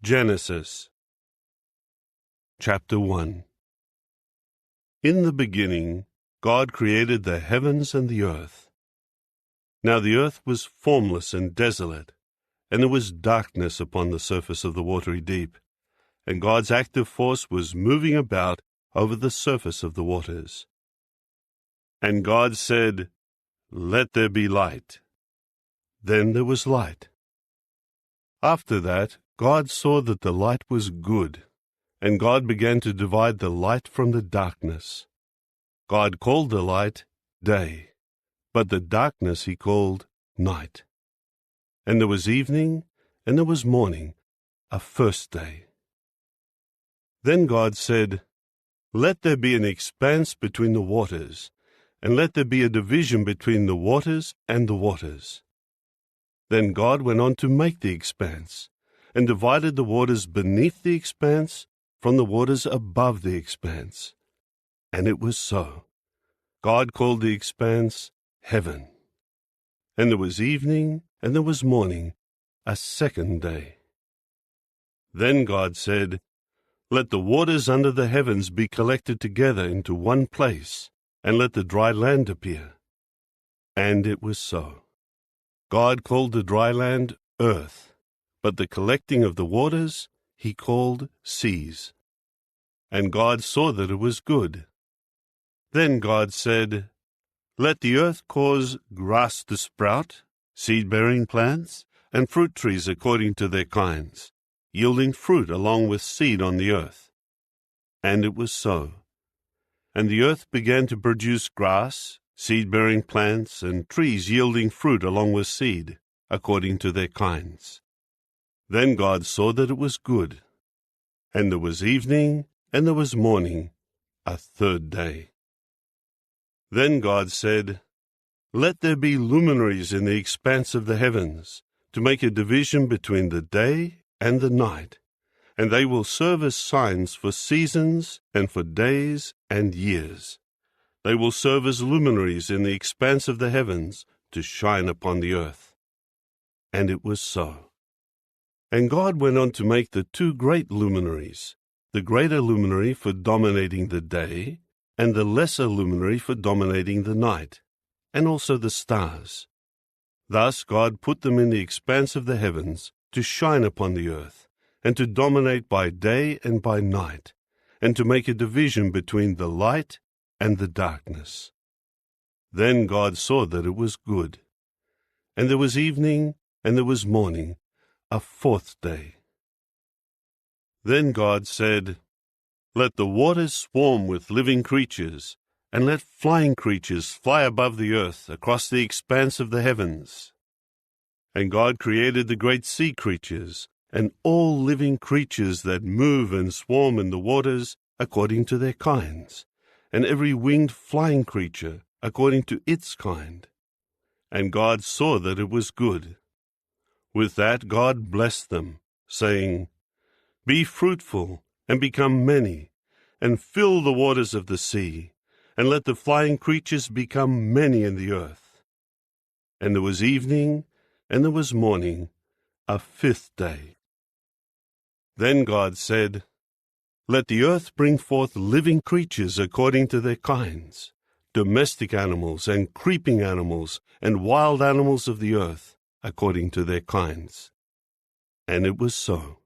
Genesis Chapter 1. In the beginning, God created the heavens and the earth. Now the earth was formless and desolate, and there was darkness upon the surface of the watery deep, and God's active force was moving about over the surface of the waters. And God said, "Let there be light." Then there was light. After that, God saw that the light was good, and God began to divide the light from the darkness. God called the light day, but the darkness he called night. And there was evening, and there was morning, a first day. Then God said, "Let there be an expanse between the waters, and let there be a division between the waters and the waters." Then God went on to make the expanse, and divided the waters beneath the expanse from the waters above the expanse. And it was so. God called the expanse heaven. And there was evening, and there was morning, a second day. Then God said, "Let the waters under the heavens be collected together into one place, and let the dry land appear." And it was so. God called the dry land earth, but the collecting of the waters he called seas. And God saw that it was good. Then God said, "Let the earth cause grass to sprout, seed-bearing plants, and fruit trees according to their kinds, yielding fruit along with seed on the earth." And it was so. And the earth began to produce grass, seed-bearing plants, and trees yielding fruit along with seed, according to their kinds. Then God saw that it was good. And there was evening, and there was morning, a third day. Then God said, "Let there be luminaries in the expanse of the heavens, to make a division between the day and the night, and they will serve as signs for seasons and for days and years. They will serve as luminaries in the expanse of the heavens to shine upon the earth." And it was so. And God went on to make the two great luminaries, the greater luminary for dominating the day, and the lesser luminary for dominating the night, and also the stars. Thus God put them in the expanse of the heavens to shine upon the earth, and to dominate by day and by night, and to make a division between the light and the darkness. Then God saw that it was good. And there was evening, and there was morning, a fourth day. Then God said, "Let the waters swarm with living creatures, and let flying creatures fly above the earth across the expanse of the heavens." And God created the great sea creatures, and all living creatures that move and swarm in the waters according to their kinds, and every winged flying creature according to its kind. And God saw that it was good. With that God blessed them, saying, "Be fruitful, and become many, and fill the waters of the sea, and let the flying creatures become many in the earth." And there was evening, and there was morning, a fifth day. Then God said, "Let the earth bring forth living creatures according to their kinds, domestic animals and creeping animals and wild animals of the earth, according to their kinds." And it was so.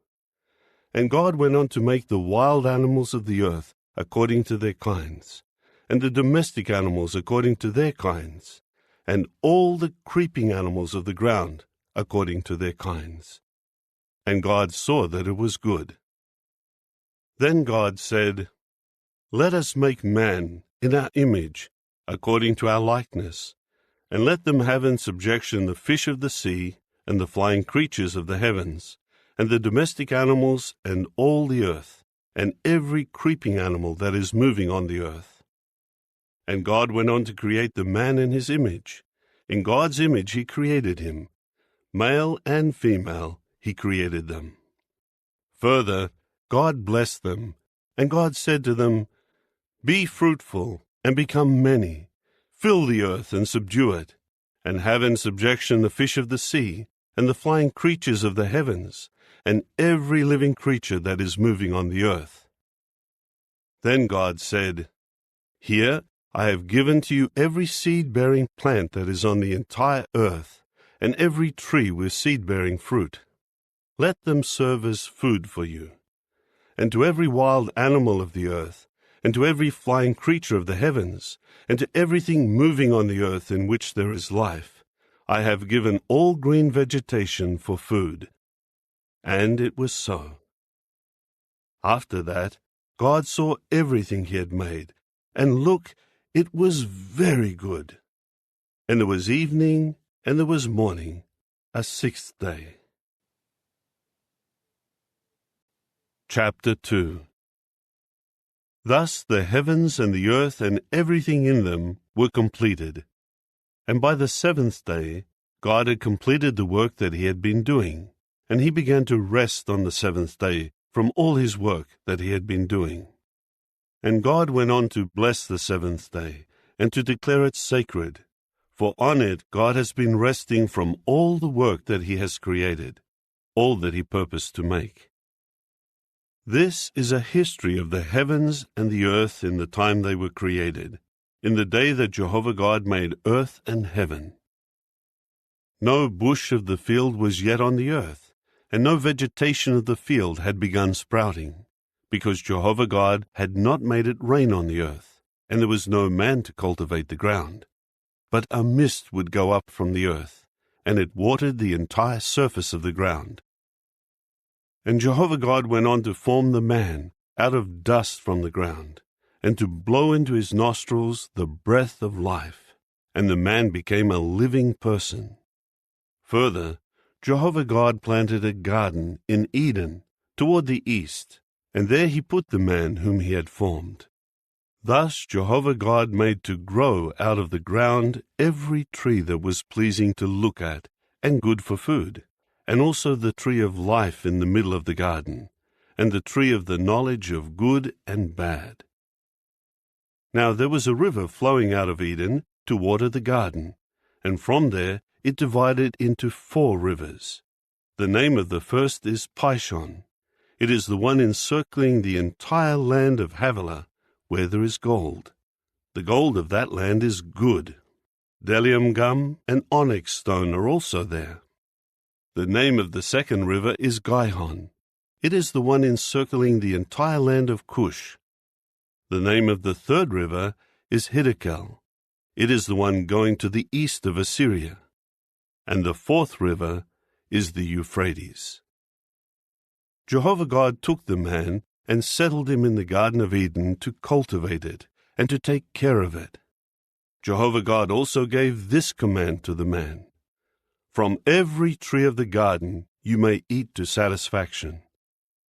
And God went on to make the wild animals of the earth according to their kinds, and the domestic animals according to their kinds, and all the creeping animals of the ground according to their kinds. And God saw that it was good. Then God said, "Let us make man in our image, according to our likeness, and let them have in subjection the fish of the sea, and the flying creatures of the heavens, and the domestic animals, and all the earth, and every creeping animal that is moving on the earth." And God went on to create the man in his image. In God's image he created him. Male and female he created them. Further, God blessed them, and God said to them, "Be fruitful, and become many. Fill the earth and subdue it, and have in subjection the fish of the sea, and the flying creatures of the heavens, and every living creature that is moving on the earth. Then God said, Here I have given to you every seed-bearing plant that is on the entire earth, and every tree with seed-bearing fruit. Let them serve as food for you. And to every wild animal of the earth, and to every flying creature of the heavens, and to everything moving on the earth in which there is life, I have given all green vegetation for food. And it was so. After that, God saw everything he had made, and look, it was very good. And there was evening, and there was morning, a sixth day. Chapter 2. Thus the heavens and the earth and everything in them were completed. And by the seventh day God had completed the work that he had been doing, and he began to rest on the seventh day from all his work that he had been doing. And God went on to bless the seventh day, and to declare it sacred, for on it God has been resting from all the work that he has created, all that he purposed to make. This is a history of the heavens and the earth in the time they were created, in the day that Jehovah God made earth and heaven. No bush of the field was yet on the earth, and no vegetation of the field had begun sprouting, because Jehovah God had not made it rain on the earth, and there was no man to cultivate the ground. But a mist would go up from the earth, and it watered the entire surface of the ground. And Jehovah God went on to form the man out of dust from the ground, and to blow into his nostrils the breath of life, and the man became a living person. Further, Jehovah God planted a garden in Eden toward the east, and there he put the man whom he had formed. Thus Jehovah God made to grow out of the ground every tree that was pleasing to look at and good for food, and also the tree of life in the middle of the garden, and the tree of the knowledge of good and bad. Now there was a river flowing out of Eden to water the garden, and from there it divided into 4 rivers. The name of the first is Pishon. It is the one encircling the entire land of Havilah, where there is gold. The gold of that land is good. Bdellium gum and onyx stone are also there. The name of the second river is Gihon. It is the one encircling the entire land of Cush. The name of the third river is Hiddekel. It is the one going to the east of Assyria. And the fourth river is the Euphrates. Jehovah God took the man and settled him in the Garden of Eden to cultivate it and to take care of it. Jehovah God also gave this command to the man: From every tree of the garden you may eat to satisfaction.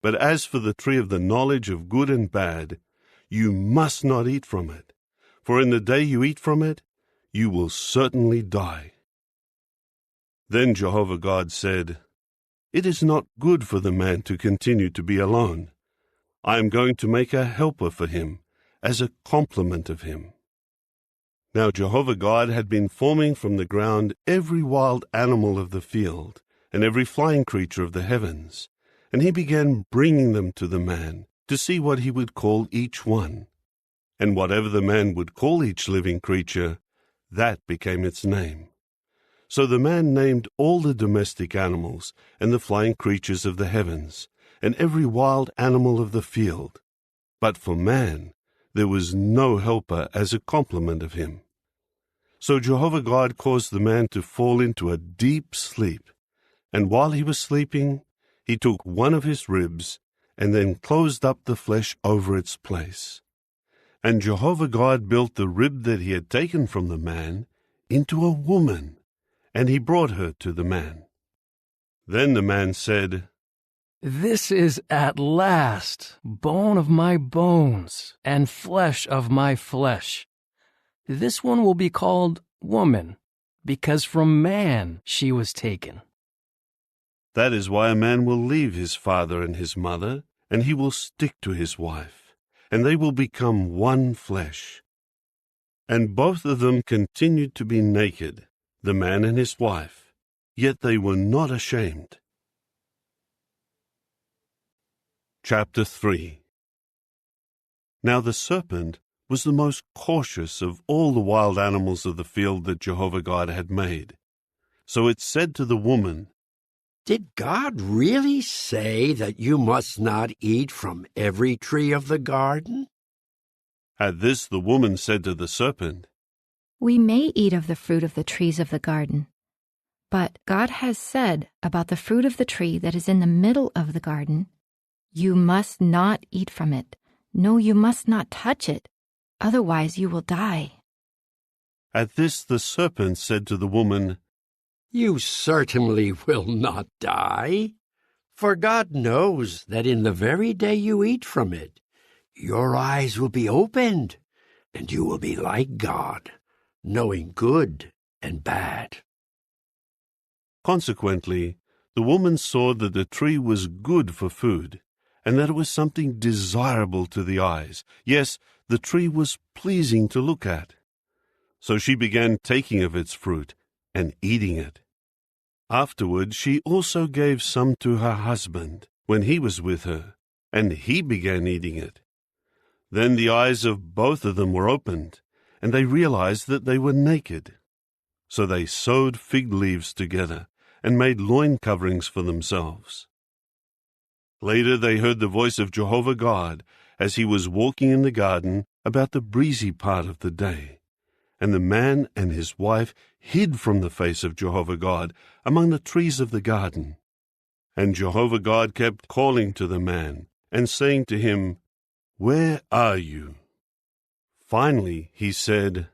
But as for the tree of the knowledge of good and bad, you must not eat from it, for in the day you eat from it, you will certainly die. Then Jehovah God said, It is not good for the man to continue to be alone. I am going to make a helper for him, as a complement of him. Now Jehovah God had been forming from the ground every wild animal of the field, and every flying creature of the heavens, and he began bringing them to the man, to see what he would call each one. And whatever the man would call each living creature, that became its name. So the man named all the domestic animals, and the flying creatures of the heavens, and every wild animal of the field. But for man there was no helper as a complement of him. So Jehovah God caused the man to fall into a deep sleep, and while he was sleeping, he took one of his ribs, and then closed up the flesh over its place. And Jehovah God built the rib that he had taken from the man into a woman, and he brought her to the man. Then the man said, This is at last bone of my bones and flesh of my flesh. This one will be called woman, because from man she was taken. That is why a man will leave his father and his mother, and he will stick to his wife, and they will become one flesh. And both of them continued to be naked, the man and his wife, yet they were not ashamed. Chapter 3. Now the serpent was the most cautious of all the wild animals of the field that Jehovah God had made. So it said to the woman, Did God really say that you must not eat from every tree of the garden? At this the woman said to the serpent, We may eat of the fruit of the trees of the garden, but God has said about the fruit of the tree that is in the middle of the garden, You must not eat from it. No, you must not touch it. Otherwise you will die. At this the serpent said to the woman, You certainly will not die, for God knows that in the very day you eat from it, your eyes will be opened, and you will be like God, knowing good and bad. Consequently, the woman saw that the tree was good for food, and that it was something desirable to the eyes. Yes, the tree was pleasing to look at. So she began taking of its fruit and eating it. Afterward she also gave some to her husband when he was with her, and he began eating it. Then the eyes of both of them were opened, and they realized that they were naked. So they sewed fig leaves together and made loin coverings for themselves. Later they heard the voice of Jehovah God as he was walking in the garden about the breezy part of the day. And the man and his wife hid from the face of Jehovah God among the trees of the garden. And Jehovah God kept calling to the man and saying to him, Where are you? Finally he said,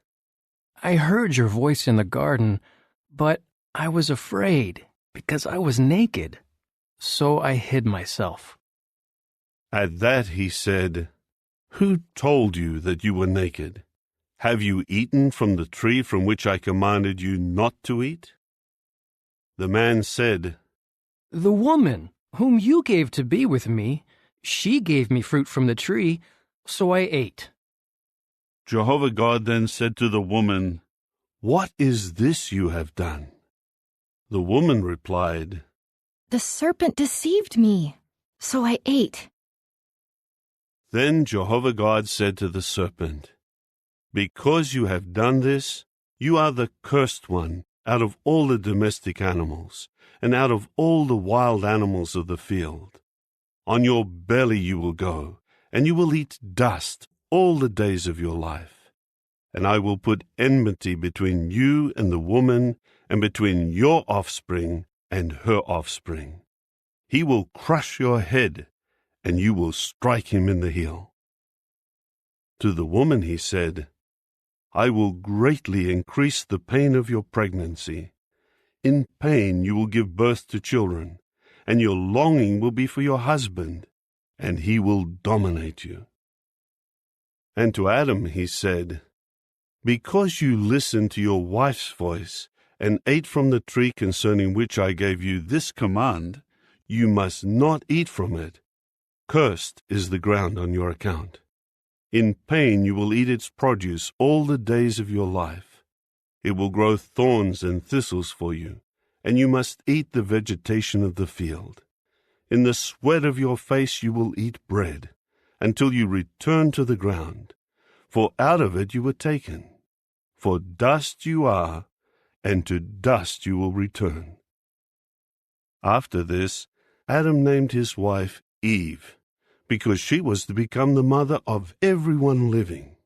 I heard your voice in the garden, but I was afraid because I was naked. So I hid myself. At that he said, Who told you that you were naked? Have you eaten from the tree from which I commanded you not to eat? The man said, The woman whom you gave to be with me, she gave me fruit from the tree, so I ate. Jehovah God then said to the woman, What is this you have done? The woman replied, The serpent deceived me, so I ate. Then Jehovah God said to the serpent, Because you have done this, you are the cursed one out of all the domestic animals, and out of all the wild animals of the field. On your belly you will go, and you will eat dust all the days of your life. And I will put enmity between you and the woman, and between your offspring and her offspring. He will crush your head, and you will strike him in the heel. To the woman he said, I will greatly increase the pain of your pregnancy. In pain you will give birth to children, and your longing will be for your husband, and he will dominate you. And to Adam he said, Because you listened to your wife's voice, and ate from the tree concerning which I gave you this command, you must not eat from it. Cursed is the ground on your account. In pain you will eat its produce all the days of your life. It will grow thorns and thistles for you, and you must eat the vegetation of the field. In the sweat of your face you will eat bread, until you return to the ground, for out of it you were taken. For dust you are, and to dust you will return. After this, Adam named his wife Eve, because she was to become the mother of everyone living.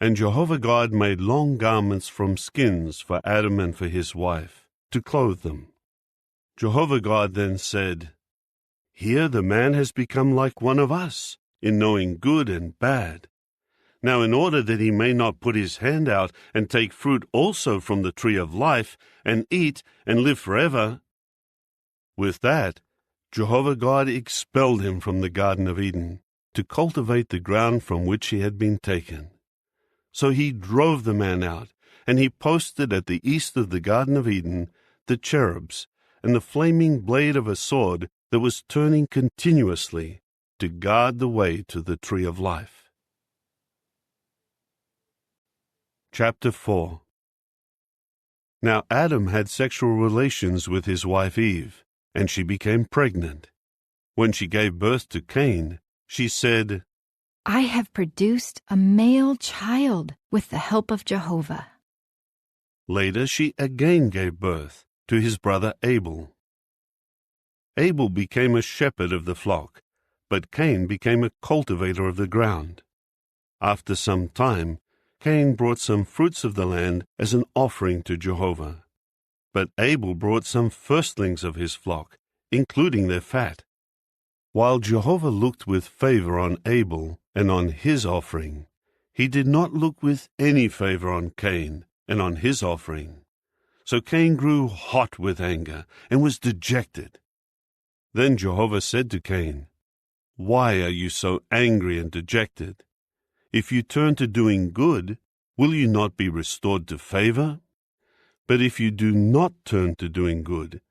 And Jehovah God made long garments from skins for Adam and for his wife, to clothe them. Jehovah God then said, Here the man has become like one of us, in knowing good and bad. Now in order that he may not put his hand out and take fruit also from the tree of life, and eat and live forever. With that, Jehovah God expelled him from the Garden of Eden, to cultivate the ground from which he had been taken. So he drove the man out, and he posted at the east of the Garden of Eden the cherubs, and the flaming blade of a sword that was turning continuously, to guard the way to the tree of life. Chapter 4. Now Adam had sexual relations with his wife Eve, and she became pregnant. When she gave birth to Cain, she said, I have produced a male child with the help of Jehovah. Later she again gave birth to his brother Abel. Abel became a shepherd of the flock, but Cain became a cultivator of the ground. After some time, Cain brought some fruits of the land as an offering to Jehovah. But Abel brought some firstlings of his flock, including their fat. While Jehovah looked with favor on Abel and on his offering, he did not look with any favor on Cain and on his offering. So Cain grew hot with anger and was dejected. Then Jehovah said to Cain, Why are you so angry and dejected? If you turn to doing good, will you not be restored to favor? But if you do not turn to doing good,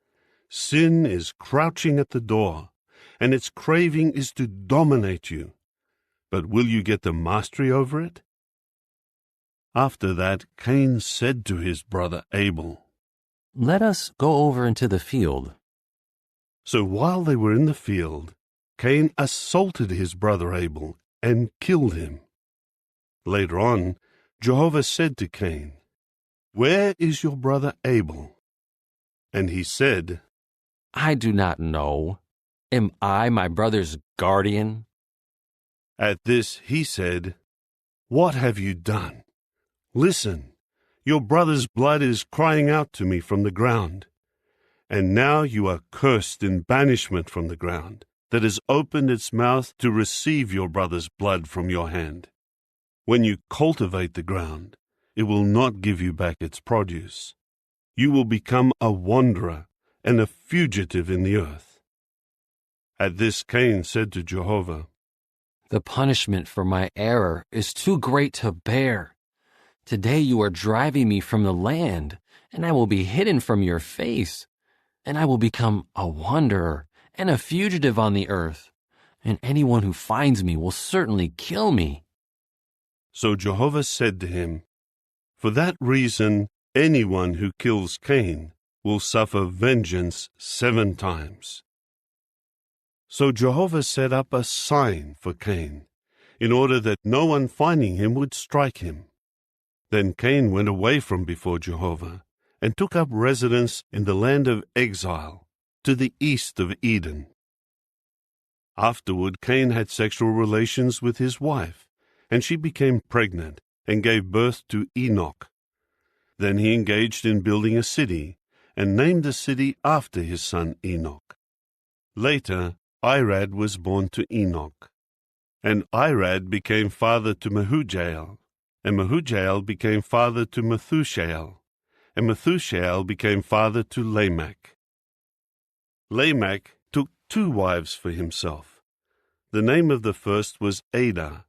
sin is crouching at the door, and its craving is to dominate you. But will you get the mastery over it? After that, Cain said to his brother Abel, Let us go over into the field. So while they were in the field, Cain assaulted his brother Abel and killed him. Later on, Jehovah said to Cain, Where is your brother Abel? And he said, I do not know. Am I my brother's guardian? At this he said, What have you done? Listen, your brother's blood is crying out to me from the ground. And now you are cursed in banishment from the ground, that has opened its mouth to receive your brother's blood from your hand. When you cultivate the ground, it will not give you back its produce. You will become a wanderer and a fugitive in the earth. At this Cain said to Jehovah, The punishment for my error is too great to bear. Today you are driving me from the land, and I will be hidden from your face, and I will become a wanderer and a fugitive on the earth, and anyone who finds me will certainly kill me. So Jehovah said to him, For that reason, anyone who kills Cain will suffer vengeance 7 times. So Jehovah set up a sign for Cain, in order that no one finding him would strike him. Then Cain went away from before Jehovah, and took up residence in the land of exile, to the east of Eden. Afterward Cain had sexual relations with his wife, and she became pregnant and gave birth to Enoch. Then he engaged in building a city, and named the city after his son Enoch. Later, Irad was born to Enoch. And Irad became father to Mehujael, and Mehujael became father to Methushael, and Methushael became father to Lamech. Lamech took 2 wives for himself. The name of the first was Adah,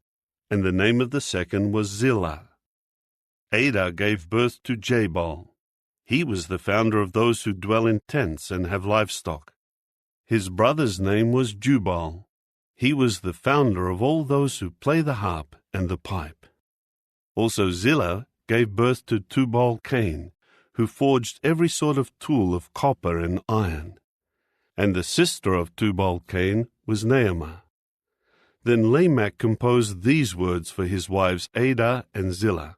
and the name of the second was Zillah. Adah gave birth to Jabal. He was the founder of those who dwell in tents and have livestock. His brother's name was Jubal. He was the founder of all those who play the harp and the pipe. Also Zillah gave birth to Tubal-Cain, who forged every sort of tool of copper and iron. And the sister of Tubal-Cain was Naamah. Then Lamech composed these words for his wives Adah and Zillah.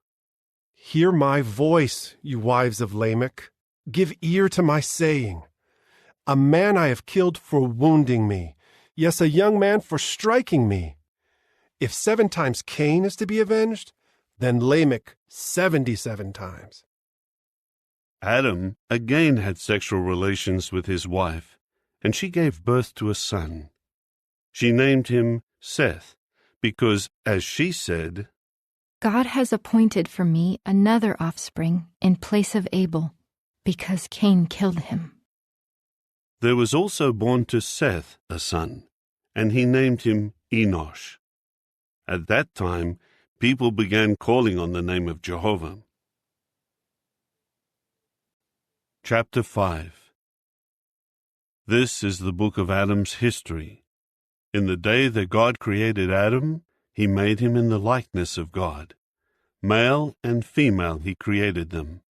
Hear my voice, you wives of Lamech. Give ear to my saying. A man I have killed for wounding me, yes, a young man for striking me. If 7 times Cain is to be avenged, then Lamech 77 times. Adam again had sexual relations with his wife, and she gave birth to a son. She named him Seth, because, as she said, God has appointed for me another offspring in place of Abel, because Cain killed him. There was also born to Seth a son, and he named him Enosh. At that time, people began calling on the name of Jehovah. Chapter 5. This is the book of Adam's history. In the day that God created Adam, he made him in the likeness of God. Male and female he created them.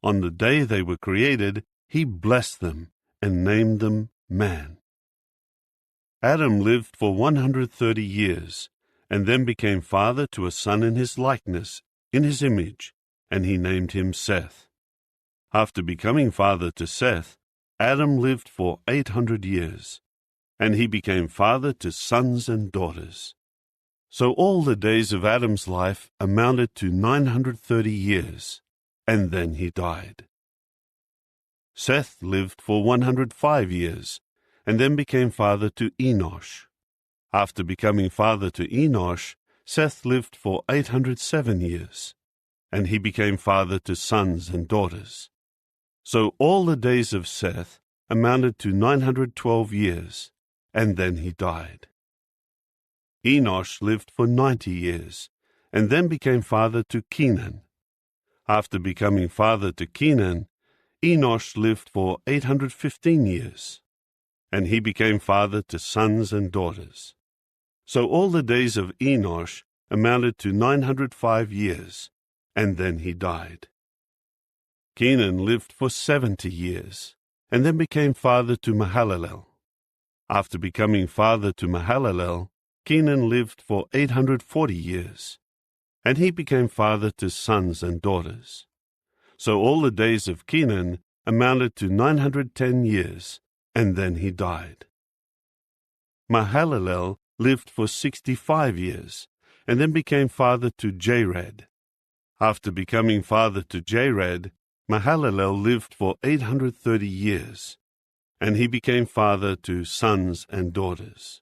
On the day they were created, he blessed them and named them man. Adam lived for 130 years, and then became father to a son in his likeness, in his image, and he named him Seth. After becoming father to Seth, Adam lived for 800 years, and he became father to sons and daughters. So all the days of Adam's life amounted to 930 years, and then he died. Seth lived for 105 years, and then became father to Enosh. After becoming father to Enosh, Seth lived for 807 years, and he became father to sons and daughters. So all the days of Seth amounted to 912 years, and then he died. Enosh lived for 90 years, and then became father to Kenan. After becoming father to Kenan, Enosh lived for 815 years, and he became father to sons and daughters. So all the days of Enosh amounted to 905 years, and then he died. Kenan lived for 70 years, and then became father to Mahalalel. After becoming father to Mahalalel, Kenan lived for 840 years, and he became father to sons and daughters. So all the days of Kenan amounted to 910 years, and then he died. Mahalalel lived for 65 years, and then became father to Jared. After becoming father to Jared, Mahalalel lived for 830 years, and he became father to sons and daughters.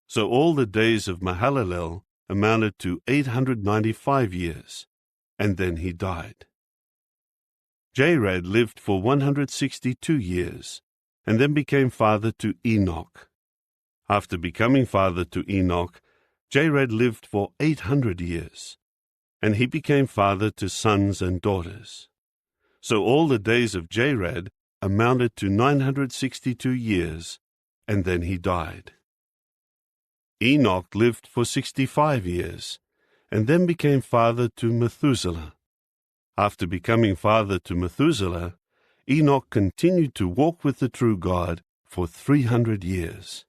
So all the days of Mahalalel amounted to 895 years, and then he died. Jared lived for 162 years, and then became father to Enoch. After becoming father to Enoch, Jared lived for 800 years, and he became father to sons and daughters. So all the days of Jared amounted to 962 years, and then he died. Enoch lived for 65 years, and then became father to Methuselah. After becoming father to Methuselah, Enoch continued to walk with the true God for 300 years,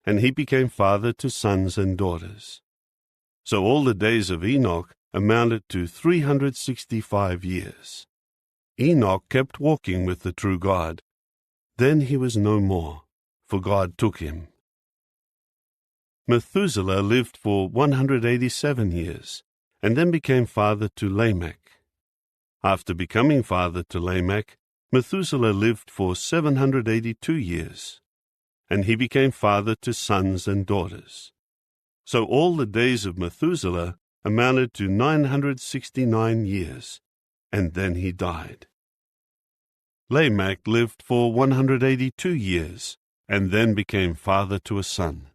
and he became father to sons and daughters. So all the days of Enoch amounted to 365 years. Enoch kept walking with the true God. Then he was no more, for God took him. Methuselah lived for 187 years, and then became father to Lamech. After becoming father to Lamech, Methuselah lived for 782 years, and he became father to sons and daughters. So all the days of Methuselah amounted to 969 years, and then he died. Lamech lived for 182 years, and then became father to a son.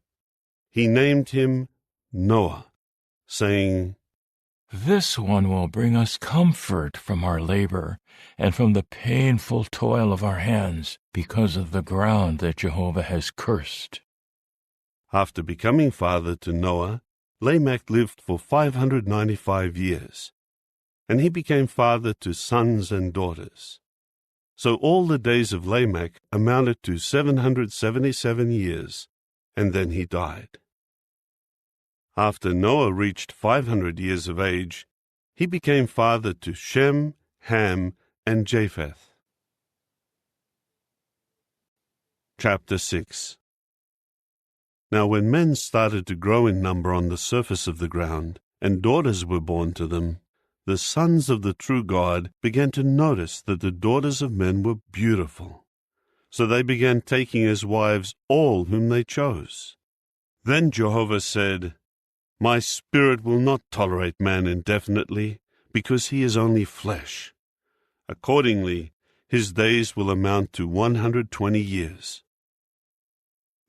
He named him Noah, saying, "This one will bring us comfort from our labor and from the painful toil of our hands because of the ground that Jehovah has cursed." After becoming father to Noah, Lamech lived for 595 years, and he became father to sons and daughters. So all the days of Lamech amounted to 777 years, and then he died. After Noah reached 500 years of age, he became father to Shem, Ham, and Japheth. Chapter 6. Now when men started to grow in number on the surface of the ground, and daughters were born to them, the sons of the true God began to notice that the daughters of men were beautiful. So they began taking as wives all whom they chose. Then Jehovah said, "My spirit will not tolerate man indefinitely, because he is only flesh." Accordingly, his days will amount to 120 years.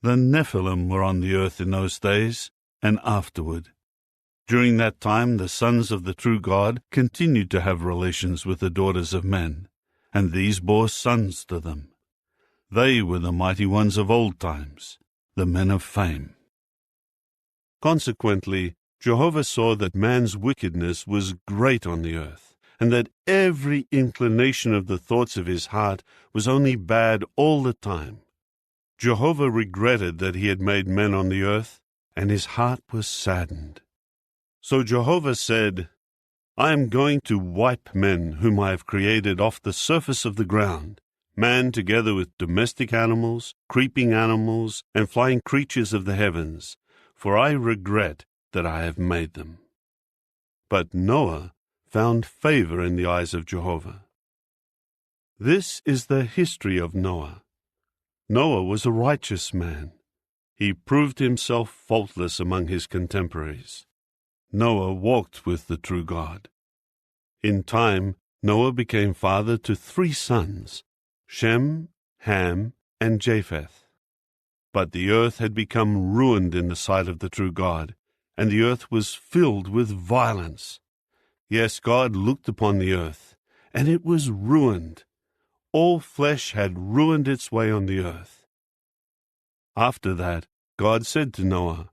The Nephilim were on the earth in those days, and afterward. During that time the sons of the true God continued to have relations with the daughters of men, and these bore sons to them. They were the mighty ones of old times, the men of fame. Consequently, Jehovah saw that man's wickedness was great on the earth, and that every inclination of the thoughts of his heart was only bad all the time. Jehovah regretted that he had made men on the earth, and his heart was saddened. So Jehovah said, I am going to wipe men whom I have created off the surface of the ground, man together with domestic animals, creeping animals, and flying creatures of the heavens, for I regret that I have made them. But Noah found favor in the eyes of Jehovah. This is the history of Noah. Noah was a righteous man. He proved himself faultless among his contemporaries. Noah walked with the true God. In time, Noah became father to 3 sons, Shem, Ham, and Japheth. But the earth had become ruined in the sight of the true God, and the earth was filled with violence. Yes, God looked upon the earth, and it was ruined. All flesh had ruined its way on the earth. After that, God said to Noah,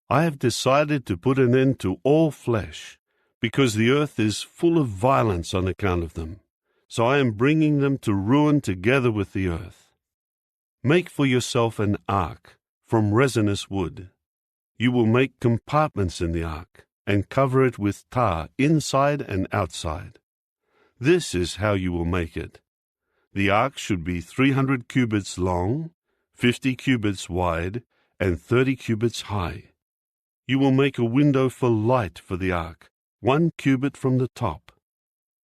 I have decided to put an end to all flesh, because the earth is full of violence on account of them. So I am bringing them to ruin together with the earth. Make for yourself an ark from resinous wood. You will make compartments in the ark, and cover it with tar inside and outside. This is how you will make it. The ark should be 300 cubits long, 50 cubits wide, and 30 cubits high. You will make a window for light for the ark, 1 cubit from the top.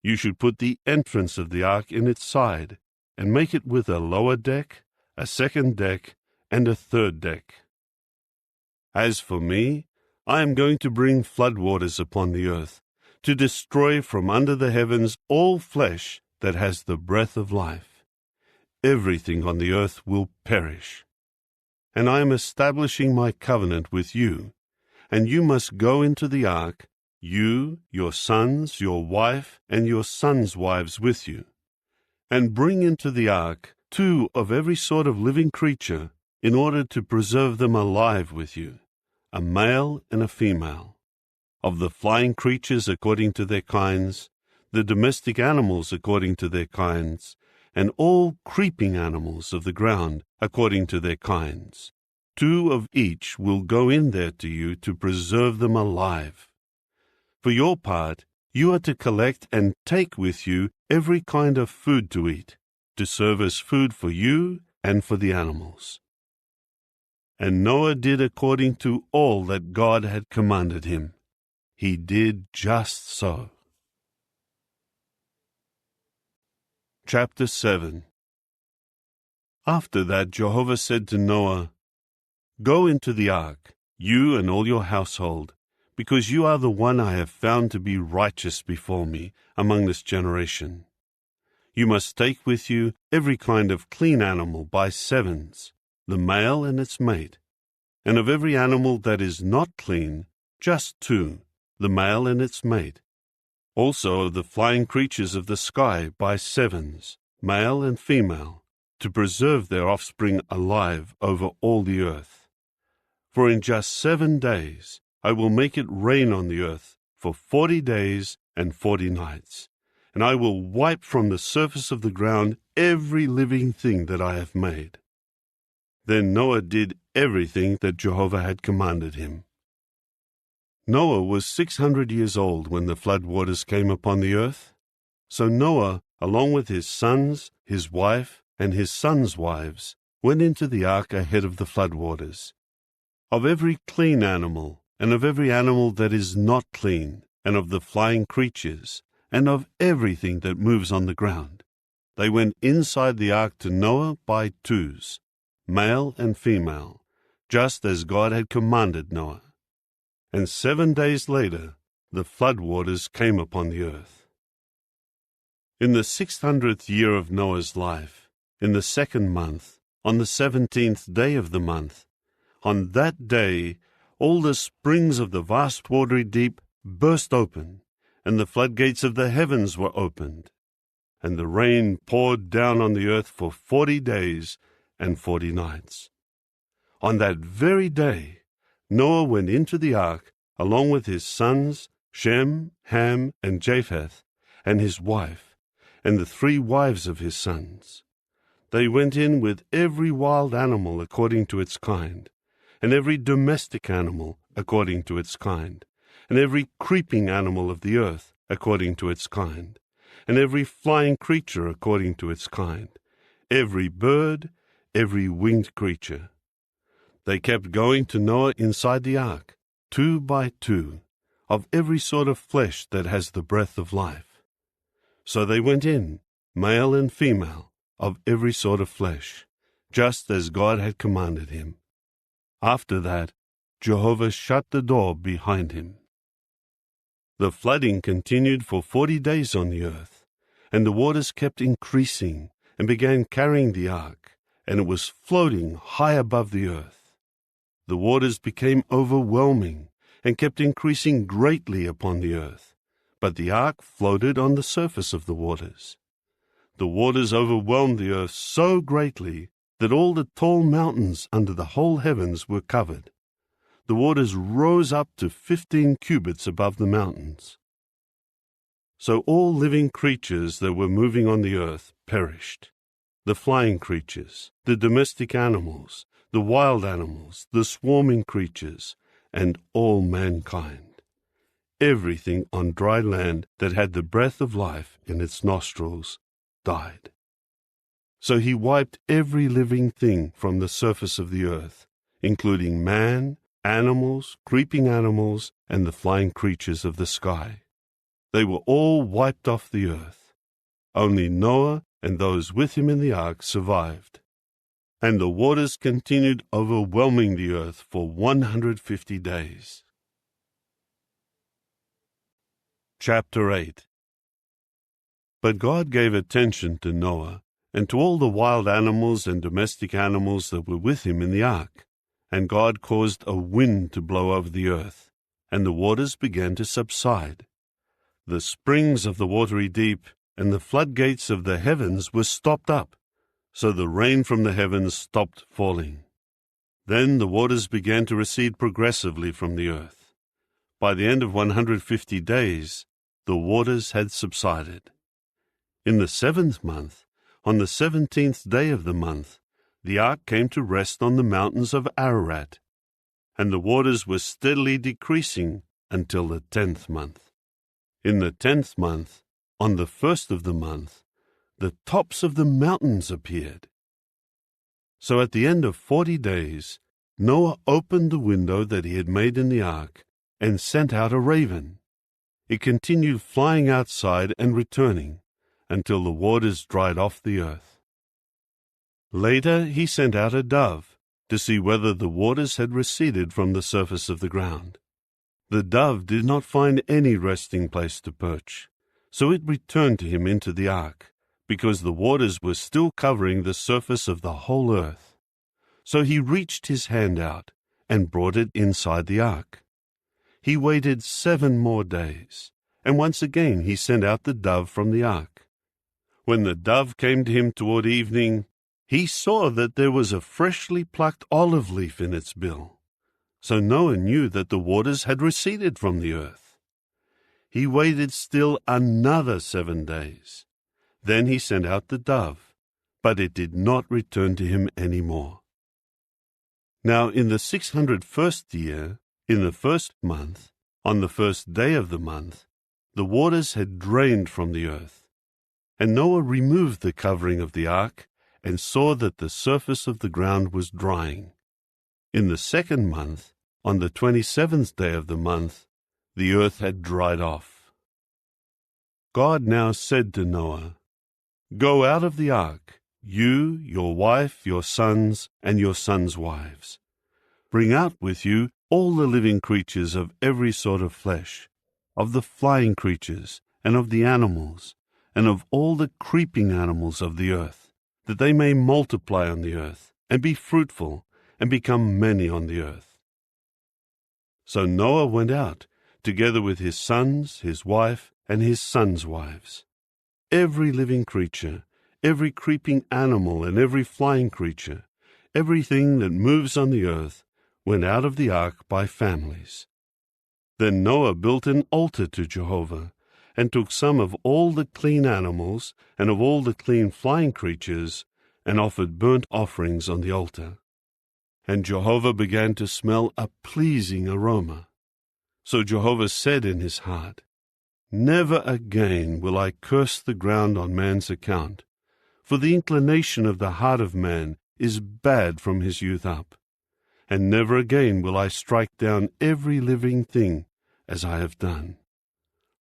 You should put the entrance of the ark in its side, and make it with a lower deck, a second deck, and a third deck. As for me, I am going to bring floodwaters upon the earth, to destroy from under the heavens all flesh that has the breath of life. Everything on the earth will perish. And I am establishing my covenant with you, and you must go into the ark, you, your sons, your wife, and your sons' wives with you, and bring into the ark 2 of every sort of living creature, in order to preserve them alive with you, a male and a female. Of the flying creatures according to their kinds, the domestic animals according to their kinds, and all creeping animals of the ground according to their kinds. 2 of each will go in there to you to preserve them alive. For your part, you are to collect and take with you every kind of food to eat, to serve as food for you and for the animals. And Noah did according to all that God had commanded him. He did just so. Chapter 7. After that Jehovah said to Noah, Go into the ark, you and all your household, because you are the one I have found to be righteous before me among this generation. You must take with you every kind of clean animal by 7s, the male and its mate, and of every animal that is not clean, just 2, the male and its mate. Also of the flying creatures of the sky by 7s, male and female, to preserve their offspring alive over all the earth. For in just 7 days I will make it rain on the earth for 40 days and 40 nights, and I will wipe from the surface of the ground every living thing that I have made. Then Noah did everything that Jehovah had commanded him. Noah was 600 years old when the flood waters came upon the earth. So Noah, along with his sons, his wife, and his sons' wives, went into the ark ahead of the flood waters. Of every clean animal, and of every animal that is not clean, and of the flying creatures, and of everything that moves on the ground, they went inside the ark to Noah by 2s, male and female, just as God had commanded Noah. And 7 days later, the flood waters came upon the earth. In the 600th year of Noah's life, in the 2nd month, on the 17th day of the month, on that day all the springs of the vast watery deep burst open, and the floodgates of the heavens were opened, and the rain poured down on the earth for 40 days and 40 nights. On that very day, Noah went into the ark along with his sons, Shem, Ham, and Japheth, and his wife, and the 3 wives of his sons. They went in with every wild animal according to its kind, and every domestic animal according to its kind, and every creeping animal of the earth according to its kind, and every flying creature according to its kind, every bird, every winged creature. They kept going to Noah inside the ark, 2 by 2, of every sort of flesh that has the breath of life. So they went in, male and female, of every sort of flesh, just as God had commanded him. After that, Jehovah shut the door behind him. The flooding continued for 40 days on the earth, and the waters kept increasing and began carrying the ark, and it was floating high above the earth. The waters became overwhelming and kept increasing greatly upon the earth, but the ark floated on the surface of the waters. The waters overwhelmed the earth so greatly that all the tall mountains under the whole heavens were covered. The waters rose up to 15 cubits above the mountains. So all living creatures that were moving on the earth perished. The flying creatures, the domestic animals, the wild animals, the swarming creatures, and all mankind. Everything on dry land that had the breath of life in its nostrils died. So he wiped every living thing from the surface of the earth, including man, animals, creeping animals, and the flying creatures of the sky. They were all wiped off the earth. Only Noah and those with him in the ark survived. And the waters continued overwhelming the earth for 150 days. Chapter 8. But God gave attention to Noah and to all the wild animals and domestic animals that were with him in the ark. And God caused a wind to blow over the earth, and the waters began to subside. The springs of the watery deep and the floodgates of the heavens were stopped up, so the rain from the heavens stopped falling. Then the waters began to recede progressively from the earth. By the end of 150 days, the waters had subsided. In the 7th month, on the 17th day of the month, the ark came to rest on the mountains of Ararat, and the waters were steadily decreasing until the 10th month. In the 10th month, on the 1st of the month, the tops of the mountains appeared. So at the end of 40 days, Noah opened the window that he had made in the ark and sent out a raven. It continued flying outside and returning until the waters dried off the earth. Later he sent out a dove to see whether the waters had receded from the surface of the ground. The dove did not find any resting place to perch, so it returned to him into the ark, because the waters were still covering the surface of the whole earth. So he reached his hand out and brought it inside the ark. He waited 7 more days, and once again he sent out the dove from the ark. When the dove came to him toward evening, he saw that there was a freshly plucked olive leaf in its bill. So Noah knew that the waters had receded from the earth. He waited still another 7 days. Then he sent out the dove, but it did not return to him any more. Now in the 601st year, in the 1st month, on the 1st day of the month, the waters had drained from the earth. And Noah removed the covering of the ark and saw that the surface of the ground was drying. In the 2nd month, on the 27th day of the month, the earth had dried off. God now said to Noah, "Go out of the ark, you, your wife, your sons, and your sons' wives. Bring out with you all the living creatures of every sort of flesh, of the flying creatures, and of the animals, and of all the creeping animals of the earth, that they may multiply on the earth, and be fruitful, and become many on the earth." So Noah went out, together with his sons, his wife, and his sons' wives. Every living creature, every creeping animal, and every flying creature, everything that moves on the earth, went out of the ark by families. Then Noah built an altar to Jehovah, and took some of all the clean animals and of all the clean flying creatures, and offered burnt offerings on the altar. And Jehovah began to smell a pleasing aroma. So Jehovah said in his heart, Never again will I curse the ground on man's account, for the inclination of the heart of man is bad from his youth up. And never again will I strike down every living thing as I have done.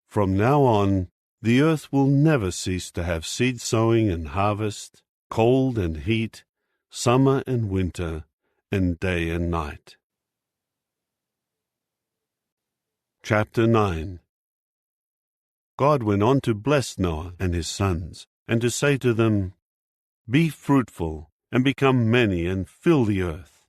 From now on, the earth will never cease to have seed sowing and harvest, cold and heat, summer and winter, and day and night. Chapter 9. God went on to bless Noah and his sons, and to say to them, Be fruitful, and become many, and fill the earth.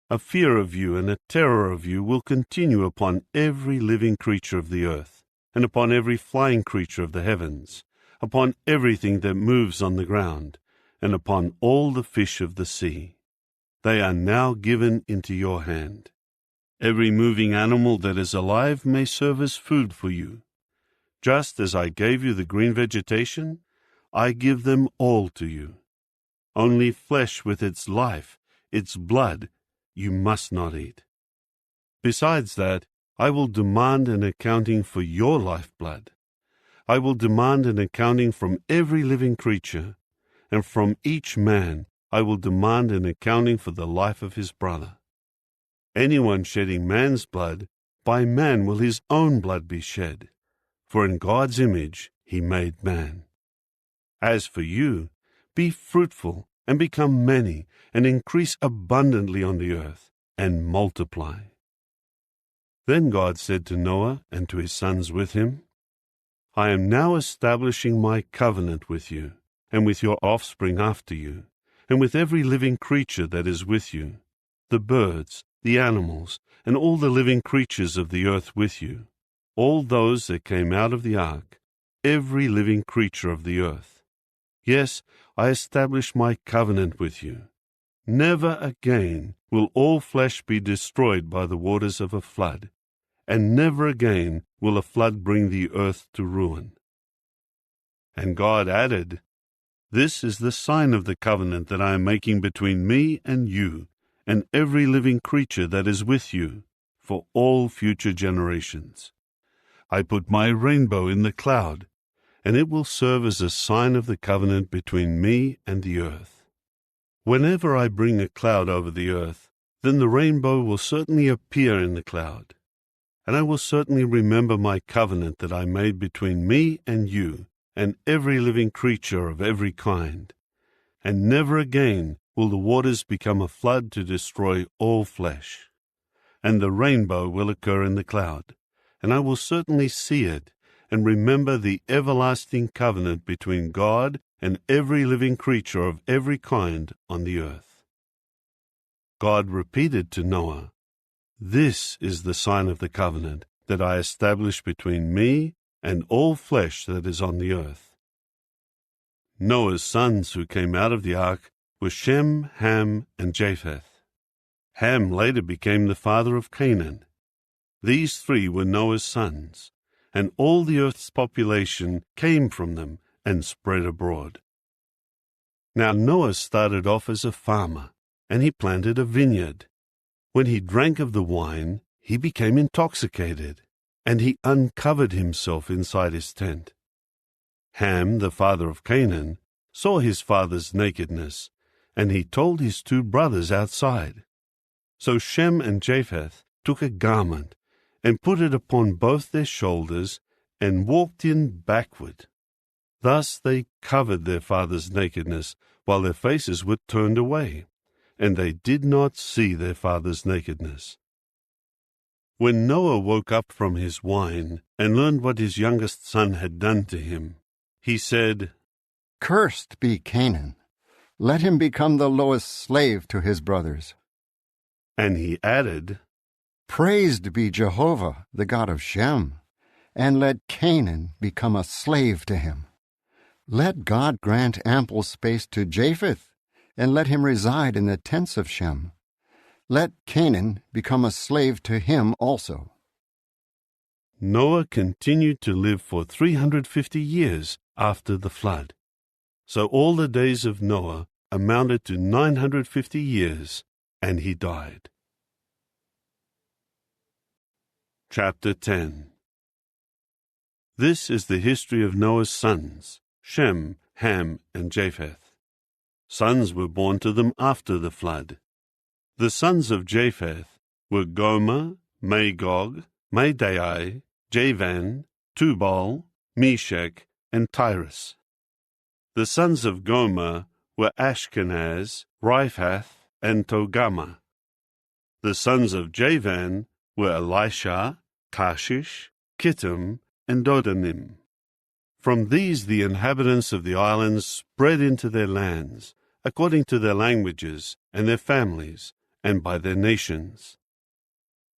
A fear of you and a terror of you will continue upon every living creature of the earth, and upon every flying creature of the heavens, upon everything that moves on the ground, and upon all the fish of the sea. They are now given into your hand. Every moving animal that is alive may serve as food for you. Just as I gave you the green vegetation, I give them all to you. Only flesh with its life, its blood, you must not eat. Besides that, I will demand an accounting for your lifeblood. I will demand an accounting from every living creature, and from each man I will demand an accounting for the life of his brother. Anyone shedding man's blood, by man will his own blood be shed, for in God's image he made man. As for you, be fruitful, and become many, and increase abundantly on the earth, and multiply. Then God said to Noah and to his sons with him, I am now establishing my covenant with you, and with your offspring after you, and with every living creature that is with you, the birds, the animals, and all the living creatures of the earth with you, all those that came out of the ark, every living creature of the earth. Yes, I establish my covenant with you. Never again will all flesh be destroyed by the waters of a flood, and never again will a flood bring the earth to ruin. And God added, This is the sign of the covenant that I am making between me and you, and every living creature that is with you, for all future generations. I put my rainbow in the cloud, and it will serve as a sign of the covenant between me and the earth. Whenever I bring a cloud over the earth, then the rainbow will certainly appear in the cloud, and I will certainly remember my covenant that I made between me and you, and every living creature of every kind, and never again will the waters become a flood to destroy all flesh. And the rainbow will occur in the cloud, and I will certainly see it, and remember the everlasting covenant between God and every living creature of every kind on the earth. God repeated to Noah, This is the sign of the covenant that I establish between me and all flesh that is on the earth. Noah's sons who came out of the ark were Shem, Ham, and Japheth. Ham later became the father of Canaan. These three were Noah's sons, and all the earth's population came from them and spread abroad. Now Noah started off as a farmer, and he planted a vineyard. When he drank of the wine, he became intoxicated, and he uncovered himself inside his tent. Ham, the father of Canaan, saw his father's nakedness, and he told his two brothers outside. So Shem and Japheth took a garment, and put it upon both their shoulders, and walked in backward. Thus they covered their father's nakedness, while their faces were turned away, and they did not see their father's nakedness. When Noah woke up from his wine, and learned what his youngest son had done to him, he said, Cursed be Canaan. Let him become the lowest slave to his brothers. And he added, Praised be Jehovah, the God of Shem, and let Canaan become a slave to him. Let God grant ample space to Japheth, and let him reside in the tents of Shem. Let Canaan become a slave to him also. Noah continued to live for 350 years after the flood. So all the days of Noah amounted to 950 years, and he died. Chapter 10. This is the history of Noah's sons, Shem, Ham, and Japheth. Sons were born to them after the flood. The sons of Japheth were Gomer, Magog, Madai, Javan, Tubal, Meshach, and Tyrus. The sons of Gomer were Ashkenaz, Riphath, and Togarmah. The sons of Javan were Elisha, Tarshish, Kittim, and Dodanim. From these the inhabitants of the islands spread into their lands, according to their languages and their families, and by their nations.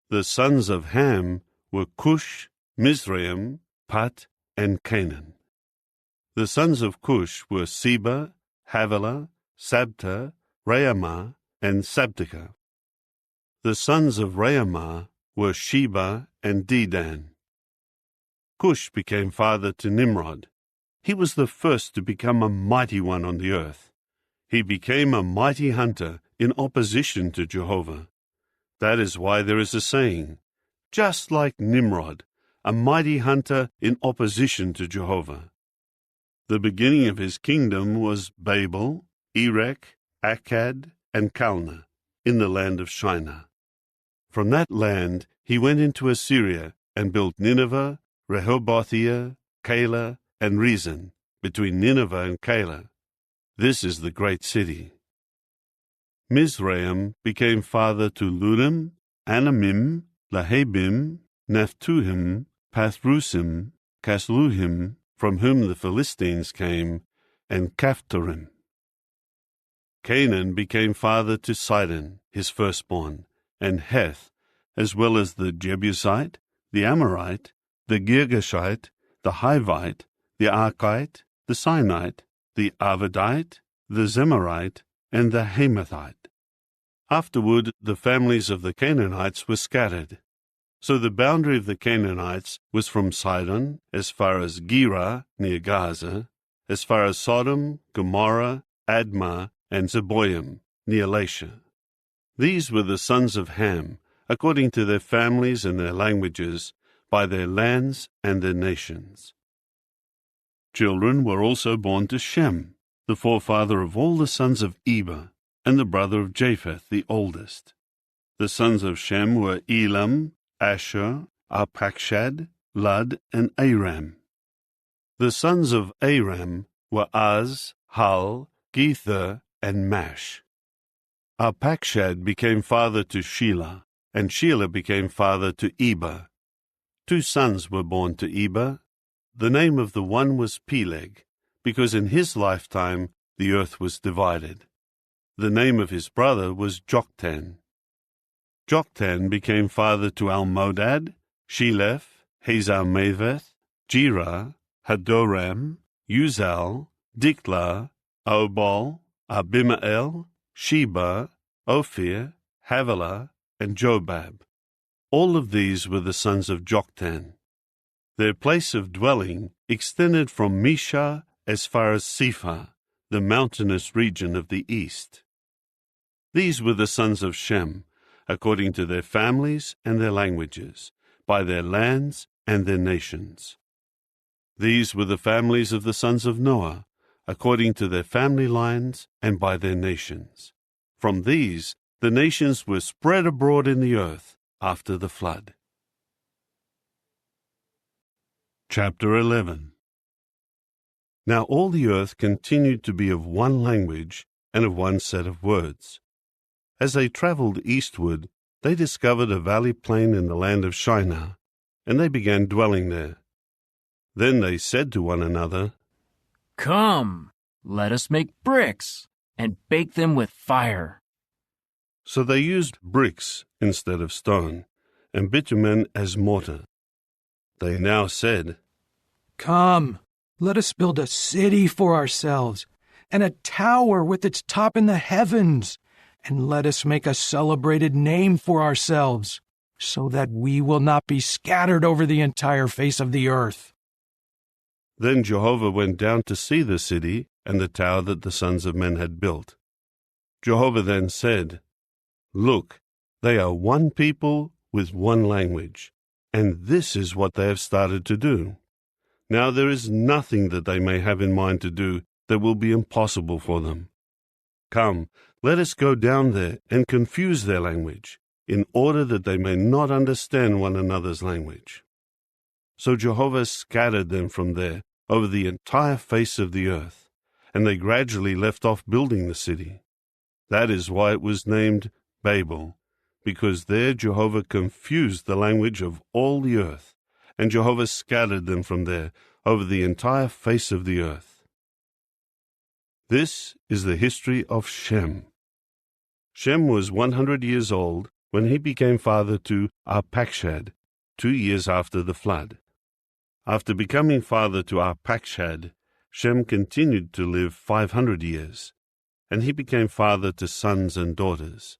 The sons of Ham were Cush, Mizraim, Put, and Canaan. The sons of Cush were Seba, Havilah, Sabta, Raamah, and Sabteka. The sons of Raamah were Sheba and Dedan. Cush became father to Nimrod. He was the first to become a mighty one on the earth. He became a mighty hunter in opposition to Jehovah. That is why there is a saying, just like Nimrod, a mighty hunter in opposition to Jehovah. The beginning of his kingdom was Babel, Erech, Akkad, and Calneh, in the land of Shinar. From that land he went into Assyria and built Nineveh, Rehobothia, Calah, and Rezin, between Nineveh and Calah. This is the great city. Mizraim became father to Ludim, Anamim, Lahabim, Naphtuhim, Pathrusim, Casluhim, from whom the Philistines came, and Caphtorim. Canaan became father to Sidon, his firstborn, and Heth, as well as the Jebusite, the Amorite, the Girgashite, the Hivite, the Arkite, the Sinite, the Arvadite, the Zemarite, and the Hamathite. Afterward, the families of the Canaanites were scattered. So the boundary of the Canaanites was from Sidon, as far as Gerar, near Gaza, as far as Sodom, Gomorrah, Admah, and Zeboim, near Lasha. These were the sons of Ham, according to their families and their languages, by their lands and their nations. Children were also born to Shem, the forefather of all the sons of Eber, and the brother of Japheth, the oldest. The sons of Shem were Elam, Ashur, Arpachshad, Lud, and Aram. The sons of Aram were Az, Hul, Gether, and Mash. Arpachshad became father to Shelah, and Shelah became father to Eber. 2 sons were born to Eber. The name of the one was Peleg, because in his lifetime the earth was divided. The name of his brother was Joktan. Joktan became father to Almodad, Sheleph, Hazarmaveth, Jerah, Hadoram, Uzal, Diklah, Obal, Abimael, Sheba, Ophir, Havilah, and Jobab. All of these were the sons of Joktan. Their place of dwelling extended from Misha as far as Sephar, the mountainous region of the east. These were the sons of Shem, according to their families and their languages, by their lands and their nations. These were the families of the sons of Noah, according to their family lines and by their nations. From these, the nations were spread abroad in the earth after the flood. Chapter 11. Now all the earth continued to be of one language and of one set of words. As they traveled eastward, they discovered a valley plain in the land of Shinar, and they began dwelling there. Then they said to one another, Come, let us make bricks and bake them with fire. So they used bricks instead of stone, and bitumen as mortar. They now said, Come, let us build a city for ourselves, and a tower with its top in the heavens, and let us make a celebrated name for ourselves, so that we will not be scattered over the entire face of the earth. Then Jehovah went down to see the city and the tower that the sons of men had built. Jehovah then said, "Look, they are one people with one language, and this is what they have started to do. Now there is nothing that they may have in mind to do that will be impossible for them. Come, let us go down there and confuse their language, in order that they may not understand one another's language." So Jehovah scattered them from there over the entire face of the earth, and they gradually left off building the city. That is why it was named Babel, because there Jehovah confused the language of all the earth, and Jehovah scattered them from there over the entire face of the earth. This is the history of Shem. Shem was 100 years old when he became father to Arpachshad, 2 years after the flood. After becoming father to Arpachshad, Shem continued to live 500 years, and he became father to sons and daughters.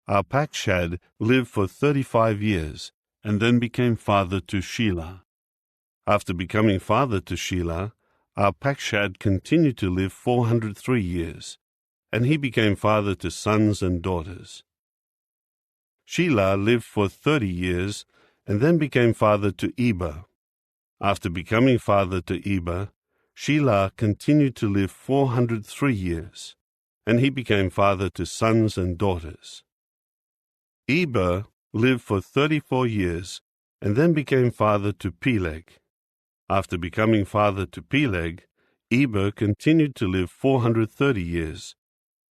Arpachshad lived for 35 years, and then became father to Shelah. After becoming father to Shelah, Arpachshad continued to live 403 years, and he became father to sons and daughters. Shelah lived for 30 years, and then became father to Eber. After becoming father to Eber, Shelah continued to live 403 years, and he became father to sons and daughters. Eber lived for 34 years, and then became father to Peleg. After becoming father to Peleg, Eber continued to live 430 years,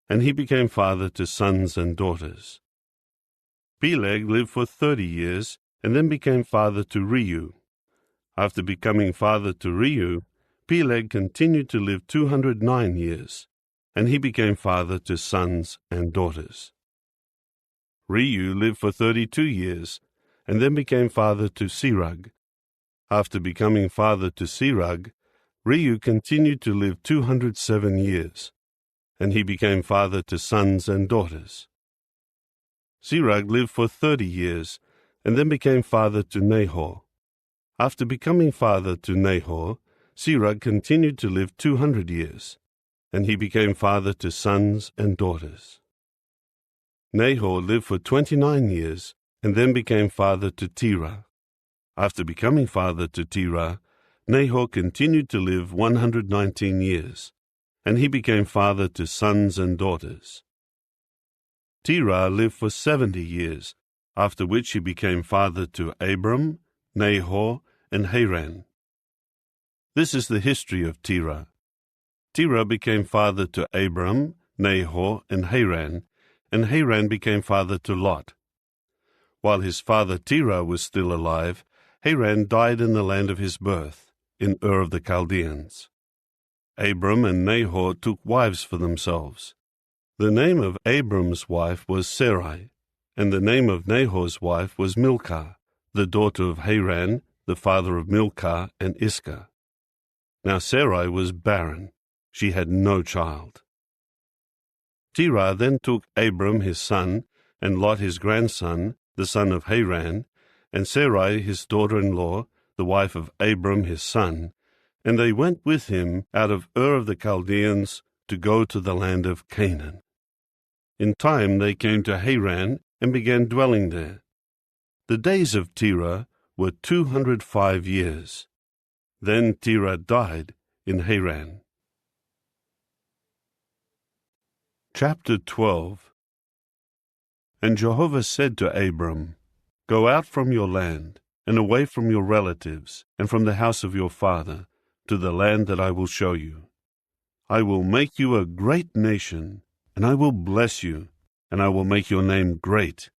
and he became father to sons and daughters. Peleg lived for 30 years, and then became father to Reu. After becoming father to Reu, Peleg continued to live 209 years, and he became father to sons and daughters. Reu lived for 32 years, and then became father to Serug. After becoming father to Serug, Reu continued to live 207 years, and he became father to sons and daughters. Serug lived for 30 years, and then became father to Nahor. After becoming father to Nahor, Serug continued to live 200 years, and he became father to sons and daughters. Nahor lived for 29 years, and then became father to Terah. After becoming father to Terah, Nahor continued to live 119 years, and he became father to sons and daughters. Terah lived for 70 years, after which he became father to Abram, Nahor, and Haran. This is the history of Terah. Terah became father to Abram, Nahor, and Haran became father to Lot. While his father Terah was still alive, Haran died in the land of his birth, in Ur of the Chaldeans. Abram and Nahor took wives for themselves. The name of Abram's wife was Sarai, and the name of Nahor's wife was Milcah, the daughter of Haran, the father of Milcah and Iscah. Now Sarai was barren. She had no child. Terah then took Abram his son, and Lot his grandson, the son of Haran, and Sarai his daughter-in-law, the wife of Abram his son, and they went with him out of Ur of the Chaldeans to go to the land of Canaan. In time they came to Haran and began dwelling there. The days of Terah were 205 years. Then Terah died in Haran. Chapter 12. And Jehovah said to Abram, "Go out from your land, and away from your relatives, and from the house of your father, to the land that I will show you. I will make you a great nation, and I will bless you, and I will make your name great,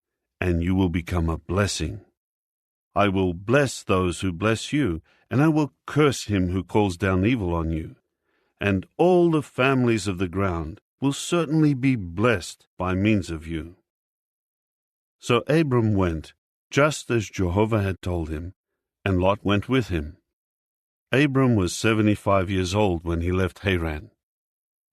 and you will become a blessing. I will bless those who bless you, and I will curse him who calls down evil on you. And all the families of the ground will certainly be blessed by means of you." So Abram went, just as Jehovah had told him, and Lot went with him. Abram was 75 years old when he left Haran.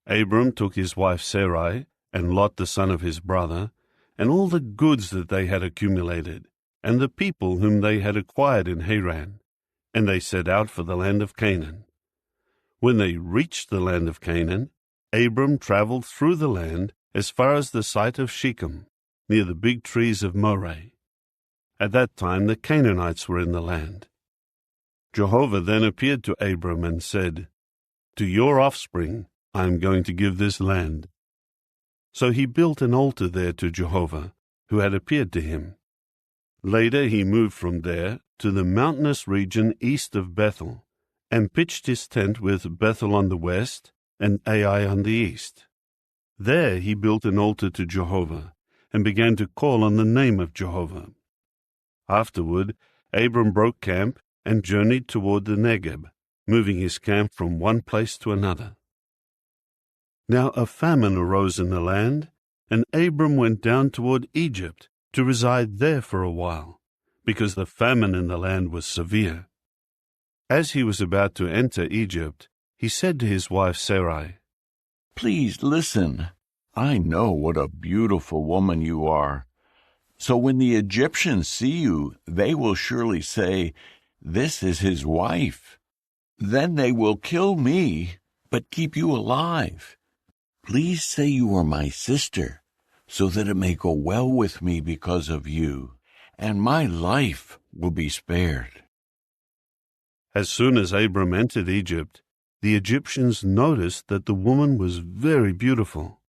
Abram took his wife Sarai, and Lot the son of his brother, and all the goods that they had accumulated, and the people whom they had acquired in Haran, and they set out for the land of Canaan. When they reached the land of Canaan, Abram traveled through the land as far as the site of Shechem, near the big trees of Moreh. At that time the Canaanites were in the land. Jehovah then appeared to Abram and said, "To your offspring I am going to give this land." So he built an altar there to Jehovah, who had appeared to him. Later he moved from there to the mountainous region east of Bethel, and pitched his tent with Bethel on the west and Ai on the east. There he built an altar to Jehovah, and began to call on the name of Jehovah. Afterward, Abram broke camp and journeyed toward the Negeb, moving his camp from one place to another. Now a famine arose in the land, and Abram went down toward Egypt to reside there for a while, because the famine in the land was severe. As he was about to enter Egypt, he said to his wife Sarai, Please listen. I know what a beautiful woman you are. So when the Egyptians see you, they will surely say, 'This is his wife.' Then they will kill me, but keep you alive. Please say you are my sister, so that it may go well with me because of you, and my life will be spared." As soon as Abram entered Egypt, the Egyptians noticed that the woman was very beautiful,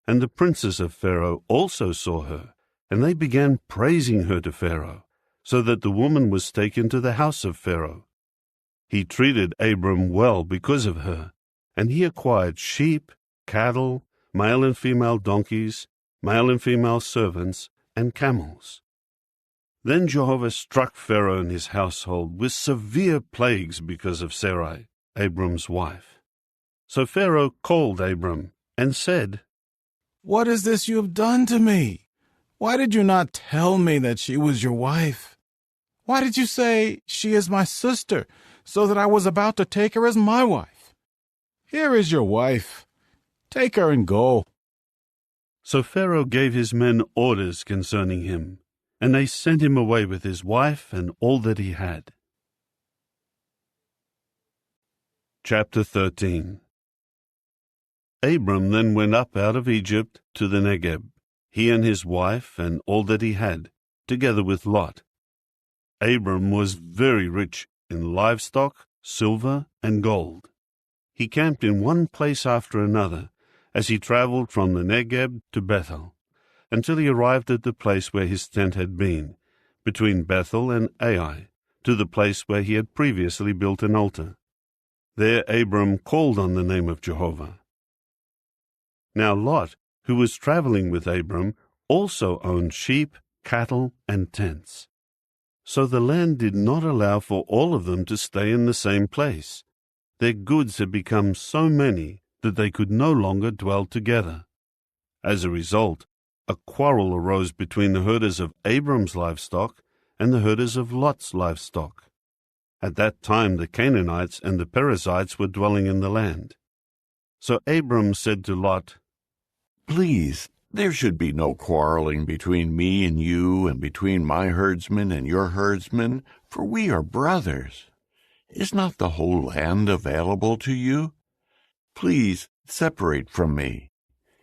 and the princes of Pharaoh also saw her, and they began praising her to Pharaoh, so that the woman was taken to the house of Pharaoh. He treated Abram well because of her, and he acquired sheep, cattle, male and female donkeys, male and female servants, and camels. Then Jehovah struck Pharaoh and his household with severe plagues because of Sarai, Abram's wife. So Pharaoh called Abram and said, "What is this you have done to me? Why did you not tell me that she was your wife? Why did you say, 'She is my sister,' so that I was about to take her as my wife? Here is your wife. Take her and go." So Pharaoh gave his men orders concerning him, and they sent him away with his wife and all that he had. Chapter 13. Abram then went up out of Egypt to the Negeb, he and his wife and all that he had, together with Lot. Abram was very rich in livestock, silver, and gold. He camped in one place after another, as he traveled from the Negeb to Bethel, until he arrived at the place where his tent had been, between Bethel and Ai, to the place where he had previously built an altar. There Abram called on the name of Jehovah. Now Lot, who was traveling with Abram, also owned sheep, cattle, and tents. So the land did not allow for all of them to stay in the same place. Their goods had become so many that they could no longer dwell together. As a result, a quarrel arose between the herders of Abram's livestock and the herders of Lot's livestock. At that time the Canaanites and the Perizzites were dwelling in the land. So Abram said to Lot, Please, there should be no quarreling between me and you, and between my herdsmen and your herdsmen, for we are brothers. Is not the whole land available to you? Please separate from me.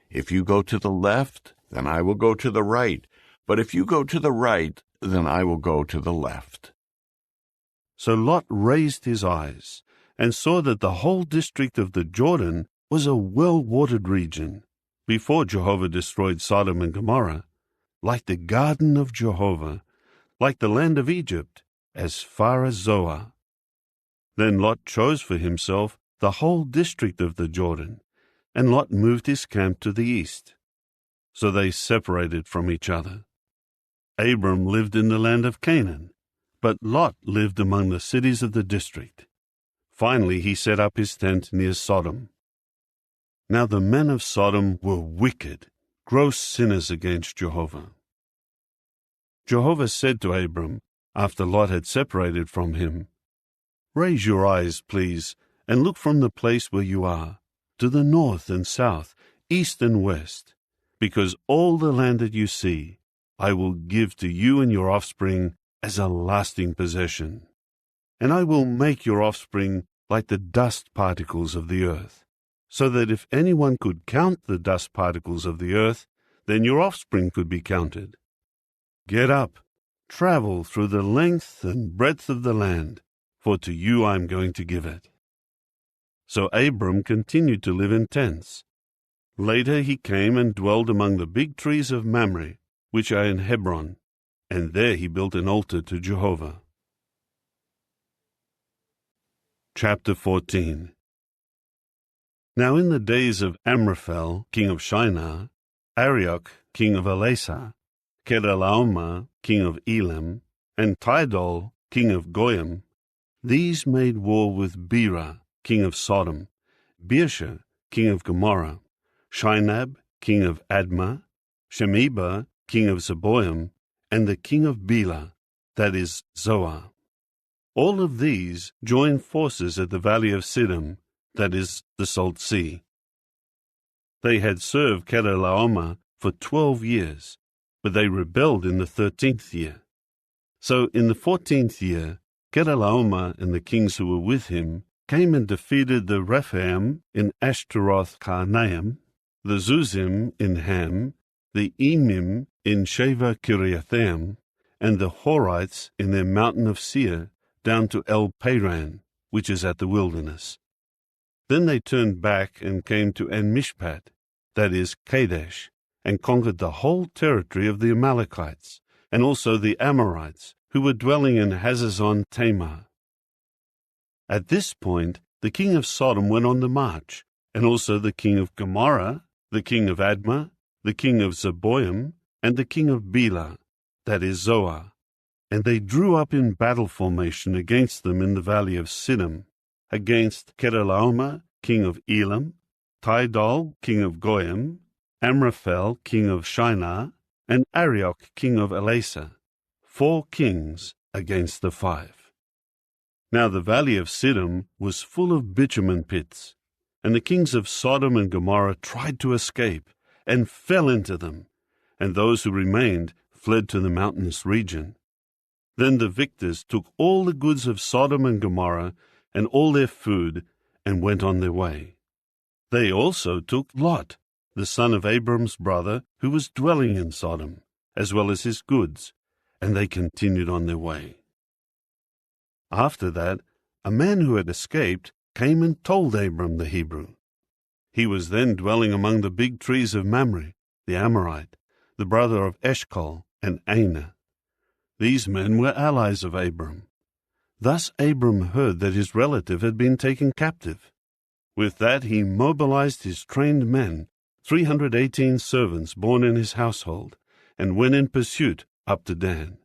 If you go to the left, then I will go to the right, but if you go to the right, then I will go to the left. So Lot raised his eyes and saw that the whole district of the Jordan was a well-watered region, before Jehovah destroyed Sodom and Gomorrah, like the garden of Jehovah, like the land of Egypt, as far as Zoar. Then Lot chose for himself the whole district of the Jordan, and Lot moved his camp to the east. So they separated from each other. Abram lived in the land of Canaan, but Lot lived among the cities of the district. Finally he set up his tent near Sodom. Now the men of Sodom were wicked, gross sinners against Jehovah. Jehovah said to Abram, after Lot had separated from him, Raise your eyes, please, and look from the place where you are, to the north and south, east and west, because all the land that you see I will give to you and your offspring as a lasting possession. And I will make your offspring like the dust particles of the earth, so that if anyone could count the dust particles of the earth, then your offspring could be counted. Get up, travel through the length and breadth of the land, for to you I am going to give it." So Abram continued to live in tents. Later he came and dwelled among the big trees of Mamre, which are in Hebron, and there he built an altar to Jehovah. Chapter 14. Now in the days of Amraphel, king of Shinar, Arioch, king of Elasa, Kedorlaomer, king of Elam, and Tidal, king of Goyim, these made war with Bera, king of Sodom, Birsha, king of Gomorrah, Shinab, king of Admah, Shemeba, king of Zeboim, and the king of Bela, that is, Zoar. All of these joined forces at the valley of Siddim, that is, the Salt Sea. They had served Kedorlaomer for 12 years, but they rebelled in the 13th year. So in the 14th year, Kedorlaomer and the kings who were with him came and defeated the Rephaim in Ashtaroth Karnaim, the Zuzim in Ham, the Emim in Sheva Kiriathaim, and the Horites in their mountain of Seir, down to El Paran, which is at the wilderness. Then they turned back and came to En-Mishpat, that is, Kadesh, and conquered the whole territory of the Amalekites, and also the Amorites, who were dwelling in Hazazon Tamar. At this point, the king of Sodom went on the march, and also the king of Gomorrah, the king of Admah, the king of Zeboim, and the king of Bela, that is, Zoar. And they drew up in battle formation against them in the valley of Siddim, against Kedorlaomer, king of Elam, Tidal, king of Goyim, Amraphel, king of Shinar, and Arioch, king of Elasa, 4 kings against the 5. Now the valley of Siddim was full of bitumen pits, and the kings of Sodom and Gomorrah tried to escape, and fell into them, and those who remained fled to the mountainous region. Then the victors took all the goods of Sodom and Gomorrah, and all their food, and went on their way. They also took Lot, the son of Abram's brother, who was dwelling in Sodom, as well as his goods, and they continued on their way. After that, a man who had escaped came and told Abram the Hebrew. He was then dwelling among the big trees of Mamre, the Amorite, the brother of Eshcol and Aner. These men were allies of Abram. Thus Abram heard that his relative had been taken captive. With that he mobilized his trained men, 318 servants born in his household, and went in pursuit up to Dan.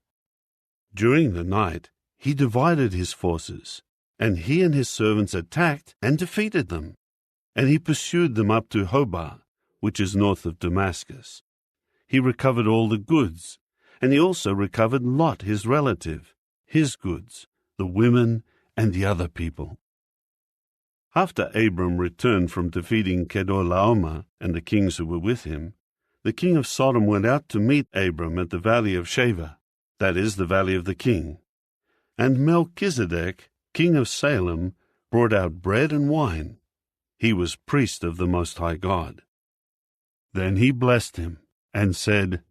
During the night he divided his forces, and he and his servants attacked and defeated them. And he pursued them up to Hobah, which is north of Damascus. He recovered all the goods, and he also recovered Lot, his relative, his goods, the women, and the other people. After Abram returned from defeating Kedorlaomer and the kings who were with him, the king of Sodom went out to meet Abram at the valley of Sheva, that is, the valley of the king. And Melchizedek, king of Salem, brought out bread and wine. He was priest of the Most High God. Then he blessed him and said,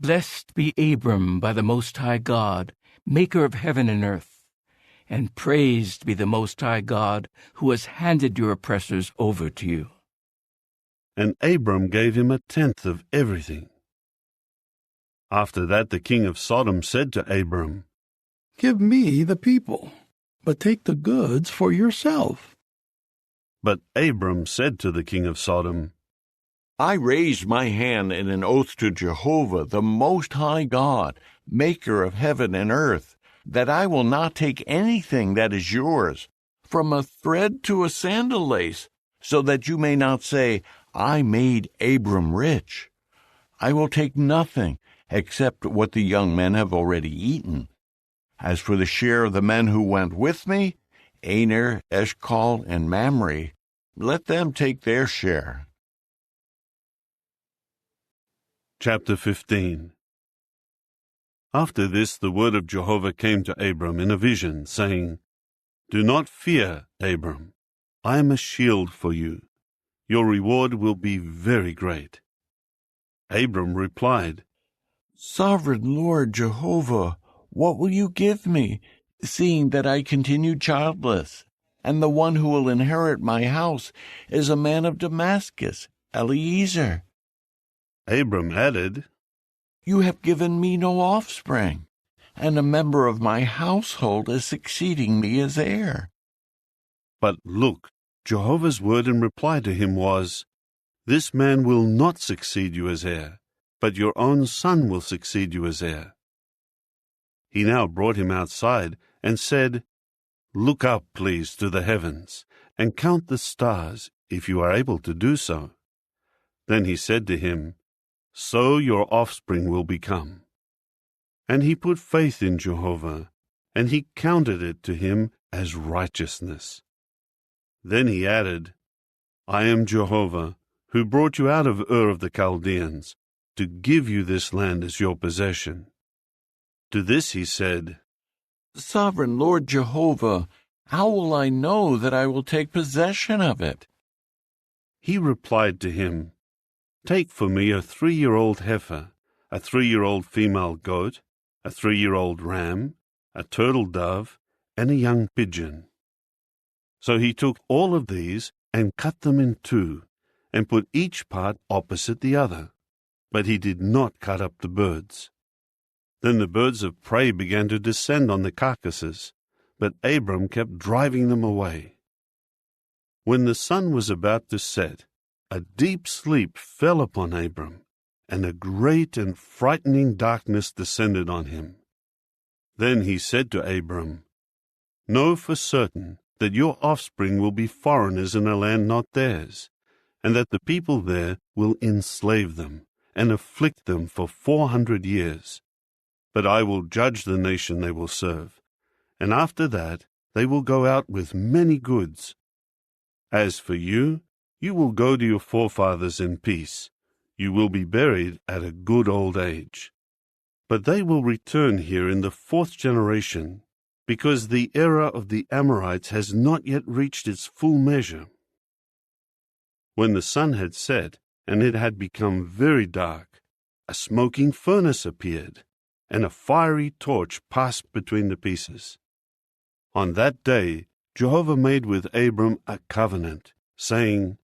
"Blessed be Abram by the Most High God, maker of heaven and earth, and praised be the Most High God who has handed your oppressors over to you." And Abram gave him 1/10 of everything. After that the king of Sodom said to Abram, "Give me the people, but take the goods for yourself." But Abram said to the king of Sodom, I raised my hand in an oath to Jehovah, the Most High God, maker of heaven and earth, that I will not take anything that is yours, from a thread to a sandal lace, so that you may not say, I made Abram rich. I will take nothing except what the young men have already eaten. As for the share of the men who went with me, Aner, Eshcol, and Mamre, let them take their share. Chapter 15. After this the word of Jehovah came to Abram in a vision, saying, Do not fear, Abram. I am a shield for you. Your reward will be very great." Abram replied, Sovereign Lord Jehovah, what will you give me, seeing that I continue childless, and the one who will inherit my house is a man of Damascus, Eliezer? Abram added, You have given me no offspring, and a member of my household is succeeding me as heir. But look, Jehovah's word in reply to him was, This man will not succeed you as heir, but your own son will succeed you as heir. He now brought him outside and said, Look up, please, to the heavens, and count the stars, if you are able to do so. Then he said to him, So your offspring will become. And he put faith in Jehovah, and he counted it to him as righteousness. Then he added, I am Jehovah, who brought you out of Ur of the Chaldeans, to give you this land as your possession. To this he said, Sovereign Lord Jehovah, how will I know that I will take possession of it? He replied to him, Take for me a 3-year-old heifer, a 3-year-old female goat, a 3-year-old ram, a turtle dove, and a young pigeon. So he took all of these and cut them in two, and put each part opposite the other. But he did not cut up the birds. Then the birds of prey began to descend on the carcasses, but Abram kept driving them away. When the sun was about to set, a deep sleep fell upon Abram, and a great and frightening darkness descended on him. Then he said to Abram, Know for certain that your offspring will be foreigners in a land not theirs, and that the people there will enslave them and afflict them for 400 years. But I will judge the nation they will serve, and after that they will go out with many goods. As for you, you will go to your forefathers in peace. You will be buried at a good old age. But they will return here in the 4th generation, because the era of the Amorites has not yet reached its full measure. When the sun had set, and it had become very dark, a smoking furnace appeared, and a fiery torch passed between the pieces. On that day Jehovah made with Abram a covenant, saying,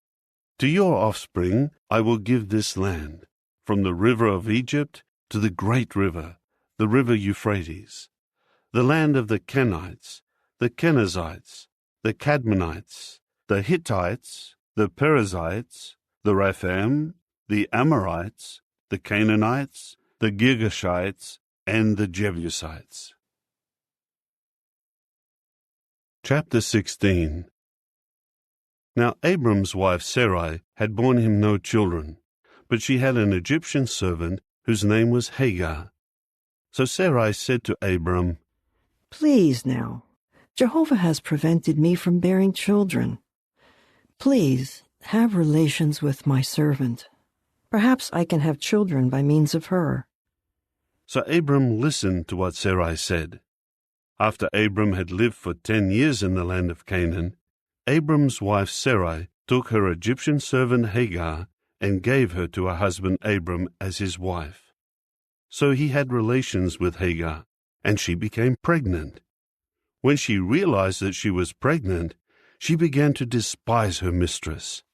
To your offspring I will give this land, from the river of Egypt to the great river, the river Euphrates, the land of the Kenites, the Kenizzites, the Cadmonites, the Hittites, the Perizzites, the Rephaim, the Amorites, the Canaanites, the Girgashites, and the Jebusites. Chapter 16. Now Abram's wife Sarai had borne him no children, but she had an Egyptian servant whose name was Hagar. So Sarai said to Abram, Please now, Jehovah has prevented me from bearing children. Please have relations with my servant. Perhaps I can have children by means of her. So Abram listened to what Sarai said. After Abram had lived for 10 years in the land of Canaan, Abram's wife Sarai took her Egyptian servant Hagar and gave her to her husband Abram as his wife. So he had relations with Hagar, and she became pregnant. When she realized that she was pregnant, she began to despise her mistress.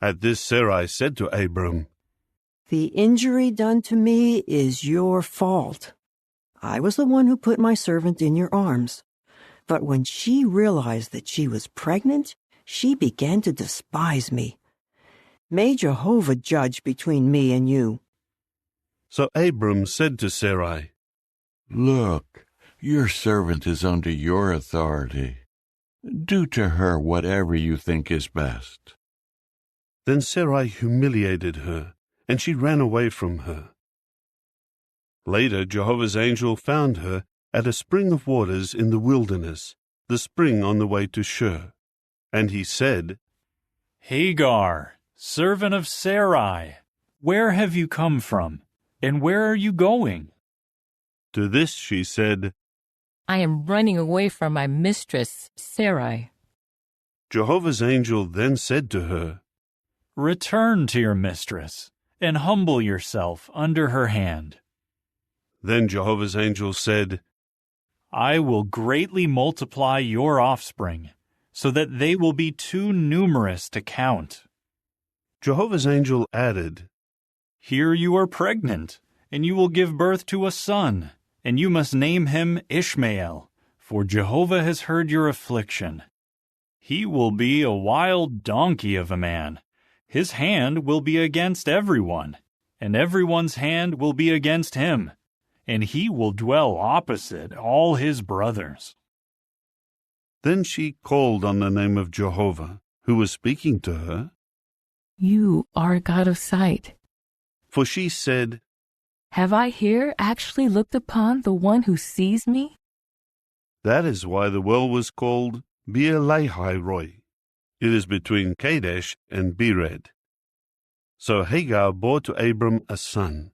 At this Sarai said to Abram, The injury done to me is your fault. I was the one who put my servant in your arms. But when she realized that she was pregnant, she began to despise me. May Jehovah judge between me and you. So Abram said to Sarai, Look, your servant is under your authority. Do to her whatever you think is best. Then Sarai humiliated her, and she ran away from her. Later Jehovah's angel found her at a spring of waters in the wilderness, the spring on the way to Shur. And he said, Hagar, servant of Sarai, where have you come from, and where are you going? To this she said, I am running away from my mistress, Sarai. Jehovah's angel then said to her, Return to your mistress, and humble yourself under her hand. Then Jehovah's angel said, I will greatly multiply your offspring, so that they will be too numerous to count. Jehovah's angel added, Here you are pregnant, and you will give birth to a son, and you must name him Ishmael, for Jehovah has heard your affliction. He will be a wild donkey of a man. His hand will be against everyone, and everyone's hand will be against him, and he will dwell opposite all his brothers. Then she called on the name of Jehovah, who was speaking to her. You are a God of sight. For she said, Have I here actually looked upon the one who sees me? That is why the well was called Beer-lahai-roi. It is between Kadesh and Bered. So Hagar bore to Abram a son,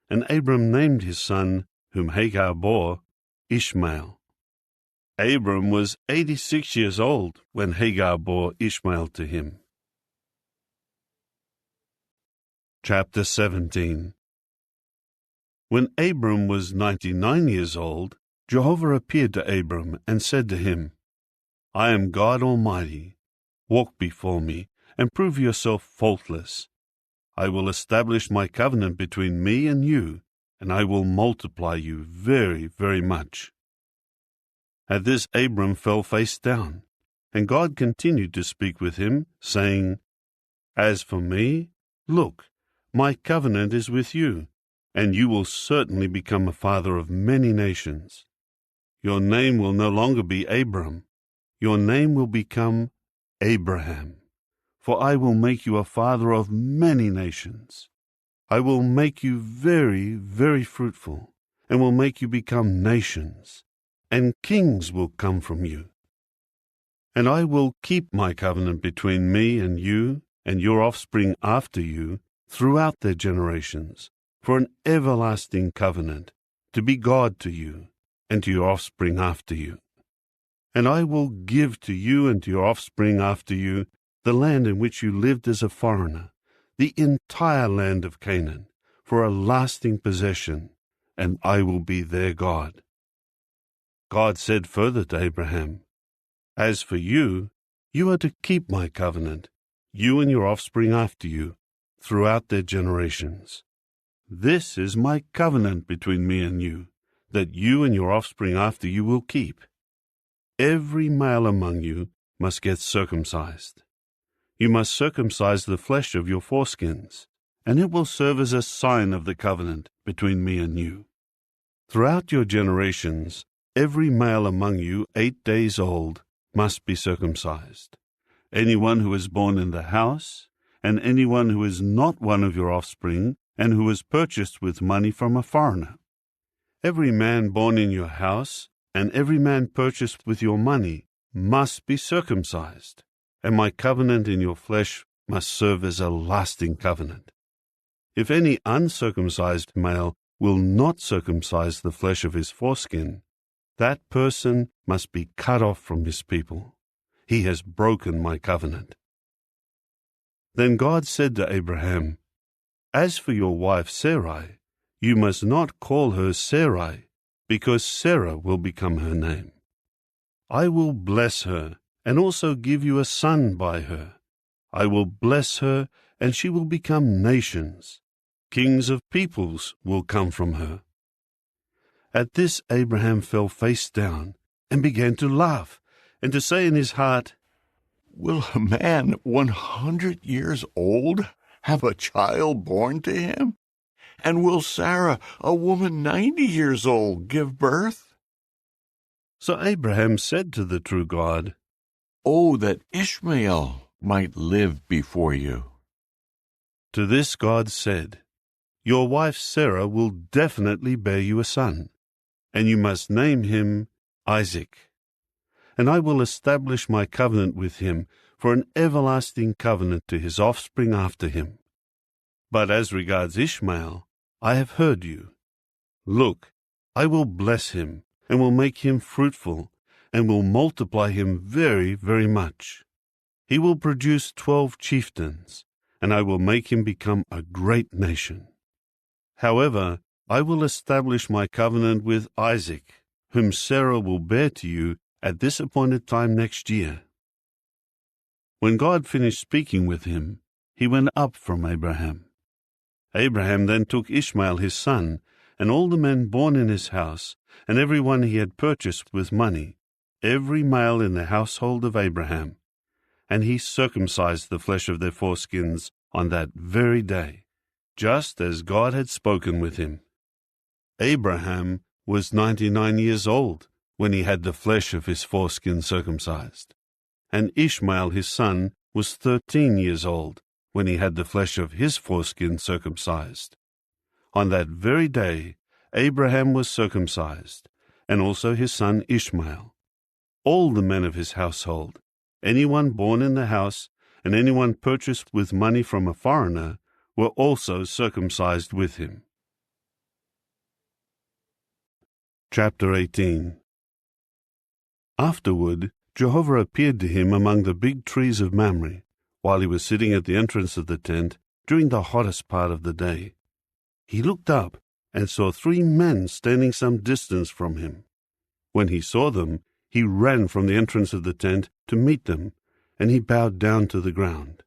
and Abram named his son, whom Hagar bore, Ishmael. Abram was 86 years old when Hagar bore Ishmael to him. Chapter 17. When Abram was 99 years old, Jehovah appeared to Abram and said to him, I am God Almighty. Walk before me, and prove yourself faultless. I will establish my covenant between me and you, and I will multiply you very, very much. At this Abram fell face down, and God continued to speak with him, saying, As for me, look, my covenant is with you, and you will certainly become a father of many nations. Your name will no longer be Abram. Your name will become Abraham, for I will make you a father of many nations. I will make you very, very fruitful, and will make you become nations, and kings will come from you. And I will keep my covenant between me and you and your offspring after you throughout their generations, for an everlasting covenant, to be God to you and to your offspring after you. And I will give to you and to your offspring after you the land in which you lived as a foreigner, the entire land of Canaan, for a lasting possession, and I will be their God. God said further to Abraham, As for you, you are to keep my covenant, you and your offspring after you, throughout their generations. This is my covenant between me and you, that you and your offspring after you will keep. Every male among you must get circumcised. You must circumcise the flesh of your foreskins, and it will serve as a sign of the covenant between me and you. Throughout your generations, every male among you 8 days old must be circumcised. Anyone who is born in the house, and anyone who is not one of your offspring, and who is purchased with money from a foreigner. Every man born in your house, and every man purchased with your money, must be circumcised, and my covenant in your flesh must serve as a lasting covenant. If any uncircumcised male will not circumcise the flesh of his foreskin, that person must be cut off from his people. He has broken my covenant. Then God said to Abraham, As for your wife Sarai, you must not call her Sarai, because Sarah will become her name. I will bless her, and also give you a son by her. I will bless her, and she will become nations. Kings of peoples will come from her. At this Abraham fell face down, and began to laugh, and to say in his heart, Will a man 100 years old have a child born to him? And will Sarah, a woman 90 years old, give birth? So Abraham said to the true God, Oh, that Ishmael might live before you. To this God said, Your wife Sarah will definitely bear you a son, and you must name him Isaac. And I will establish my covenant with him for an everlasting covenant to his offspring after him. But as regards Ishmael, I have heard you. Look, I will bless him, and will make him fruitful, and will multiply him very, very much. He will produce 12 chieftains, and I will make him become a great nation. However, I will establish my covenant with Isaac, whom Sarah will bear to you at this appointed time next year." When God finished speaking with him, he went up from Abraham. Abraham then took Ishmael his son, and all the men born in his house, and every one he had purchased with money, every male in the household of Abraham, and he circumcised the flesh of their foreskins on that very day, just as God had spoken with him. Abraham was 99 years old when he had the flesh of his foreskin circumcised, and Ishmael his son was 13 years old when he had the flesh of his foreskin circumcised. On that very day Abraham was circumcised, and also his son Ishmael. All the men of his household, anyone born in the house, and anyone purchased with money from a foreigner, were also circumcised with him. Chapter 18. Afterward, Jehovah appeared to him among the big trees of Mamre, while he was sitting at the entrance of the tent during the hottest part of the day. He looked up and saw 3 men standing some distance from him. When he saw them, he ran from the entrance of the tent to meet them, and he bowed down to the ground.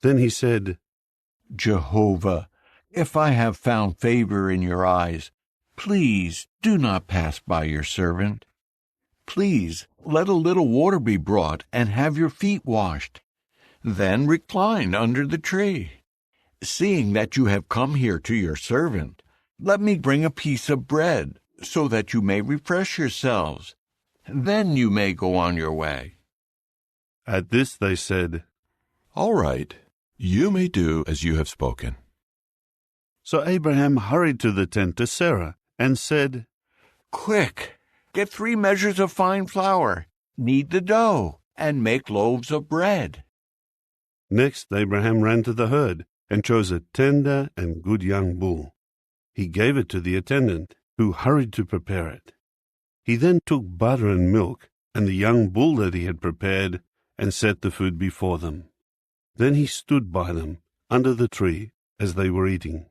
Then he said, "Jehovah, if I have found favor in your eyes, please do not pass by your servant. Please let a little water be brought and have your feet washed. Then recline under the tree. Seeing that you have come here to your servant, let me bring a piece of bread so that you may refresh yourselves. Then you may go on your way." At this they said, "All right, you may do as you have spoken." So Abraham hurried to the tent to Sarah and said, "Quick, get 3 measures of fine flour, knead the dough, and make loaves of bread." Next Abraham ran to the herd and chose a tender and good young bull. He gave it to the attendant, who hurried to prepare it. He then took butter and milk and the young bull that he had prepared and set the food before them. Then he stood by them under the tree as they were eating.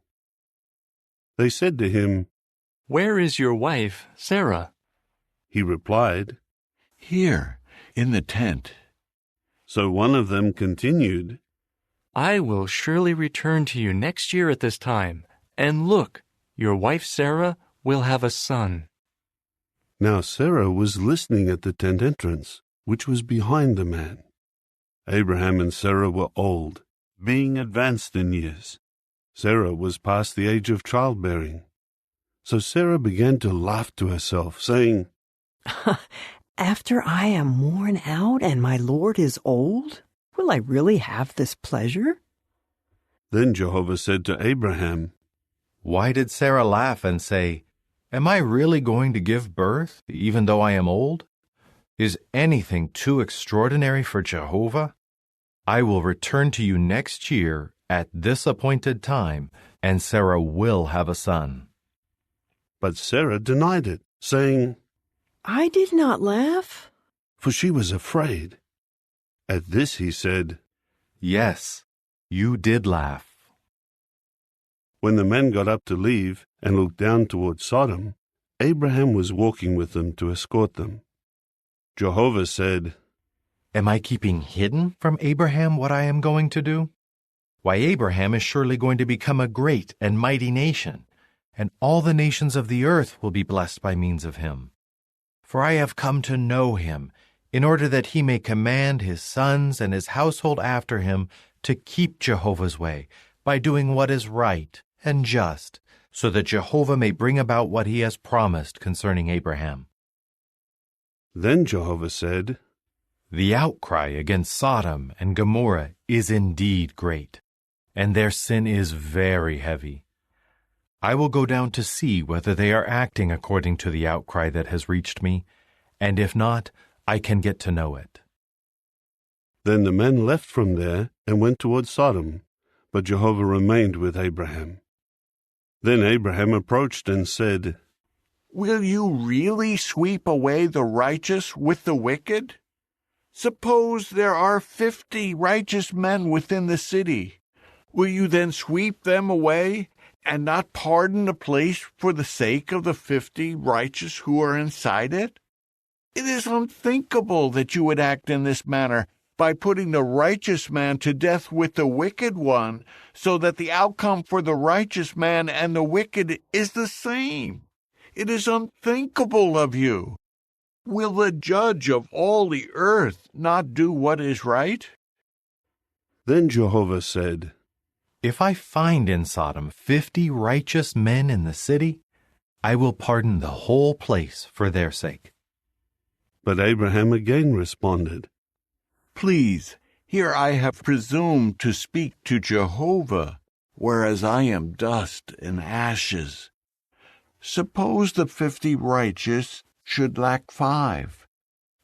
They said to him, "Where is your wife, Sarah?" He replied, "Here, in the tent." So one of them continued, "I will surely return to you next year at this time, and look, your wife Sarah will have a son." Now Sarah was listening at the tent entrance, which was behind the man. Abraham and Sarah were old, being advanced in years. Sarah was past the age of childbearing. So Sarah began to laugh to herself, saying, "After I am worn out and my Lord is old, will I really have this pleasure?" Then Jehovah said to Abraham, "Why did Sarah laugh and say, 'Am I really going to give birth, even though I am old? Is anything too extraordinary for Jehovah? I will return to you next year at this appointed time, and Sarah will have a son.'" But Sarah denied it, saying, "I did not laugh," for she was afraid. At this he said, "Yes, you did laugh." When the men got up to leave and looked down toward Sodom, Abraham was walking with them to escort them. Jehovah said, "Am I keeping hidden from Abraham what I am going to do? Why, Abraham is surely going to become a great and mighty nation, and all the nations of the earth will be blessed by means of him. For I have come to know him, in order that he may command his sons and his household after him to keep Jehovah's way, by doing what is right and just, so that Jehovah may bring about what he has promised concerning Abraham." Then Jehovah said, "The outcry against Sodom and Gomorrah is indeed great, and their sin is very heavy. I will go down to see whether they are acting according to the outcry that has reached me, and if not, I can get to know it." Then the men left from there and went toward Sodom, but Jehovah remained with Abraham. Then Abraham approached and said, "Will you really sweep away the righteous with the wicked? Suppose there are 50 righteous men within the city. Will you then sweep them away and not pardon the place for the sake of the 50 righteous who are inside it? It is unthinkable that you would act in this manner by putting the righteous man to death with the wicked one, so that the outcome for the righteous man and the wicked is the same. It is unthinkable of you. Will the judge of all the earth not do what is right? Then Jehovah said, If I find in Sodom 50 righteous men in the city, I will pardon the whole place for their sake. But Abraham again responded, Please, here I have presumed to speak to Jehovah, whereas I am dust and ashes. Suppose the 50 righteous should lack 5.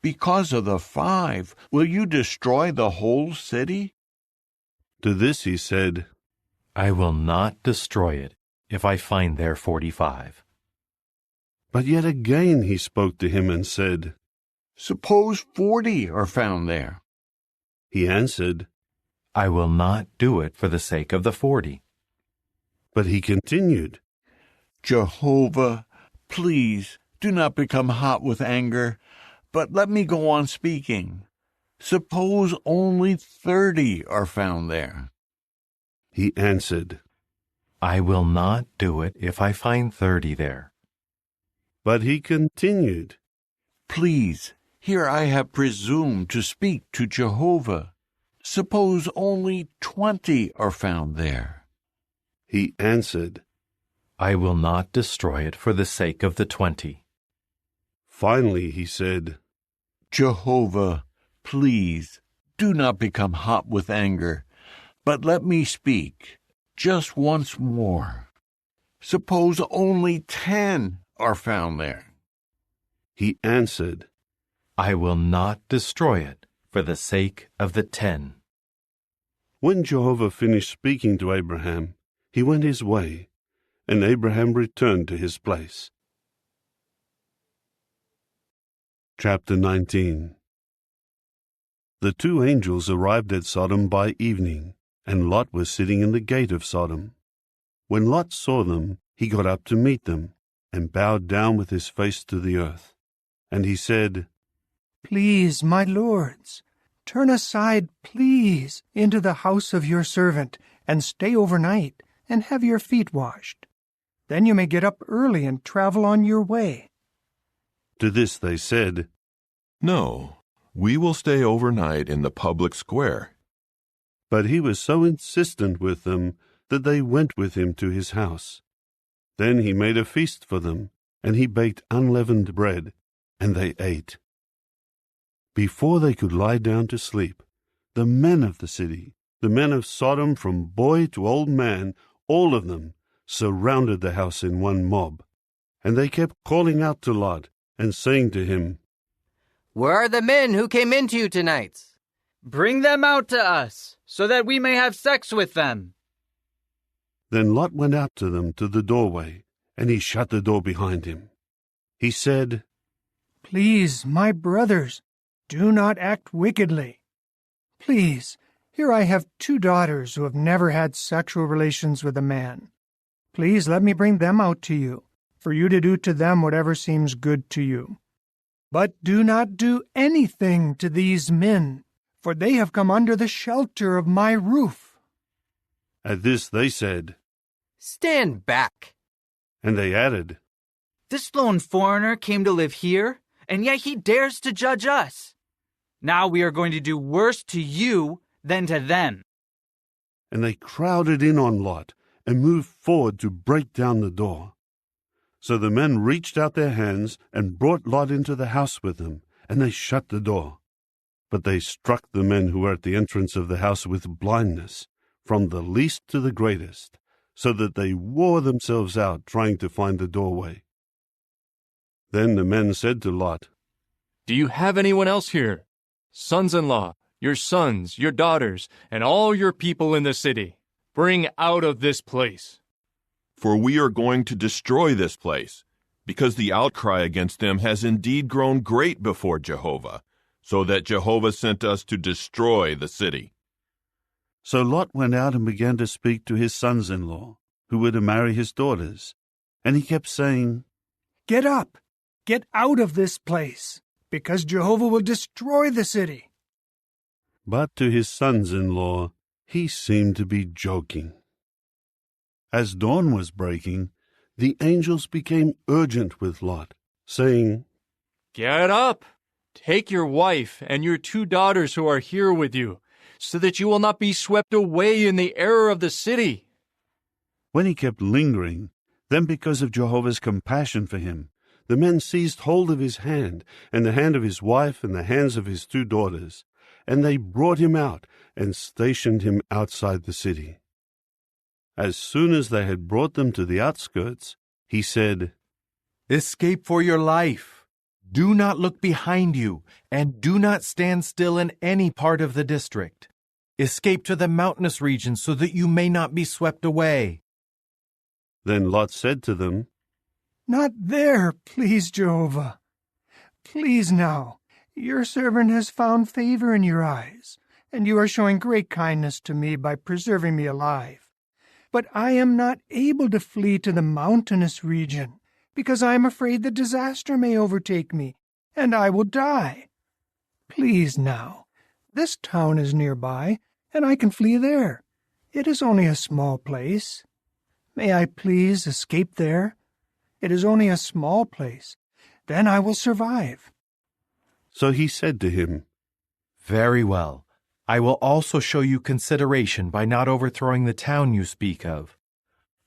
Because of the 5, will you destroy the whole city? To this he said, I will not destroy it if I find there 45. But yet again he spoke to him and said, Suppose 40 are found there. He answered, I will not do it for the sake of the 40. But he continued, Jehovah, please do not become hot with anger, but let me go on speaking. Suppose only 30 are found there. He answered, I will not do it if I find 30 there. But he continued, Please, here I have presumed to speak to Jehovah. Suppose only 20 are found there. He answered, I will not destroy it for the sake of the 20. Finally he said, Jehovah, please do not become hot with anger, but let me speak just once more. Suppose only 10 are found there. He answered, I will not destroy it for the sake of the 10. When Jehovah finished speaking to Abraham, he went his way, and Abraham returned to his place. Chapter 19. The 2 angels arrived at Sodom by evening, and Lot was sitting in the gate of Sodom. When Lot saw them, he got up to meet them, and bowed down with his face to the earth. And he said, Please, my lords, turn aside, please, into the house of your servant, and stay overnight, and have your feet washed. Then you may get up early and travel on your way. To this they said, No, we will stay overnight in the public square. But he was so insistent with them that they went with him to his house. Then he made a feast for them, and he baked unleavened bread, and they ate. Before they could lie down to sleep, the men of the city, the men of Sodom from boy to old man, all of them, surrounded the house in one mob. And they kept calling out to Lot and saying to him, Where are the men who came into you tonight? Bring them out to us, so that we may have sex with them. Then Lot went out to them to the doorway, and he shut the door behind him. He said, Please, my brothers, do not act wickedly. Please, here I have 2 daughters who have never had sexual relations with a man. Please let me bring them out to you, for you to do to them whatever seems good to you. But do not do anything to these men, for they have come under the shelter of my roof. At this they said, Stand back. And they added, This lone foreigner came to live here, and yet he dares to judge us. Now we are going to do worse to you than to them. And they crowded in on Lot and moved forward to break down the door. So the men reached out their hands and brought Lot into the house with them, and they shut the door. But they struck the men who were at the entrance of the house with blindness, from the least to the greatest, so that they wore themselves out trying to find the doorway. Then the men said to Lot, Do you have anyone else here? Sons-in-law, your sons, your daughters, and all your people in the city. Bring out of this place. For we are going to destroy this place, because the outcry against them has indeed grown great before Jehovah. so that Jehovah sent us to destroy the city. So Lot went out and began to speak to his sons-in-law, who were to marry his daughters, and he kept saying, "Get up! Get out of this place, because Jehovah will destroy the city." But to his sons-in-law he seemed to be joking. As dawn was breaking, the angels became urgent with Lot, saying, "Get up! Take your wife and your 2 daughters who are here with you, so that you will not be swept away in the error of the city." When he kept lingering, then because of Jehovah's compassion for him, the men seized hold of his hand, and the hand of his wife, and the hands of his 2 daughters, and they brought him out and stationed him outside the city. As soon as they had brought them to the outskirts, he said, "Escape for your life. Do not look behind you, and do not stand still in any part of the district. Escape to the mountainous regions so that you may not be swept away." Then Lot said to them, "Not there, please, Jehovah. Please now, your servant has found favor in your eyes, and you are showing great kindness to me by preserving me alive. But I am not able to flee to the mountainous region, because I am afraid that disaster may overtake me, and I will die. Please now, this town is nearby, and I can flee there. It is only a small place. May I please escape there? It is only a small place. Then I will survive." So he said to him, "Very well. I will also show you consideration by not overthrowing the town you speak of.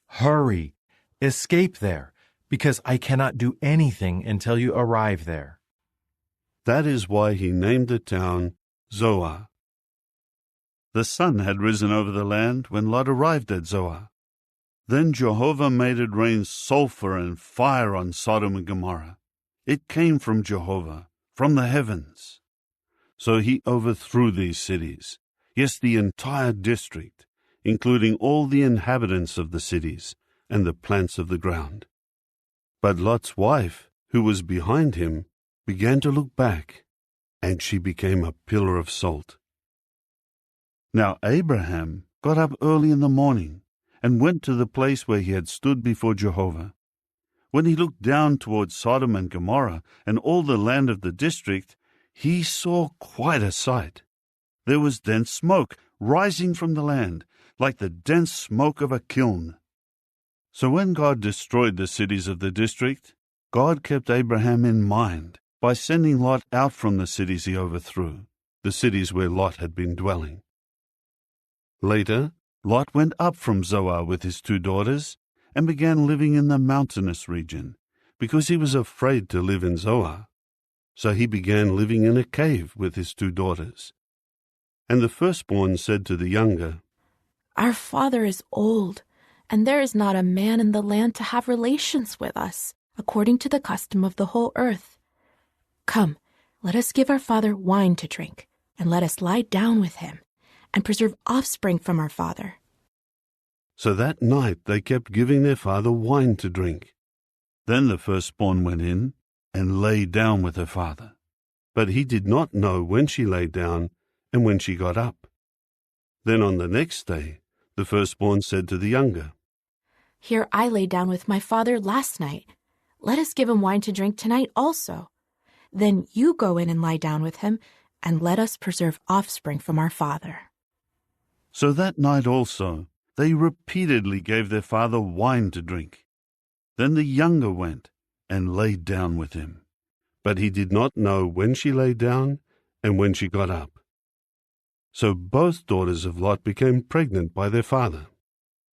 Hurry, escape there, because I cannot do anything until you arrive there." That is why he named the town Zoar. The sun had risen over the land when Lot arrived at Zoar. Then Jehovah made it rain sulfur and fire on Sodom and Gomorrah. It came from Jehovah, from the heavens. So he overthrew these cities, yes, the entire district, including all the inhabitants of the cities and the plants of the ground. But Lot's wife, who was behind him, began to look back, and she became a pillar of salt. Now Abraham got up early in the morning and went to the place where he had stood before Jehovah. When he looked down towards Sodom and Gomorrah and all the land of the district, he saw quite a sight. There was dense smoke rising from the land, like the dense smoke of a kiln. So when God destroyed the cities of the district, God kept Abraham in mind by sending Lot out from the cities he overthrew, the cities where Lot had been dwelling. Later, Lot went up from Zoar with his 2 daughters and began living in the mountainous region, because he was afraid to live in Zoar. So he began living in a cave with his 2 daughters. And the firstborn said to the younger, "Our father is old, and there is not a man in the land to have relations with us, according to the custom of the whole earth. Come, let us give our father wine to drink, and let us lie down with him, and preserve offspring from our father." So that night they kept giving their father wine to drink. Then the firstborn went in and lay down with her father. But he did not know when she lay down and when she got up. Then on the next day the firstborn said to the younger, "Here I lay down with my father last night. Let us give him wine to drink tonight also. Then you go in and lie down with him, and let us preserve offspring from our father." So that night also they repeatedly gave their father wine to drink. Then the younger went and lay down with him. But he did not know when she lay down and when she got up. So both daughters of Lot became pregnant by their father.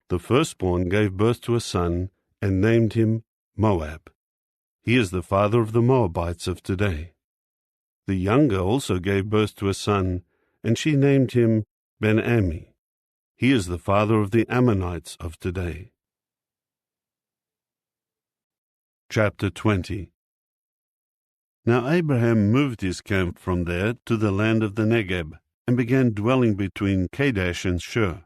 The firstborn gave birth to a son and named him Moab. He is the father of the Moabites of today. The younger also gave birth to a son, and she named him Ben-Ammi. He is the father of the Ammonites of today. Chapter 20. Now Abraham moved his camp from there to the land of the Negeb, and began dwelling between Kadesh and Shur.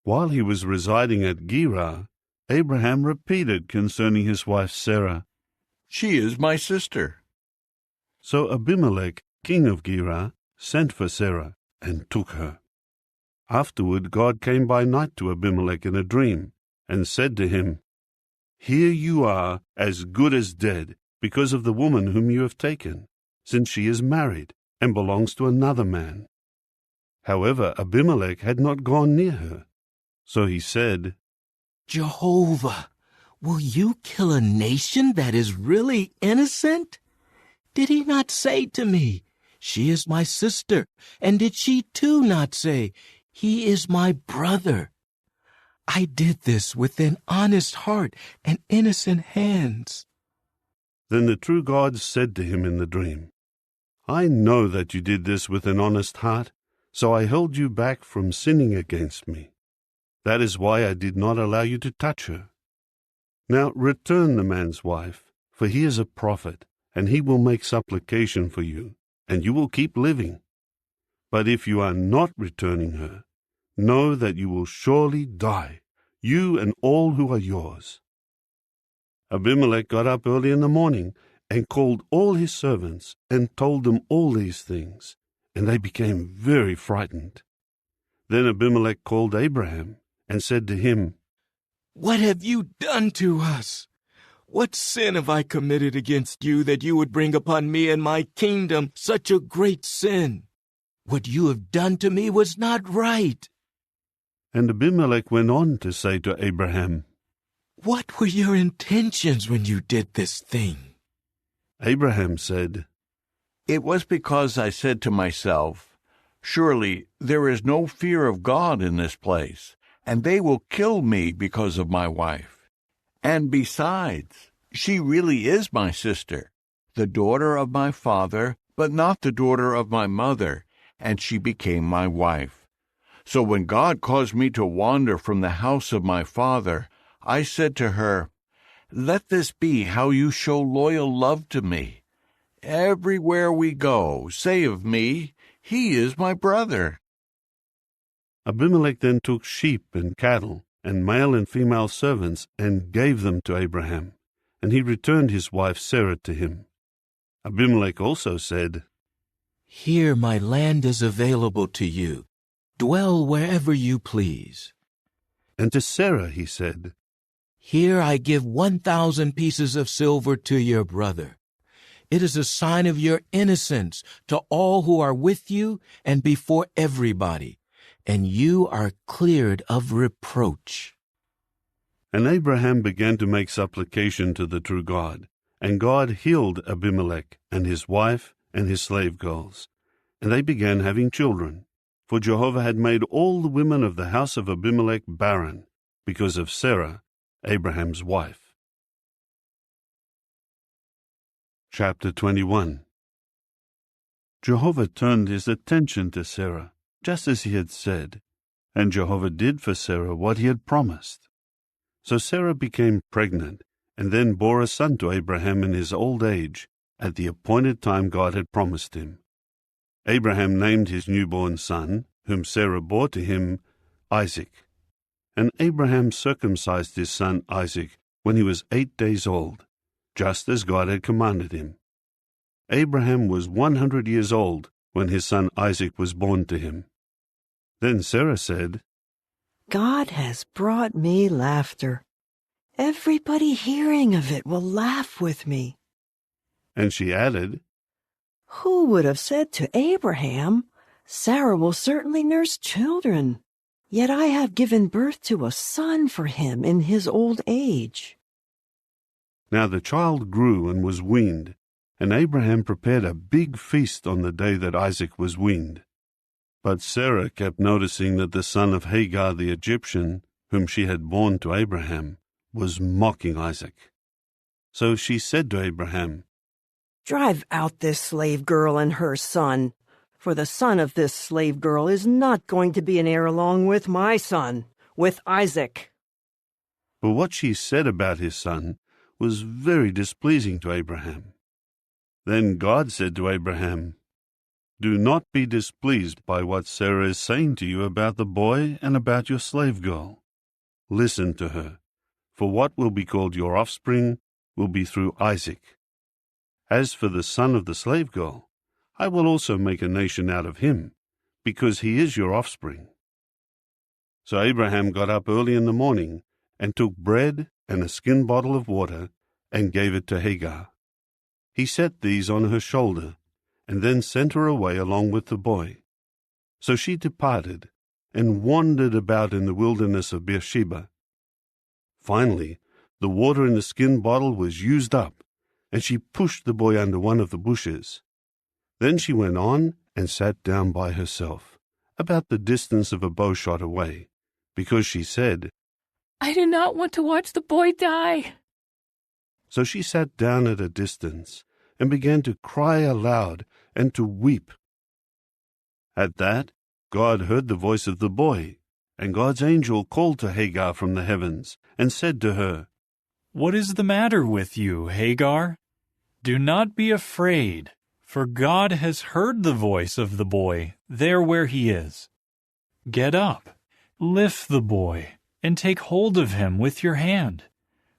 While he was residing at Gerar, Abraham repeated concerning his wife Sarah, "She is my sister." So Abimelech king of Gerar, sent for Sarah and took her. Afterward God came by night to Abimelech in a dream and said to him, "Here you are, as good as dead, because of the woman whom you have taken, since she is married and belongs to another man." However, Abimelech had not gone near her. So he said, "Jehovah, will you kill a nation that is really innocent? Did he not say to me, 'She is my sister,' and did she too not say, 'He is my brother'? I did this with an honest heart and innocent hands." Then the true God said to him in the dream, "I know that you did this with an honest heart, so I held you back from sinning against me. That is why I did not allow you to touch her. Now return the man's wife, for he is a prophet, and he will make supplication for you, and you will keep living. But if you are not returning her, know that you will surely die, you and all who are yours." Abimelech got up early in the morning and called all his servants and told them all these things, and they became very frightened. Then Abimelech called Abraham and said to him, "What have you done to us? What sin have I committed against you that you would bring upon me and my kingdom such a great sin? What you have done to me was not right." And Abimelech went on to say to Abraham, "What were your intentions when you did this thing?" Abraham said, "It was because I said to myself, 'Surely there is no fear of God in this place, and they will kill me because of my wife. And besides, she really is my sister, the daughter of my father, but not the daughter of my mother, and she became my wife. So when God caused me to wander from the house of my father, I said to her, Let this be how you show loyal love to me. Everywhere we go, say of me, he is my brother." Abimelech then took sheep and cattle, and male and female servants, and gave them to Abraham, and he returned his wife Sarah to him. Abimelech also said, "Here my land is available to you. Dwell wherever you please." And to Sarah he said, "Here I give 1,000 pieces of silver to your brother. It is a sign of your innocence to all who are with you and before everybody, and you are cleared of reproach." And Abraham began to make supplication to the true God, and God healed Abimelech and his wife and his slave girls, and they began having children, for Jehovah had made all the women of the house of Abimelech barren, because of Sarah, Abraham's wife. Chapter 21. Jehovah turned his attention to Sarah, just as he had said, and Jehovah did for Sarah what he had promised. So Sarah became pregnant, and then bore a son to Abraham in his old age, at the appointed time God had promised him. Abraham named his newborn son, whom Sarah bore to him, Isaac. And Abraham circumcised his son Isaac when he was 8 days old, just as God had commanded him. Abraham was 100 years old when his son Isaac was born to him. Then Sarah said, "God has brought me laughter. Everybody hearing of it will laugh with me." And she added, "Who would have said to Abraham, 'Sarah will certainly nurse children'? Yet I have given birth to a son for him in his old age." Now the child grew and was weaned, and Abraham prepared a big feast on the day that Isaac was weaned. But Sarah kept noticing that the son of Hagar the Egyptian, whom she had borne to Abraham, was mocking Isaac. So she said to Abraham, "Drive out this slave girl and her son, for the son of this slave girl is not going to be an heir along with my son, with Isaac." But what she said about his son was very displeasing to Abraham. Then God said to Abraham, "Do not be displeased by what Sarah is saying to you about the boy and about your slave girl. Listen to her, for what will be called your offspring will be through Isaac. As for the son of the slave girl, I will also make a nation out of him, because he is your offspring." So Abraham got up early in the morning and took bread and a skin bottle of water and gave it to Hagar. He set these on her shoulder and then sent her away along with the boy. So she departed and wandered about in the wilderness of Beersheba. Finally, the water in the skin bottle was used up, and she pushed the boy under one of the bushes. Then she went on and sat down by herself, about the distance of a bowshot away, because she said, "I do not want to watch the boy die." So she sat down at a distance and began to cry aloud and to weep. At that, God heard the voice of the boy, and God's angel called to Hagar from the heavens and said to her, "What is the matter with you, Hagar? Do not be afraid, for God has heard the voice of the boy there where he is. Get up, lift the boy, and take hold of him with your hand,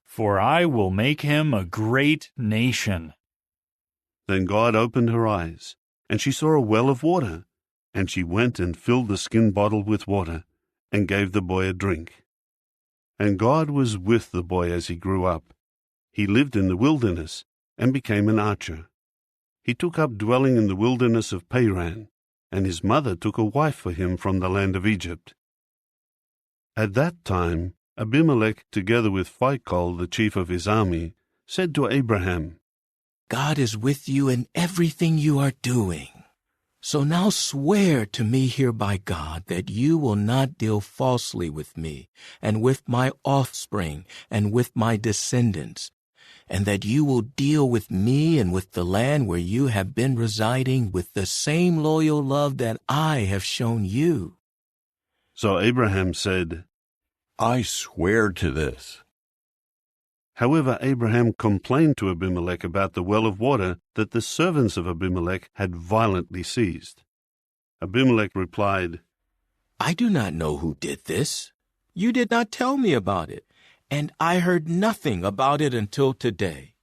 for I will make him a great nation." Then God opened her eyes, and she saw a well of water, and she went and filled the skin bottle with water, and gave the boy a drink. And God was with the boy as he grew up. He lived in the wilderness, and became an archer. He took up dwelling in the wilderness of Paran, and his mother took a wife for him from the land of Egypt. At that time, Abimelech, together with Phicol, the chief of his army, said to Abraham, God is with you in everything you are doing. So now swear to me here by God that you will not deal falsely with me and with my offspring and with my descendants, and that you will deal with me and with the land where you have been residing with the same loyal love that I have shown you. So Abraham said, I swear to this. However, Abraham complained to Abimelech about the well of water that the servants of Abimelech had violently seized. Abimelech replied, I do not know who did this. You did not tell me about it, and I heard nothing about it until today.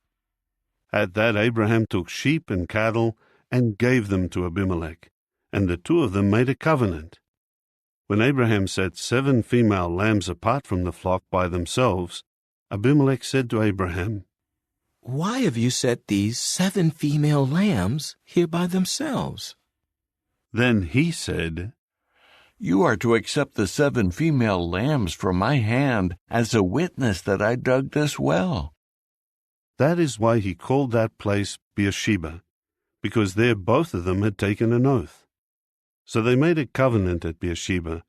At that Abraham took sheep and cattle and gave them to Abimelech, and the two of them made a covenant. When Abraham set 7 female lambs apart from the flock by themselves, Abimelech said to Abraham, Why have you set these 7 female lambs here by themselves? Then he said, You are to accept the 7 female lambs from my hand as a witness that I dug this well. That is why he called that place Beersheba, because there both of them had taken an oath. So they made a covenant at Beersheba,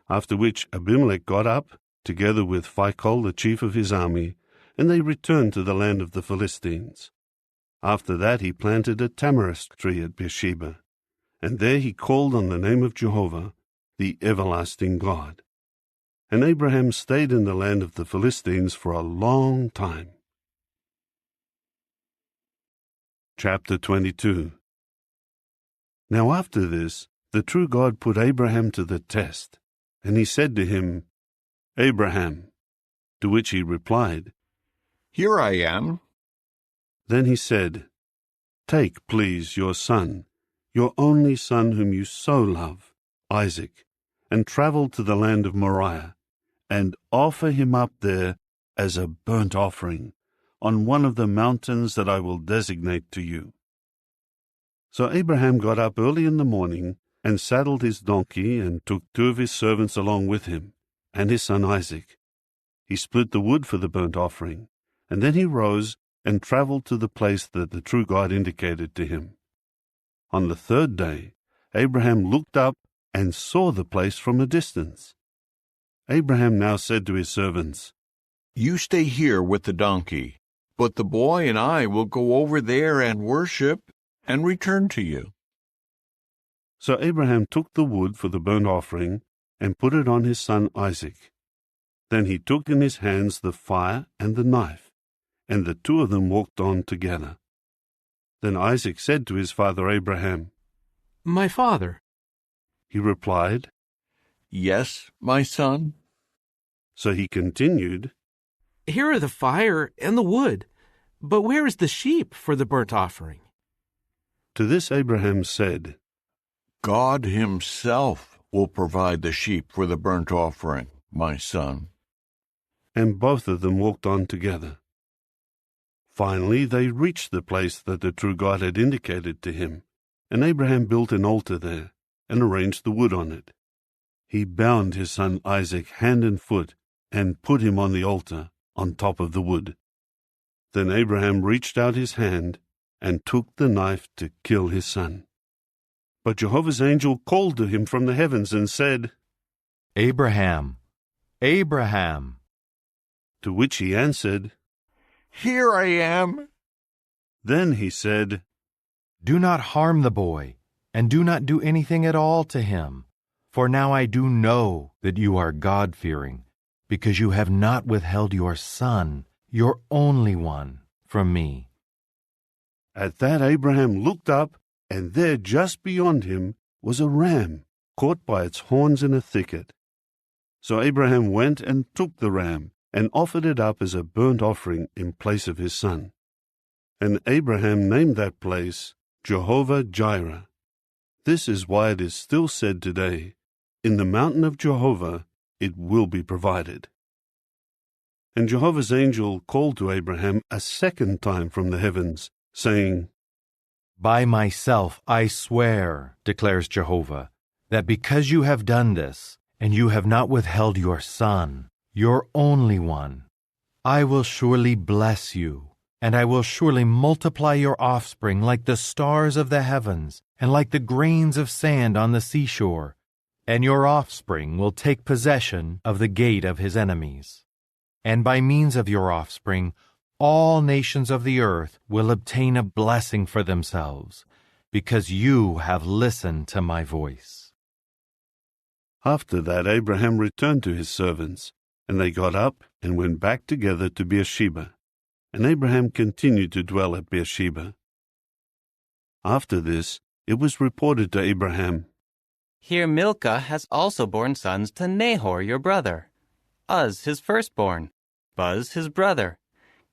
after which Abimelech got up, together with Phicol, the chief of his army, and they returned to the land of the Philistines. After that he planted a tamarisk tree at Beersheba, and there he called on the name of Jehovah, the everlasting God. And Abraham stayed in the land of the Philistines for a long time. Chapter 22. Now after this, the true God put Abraham to the test, and he said to him, Abraham. To which he replied, Here I am. Then he said, Take, please, your son, your only son whom you so love, Isaac, and travel to the land of Moriah, and offer him up there as a burnt offering on one of the mountains that I will designate to you. So Abraham got up early in the morning and saddled his donkey and took 2 of his servants along with him, and his son Isaac. He split the wood for the burnt offering, and then he rose and traveled to the place that the true God indicated to him. On the 3rd day, Abraham looked up and saw the place from a distance. Abraham now said to his servants, You stay here with the donkey, but the boy and I will go over there and worship and return to you. So Abraham took the wood for the burnt offering and put it on his son Isaac. Then he took in his hands the fire and the knife, and the 2 of them walked on together. Then Isaac said to his father Abraham, My father. He replied, Yes, my son. So he continued, Here are the fire and the wood, but where is the sheep for the burnt offering? To this Abraham said, God himself will provide the sheep for the burnt offering, my son. And both of them walked on together. Finally, they reached the place that the true God had indicated to him, and Abraham built an altar there and arranged the wood on it. He bound his son Isaac hand and foot and put him on the altar on top of the wood. Then Abraham reached out his hand and took the knife to kill his son. But Jehovah's angel called to him from the heavens and said, Abraham, Abraham. To which he answered, Here I am. Then he said, Do not harm the boy, and do not do anything at all to him. For now I do know that you are God-fearing, because you have not withheld your son, your only one, from me. At that Abraham looked up, and there just beyond him was a ram caught by its horns in a thicket. So Abraham went and took the ram and offered it up as a burnt offering in place of his son. And Abraham named that place Jehovah-Jireh. This is why it is still said today, In the mountain of Jehovah it will be provided. And Jehovah's angel called to Abraham a second time from the heavens, saying, By myself I swear, declares Jehovah, that because you have done this, and you have not withheld your son, your only one, I will surely bless you, and I will surely multiply your offspring like the stars of the heavens, and like the grains of sand on the seashore, and your offspring will take possession of the gate of his enemies. And by means of your offspring, all nations of the earth will obtain a blessing for themselves, because you have listened to my voice. After that Abraham returned to his servants, and they got up and went back together to Beersheba, and Abraham continued to dwell at Beersheba. After this, it was reported to Abraham, Here Milcah has also borne sons to Nahor your brother, Uz his firstborn, Buz his brother,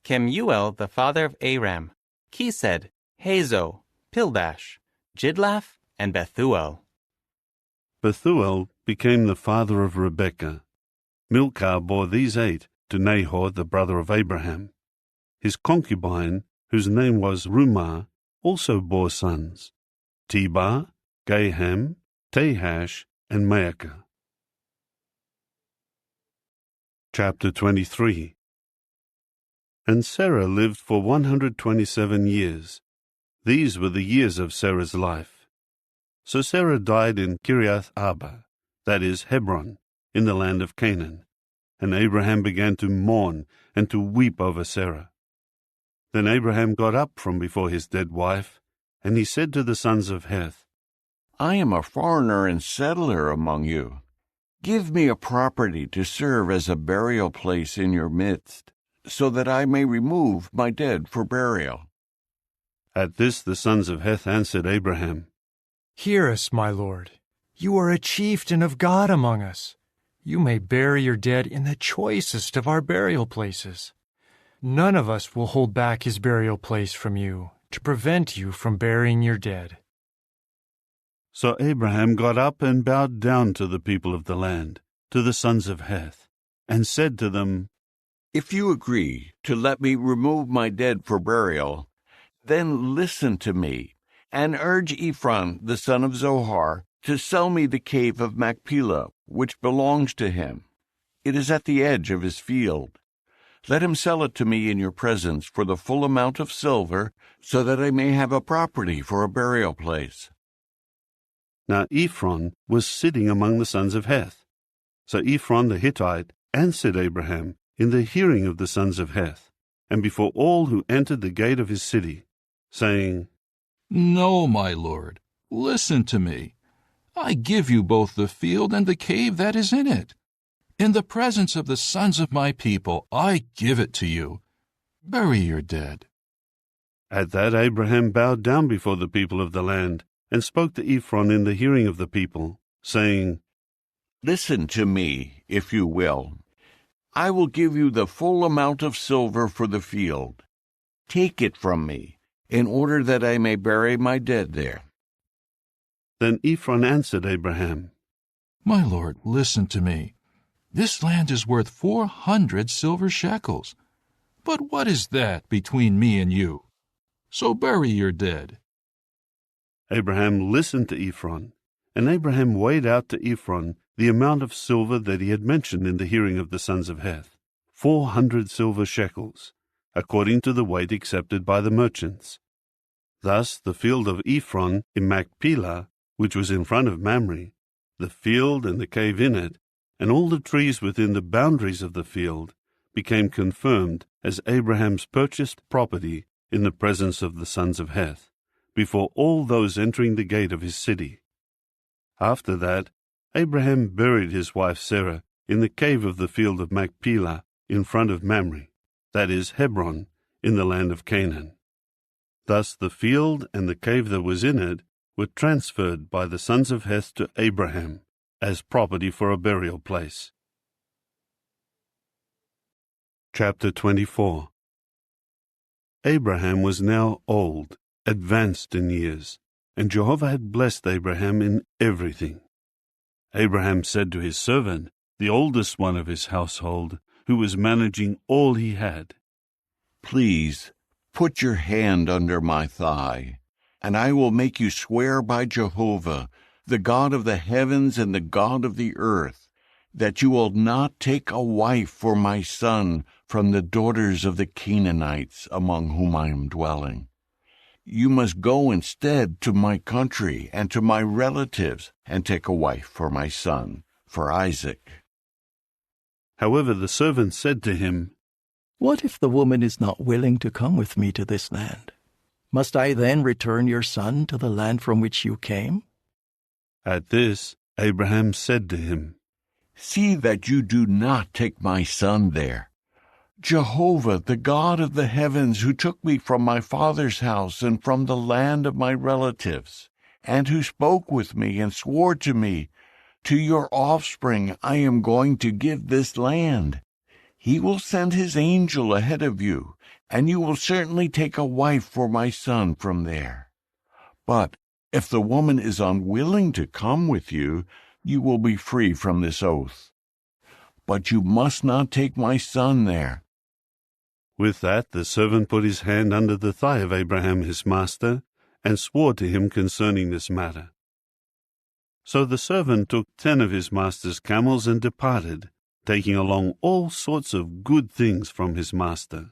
Kemuel the father of Aram, Kesed, Hazo, Pildash, Jidlaph, and Bethuel. Bethuel became the father of Rebekah. Milcah bore these 8 to Nahor the brother of Abraham. His concubine, whose name was Rumah, also bore sons, Tebah, Gaham, Tahash, and Maacah. Chapter 23. And Sarah lived for 127 years. These were the years of Sarah's life. So Sarah died in Kiriath Arba, that is, Hebron, in the land of Canaan. And Abraham began to mourn and to weep over Sarah. Then Abraham got up from before his dead wife, and he said to the sons of Heth, I am a foreigner and settler among you. Give me a property to serve as a burial place in your midst, so that I may remove my dead for burial. At this the sons of Heth answered Abraham, Hear us, my lord. You are a chieftain of God among us. You may bury your dead in the choicest of our burial places. None of us will hold back his burial place from you, to prevent you from burying your dead. So Abraham got up and bowed down to the people of the land, to the sons of Heth, and said to them, If you agree to let me remove my dead for burial, then listen to me, and urge Ephron the son of Zohar to sell me the cave of Machpelah, which belongs to him. It is at the edge of his field. Let him sell it to me in your presence for the full amount of silver, so that I may have a property for a burial place. Now Ephron was sitting among the sons of Heth. So Ephron the Hittite answered Abraham in the hearing of the sons of Heth, and before all who entered the gate of his city, saying, No, my lord, listen to me. I give you both the field and the cave that is in it. In the presence of the sons of my people, I give it to you. Bury your dead. At that Abraham bowed down before the people of the land, and spoke to Ephron in the hearing of the people, saying, Listen to me, if you will. I will give you the full amount of silver for the field. Take it from me, in order that I may bury my dead there. Then Ephron answered Abraham, My lord, listen to me. This land is worth 400 silver shekels. But what is that between me and you? So bury your dead. Abraham listened to Ephron, and Abraham weighed out to Ephron the amount of silver that he had mentioned in the hearing of the sons of Heth, 400 silver shekels, according to the weight accepted by the merchants. Thus the field of Ephron in Machpelah, which was in front of Mamre, the field and the cave in it, and all the trees within the boundaries of the field, became confirmed as Abraham's purchased property in the presence of the sons of Heth, before all those entering the gate of his city. After that, Abraham buried his wife Sarah in the cave of the field of Machpelah in front of Mamre, that is Hebron, in the land of Canaan. Thus the field and the cave that was in it were transferred by the sons of Heth to Abraham as property for a burial place. Chapter 24. Abraham was now old, advanced in years, and Jehovah had blessed Abraham in everything. Abraham said to his servant, the oldest one of his household, who was managing all he had, Please, put your hand under my thigh, and I will make you swear by Jehovah, the God of the heavens and the God of the earth, that you will not take a wife for my son from the daughters of the Canaanites among whom I am dwelling. You must go instead to my country and to my relatives and take a wife for my son, for Isaac. However, the servant said to him, What if the woman is not willing to come with me to this land? Must I then return your son to the land from which you came? At this, Abraham said to him, See that you do not take my son there. Jehovah, the God of the heavens, who took me from my father's house and from the land of my relatives, and who spoke with me and swore to me, To your offspring I am going to give this land. He will send his angel ahead of you, and you will certainly take a wife for my son from there. But if the woman is unwilling to come with you, you will be free from this oath. But you must not take my son there. With that, the servant put his hand under the thigh of Abraham his master, and swore to him concerning this matter. So the servant took 10 of his master's camels and departed, taking along all sorts of good things from his master.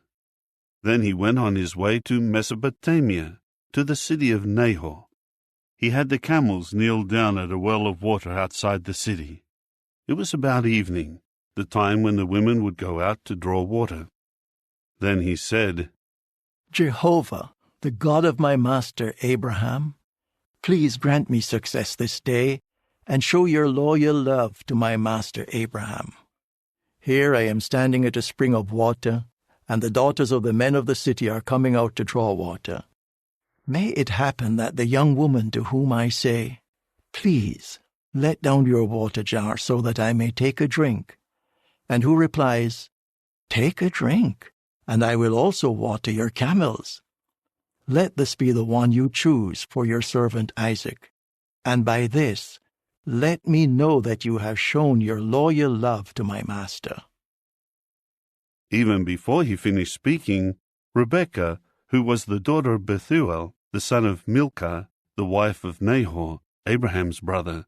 Then he went on his way to Mesopotamia, to the city of Nahor. He had the camels kneel down at a well of water outside the city. It was about evening, the time when the women would go out to draw water. Then he said, Jehovah, the God of my master Abraham, please grant me success this day, and show your loyal love to my master Abraham. Here I am standing at a spring of water, and the daughters of the men of the city are coming out to draw water. May it happen that the young woman to whom I say, Please, let down your water jar so that I may take a drink, and who replies, Take a drink, and I will also water your camels. Let this be the one you choose for your servant Isaac, and by this let me know that you have shown your loyal love to my master. Even before he finished speaking, Rebekah, who was the daughter of Bethuel, the son of Milcah, the wife of Nahor, Abraham's brother,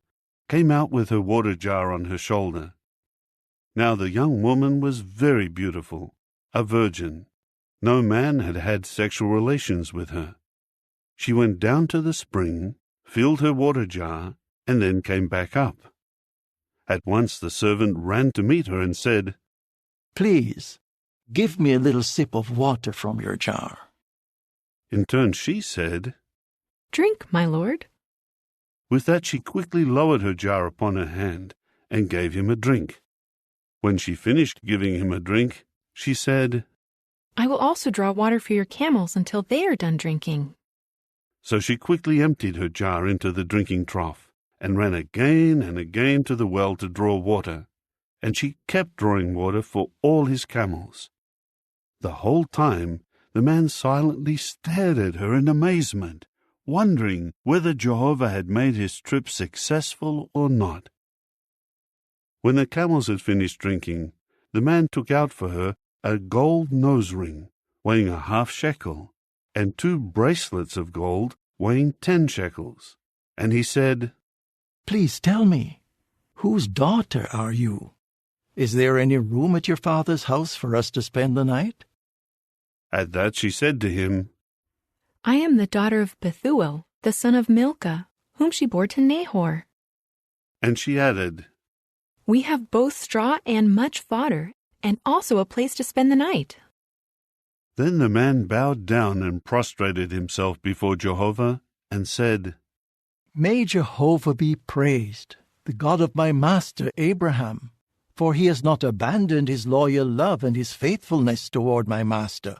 came out with her water jar on her shoulder. Now the young woman was very beautiful, a virgin. No man had had sexual relations with her. She went down to the spring, filled her water jar, and then came back up. At once the servant ran to meet her and said, Please, give me a little sip of water from your jar. In turn she said, Drink, my lord. With that she quickly lowered her jar upon her hand and gave him a drink. When she finished giving him a drink, she said, I will also draw water for your camels until they are done drinking. So she quickly emptied her jar into the drinking trough, and ran again and again to the well to draw water, and she kept drawing water for all his camels. The whole time the man silently stared at her in amazement, wondering whether Jehovah had made his trip successful or not. When the camels had finished drinking, the man took out for her a gold nose ring weighing a half shekel, and 2 bracelets of gold weighing 10 shekels. And he said, Please tell me, whose daughter are you? Is there any room at your father's house for us to spend the night? At that she said to him, I am the daughter of Bethuel, the son of Milcah, whom she bore to Nahor. And she added, We have both straw and much fodder, and also a place to spend the night. Then the man bowed down and prostrated himself before Jehovah and said, May Jehovah be praised, the God of my master Abraham, for he has not abandoned his loyal love and his faithfulness toward my master.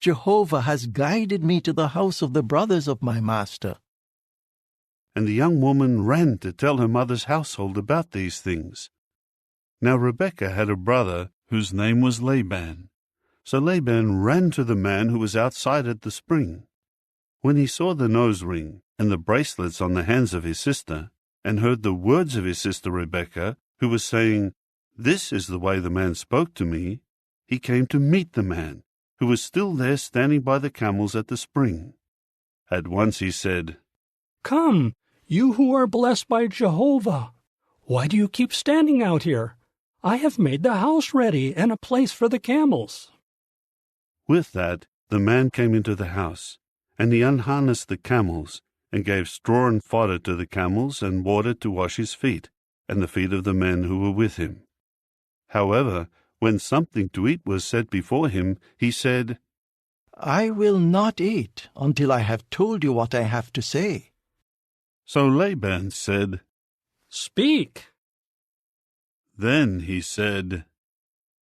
Jehovah has guided me to the house of the brothers of my master. And the young woman ran to tell her mother's household about these things. Now Rebekah had a brother whose name was Laban. So Laban ran to the man who was outside at the spring. When he saw the nose ring and the bracelets on the hands of his sister, and heard the words of his sister Rebekah, who was saying, This is the way the man spoke to me, he came to meet the man, who was still there standing by the camels at the spring. At once he said, Come, you who are blessed by Jehovah. Why do you keep standing out here? I have made the house ready and a place for the camels. With that, the man came into the house, and he unharnessed the camels, and gave straw and fodder to the camels and water to wash his feet, and the feet of the men who were with him. However, when something to eat was set before him, he said, I will not eat until I have told you what I have to say. So Laban said, Speak. Then he said,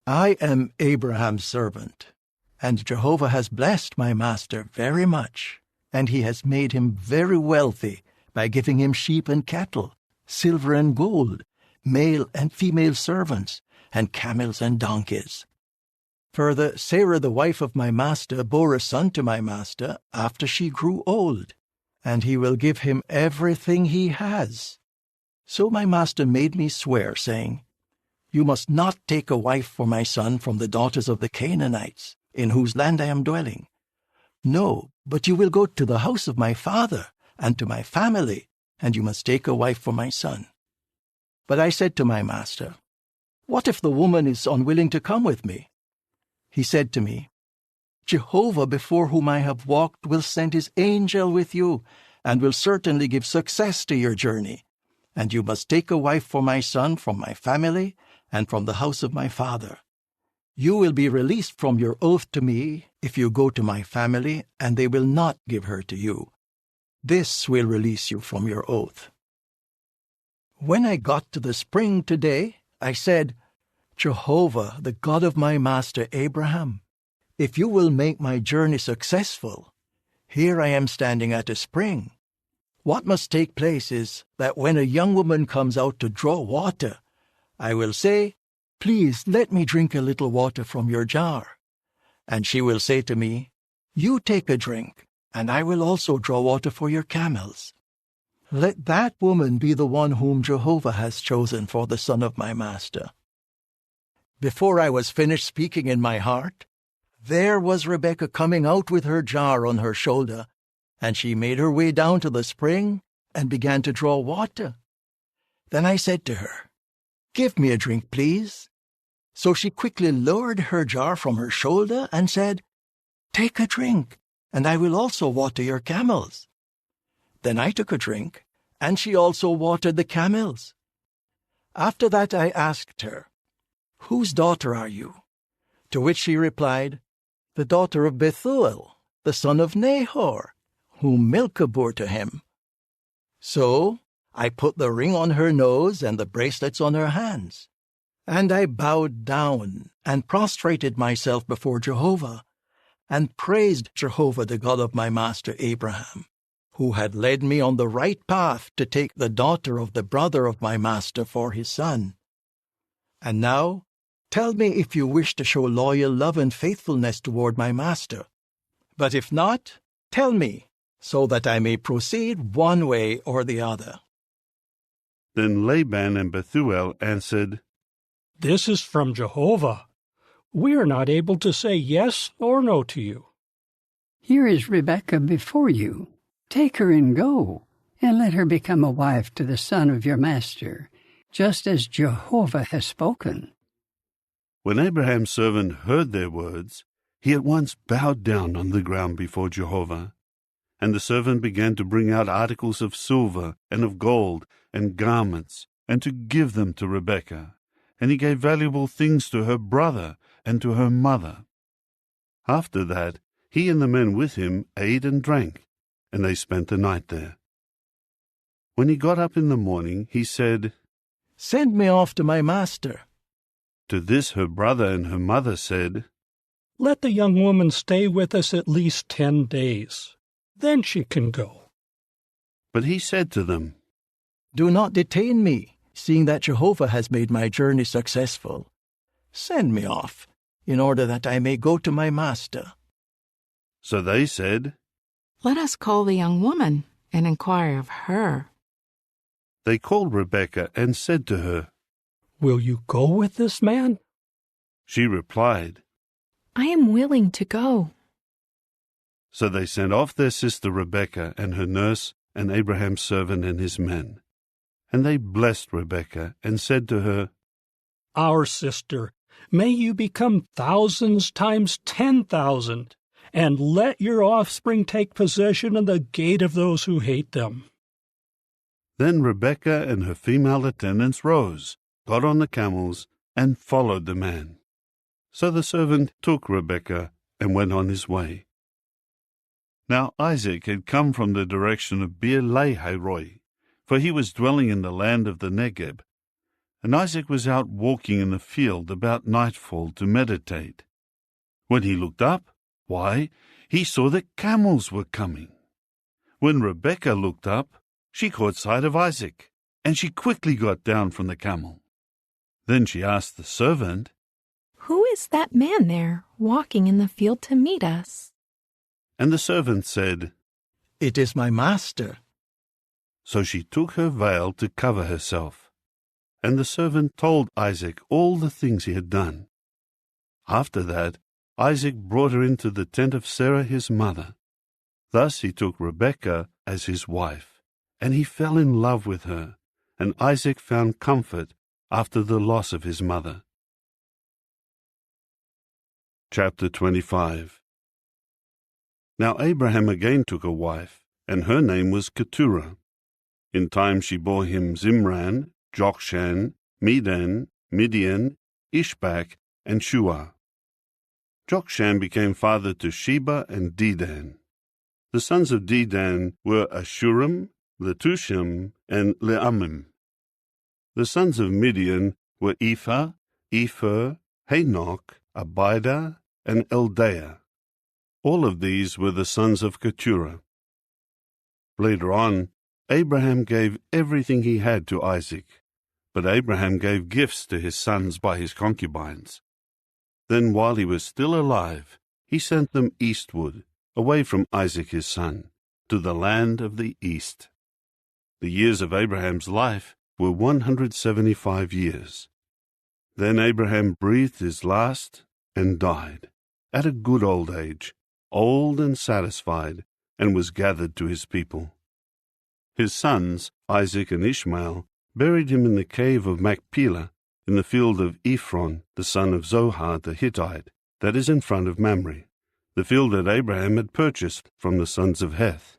I am Abraham's servant, and Jehovah has blessed my master very much, and he has made him very wealthy by giving him sheep and cattle, silver and gold, male and female servants, and camels and donkeys. Further, Sarah, the wife of my master, bore a son to my master after she grew old, and he will give him everything he has. So my master made me swear, saying, You must not take a wife for my son from the daughters of the Canaanites, in whose land I am dwelling. No, but you will go to the house of my father and to my family, and you must take a wife for my son. But I said to my master, What if the woman is unwilling to come with me? He said to me, Jehovah before whom I have walked will send his angel with you, and will certainly give success to your journey. And you must take a wife for my son from my family and from the house of my father. You will be released from your oath to me if you go to my family, and they will not give her to you. This will release you from your oath. When I got to the spring today, I said, Jehovah, the God of my master Abraham, if you will make my journey successful, here I am standing at a spring. What must take place is that when a young woman comes out to draw water, I will say, Please let me drink a little water from your jar. And she will say to me, You take a drink, and I will also draw water for your camels. Let that woman be the one whom Jehovah has chosen for the son of my master. Before I was finished speaking in my heart, there was Rebekah coming out with her jar on her shoulder, and she made her way down to the spring and began to draw water. Then I said to her, Give me a drink, please. So she quickly lowered her jar from her shoulder and said, Take a drink, and I will also water your camels. Then I took a drink, and she also watered the camels. After that I asked her, Whose daughter are you? To which she replied, The daughter of Bethuel, the son of Nahor, whom Milcah bore to him. So I put the ring on her nose and the bracelets on her hands. And I bowed down and prostrated myself before Jehovah, and praised Jehovah, the God of my master Abraham, who had led me on the right path to take the daughter of the brother of my master for his son. And now, tell me if you wish to show loyal love and faithfulness toward my master, But if not, tell me, so that I may proceed one way or the other. Then Laban and Bethuel answered, This is from Jehovah. We are not able to say yes or no to you. Here is Rebekah before you. Take her and go, and let her become a wife to the son of your master, just as Jehovah has spoken. When Abraham's servant heard their words, he at once bowed down on the ground before Jehovah. And the servant began to bring out articles of silver and of gold and garments, and to give them to Rebekah. And he gave valuable things to her brother and to her mother. After that, he and the men with him ate and drank, and they spent the night there. When he got up in the morning, he said, Send me off to my master. To this her brother and her mother said, Let the young woman stay with us at least 10 days. Then she can go. But he said to them, Do not detain me, seeing that Jehovah has made my journey successful. Send me off, in order that I may go to my master. So they said, Let us call the young woman and inquire of her. They called Rebekah and said to her, Will you go with this man? She replied, I am willing to go. So they sent off their sister Rebekah and her nurse and Abraham's servant and his men. And they blessed Rebekah and said to her, Our sister, may you become thousands times 10,000, and let your offspring take possession of the gate of those who hate them. Then Rebekah and her female attendants rose, got on the camels, and followed the man. So the servant took Rebekah and went on his way. Now Isaac had come from the direction of Beer-lahai-roi, for he was dwelling in the land of the Negeb. And Isaac was out walking in the field about nightfall to meditate. When he looked up, why, he saw that camels were coming. When Rebekah looked up, she caught sight of Isaac, and she quickly got down from the camel. Then she asked the servant, Who is that man there, walking in the field to meet us? And the servant said, It is my master. So she took her veil to cover herself. And the servant told Isaac all the things he had done. After that, Isaac brought her into the tent of Sarah his mother. Thus he took Rebekah as his wife, and he fell in love with her, and Isaac found comfort after the loss of his mother. Chapter 25. Now Abraham again took a wife, and her name was Keturah. In time she bore him Zimran, Jokshan, Medan, Midian, Ishbak, and Shua. Jokshan became father to Sheba and Dedan. The sons of Dedan were Ashurim, Letushim, and Leamim. The sons of Midian were Ephah, Epher, Hanok, Abida, and Eldaah. All of these were the sons of Keturah. Later on, Abraham gave everything he had to Isaac, but Abraham gave gifts to his sons by his concubines. Then while he was still alive, he sent them eastward, away from Isaac his son, to the land of the east. The years of Abraham's life were 175 years. Then Abraham breathed his last and died, at a good old age, old and satisfied, and was gathered to his people. His sons, Isaac and Ishmael, buried him in the cave of Machpelah, in the field of Ephron, the son of Zohar the Hittite, that is in front of Mamre, the field that Abraham had purchased from the sons of Heth.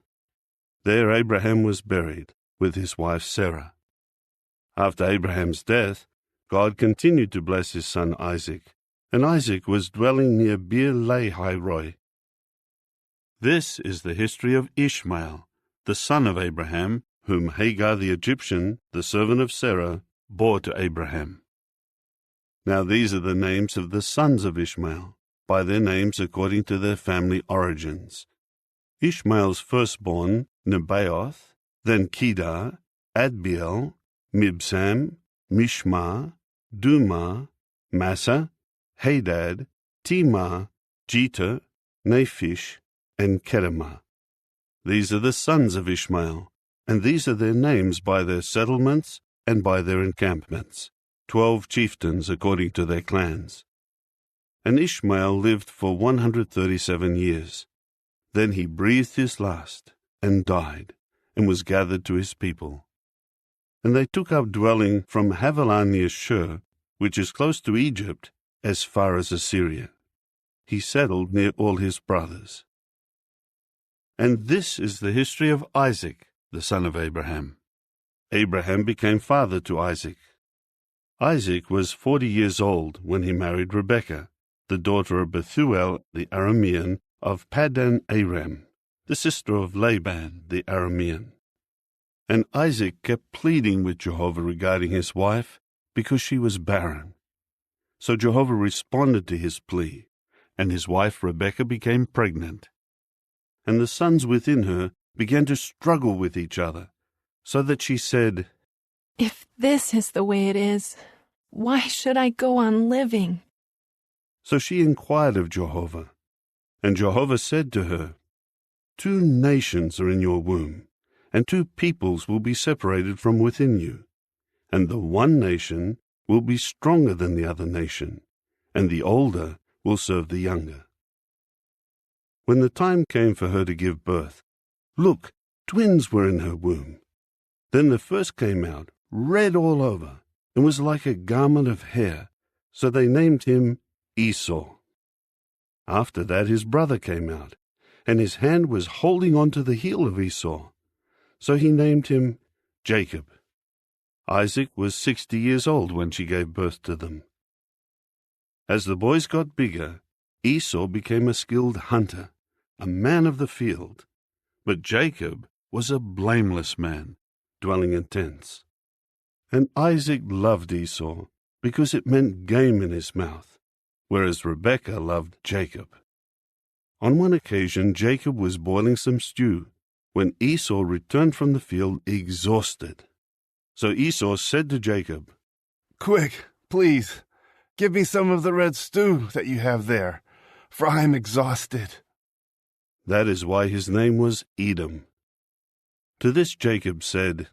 There Abraham was buried, with his wife Sarah. After Abraham's death, God continued to bless his son Isaac, and Isaac was dwelling near Beer-lahai-roi. This is the history of Ishmael, the son of Abraham, whom Hagar the Egyptian, the servant of Sarah, bore to Abraham. Now these are the names of the sons of Ishmael, by their names according to their family origins. Ishmael's firstborn, Nebaioth, then Kedar, Adbeel, Mibsam, Mishma, Duma, Massa, Hadad, Tema, Jeter, Naphish, and Kedemah. These are the sons of Ishmael, and these are their names by their settlements and by their encampments, 12 chieftains according to their clans. And Ishmael lived for 137 years. Then he breathed his last, and died, and was gathered to his people. And they took up dwelling from Havilah near Shur, which is close to Egypt, as far as Assyria. He settled near all his brothers. And this is the history of Isaac, the son of Abraham. Abraham became father to Isaac. Isaac was 40 years old when he married Rebekah, the daughter of Bethuel the Aramean of Paddan Aram, the sister of Laban the Aramean. And Isaac kept pleading with Jehovah regarding his wife, because she was barren. So Jehovah responded to his plea, and his wife Rebekah became pregnant. And the sons within her began to struggle with each other, so that she said, "If this is the way it is, why should I go on living?" So she inquired of Jehovah, and Jehovah said to her, 2 nations are in your womb, and 2 peoples will be separated from within you, and the one nation will be stronger than the other nation, and the older will serve the younger. When the time came for her to give birth, look, twins were in her womb. Then the first came out, red all over, and was like a garment of hair, so they named him Esau. After that his brother came out, and his hand was holding on to the heel of Esau, so he named him Jacob. Isaac was 60 years old when she gave birth to them. As the boys got bigger, Esau became a skilled hunter, a man of the field, but Jacob was a blameless man, dwelling in tents. And Isaac loved Esau, because it meant game in his mouth, whereas Rebekah loved Jacob. On one occasion Jacob was boiling some stew, when Esau returned from the field exhausted. So Esau said to Jacob, "Quick, please, give me some of the red stew that you have there, for I am exhausted." That is why his name was Edom. To this Jacob said,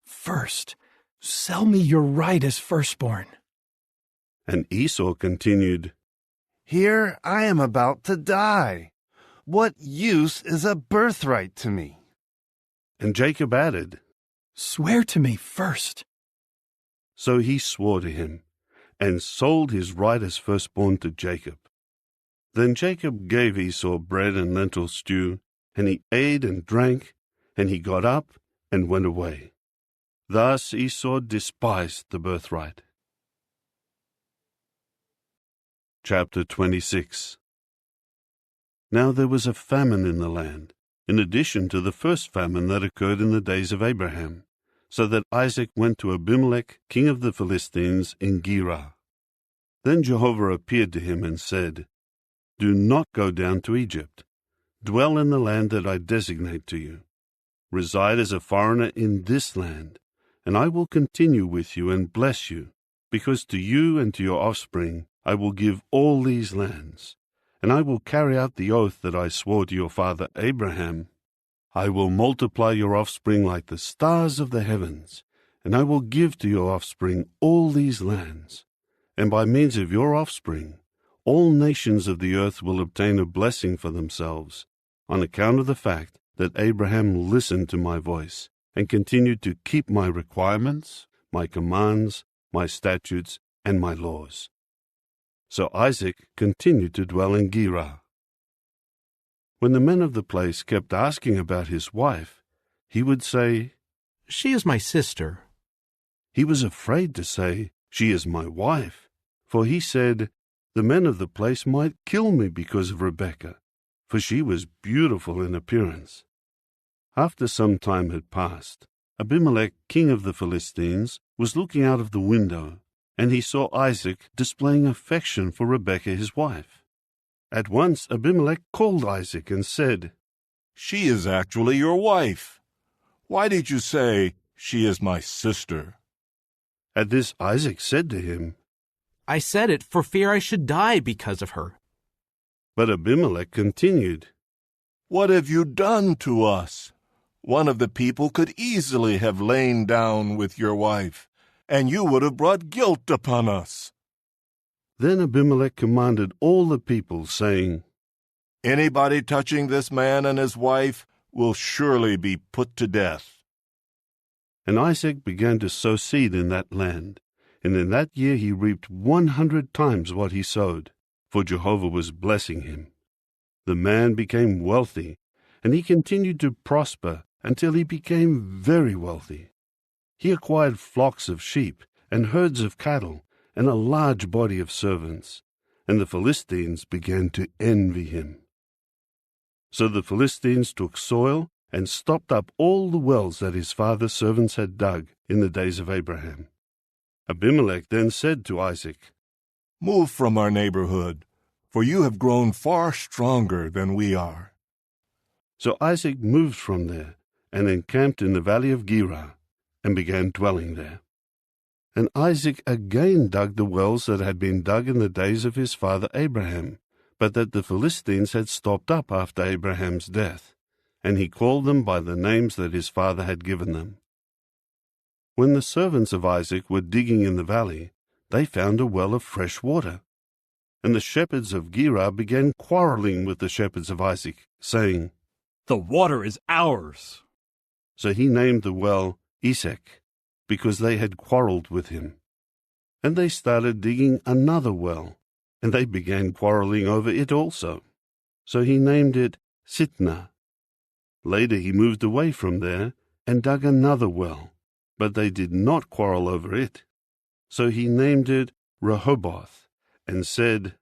"First, sell me your right as firstborn." And Esau continued, "Here I am about to die. What use is a birthright to me?" And Jacob added, "Swear to me first." So he swore to him, and sold his right as firstborn to Jacob. Then Jacob gave Esau bread and lentil stew, and he ate and drank, and he got up and went away. Thus Esau despised the birthright. Chapter 26. Now there was a famine in the land, in addition to the first famine that occurred in the days of Abraham, so that Isaac went to Abimelech, king of the Philistines, in Gerar. Then Jehovah appeared to him and said, "Do not go down to Egypt. Dwell in the land that I designate to you. Reside as a foreigner in this land, and I will continue with you and bless you, because to you and to your offspring I will give all these lands, and I will carry out the oath that I swore to your father Abraham. I will multiply your offspring like the stars of the heavens, and I will give to your offspring all these lands. And by means of your offspring, all nations of the earth will obtain a blessing for themselves, on account of the fact that Abraham listened to my voice, and continued to keep my requirements, my commands, my statutes, and my laws." So Isaac continued to dwell in Gerar. When the men of the place kept asking about his wife, he would say, "She is my sister." He was afraid to say, "She is my wife," for he said, "The men of the place might kill me because of Rebekah, for she was beautiful in appearance." After some time had passed, Abimelech, king of the Philistines, was looking out of the window, and he saw Isaac displaying affection for Rebekah his wife. At once Abimelech called Isaac and said, "She is actually your wife. Why did you say, 'She is my sister'?" At this Isaac said to him, "I said it for fear I should die because of her." But Abimelech continued, "What have you done to us? One of the people could easily have lain down with your wife, and you would have brought guilt upon us." Then Abimelech commanded all the people, saying, "Anybody touching this man and his wife will surely be put to death." And Isaac began to sow seed in that land, and in that year he reaped 100 times what he sowed, for Jehovah was blessing him. The man became wealthy, and he continued to prosper until he became very wealthy. He acquired flocks of sheep and herds of cattle and a large body of servants, and the Philistines began to envy him. So the Philistines took soil and stopped up all the wells that his father's servants had dug in the days of Abraham. Abimelech then said to Isaac, "Move from our neighborhood, for you have grown far stronger than we are." So Isaac moved from there and encamped in the valley of Gerar and began dwelling there. And Isaac again dug the wells that had been dug in the days of his father Abraham, but that the Philistines had stopped up after Abraham's death, and he called them by the names that his father had given them. When the servants of Isaac were digging in the valley, they found a well of fresh water. And the shepherds of Gerar began quarreling with the shepherds of Isaac, saying, "The water is ours." So he named the well Esek, because they had quarreled with him. And they started digging another well, and they began quarreling over it also. So he named it Sitnah. Later he moved away from there and dug another well, but they did not quarrel over it. So he named it Rehoboth, and said,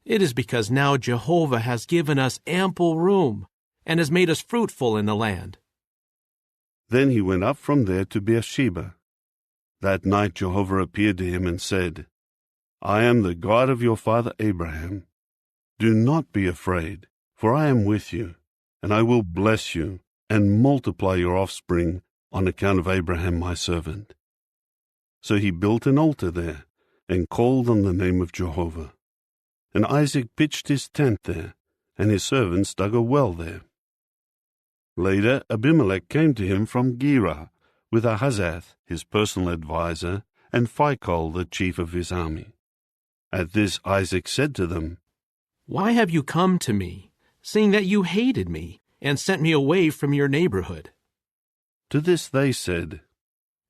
"It is because now Jehovah has given us ample room, and has made us fruitful in the land." Then he went up from there to Beersheba. That night Jehovah appeared to him and said, "I am the God of your father Abraham. Do not be afraid, for I am with you, and I will bless you and multiply your offspring on account of Abraham my servant." So he built an altar there and called on the name of Jehovah. And Isaac pitched his tent there, and his servants dug a well there. Later Abimelech came to him from Gerar, with Ahazath, his personal adviser, and Phicol, the chief of his army. At this Isaac said to them, "Why have you come to me, seeing that you hated me, and sent me away from your neighborhood?" To this they said,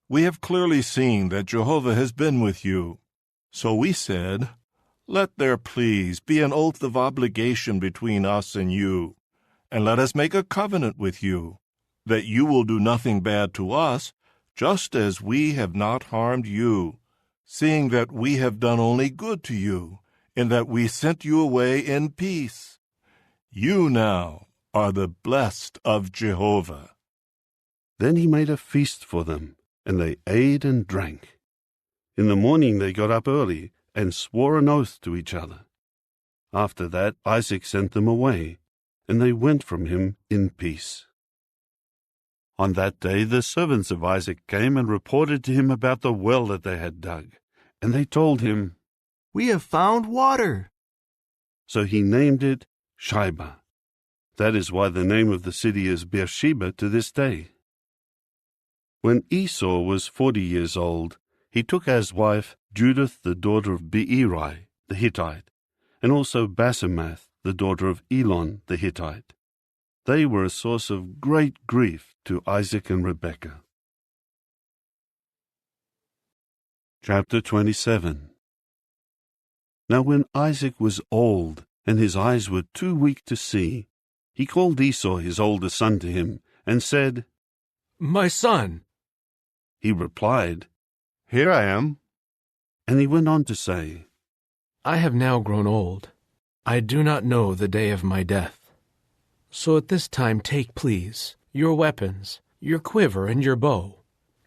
"We have clearly seen that Jehovah has been with you. So we said, let there please be an oath of obligation between us and you, and let us make a covenant with you, that you will do nothing bad to us, just as we have not harmed you, seeing that we have done only good to you, in that we sent you away in peace. You now are the blessed of Jehovah." Then he made a feast for them, and they ate and drank. In the morning they got up early and swore an oath to each other. After that Isaac sent them away, and they went from him in peace. On that day the servants of Isaac came and reported to him about the well that they had dug, and they told him, "We have found water." So he named it Shibah. That is why the name of the city is Beersheba to this day. When Esau was 40 years old, he took as wife Judith the daughter of Beeri the Hittite, and also Basemath the daughter of Elon the Hittite. They were a source of great grief to Isaac and Rebekah. Chapter 27. Now when Isaac was old, and his eyes were too weak to see, he called Esau his older son to him, and said, "My son." He replied, "Here I am." And he went on to say, "I have now grown old. I do not know the day of my death. So at this time take, please, your weapons, your quiver and your bow,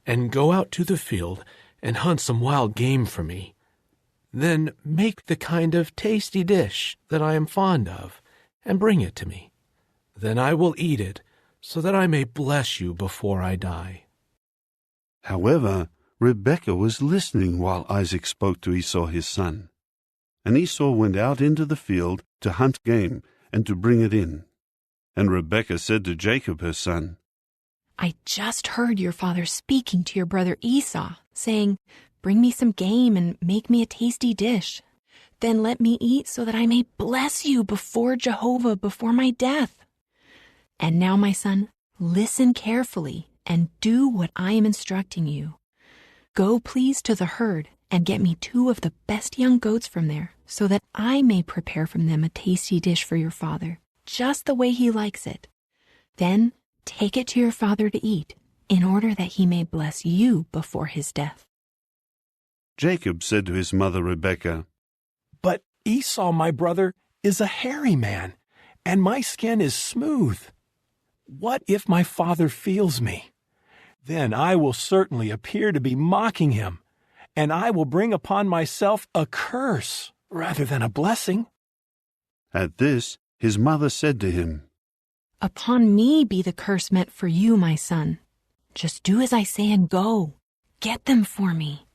and go out to the field and hunt some wild game for me. Then make the kind of tasty dish that I am fond of, and bring it to me. Then I will eat it, so that I may bless you before I die." However, Rebekah was listening while Isaac spoke to Esau his son. And Esau went out into the field to hunt game and to bring it in. And Rebekah said to Jacob her son, I just heard your father speaking to your brother Esau, saying, Bring me some game and make me a tasty dish. Then let me eat so that I may bless you before Jehovah before my death. And now, my son, listen carefully and do what I am instructing you. Go please to the herd and get me 2 of the best young goats from there, so that I may prepare from them a tasty dish for your father, just the way he likes it. Then take it to your father to eat, in order that he may bless you before his death. Jacob said to his mother Rebekah, But Esau, my brother, is a hairy man, and my skin is smooth. What if my father feels me? Then I will certainly appear to be mocking him, and I will bring upon myself a curse rather than a blessing. At this, his mother said to him, Upon me be the curse meant for you, my son. Just do as I say and go. Get them for me.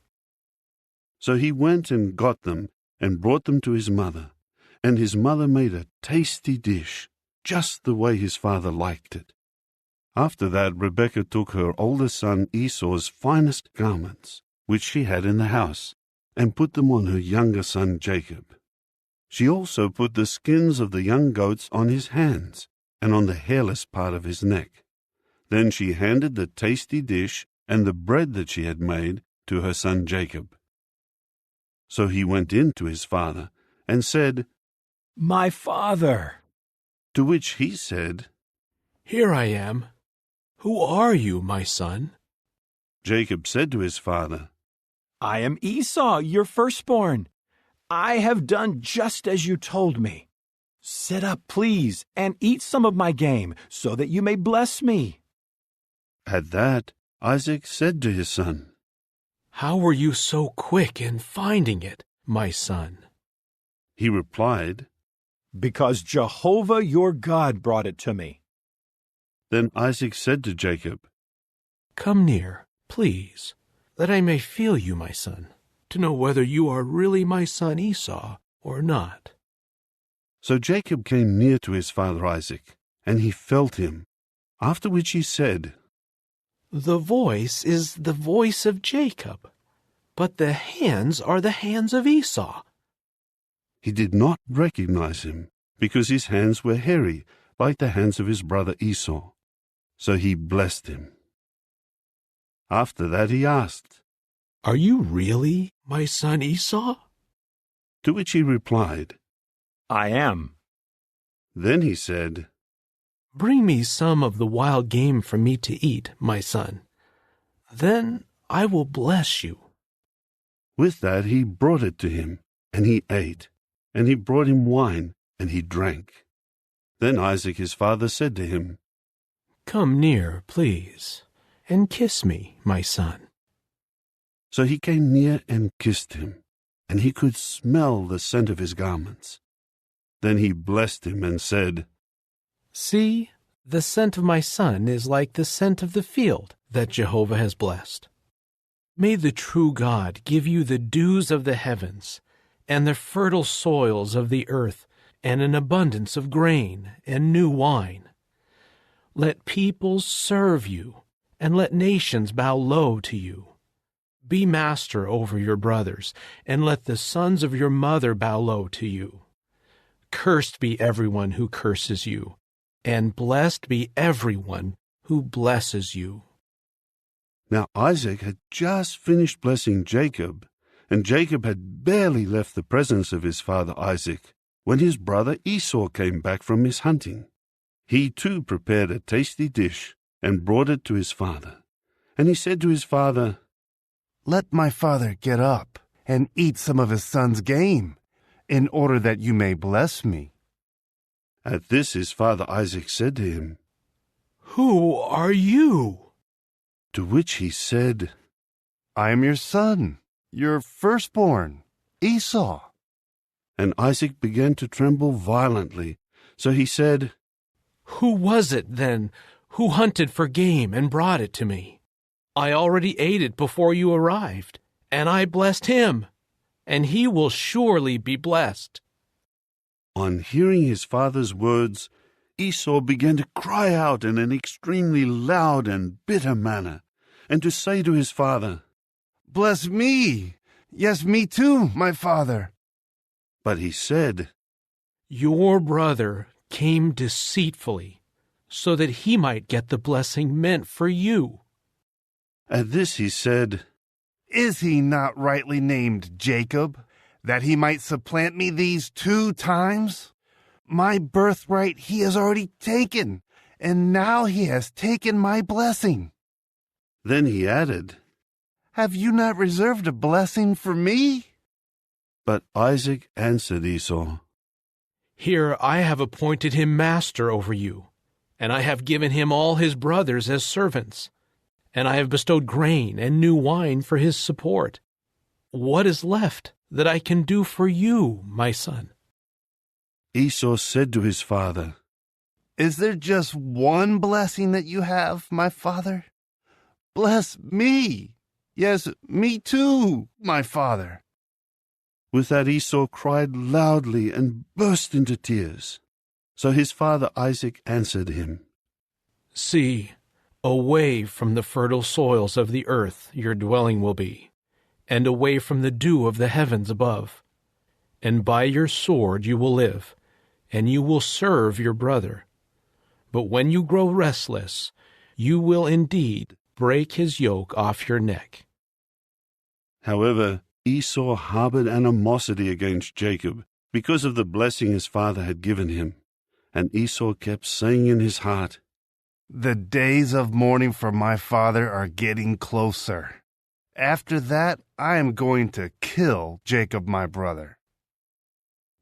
So he went and got them and brought them to his mother, and his mother made a tasty dish, just the way his father liked it. After that, Rebekah took her older son Esau's finest garments, which she had in the house, and put them on her younger son Jacob. She also put the skins of the young goats on his hands and on the hairless part of his neck. Then she handed the tasty dish and the bread that she had made to her son Jacob. So he went in to his father and said, My father! To which he said, Here I am. Who are you, my son? Jacob said to his father, I am Esau, your firstborn. I have done just as you told me. Sit up, please, and eat some of my game, so that you may bless me. At that, Isaac said to his son, How were you so quick in finding it, my son? He replied, Because Jehovah your God brought it to me. Then Isaac said to Jacob, Come near, please, that I may feel you, my son, to know whether you are really my son Esau or not. So Jacob came near to his father Isaac, and he felt him, after which he said, The voice is the voice of Jacob, but the hands are the hands of Esau. He did not recognize him, because his hands were hairy, like the hands of his brother Esau. So he blessed him. After that he asked, Are you really my son Esau? To which he replied, I am. Then he said, Bring me some of the wild game for me to eat, my son. Then I will bless you. With that he brought it to him, and he ate, and he brought him wine, and he drank. Then Isaac his father said to him, Come near, please, and kiss me, my son. So he came near and kissed him, and he could smell the scent of his garments. Then he blessed him and said, See, the scent of my son is like the scent of the field that Jehovah has blessed. May the true God give you the dews of the heavens, and the fertile soils of the earth, and an abundance of grain and new wine. Let peoples serve you, and let nations bow low to you. Be master over your brothers, and let the sons of your mother bow low to you. Cursed be everyone who curses you, and blessed be everyone who blesses you. Now Isaac had just finished blessing Jacob, and Jacob had barely left the presence of his father Isaac, when his brother Esau came back from his hunting. He too prepared a tasty dish and brought it to his father. And he said to his father, Let my father get up and eat some of his son's game, in order that you may bless me. At this his father Isaac said to him, Who are you? To which he said, I am your son, your firstborn, Esau. And Isaac began to tremble violently. So he said, Who was it, then, who hunted for game and brought it to me? I already ate it before you arrived, and I blessed him, and he will surely be blessed. On hearing his father's words, Esau began to cry out in an extremely loud and bitter manner, and to say to his father, "Bless me! Yes, me too, my father." But he said, "Your brother came deceitfully, so that he might get the blessing meant for you." At this he said, "Is he not rightly named Jacob, that he might supplant me these 2 times? My birthright he has already taken, and now he has taken my blessing." Then he added, "Have you not reserved a blessing for me?" But Isaac answered Esau, "Here I have appointed him master over you, and I have given him all his brothers as servants, and I have bestowed grain and new wine for his support. What is left that I can do for you, my son?" Esau said to his father, "Is there just one blessing that you have, my father? Bless me. Yes, me too, my father." With that Esau cried loudly and burst into tears. So his father Isaac answered him, "See, away from the fertile soils of the earth your dwelling will be, and away from the dew of the heavens above. And by your sword you will live, and you will serve your brother. But when you grow restless, you will indeed break his yoke off your neck." However, Esau harbored animosity against Jacob because of the blessing his father had given him. And Esau kept saying in his heart, "The days of mourning for my father are getting closer. After that, I am going to kill Jacob my brother."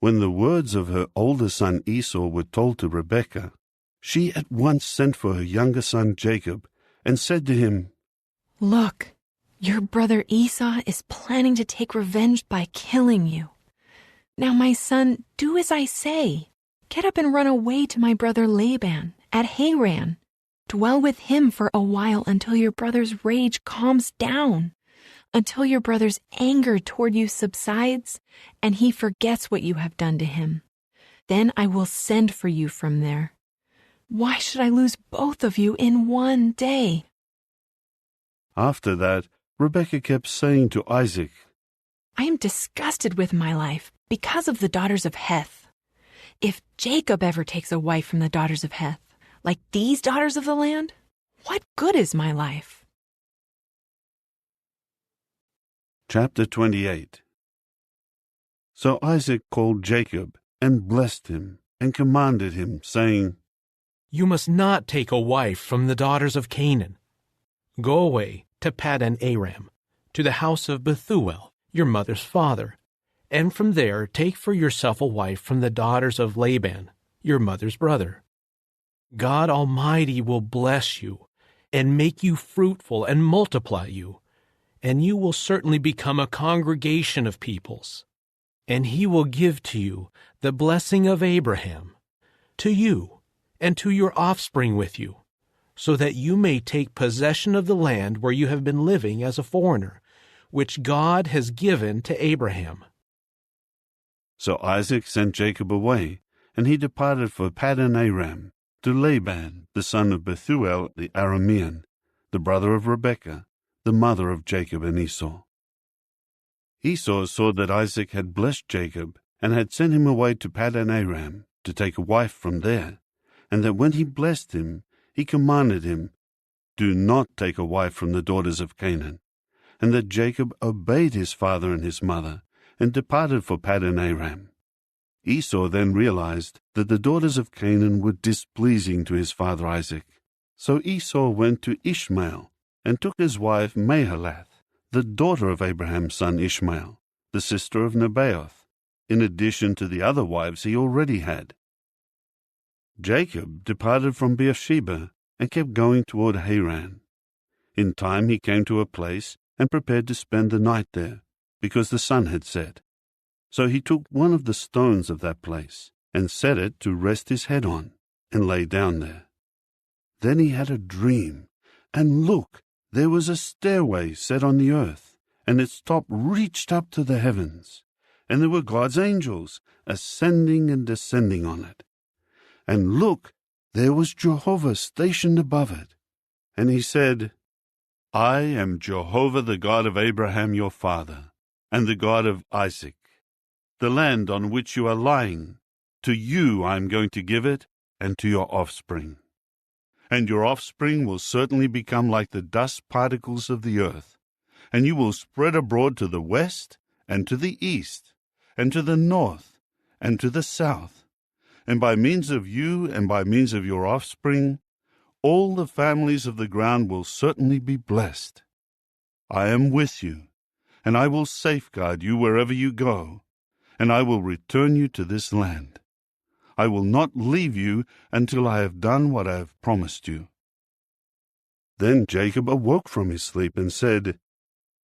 When the words of her older son Esau were told to Rebekah, she at once sent for her younger son Jacob and said to him, "Look, your brother Esau is planning to take revenge by killing you. Now, my son, do as I say. Get up and run away to my brother Laban at Haran. Dwell with him for a while until your brother's rage calms down, until your brother's anger toward you subsides, and he forgets what you have done to him. Then I will send for you from there. Why should I lose both of you in one day?" After that, Rebekah kept saying to Isaac, "I am disgusted with my life because of the daughters of Heth. If Jacob ever takes a wife from the daughters of Heth, like these daughters of the land, what good is my life?" Chapter 28. So Isaac called Jacob and blessed him and commanded him, saying, "You must not take a wife from the daughters of Canaan. Go away to Paddan Aram, to the house of Bethuel, your mother's father, and from there take for yourself a wife from the daughters of Laban, your mother's brother. God Almighty will bless you and make you fruitful and multiply you, and you will certainly become a congregation of peoples. And he will give to you the blessing of Abraham, to you and to your offspring with you, so that you may take possession of the land where you have been living as a foreigner, which God has given to Abraham." So Isaac sent Jacob away, and he departed for Paddan Aram, to Laban, the son of Bethuel the Aramean, the brother of Rebekah, the mother of Jacob and Esau. Esau saw that Isaac had blessed Jacob, and had sent him away to Paddan Aram, to take a wife from there, and that when he blessed him, he commanded him, "Do not take a wife from the daughters of Canaan," and that Jacob obeyed his father and his mother, and departed for Paddan Aram. Esau then realized that the daughters of Canaan were displeasing to his father Isaac. So Esau went to Ishmael, and took his wife Mahalath, the daughter of Abraham's son Ishmael, the sister of Nebaioth, in addition to the other wives he already had. Jacob departed from Beersheba and kept going toward Haran. In time he came to a place and prepared to spend the night there, because the sun had set. So he took one of the stones of that place and set it to rest his head on, and lay down there. Then he had a dream, and look, there was a stairway set on the earth, and its top reached up to the heavens, and there were God's angels ascending and descending on it. And look, there was Jehovah stationed above it. And he said, I am Jehovah, the God of Abraham your father, and the God of Isaac. The land on which you are lying, to you I am going to give it, and to your offspring. And your offspring will certainly become like the dust particles of the earth, and you will spread abroad to the west, and to the east, and to the north, and to the south. And by means of you, and by means of your offspring, all the families of the ground will certainly be blessed. I am with you, and I will safeguard you wherever you go, and I will return you to this land. I will not leave you until I have done what I have promised you. Then Jacob awoke from his sleep and said,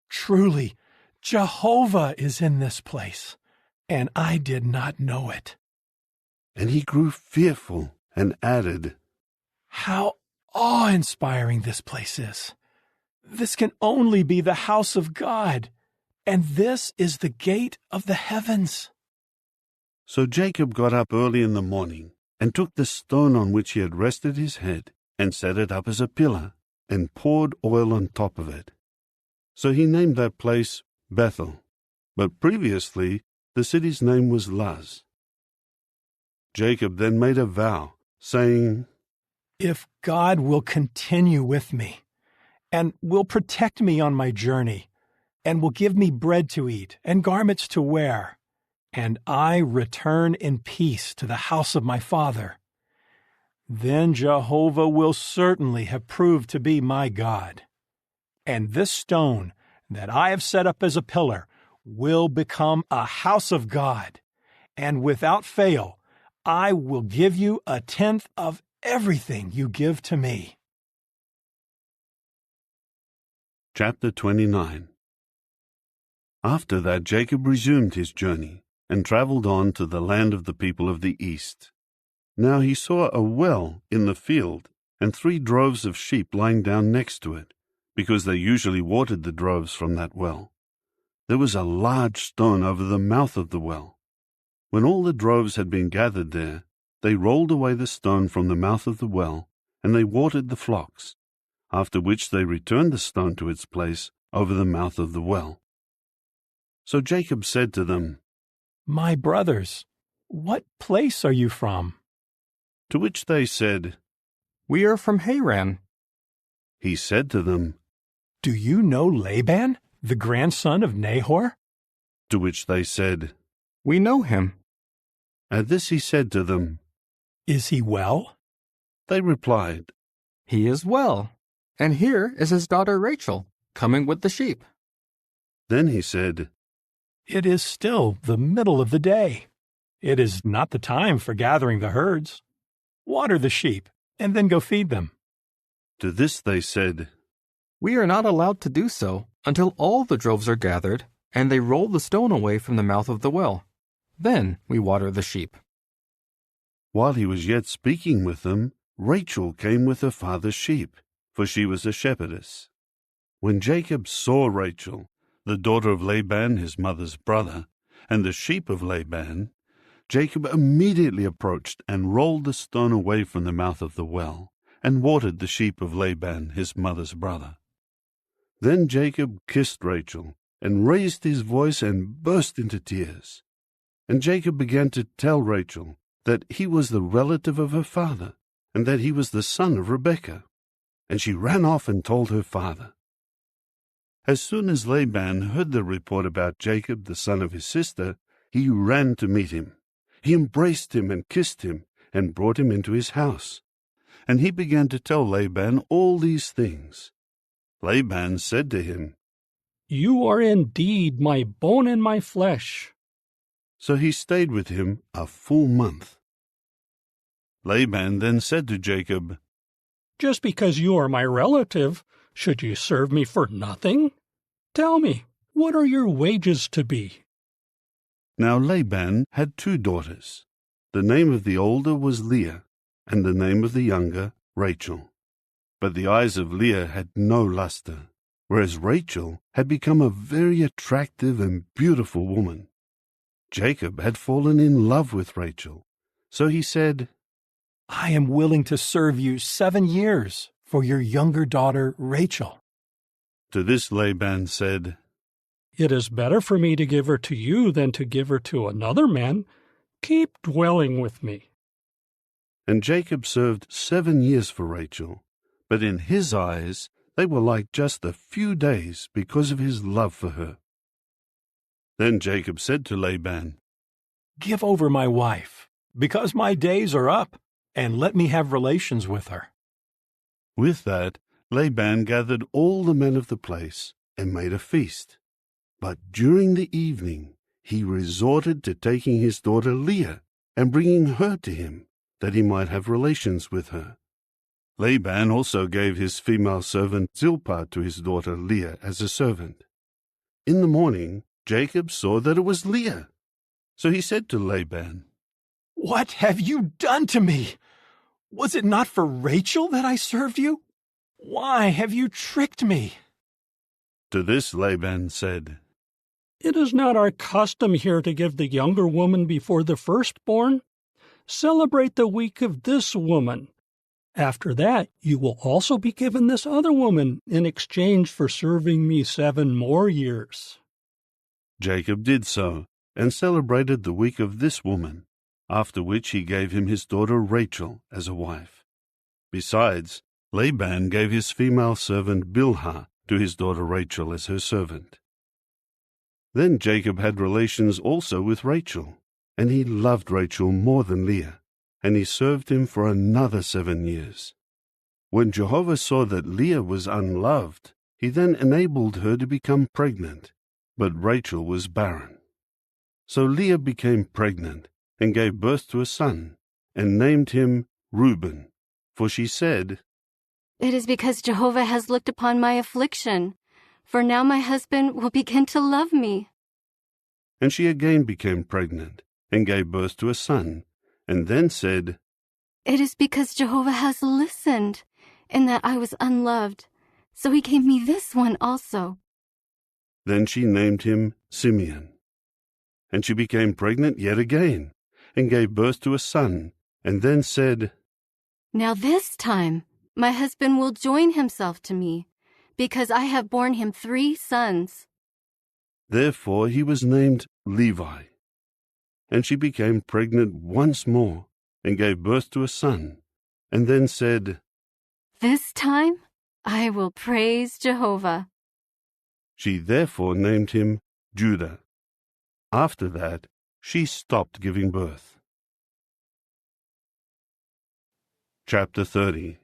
Truly, Jehovah is in this place, and I did not know it. And he grew fearful and added, How awe-inspiring this place is! This can only be the house of God, and this is the gate of the heavens. So Jacob got up early in the morning, and took the stone on which he had rested his head, and set it up as a pillar, and poured oil on top of it. So he named that place Bethel, but previously the city's name was Luz. Jacob then made a vow, saying, If God will continue with me, and will protect me on my journey, and will give me bread to eat and garments to wear, and I return in peace to the house of my father, then Jehovah will certainly have proved to be my God. And this stone that I have set up as a pillar will become a house of God, and without fail I will give you 1/10 of everything you give to me. Chapter 29. After that Jacob resumed his journey, and travelled on to the land of the people of the east. Now he saw a well in the field, and 3 droves of sheep lying down next to it, because they usually watered the droves from that well. There was a large stone over the mouth of the well. When all the droves had been gathered there, they rolled away the stone from the mouth of the well, and they watered the flocks, after which they returned the stone to its place over the mouth of the well. So Jacob said to them, My brothers, what place are you from? To which they said, We are from Haran. He said to them, Do you know Laban, the grandson of Nahor? To which they said, We know him. At this he said to them, Is he well? They replied, He is well, and here is his daughter Rachel, coming with the sheep. Then he said, It is still the middle of the day. It is not the time for gathering the herds. Water the sheep, and then go feed them. To this they said, We are not allowed to do so until all the droves are gathered, and they roll the stone away from the mouth of the well. Then we water the sheep. While he was yet speaking with them, Rachel came with her father's sheep, for she was a shepherdess. When Jacob saw Rachel, the daughter of Laban his mother's brother, and the sheep of Laban, Jacob immediately approached and rolled the stone away from the mouth of the well, and watered the sheep of Laban his mother's brother. Then Jacob kissed Rachel, and raised his voice and burst into tears. And Jacob began to tell Rachel that he was the relative of her father, and that he was the son of Rebekah. And she ran off and told her father. As soon as Laban heard the report about Jacob, the son of his sister, he ran to meet him. He embraced him and kissed him, and brought him into his house. And he began to tell Laban all these things. Laban said to him, You are indeed my bone and my flesh. So he stayed with him a full month. Laban then said to Jacob, Just because you are my relative, should you serve me for nothing? Tell me, what are your wages to be? Now Laban had 2 daughters. The name of the older was Leah, and the name of the younger Rachel. But the eyes of Leah had no luster, whereas Rachel had become a very attractive and beautiful woman. Jacob had fallen in love with Rachel, so he said, I am willing to serve you 7 years for your younger daughter, Rachel. To this Laban said, It is better for me to give her to you than to give her to another man. Keep dwelling with me. And Jacob served 7 years for Rachel, but in his eyes they were like just a few days because of his love for her. Then Jacob said to Laban, Give over my wife, because my days are up, and let me have relations with her. With that, Laban gathered all the men of the place and made a feast. But during the evening he resorted to taking his daughter Leah and bringing her to him, that he might have relations with her. Laban also gave his female servant Zilpah to his daughter Leah as a servant. In the morning Jacob saw that it was Leah. So he said to Laban, What have you done to me? Was it not for Rachel that I served you? Why have you tricked me? To this Laban said, It is not our custom here to give the younger woman before the firstborn. Celebrate the week of this woman. After that, you will also be given this other woman in exchange for serving me 7 more years. Jacob did so, and celebrated the week of this woman, after which he gave him his daughter Rachel as a wife. Besides, Laban gave his female servant Bilhah to his daughter Rachel as her servant. Then Jacob had relations also with Rachel, and he loved Rachel more than Leah, and he served him for another 7 years. When Jehovah saw that Leah was unloved, he then enabled her to become pregnant, but Rachel was barren. So Leah became pregnant and gave birth to a son, and named him Reuben, for she said, It is because Jehovah has looked upon my affliction, for now my husband will begin to love me. And she again became pregnant and gave birth to a son, and then said, It is because Jehovah has listened, in that I was unloved, so he gave me this one also. Then she named him Simeon. And she became pregnant yet again, and gave birth to a son, and then said, Now this time my husband will join himself to me, because I have borne him 3 sons. Therefore he was named Levi. And she became pregnant once more, and gave birth to a son, and then said, This time I will praise Jehovah. She therefore named him Judah. After that, she stopped giving birth. Chapter 30.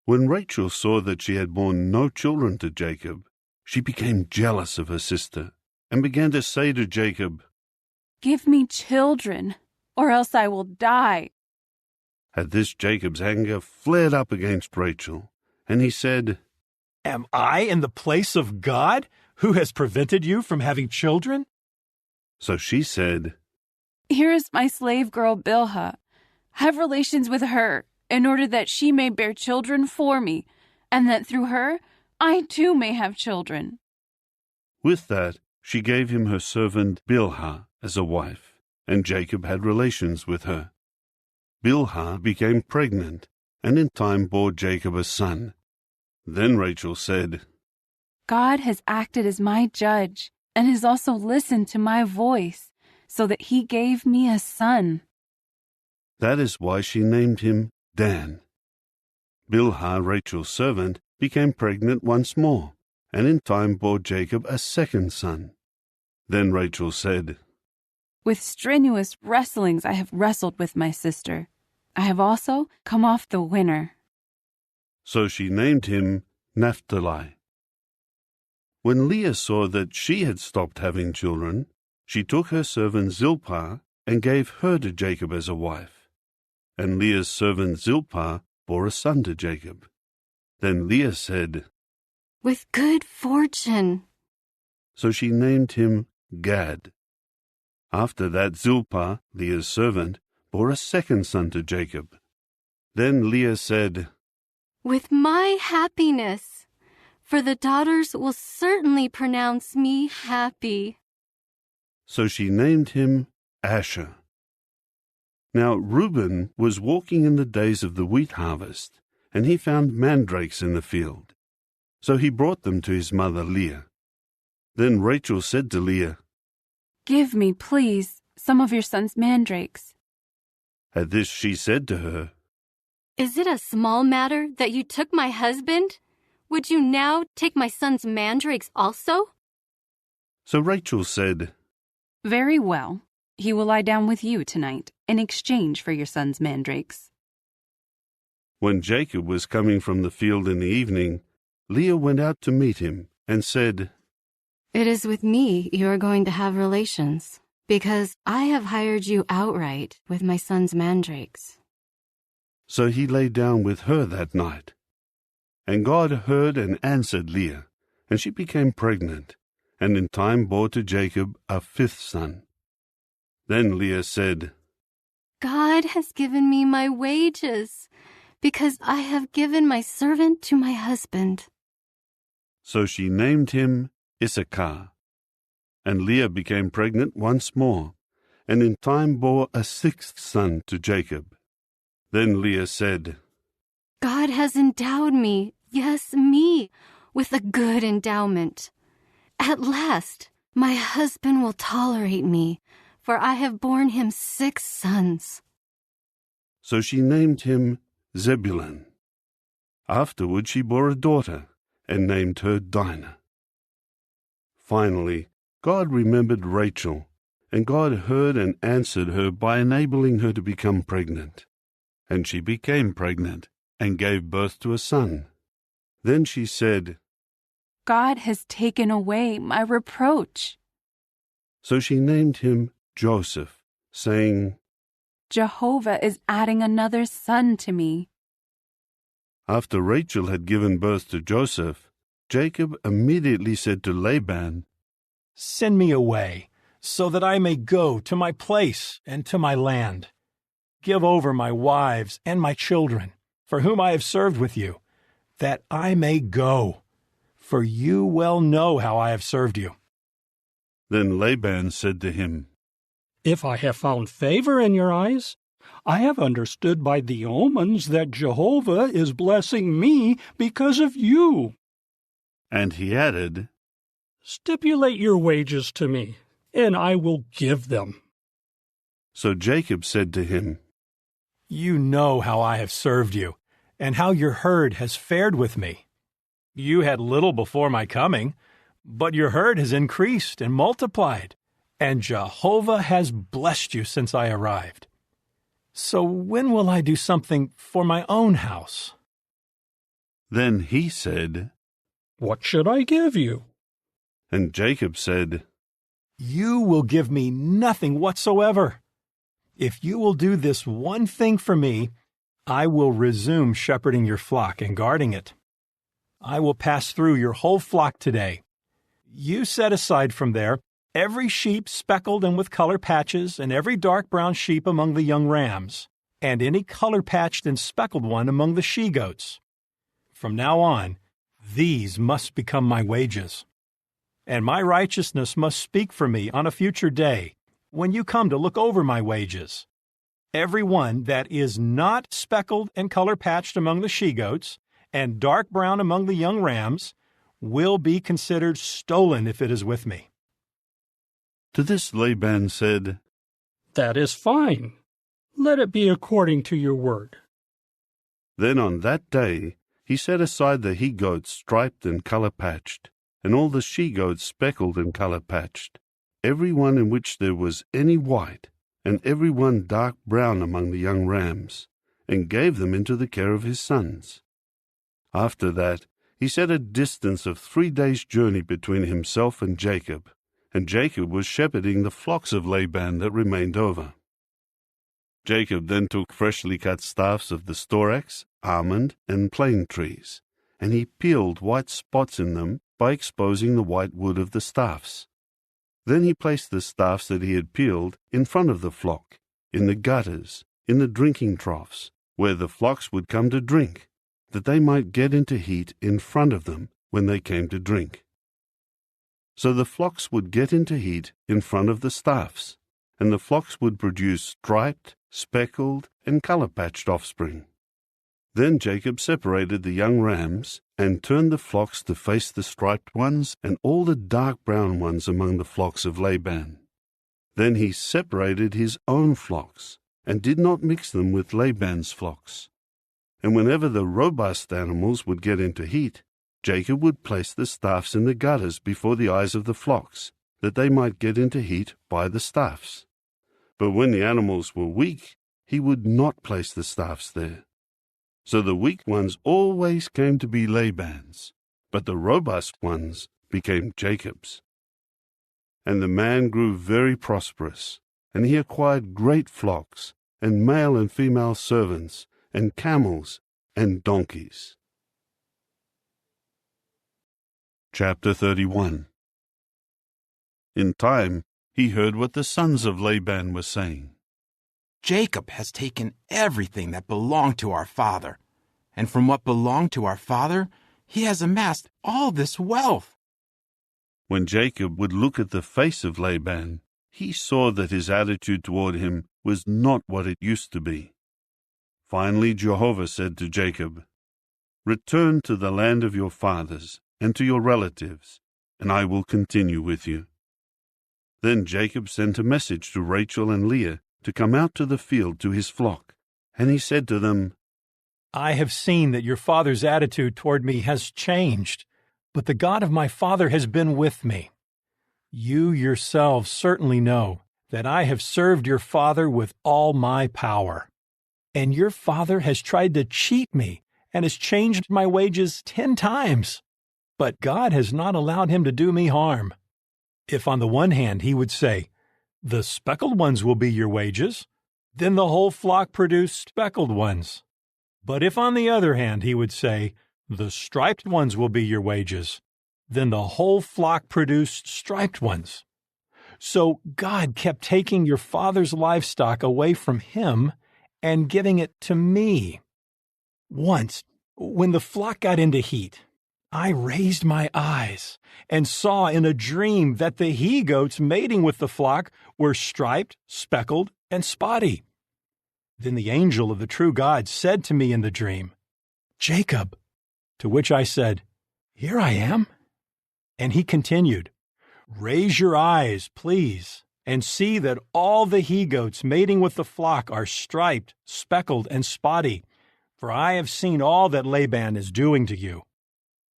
When Rachel saw that she had borne no children to Jacob, she became jealous of her sister, and began to say to Jacob, Give me children, or else I will die. At this Jacob's anger flared up against Rachel, and he said, Am I in the place of God, who has prevented you from having children? So she said, Here is my slave girl Bilhah. Have relations with her, in order that she may bear children for me, and that through her I too may have children. With that, she gave him her servant Bilhah as a wife, and Jacob had relations with her. Bilhah became pregnant, and in time bore Jacob a son. Then Rachel said, God has acted as my judge, and has also listened to my voice, so that he gave me a son. That is why she named him Dan. Bilhah, Rachel's servant, became pregnant once more, and in time bore Jacob a second son. Then Rachel said, With strenuous wrestlings I have wrestled with my sister. I have also come off the winner. So she named him Naphtali. When Leah saw that she had stopped having children, she took her servant Zilpah and gave her to Jacob as a wife. And Leah's servant Zilpah bore a son to Jacob. Then Leah said, With good fortune. So she named him Gad. After that Zilpah, Leah's servant, bore a second son to Jacob. Then Leah said, With my happiness, for the daughters will certainly pronounce me happy. So she named him Asher. Now Reuben was walking in the days of the wheat harvest, and he found mandrakes in the field. So he brought them to his mother Leah. Then Rachel said to Leah, "Give me, please, some of your son's mandrakes." At this she said to her, "Is it a small matter that you took my husband? Would you now take my son's mandrakes also?" So Rachel said, "Very well. He will lie down with you tonight in exchange for your son's mandrakes." When Jacob was coming from the field in the evening, Leah went out to meet him and said, "It is with me you are going to have relations, because I have hired you outright with my son's mandrakes." So he lay down with her that night. And God heard and answered Leah, and she became pregnant, and in time bore to Jacob a fifth son. Then Leah said, "God has given me my wages, because I have given my servant to my husband." So she named him Issachar. And Leah became pregnant once more, and in time bore a sixth son to Jacob. Then Leah said, "God has endowed me, yes, me, with a good endowment. At last, my husband will tolerate me, for I have borne him 6 sons." So she named him Zebulun. Afterward she bore a daughter, and named her Dinah. Finally, God remembered Rachel, and God heard and answered her by enabling her to become pregnant. And she became pregnant, and gave birth to a son. Then she said, "God has taken away my reproach." So she named him Joseph, saying, "Jehovah is adding another son to me." After Rachel had given birth to Joseph, Jacob immediately said to Laban, "Send me away, so that I may go to my place and to my land. Give over my wives and my children, for whom I have served with you, that I may go, for you well know how I have served you." Then Laban said to him, "If I have found favor in your eyes, I have understood by the omens that Jehovah is blessing me because of you." And he added, "Stipulate your wages to me, and I will give them." So Jacob said to him, "You know how I have served you, and how your herd has fared with me. You had little before my coming, but your herd has increased and multiplied, and Jehovah has blessed you since I arrived. So when will I do something for my own house?" Then he said, "What should I give you?" And Jacob said, "You will give me nothing whatsoever. If you will do this one thing for me, I will resume shepherding your flock and guarding it. I will pass through your whole flock today. You set aside from there every sheep speckled and with color patches, and every dark brown sheep among the young rams, and any color-patched and speckled one among the she-goats. From now on, these must become my wages. And my righteousness must speak for me on a future day, when you come to look over my wages. Every one that is not speckled and color-patched among the she-goats, and dark brown among the young rams, will be considered stolen if it is with me." To this Laban said, "That is fine. Let it be according to your word." Then on that day he set aside the he-goats striped and color-patched, and all the she-goats speckled and color-patched, every one in which there was any white, and every one dark brown among the young rams, and gave them into the care of his sons. After that he set a distance of 3 days' journey between himself and Jacob was shepherding the flocks of Laban that remained over. Jacob then took freshly cut staffs of the storax, almond, and plane trees, and he peeled white spots in them by exposing the white wood of the staffs. Then he placed the staffs that he had peeled in front of the flock, in the gutters, in the drinking troughs, where the flocks would come to drink, that they might get into heat in front of them when they came to drink. So the flocks would get into heat in front of the staffs, and the flocks would produce striped, speckled, and color-patched offspring. Then Jacob separated the young rams and turned the flocks to face the striped ones and all the dark brown ones among the flocks of Laban. Then he separated his own flocks and did not mix them with Laban's flocks. And whenever the robust animals would get into heat, Jacob would place the staffs in the gutters before the eyes of the flocks, that they might get into heat by the staffs. But when the animals were weak, he would not place the staffs there. So the weak ones always came to be Laban's, but the robust ones became Jacob's. And the man grew very prosperous, and he acquired great flocks, and male and female servants, and camels, and donkeys. Chapter 31. In time, he heard what the sons of Laban were saying. Jacob has taken everything that belonged to our father, and from what belonged to our father, he has amassed all this wealth. When Jacob would look at the face of Laban, he saw that his attitude toward him was not what it used to be. Finally, Jehovah said to Jacob, "Return to the land of your fathers and to your relatives, and I will continue with you." Then Jacob sent a message to Rachel and Leah to come out to the field to his flock, and he said to them, I have seen that your father's attitude toward me has changed, but the God of my father has been with me. You yourselves certainly know that I have served your father with all my power. And your father has tried to cheat me and has changed my wages 10 times. But God has not allowed him to do me harm. If on the one hand he would say, "The speckled ones will be your wages," then the whole flock produced speckled ones. But if on the other hand he would say, "The striped ones will be your wages," then the whole flock produced striped ones. So God kept taking your father's livestock away from him and giving it to me. Once, when the flock got into heat, I raised my eyes and saw in a dream that the he-goats mating with the flock were striped, speckled, and spotty. Then the angel of the true God said to me in the dream, "Jacob," to which I said, "Here I am." And he continued, "Raise your eyes, please, and see that all the he-goats mating with the flock are striped, speckled, and spotty, for I have seen all that Laban is doing to you.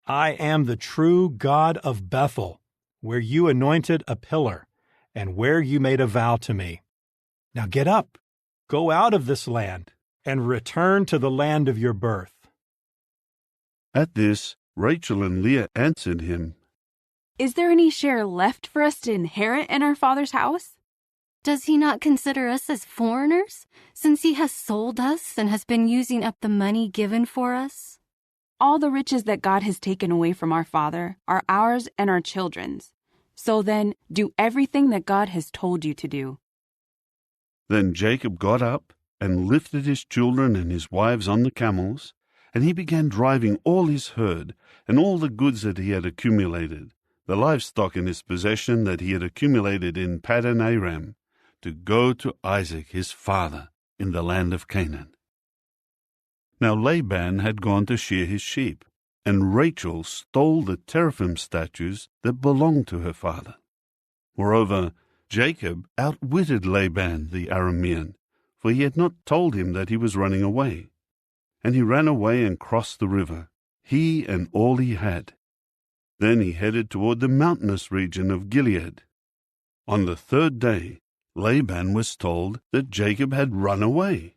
I am the true God of Bethel, where you anointed a pillar, and where you made a vow to me. Now get up, go out of this land, and return to the land of your birth." At this, Rachel and Leah answered him, "Is there any share left for us to inherit in our father's house?" Does he not consider us as foreigners, since he has sold us and has been using up the money given for us? All the riches that God has taken away from our father are ours and our children's. So then, do everything that God has told you to do." Then Jacob got up and lifted his children and his wives on the camels, and he began driving all his herd and all the goods that he had accumulated, the livestock in his possession that he had accumulated in Paddan Aram, to go to Isaac his father in the land of Canaan. Now Laban had gone to shear his sheep, and Rachel stole the teraphim statues that belonged to her father. Moreover, Jacob outwitted Laban the Aramean, for he had not told him that he was running away. And he ran away and crossed the river, he and all he had. Then he headed toward the mountainous region of Gilead. On the 3rd day, Laban was told that Jacob had run away.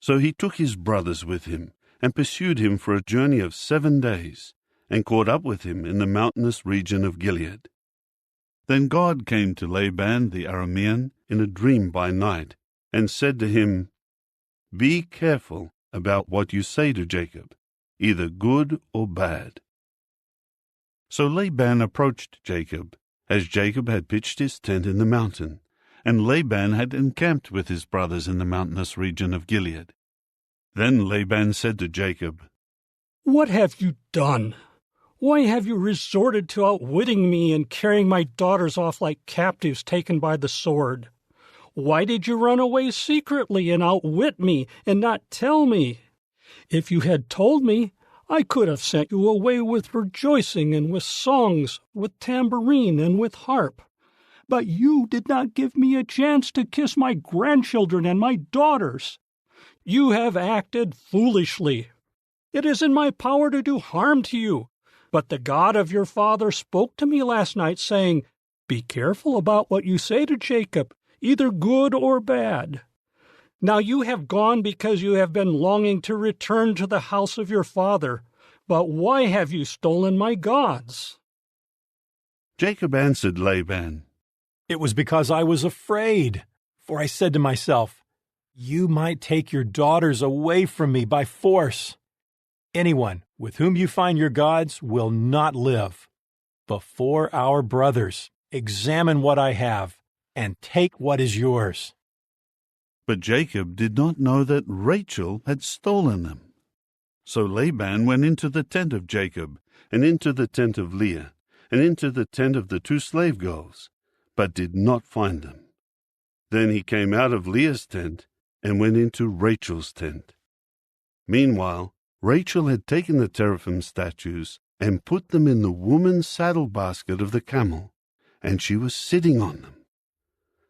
So he took his brothers with him and pursued him for a journey of 7 days, and caught up with him in the mountainous region of Gilead. Then God came to Laban the Aramean in a dream by night, and said to him, "Be careful about what you say to Jacob, either good or bad." So Laban approached Jacob, as Jacob had pitched his tent in the mountain, and Laban had encamped with his brothers in the mountainous region of Gilead. Then Laban said to Jacob, "What have you done? Why have you resorted to outwitting me and carrying my daughters off like captives taken by the sword? Why did you run away secretly and outwit me and not tell me? If you had told me, I could have sent you away with rejoicing and with songs, with tambourine and with harp. But you did not give me a chance to kiss my grandchildren and my daughters. You have acted foolishly. It is in my power to do harm to you. But the God of your father spoke to me last night, saying, Be careful about what you say to Jacob, either good or bad. Now you have gone because you have been longing to return to the house of your father. But why have you stolen my gods? Jacob answered Laban, It was because I was afraid, for I said to myself, You might take your daughters away from me by force. Anyone with whom you find your gods will not live. Before our brothers, examine what I have, and take what is yours. But Jacob did not know that Rachel had stolen them. So Laban went into the tent of Jacob, and into the tent of Leah, and into the tent of the 2 slave girls, but did not find them. Then he came out of Leah's tent, and went into Rachel's tent. Meanwhile, Rachel had taken the teraphim statues, and put them in the woman's saddle basket of the camel, and she was sitting on them.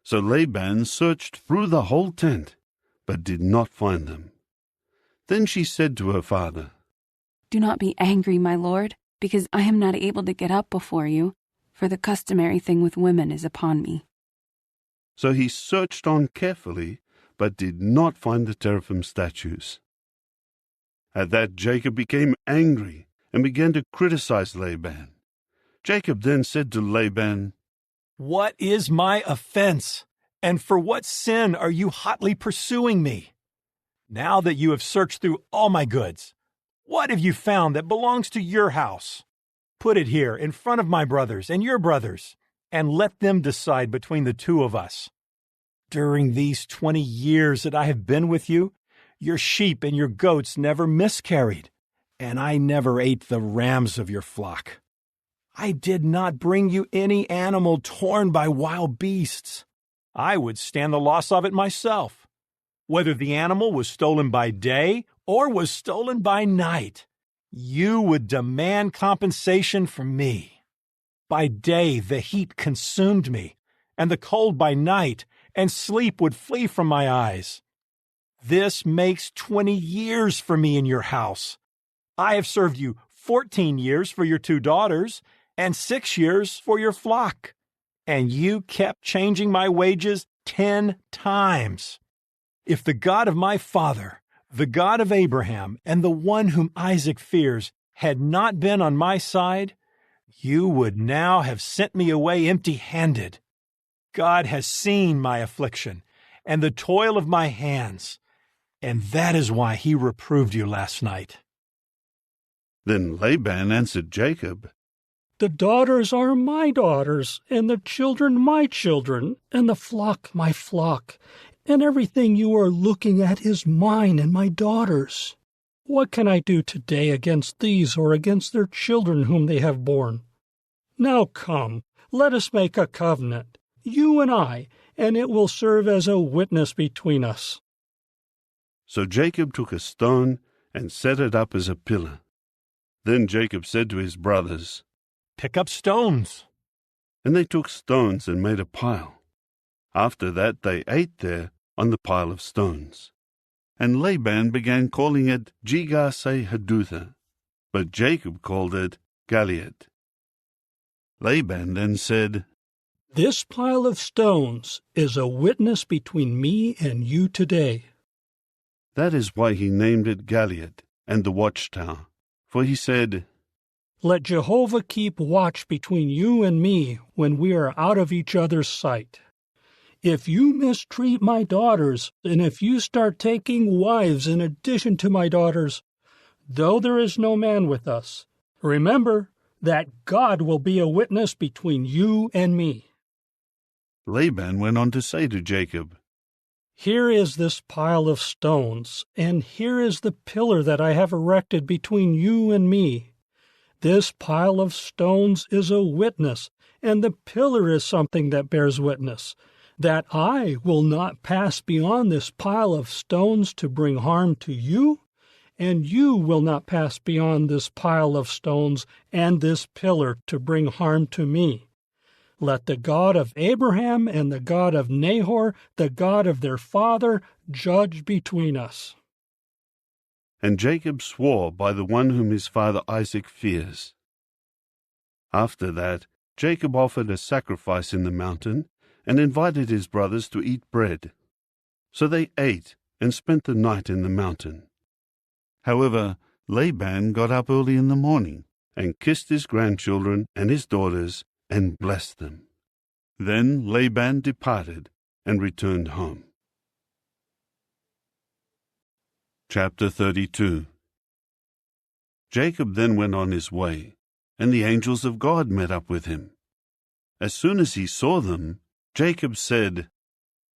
So Laban searched through the whole tent, but did not find them. Then she said to her father, Do not be angry, my lord, because I am not able to get up before you, for the customary thing with women is upon me. So he searched on carefully, but did not find the teraphim statues. At that Jacob became angry and began to criticize Laban. Jacob then said to Laban, What is my offense, and for what sin are you hotly pursuing me? Now that you have searched through all my goods, what have you found that belongs to your house? Put it here in front of my brothers and your brothers, and let them decide between the 2 of us. During these 20 years that I have been with you, your sheep and your goats never miscarried, and I never ate the rams of your flock. I did not bring you any animal torn by wild beasts. I would stand the loss of it myself. Whether the animal was stolen by day or was stolen by night, you would demand compensation from me. By day the heat consumed me, and the cold by night, and sleep would flee from my eyes. This makes 20 years for me in your house. I have served you 14 years for your 2 daughters, and 6 years for your flock. And you kept changing my wages 10 times. If the God of my father, the God of Abraham, and the one whom Isaac fears, had not been on my side, you would now have sent me away empty-handed. God has seen my affliction and the toil of my hands, and that is why he reproved you last night. Then Laban answered Jacob, The daughters are my daughters, and the children my children, and the flock my flock, and everything you are looking at is mine and my daughters. What can I do today against these or against their children whom they have borne? Now come, let us make a covenant, you and I, and it will serve as a witness between us. So Jacob took a stone and set it up as a pillar. Then Jacob said to his brothers, Pick up stones. And they took stones and made a pile. After that they ate there on the pile of stones. And Laban began calling it Jegar-sahadutha, but Jacob called it Galeed. Laban then said, This pile of stones is a witness between me and you today. That is why he named it Galeed and the watchtower. For he said, Let Jehovah keep watch between you and me when we are out of each other's sight. If you mistreat my daughters, and if you start taking wives in addition to my daughters, though there is no man with us, remember that God will be a witness between you and me. Laban went on to say to Jacob, Here is this pile of stones, and here is the pillar that I have erected between you and me. This pile of stones is a witness, and the pillar is something that bears witness. that I will not pass beyond this pile of stones to bring harm to you, and you will not pass beyond this pile of stones and this pillar to bring harm to me. Let the God of Abraham and the God of Nahor, the God of their father, judge between us." And Jacob swore by the one whom his father Isaac fears. After that, Jacob offered a sacrifice in the mountain and invited his brothers to eat bread. So they ate and spent the night in the mountain. However, Laban got up early in the morning and kissed his grandchildren and his daughters and blessed them. Then Laban departed and returned home. Chapter 32. Jacob then went on his way, and the angels of God met up with him. As soon as he saw them, Jacob said,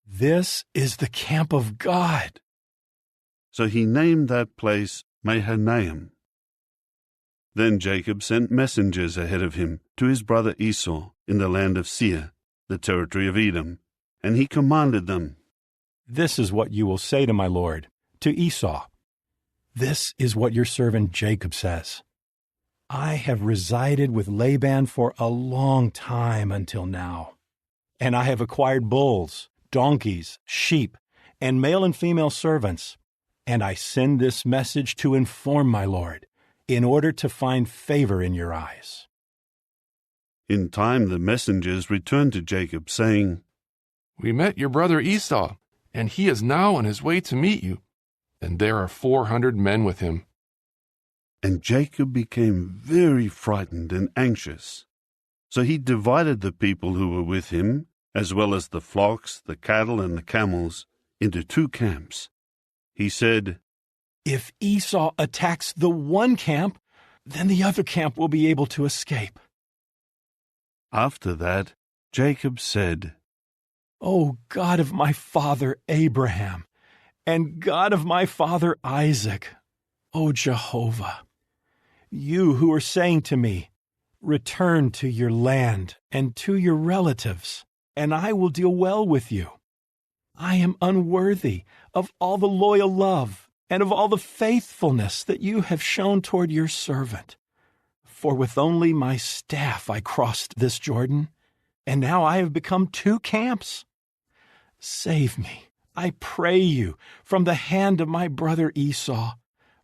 "This is the camp of God." So he named that place Mahanaim. Then Jacob sent messengers ahead of him to his brother Esau in the land of Seir, the territory of Edom, and he commanded them, "This is what you will say to my lord, to Esau. This is what your servant Jacob says. I have resided with Laban for a long time until now, and I have acquired bulls, donkeys, sheep, and male and female servants, and I send this message to inform my lord, in order to find favor in your eyes." In time the messengers returned to Jacob, saying, "We met your brother Esau, and he is now on his way to meet you, and there are 400 men with him." And Jacob became very frightened and anxious. So he divided the people who were with him, as well as the flocks, the cattle, and the camels, into 2 camps. He said, "If Esau attacks the one camp, then the other camp will be able to escape." After that, Jacob said, "O God of my father Abraham, and God of my father Isaac, O Jehovah, you who are saying to me, 'Return to your land and to your relatives, and I will deal well with you.' I am unworthy of all the loyal love and of all the faithfulness that you have shown toward your servant. For with only my staff I crossed this Jordan, and now I have become 2 camps. Save me, I pray you, from the hand of my brother Esau,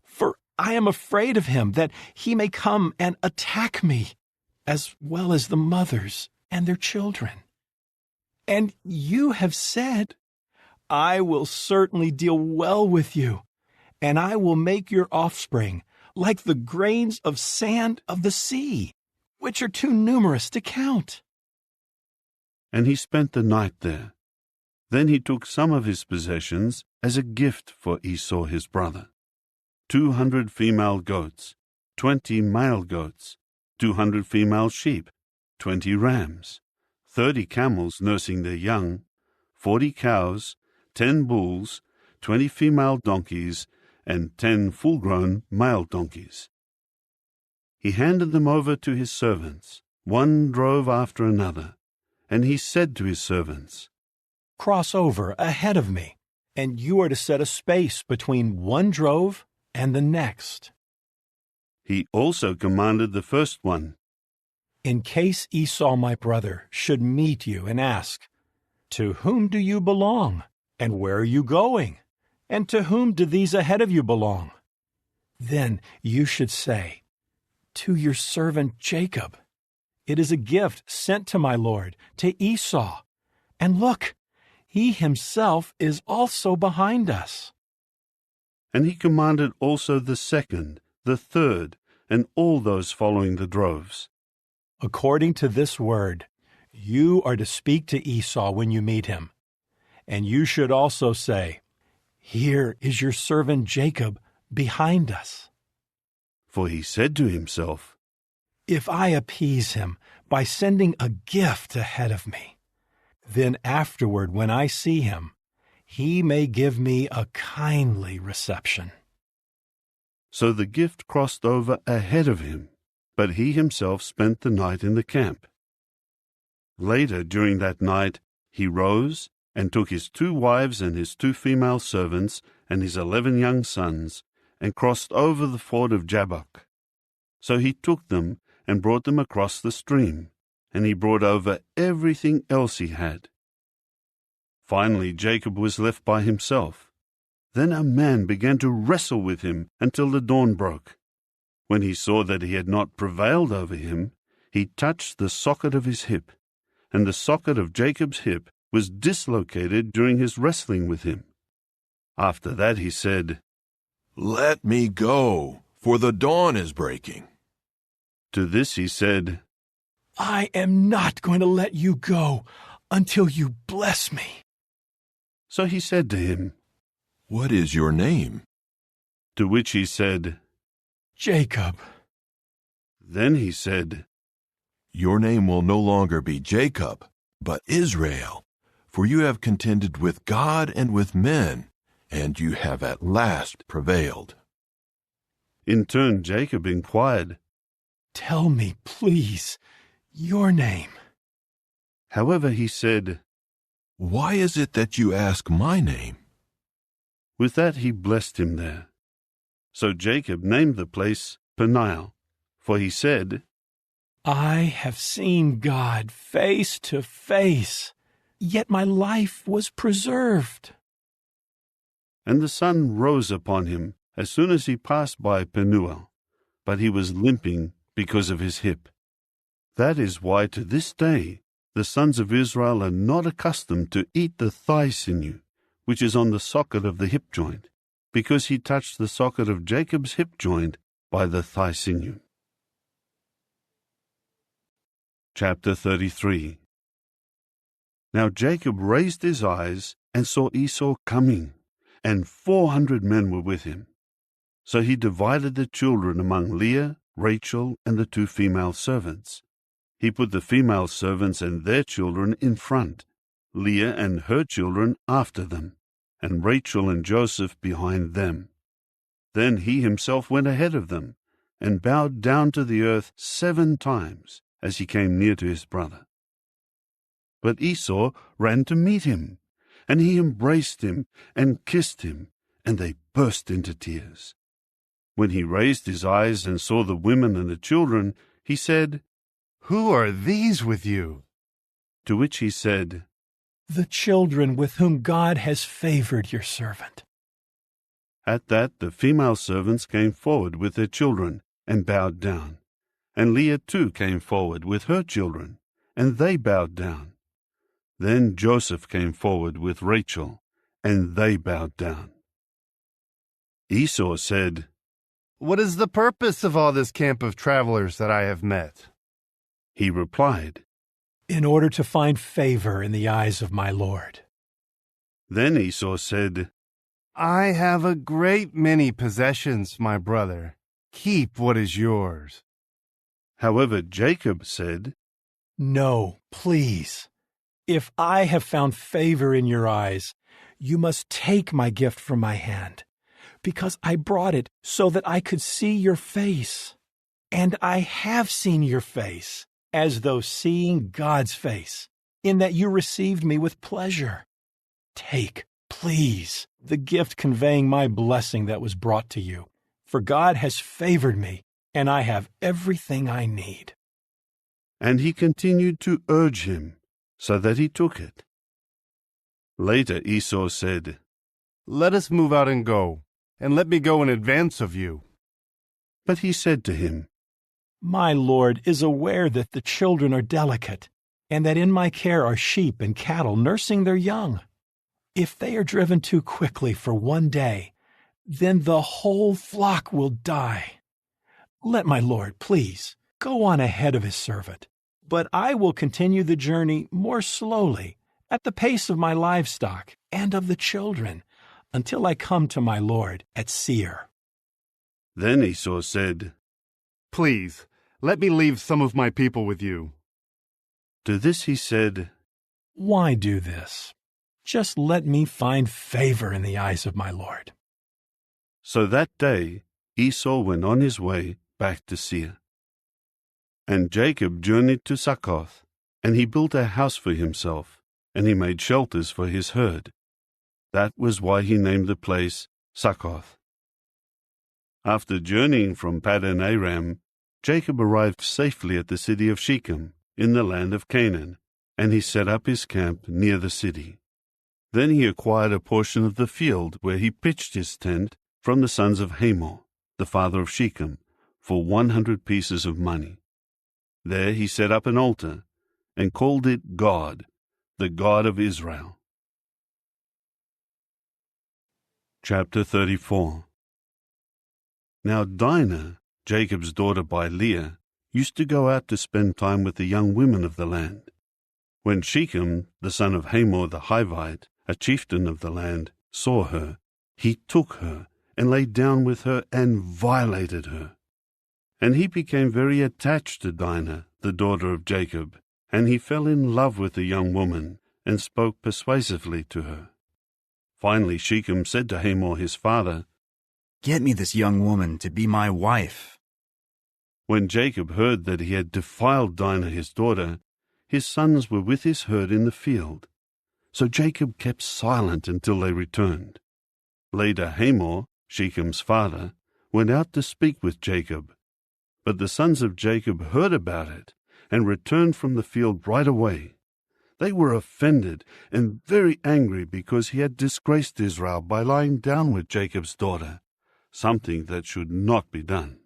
for I am afraid of him, that he may come and attack me, as well as the mothers and their children. And you have said, 'I will certainly deal well with you, and I will make your offspring like the grains of sand of the sea, which are too numerous to count.'" And he spent the night there. Then he took some of his possessions as a gift for Esau his brother: 200 female goats, 20 male goats, 200 female sheep, 20 rams, 30 camels nursing their young, 40 cows, 10 bulls, 20 female donkeys, and 10 full-grown male donkeys. He handed them over to his servants, one drove after another, and he said to his servants, "Cross over ahead of me, and you are to set a space between one drove and the next." He also commanded the first one, "In case Esau my brother should meet you and ask, 'To whom do you belong, and where are you going? And to whom do these ahead of you belong?' Then you should say, 'To your servant Jacob. It is a gift sent to my lord, to Esau. And look, he himself is also behind us.'" And he commanded also the second, the third, and all those following the droves. "According to this word, you are to speak to Esau when you meet him. And you should also say, 'Here is your servant Jacob behind us.'" For he said to himself, "If I appease him by sending a gift ahead of me, then afterward when I see him, he may give me a kindly reception." So the gift crossed over ahead of him, but he himself spent the night in the camp. Later during that night, he rose and took his 2 wives and his 2 female servants and his 11 young sons, and crossed over the ford of Jabbok. So he took them and brought them across the stream, and he brought over everything else he had. Finally Jacob was left by himself. Then a man began to wrestle with him until the dawn broke. When he saw that he had not prevailed over him, he touched the socket of his hip, and the socket of Jacob's hip was dislocated during his wrestling with him. After that he said, "Let me go, for the dawn is breaking." To this he said, I am not going to let you go until you bless me. So he said to him, "What is your name?" To which he said, Jacob. Then he said, "Your name will no longer be Jacob, but Israel, for you have contended with God and with men, and you have at last prevailed." In turn Jacob inquired, Tell me, please, your name. However he said, "Why is it that you ask my name?" With that he blessed him there. So Jacob named the place Peniel, for he said, I have seen God face to face, yet my life was preserved. And the sun rose upon him as soon as he passed by Penuel, but he was limping because of his hip. That is why to this day the sons of Israel are not accustomed to eat the thigh sinew, which is on the socket of the hip joint, because he touched the socket of Jacob's hip joint by the thigh sinew. Chapter 33. Now Jacob raised his eyes and saw Esau coming, and 400 men were with him. So he divided the children among Leah, Rachel, and the 2 female servants. He put the female servants and their children in front, Leah and her children after them, and Rachel and Joseph behind them. Then he himself went ahead of them, and bowed down to the earth 7 times as he came near to his brother. But Esau ran to meet him, and he embraced him and kissed him, and they burst into tears. When he raised his eyes and saw the women and the children, he said, "Who are these with you?" To which he said, The children with whom God has favored your servant. At that the female servants came forward with their children and bowed down. And Leah too came forward with her children, and they bowed down. Then Joseph came forward with Rachel, and they bowed down. Esau said, "What is the purpose of all this camp of travelers that I have met?" He replied, In order to find favor in the eyes of my Lord. Then Esau said, "I have a great many possessions, my brother. Keep what is yours." However, Jacob said, No, please. If I have found favor in your eyes, you must take my gift from my hand, because I brought it so that I could see your face. And I have seen your face, as though seeing God's face, in that you received me with pleasure. Take, please, the gift conveying my blessing that was brought to you, for God has favored me, and I have everything I need. And he continued to urge him, so that he took it. Later Esau said, "Let us move out and go, and let me go in advance of you." But he said to him, My Lord is aware that the children are delicate, and that in my care are sheep and cattle nursing their young. If they are driven too quickly for one day, then the whole flock will die. Let my Lord, please, go on ahead of his servant, but I will continue the journey more slowly, at the pace of my livestock and of the children, until I come to my Lord at Seir. Then Esau said, "Please, let me leave some of my people with you." To this he said, Why do this? Just let me find favor in the eyes of my Lord. So that day Esau went on his way back to Seir. And Jacob journeyed to Succoth, and he built a house for himself, and he made shelters for his herd. That was why he named the place Succoth. After journeying from Paddan Aram, Jacob arrived safely at the city of Shechem, in the land of Canaan, and he set up his camp near the city. Then he acquired a portion of the field where he pitched his tent from the sons of Hamor, the father of Shechem, for 100 pieces of money. There he set up an altar and called it God, the God of Israel. Chapter 34. Now Dinah, Jacob's daughter by Leah, used to go out to spend time with the young women of the land. When Shechem, the son of Hamor the Hivite, a chieftain of the land, saw her, he took her and lay down with her and violated her. And he became very attached to Dinah, the daughter of Jacob, and he fell in love with the young woman and spoke persuasively to her. Finally Shechem said to Hamor his father, "Get me this young woman to be my wife." When Jacob heard that he had defiled Dinah his daughter, his sons were with his herd in the field. So Jacob kept silent until they returned. Later Hamor, Shechem's father, went out to speak with Jacob. But the sons of Jacob heard about it and returned from the field right away. They were offended and very angry because he had disgraced Israel by lying down with Jacob's daughter, something that should not be done.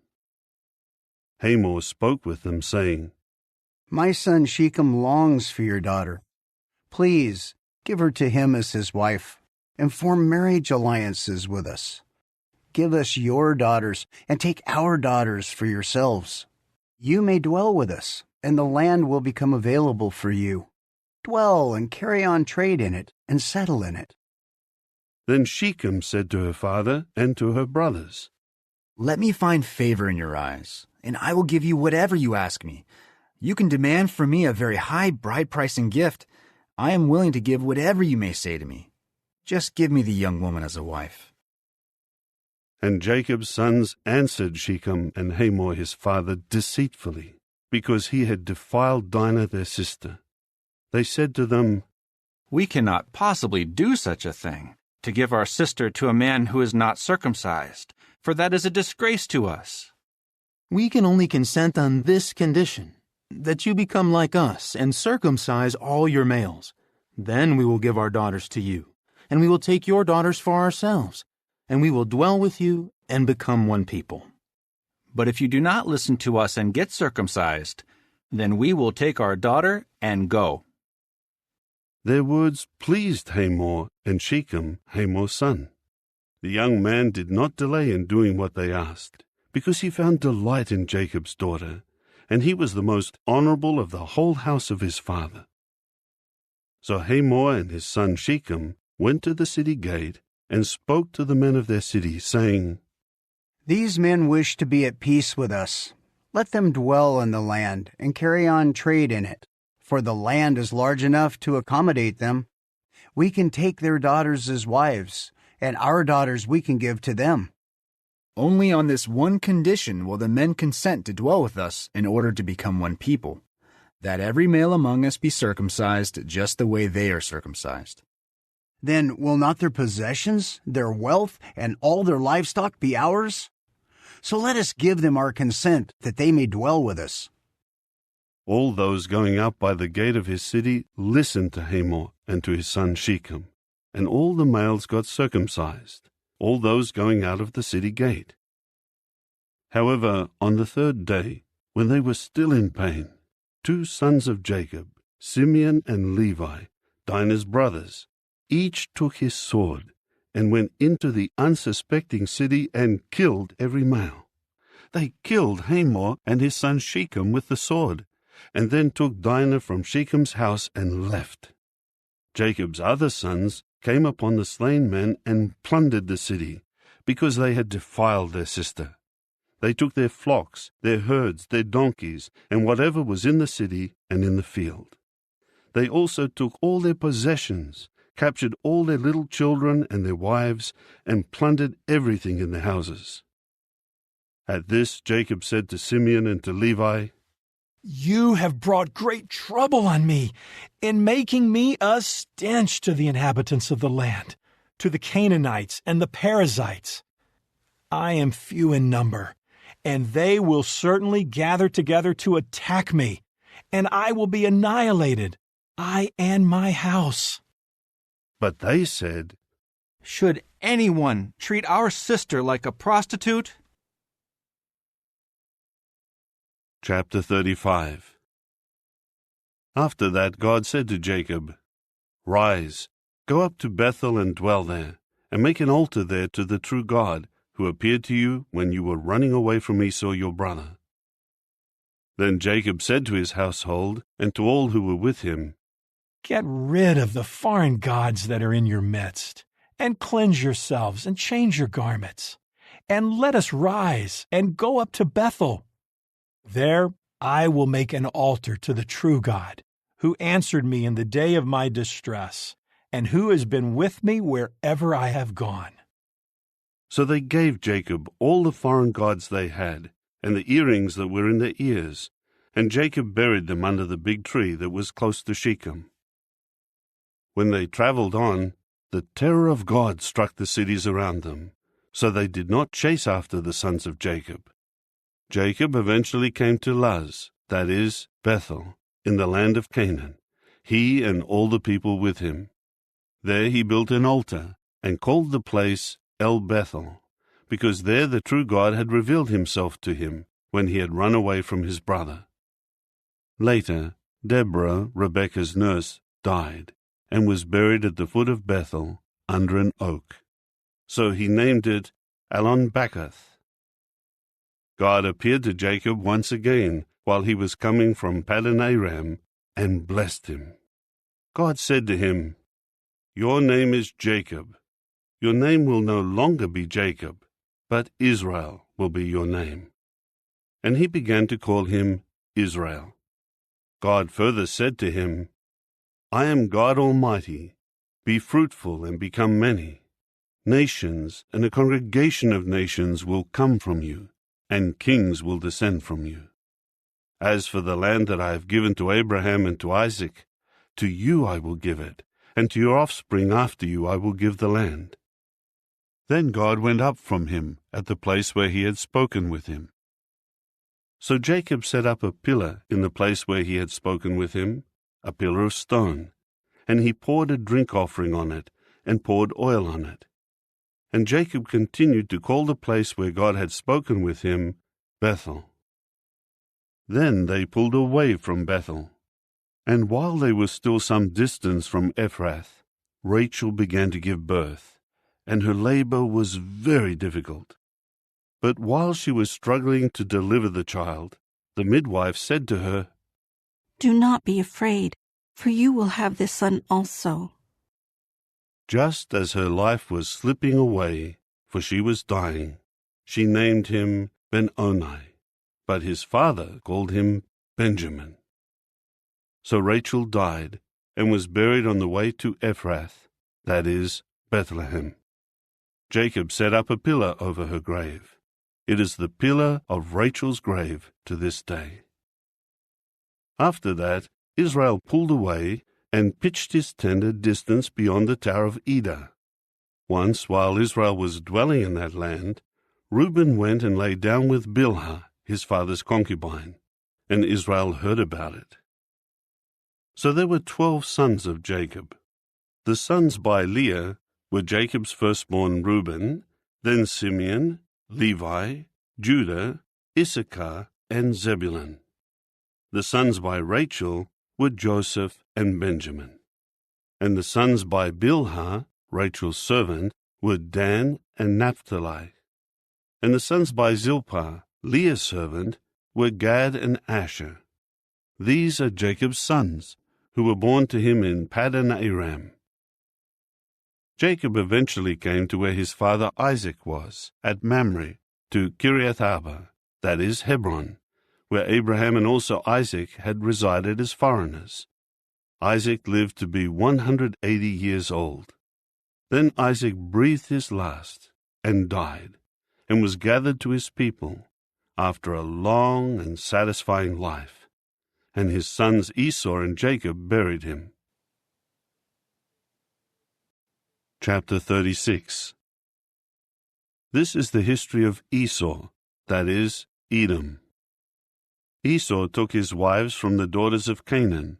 Hamor spoke with them, saying, "My son Shechem longs for your daughter. Please give her to him as his wife, and form marriage alliances with us. Give us your daughters, and take our daughters for yourselves. You may dwell with us, and the land will become available for you. Dwell and carry on trade in it, and settle in it." Then Shechem said to her father and to her brothers, "Let me find favor in your eyes, and I will give you whatever you ask me. You can demand from me a very high bride price and gift. I am willing to give whatever you may say to me. Just give me the young woman as a wife." And Jacob's sons answered Shechem and Hamor his father deceitfully, because he had defiled Dinah their sister. They said to them, "We cannot possibly do such a thing, to give our sister to a man who is not circumcised, for that is a disgrace to us. We can only consent on this condition, that you become like us and circumcise all your males. Then we will give our daughters to you, and we will take your daughters for ourselves, and we will dwell with you and become one people. But if you do not listen to us and get circumcised, then we will take our daughter and go." Their words pleased Hamor and Shechem, Hamor's son. The young man did not delay in doing what they asked, because he found delight in Jacob's daughter, and he was the most honorable of the whole house of his father. So Hamor and his son Shechem went to the city gate and spoke to the men of their city, saying, "These men wish to be at peace with us. Let them dwell in the land and carry on trade in it, for the land is large enough to accommodate them. We can take their daughters as wives, and our daughters we can give to them." Only on this one condition will the men consent to dwell with us in order to become one people, that every male among us be circumcised just the way they are circumcised. "Then will not their possessions, their wealth, and all their livestock be ours? So let us give them our consent, that they may dwell with us." All those going out by the gate of his city listened to Hamor and to his son Shechem, and all the males got circumcised, all those going out of the city gate. However, on the third day, when they were still in pain, 2 sons of Jacob, Simeon and Levi, Dinah's brothers, each took his sword and went into the unsuspecting city and killed every male. They killed Hamor and his son Shechem with the sword, and then took Dinah from Shechem's house and left. Jacob's other sons came upon the slain men and plundered the city, because they had defiled their sister. They took their flocks, their herds, their donkeys, and whatever was in the city and in the field. They also took all their possessions, captured all their little children and their wives, and plundered everything in their houses. At this Jacob said to Simeon and to Levi, You have brought great trouble on me in making me a stench to the inhabitants of the land, to the Canaanites and the Perizzites. I am few in number, and they will certainly gather together to attack me, and I will be annihilated, I and my house. But they said, Should anyone treat our sister like a prostitute? Chapter 35. After that God said to Jacob, Rise, go up to Bethel and dwell there, and make an altar there to the true God, who appeared to you when you were running away from Esau your brother. Then Jacob said to his household and to all who were with him, Get rid of the foreign gods that are in your midst, and cleanse yourselves and change your garments, and let us rise and go up to Bethel. There I will make an altar to the true God, who answered me in the day of my distress, and who has been with me wherever I have gone. So they gave Jacob all the foreign gods they had, and the earrings that were in their ears, and Jacob buried them under the big tree that was close to Shechem. When they traveled on, the terror of God struck the cities around them, so they did not chase after the sons of Jacob. Jacob eventually came to Luz, that is, Bethel, in the land of Canaan, he and all the people with him. There he built an altar, and called the place El Bethel, because there the true God had revealed himself to him when he had run away from his brother. Later, Deborah, Rebekah's nurse, died, and was buried at the foot of Bethel under an oak. So he named it Allon-Bacuth. God appeared to Jacob once again while he was coming from Paddan Aram, and blessed him. God said to him, Your name is Jacob. Your name will no longer be Jacob, but Israel will be your name. And he began to call him Israel. God further said to him, I am God Almighty. Be fruitful and become many. Nations and a congregation of nations will come from you, and kings will descend from you. As for the land that I have given to Abraham and to Isaac, to you I will give it, and to your offspring after you I will give the land. Then God went up from him at the place where he had spoken with him. So Jacob set up a pillar in the place where he had spoken with him, a pillar of stone, and he poured a drink offering on it, and poured oil on it. And Jacob continued to call the place where God had spoken with him Bethel. Then they pulled away from Bethel. And while they were still some distance from Ephrath, Rachel began to give birth, and her labor was very difficult. But while she was struggling to deliver the child, the midwife said to her, Do not be afraid, for you will have this son also. Just as her life was slipping away, for she was dying, she named him Ben-Oni, but his father called him Benjamin. So Rachel died, and was buried on the way to Ephrath, that is, Bethlehem. Jacob set up a pillar over her grave. It is the pillar of Rachel's grave to this day. After that, Israel pulled away and pitched his tent a distance beyond the Tower of Eder. Once, while Israel was dwelling in that land, Reuben went and lay down with Bilhah, his father's concubine, and Israel heard about it. So there were 12 sons of Jacob. The sons by Leah were Jacob's firstborn Reuben, then Simeon, Levi, Judah, Issachar, and Zebulun. The sons by Rachel were Joseph and Benjamin. And the sons by Bilhah, Rachel's servant, were Dan and Naphtali. And the sons by Zilpah, Leah's servant, were Gad and Asher. These are Jacob's sons, who were born to him in Paddan Aram. Jacob eventually came to where his father Isaac was, at Mamre, to Kiriath Arba, that is, Hebron, where Abraham and also Isaac had resided as foreigners. Isaac lived to be 180 years old. Then Isaac breathed his last and died, and was gathered to his people after a long and satisfying life. and his sons Esau and Jacob buried him. Chapter 36. This is the history of Esau, that is, Edom. Esau took his wives from the daughters of Canaan,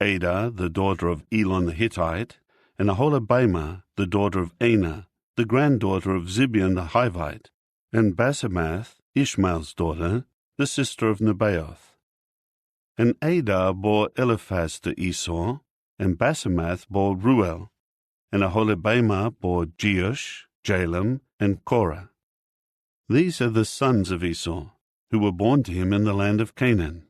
Adah, the daughter of Elon the Hittite, and Aholibamah, the daughter of Anah, the granddaughter of Zibeon the Hivite, and Basemath, Ishmael's daughter, the sister of Nebaioth. And Adah bore Eliphaz to Esau, and Basemath bore Ruel, and Aholibamah bore Jeush, Jalam, and Korah. These are the sons of Esau, who were born to him in the land of Canaan.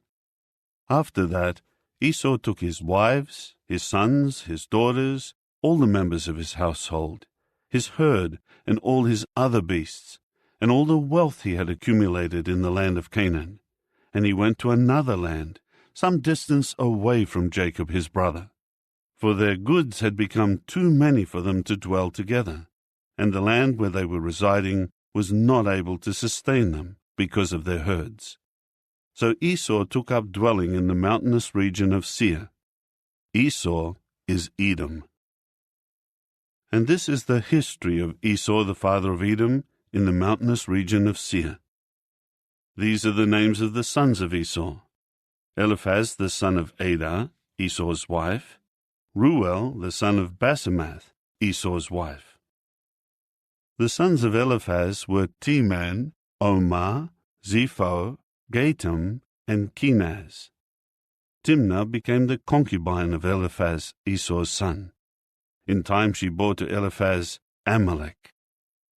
After that, Esau took his wives, his sons, his daughters, all the members of his household, his herd, and all his other beasts, and all the wealth he had accumulated in the land of Canaan, and he went to another land, some distance away from Jacob his brother. For their goods had become too many for them to dwell together, and the land where they were residing was not able to sustain them because of their herds. So Esau took up dwelling in the mountainous region of Seir. Esau is Edom. And this is the history of Esau the father of Edom in the mountainous region of Seir. These are the names of the sons of Esau: Eliphaz the son of Adah, Esau's wife; Ruel the son of Basemath, Esau's wife. The sons of Eliphaz were Teman, Omar, Zepho, Gatam, and Kenaz. Timnah became the concubine of Eliphaz, Esau's son. In time she bore to Eliphaz Amalek.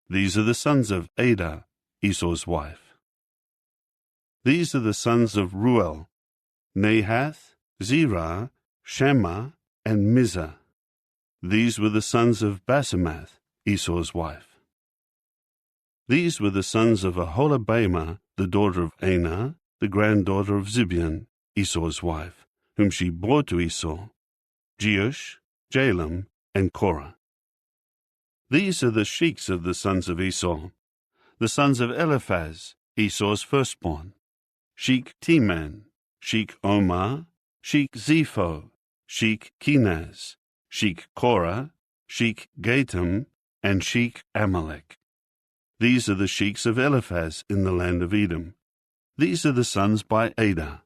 These are the sons of Adah, Esau's wife. These are the sons of Ruel: Nahath, Zerah, Shammah, and Mizah. These were the sons of Basemath, Esau's wife. These were the sons of Aholibamah, the daughter of Anah, the granddaughter of Zibeon, Esau's wife, whom she bore to Esau: Jeush, Jalam, and Korah. These are the sheiks of the sons of Esau, the sons of Eliphaz, Esau's firstborn: Sheik Teman, Sheik Omar, Sheik Zepho, Sheik Kenaz, Sheik Korah, Sheik Gatam, and Sheik Amalek. These are the sheiks of Eliphaz in the land of Edom. These are the sons by Adah.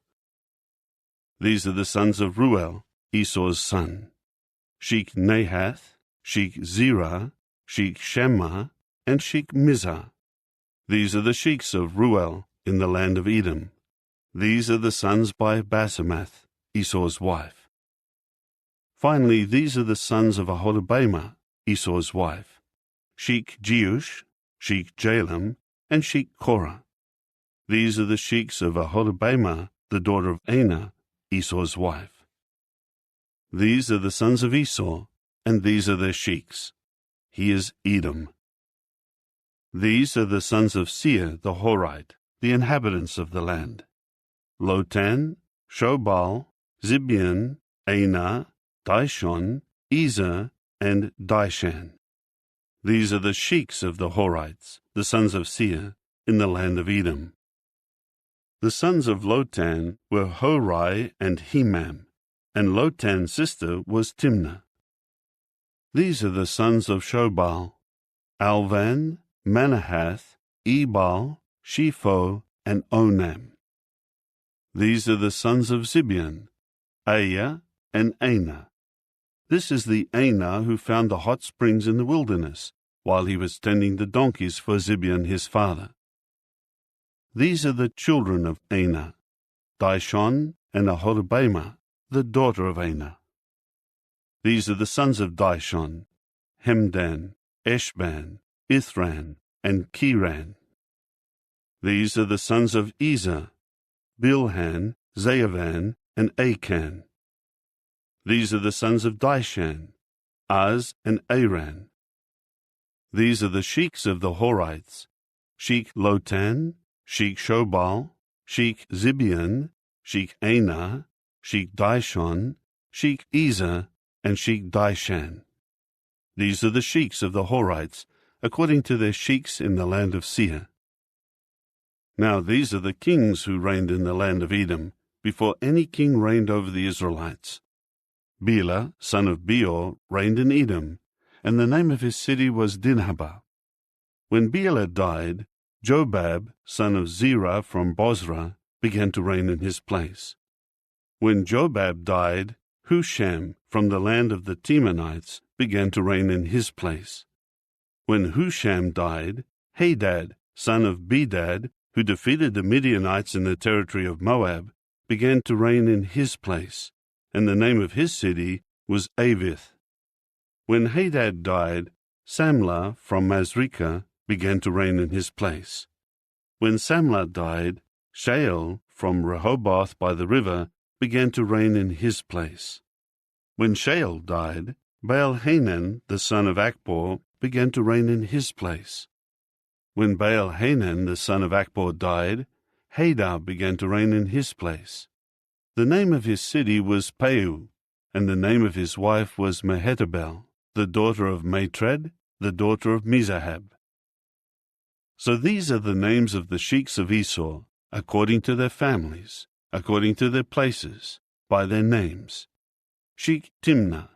These are the sons of Ruel, Esau's son: Sheik Nahath, Sheik Zerah, Sheik Shammah, and Sheik Mizah. These are the sheiks of Ruel in the land of Edom. These are the sons by Basemath, Esau's wife. Finally, these are the sons of Aholibamah, Esau's wife: Sheik Jeush, Sheik Jalam, and Sheik Korah. These are the sheiks of Aholibamah, the daughter of Anah, Esau's wife. These are the sons of Esau, and these are their sheiks. He is Edom. These are the sons of Seir the Horite, the inhabitants of the land: Lotan, Shobal, Zibeon, Anah, Dishon, Ezer, and Dishan. These are the sheiks of the Horites, the sons of Seir, in the land of Edom. The sons of Lotan were Horai and Hemam, and Lotan's sister was Timnah. These are the sons of Shobal: Alvan, Manahath, Ebal, Shepho, and Onam. These are the sons of Zibeon: Aya and Anah. This is the Anah who found the hot springs in the wilderness, while he was tending the donkeys for Zibeon his father. These are the children of Anah: Dishon and Aholibamah, the daughter of Anah. These are the sons of Dishon: Hemdan, Eshban, Ithran, and Kiran. These are the sons of Ezer: Bilhan, Zaavan, and Akan. These are the sons of Dishan: Az and Aran. These are the sheiks of the Horites: Sheik Lotan, Sheik Shobal, Sheik Zibeon, Sheik Anah, Sheik Dishon, Sheik Ezer, and Sheik Dishan. These are the sheiks of the Horites, according to their sheiks in the land of Seir. Now these are the kings who reigned in the land of Edom, before any king reigned over the Israelites. Bela, son of Beor, reigned in Edom, and the name of his city was Dinhabah. When Bela died, Jobab, son of Zerah from Bozrah, began to reign in his place. When Jobab died, Husham from the land of the Temanites began to reign in his place. When Husham died, Hadad, son of Bedad, who defeated the Midianites in the territory of Moab, began to reign in his place, and the name of his city was Avith. When Hadad died, Samlah from Masrekah began to reign in his place. When Samlah died, Shael from Rehoboth by the river began to reign in his place. When Shael died, Baal-Hanan, the son of Akbor, began to reign in his place. When Baal-Hanan, the son of Akbor, died, Hadar began to reign in his place. The name of his city was Peu, and the name of his wife was Mehetabel, the daughter of Matred, the daughter of Mizahab. So these are the names of the sheiks of Esau, according to their families, according to their places, by their names: Sheik Timnah,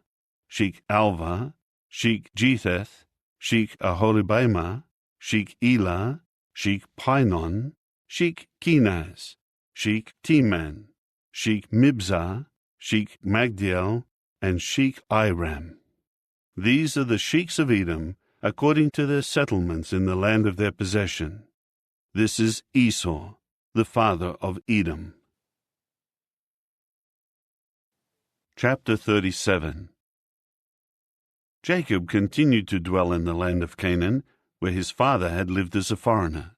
Sheik Alva, Sheik Jetheth, Sheik Aholibamah, Sheik Elah, Sheik Pinon, Sheik Kenaz, Sheik Teman, Sheik Mibzah, Sheik Magdiel, and Sheik Iram. These are the sheiks of Edom, according to their settlements in the land of their possession. This is Esau, the father of Edom. Chapter 37. Jacob continued to dwell in the land of Canaan, where his father had lived as a foreigner.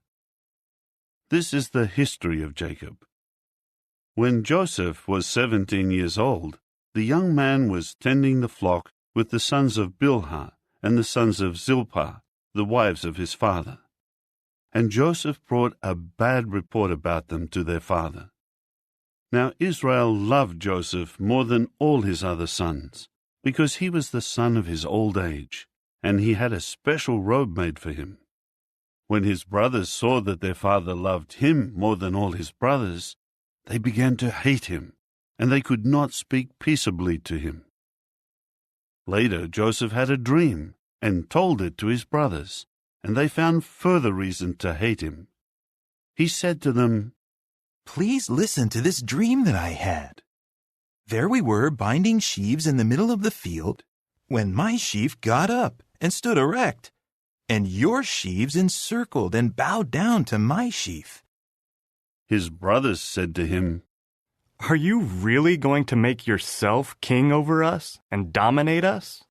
This is the history of Jacob. When Joseph was 17 years old, the young man was tending the flock with the sons of Bilhah and the sons of Zilpah, the wives of his father. And Joseph brought a bad report about them to their father. Now Israel loved Joseph more than all his other sons, because he was the son of his old age, and he had a special robe made for him. When his brothers saw that their father loved him more than all his brothers, they began to hate him, and they could not speak peaceably to him. Later Joseph had a dream, and told it to his brothers, and they found further reason to hate him. He said to them, "Please listen to this dream that I had. There we were binding sheaves in the middle of the field, when my sheaf got up and stood erect, and your sheaves encircled and bowed down to my sheaf." His brothers said to him, "Are you really going to make yourself king over us and dominate us?"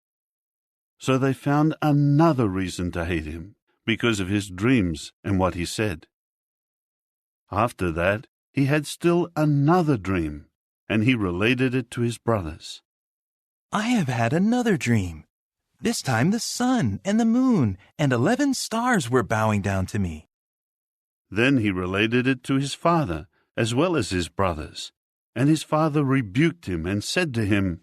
So they found another reason to hate him, because of his dreams and what he said. After that, he had still another dream, and he related it to his brothers. "I have had another dream. This time the sun and the moon and 11 stars were bowing down to me." Then he related it to his father, as well as his brothers, and his father rebuked him and said to him,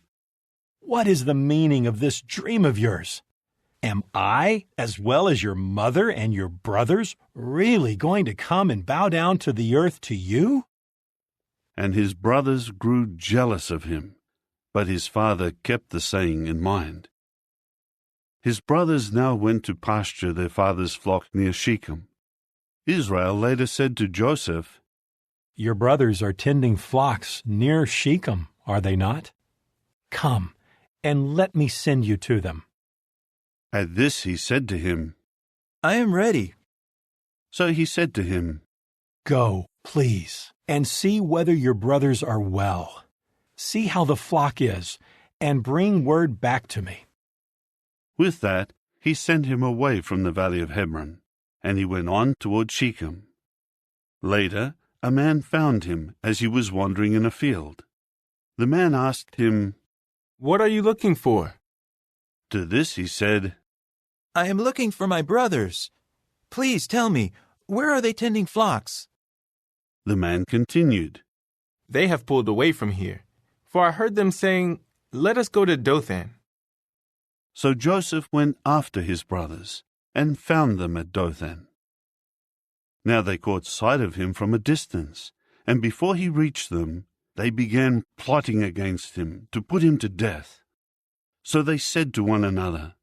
"What is the meaning of this dream of yours? Am I, as well as your mother and your brothers, really going to come and bow down to the earth to you?" And his brothers grew jealous of him, but his father kept the saying in mind. His brothers now went to pasture their father's flock near Shechem. Israel later said to Joseph, "Your brothers are tending flocks near Shechem, are they not? Come, and let me send you to them." At this he said to him, "I am ready." So he said to him, "Go, please, and see whether your brothers are well. See how the flock is, and bring word back to me." With that, he sent him away from the valley of Hebron, and he went on toward Shechem. Later, a man found him as he was wandering in a field. The man asked him, "What are you looking for?" To this he said, "I am looking for my brothers. Please tell me, where are they tending flocks?" The man continued, "They have pulled away from here, for I heard them saying, 'Let us go to Dothan.'" So Joseph went after his brothers, and found them at Dothan. Now they caught sight of him from a distance, and before he reached them, they began plotting against him to put him to death. So they said to one another,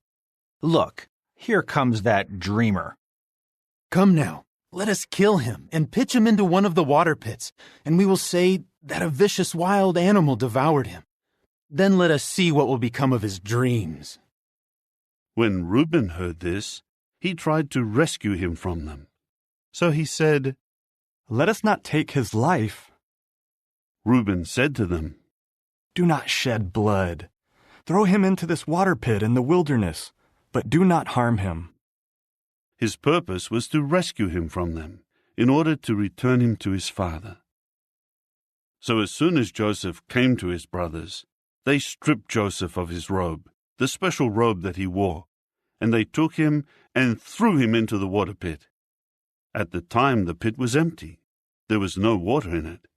"Look, here comes that dreamer. Come now, let us kill him and pitch him into one of the water pits, and we will say that a vicious wild animal devoured him. Then let us see what will become of his dreams." When Reuben heard this, he tried to rescue him from them. So he said, "Let us not take his life." Reuben said to them, "Do not shed blood. Throw him into this water pit in the wilderness, but do not harm him." His purpose was to rescue him from them, in order to return him to his father. So as soon as Joseph came to his brothers, they stripped Joseph of his robe, the special robe that he wore, and they took him and threw him into the water pit. At the time the pit was empty. There was no water in it.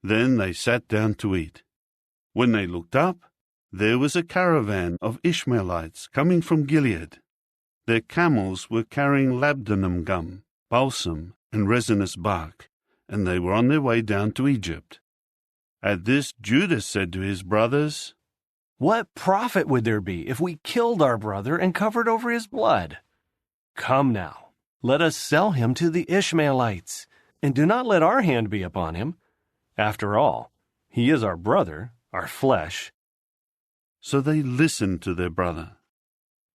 Then they sat down to eat. When they looked up, there was a caravan of Ishmaelites coming from Gilead. Their camels were carrying labdanum gum, balsam, and resinous bark, and they were on their way down to Egypt. At this, Judah said to his brothers, "What profit would there be if we killed our brother and covered over his blood? Come now, let us sell him to the Ishmaelites, and do not let our hand be upon him. After all, he is our brother, our flesh." So they listened to their brother.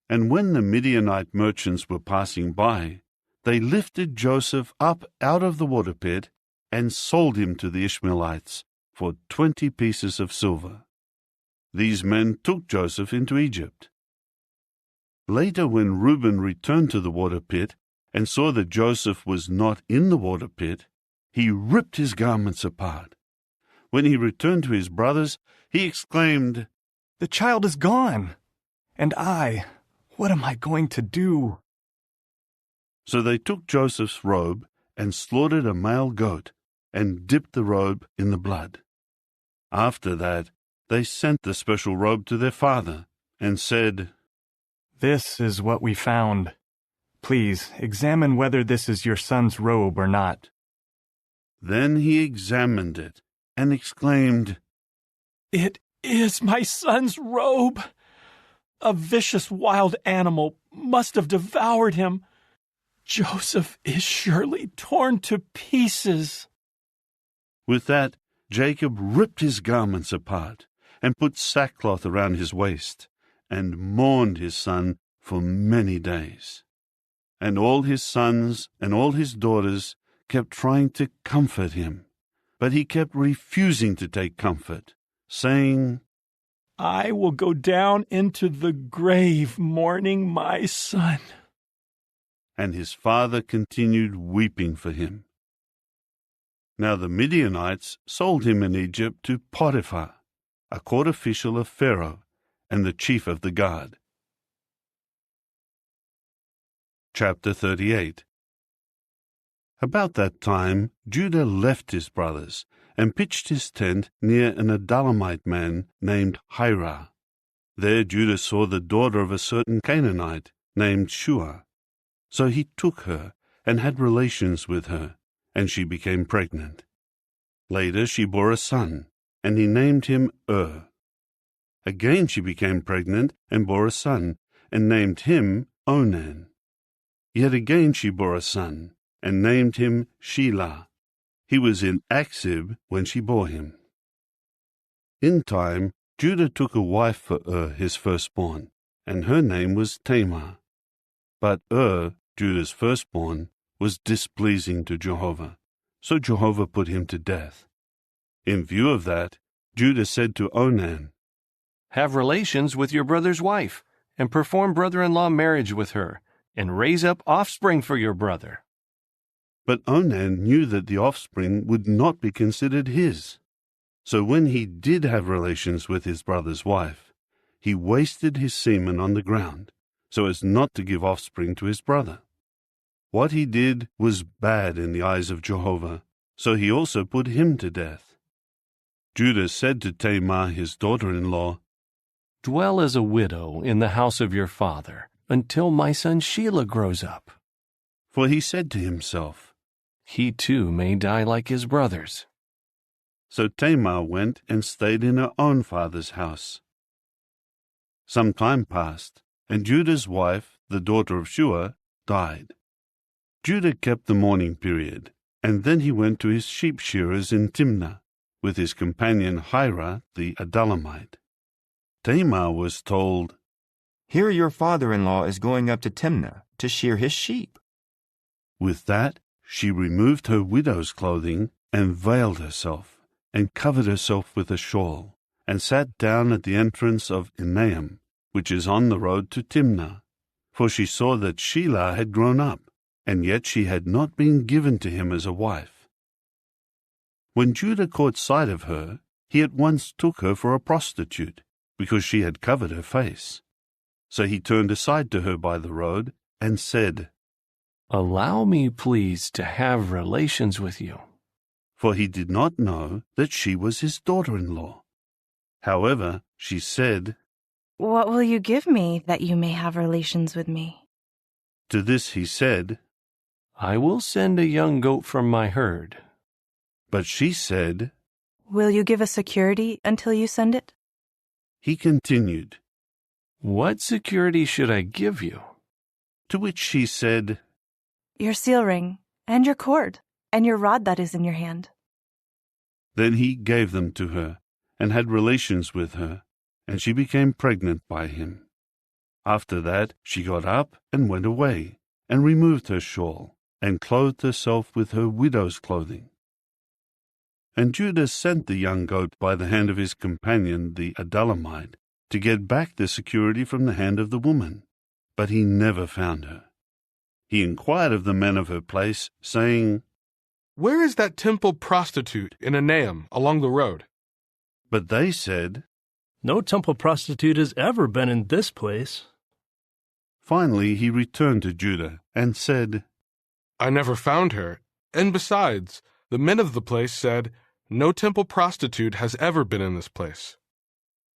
And when the Midianite merchants were passing by, they lifted Joseph up out of the water pit and sold him to the Ishmaelites for 20 pieces of silver. These men took Joseph into Egypt. Later, when Reuben returned to the water pit and saw that Joseph was not in the water pit, he ripped his garments apart. When he returned to his brothers, he exclaimed, "The child is gone, and what am I going to do?" So they took Joseph's robe and slaughtered a male goat and dipped the robe in the blood. After that, they sent the special robe to their father and said, "This is what we found. Please examine whether this is your son's robe or not." Then he examined it and exclaimed, "It is my son's robe. A vicious wild animal must have devoured him. Joseph is surely torn to pieces." With that, Jacob ripped his garments apart and put sackcloth around his waist and mourned his son for many days. And all his sons and all his daughters kept trying to comfort him, but he kept refusing to take comfort, saying, "I will go down into the grave mourning my son." And his father continued weeping for him. Now the Midianites sold him in Egypt to Potiphar, a court official of Pharaoh and the chief of the guard. Chapter 38. About that time Judah left his brothers and pitched his tent near an Adullamite man named Hirah. There Judah saw the daughter of a certain Canaanite named Shua. So he took her and had relations with her, and she became pregnant. Later she bore a son, and he named him Again she became pregnant and bore a son, and named him Onan. Yet again she bore a son, and named him Shelah. He was in Achzib when she bore him. In time Judah took a wife for his firstborn, and her name was Tamar. But Judah's firstborn, was displeasing to Jehovah, so Jehovah put him to death. In view of that, Judah said to Onan, "Have relations with your brother's wife, and perform brother-in-law marriage with her, and raise up offspring for your brother." But Onan knew that the offspring would not be considered his. So when he did have relations with his brother's wife, he wasted his semen on the ground, so as not to give offspring to his brother. What he did was bad in the eyes of Jehovah, so he also put him to death. Judah said to Tamar, his daughter-in-law, "Dwell as a widow in the house of your father, until my son Shelah grows up." For he said to himself, "He too may die like his brothers." So Tamar went and stayed in her own father's house. Some time passed, and Judah's wife, the daughter of Shua, died. Judah kept the mourning period, and then he went to his sheep shearers in Timnah, with his companion Hira the Adullamite. Tamar was told, "Here your father-in-law is going up to Timnah to shear his sheep." With that, she removed her widow's clothing and veiled herself, and covered herself with a shawl, and sat down at the entrance of Enaim, which is on the road to Timnah, for she saw that Shelah had grown up, and yet she had not been given to him as a wife. When Judah caught sight of her, he at once took her for a prostitute, because she had covered her face. So he turned aside to her by the road, and said, "Allow me, please, to have relations with you." For he did not know that she was his daughter-in-law. However, she said, "What will you give me that you may have relations with me?" To this he said, "I will send a young goat from my herd." But she said, "Will you give a security until you send it?" He continued, "What security should I give you?" To which she said, "Your seal ring, and your cord, and your rod that is in your hand." Then he gave them to her, and had relations with her, and she became pregnant by him. After that she got up and went away, and removed her shawl, and clothed herself with her widow's clothing. And Judah sent the young goat by the hand of his companion the Adullamite, to get back the security from the hand of the woman, but he never found her. He inquired of the men of her place, saying, "Where is that temple prostitute in Enaim along the road?" But they said, "No temple prostitute has ever been in this place." Finally he returned to Judah and said, "I never found her, and besides, the men of the place said, 'No temple prostitute has ever been in this place.'"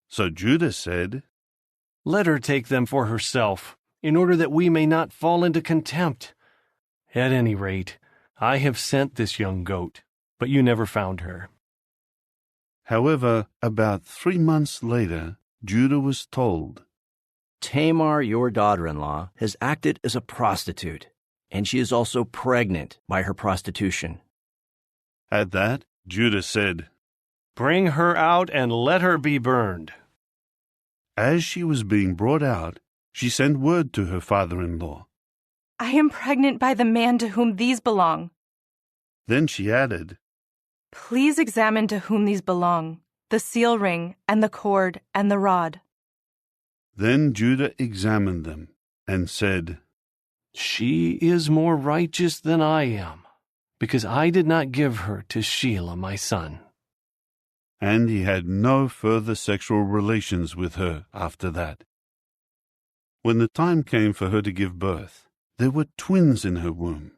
So Judah said, "Let her take them for herself, in order that we may not fall into contempt. At any rate, I have sent this young goat, but you never found her." However, about 3 months later, Judah was told, "Tamar, your daughter-in-law, has acted as a prostitute, and she is also pregnant by her prostitution." At that, Judah said, "Bring her out and let her be burned." As she was being brought out, she sent word to her father-in-law. "I am pregnant by the man to whom these belong." Then she added, "Please examine to whom these belong, the seal ring and the cord and the rod." Then Judah examined them and said, "She is more righteous than I am, because I did not give her to Shelah my son." And he had no further sexual relations with her after that. When the time came for her to give birth, there were twins in her womb.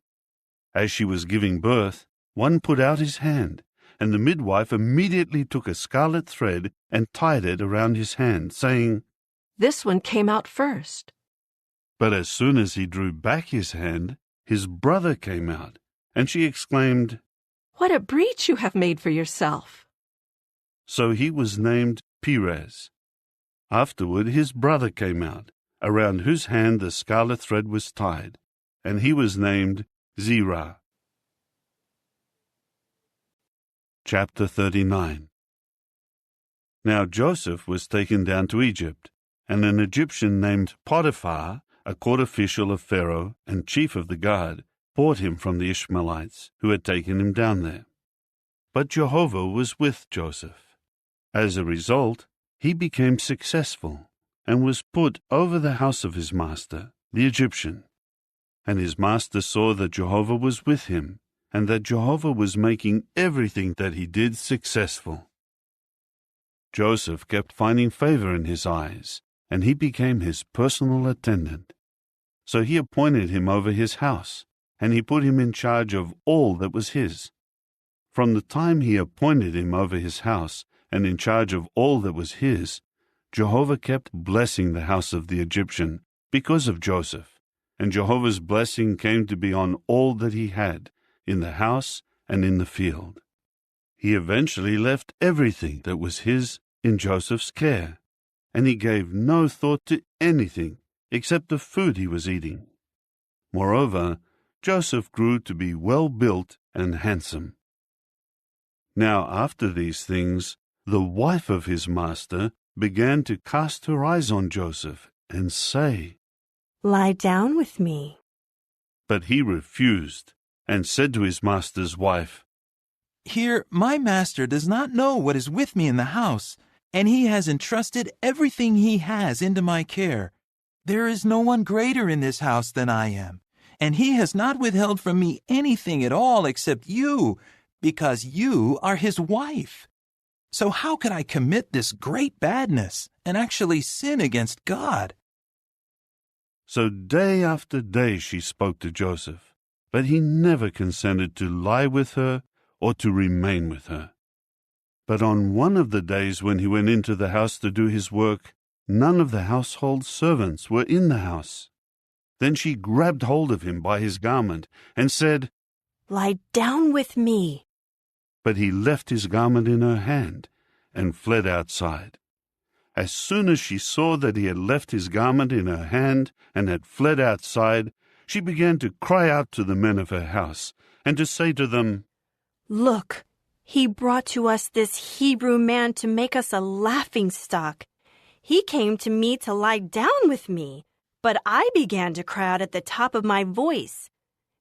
As she was giving birth, one put out his hand, and the midwife immediately took a scarlet thread and tied it around his hand, saying, "This one came out first." But as soon as he drew back his hand, his brother came out, and she exclaimed, "What a breach you have made for yourself." So he was named Perez. Afterward his brother came out, around whose hand the scarlet thread was tied, and he was named Zerah. Chapter 39. Now Joseph was taken down to Egypt, and an Egyptian named Potiphar, a court official of Pharaoh and chief of the guard, bought him from the Ishmaelites, who had taken him down there. But Jehovah was with Joseph. As a result, he became successful, and was put over the house of his master, the Egyptian. And his master saw that Jehovah was with him, and that Jehovah was making everything that he did successful. Joseph kept finding favor in his eyes, and he became his personal attendant. So he appointed him over his house, and he put him in charge of all that was his. From the time he appointed him over his house, and in charge of all that was his, Jehovah kept blessing the house of the Egyptian because of Joseph, and Jehovah's blessing came to be on all that he had, in the house and in the field. He eventually left everything that was his in Joseph's care, and he gave no thought to anything except the food he was eating. Moreover, Joseph grew to be well-built and handsome. Now after these things, the wife of his master began to cast her eyes on Joseph and say, "Lie down with me." But he refused and said to his master's wife, "Here, my master does not know what is with me in the house, and he has entrusted everything he has into my care. There is no one greater in this house than I am, and he has not withheld from me anything at all except you, because you are his wife. So how could I commit this great badness and actually sin against God?" So day after day she spoke to Joseph, but he never consented to lie with her or to remain with her. But on one of the days when he went into the house to do his work, none of the household servants were in the house. Then she grabbed hold of him by his garment and said, "Lie down with me." But he left his garment in her hand and fled outside. As soon as she saw that he had left his garment in her hand and had fled outside, she began to cry out to the men of her house and to say to them, "Look, he brought to us this Hebrew man to make us a laughingstock. He came to me to lie down with me, but I began to cry out at the top of my voice.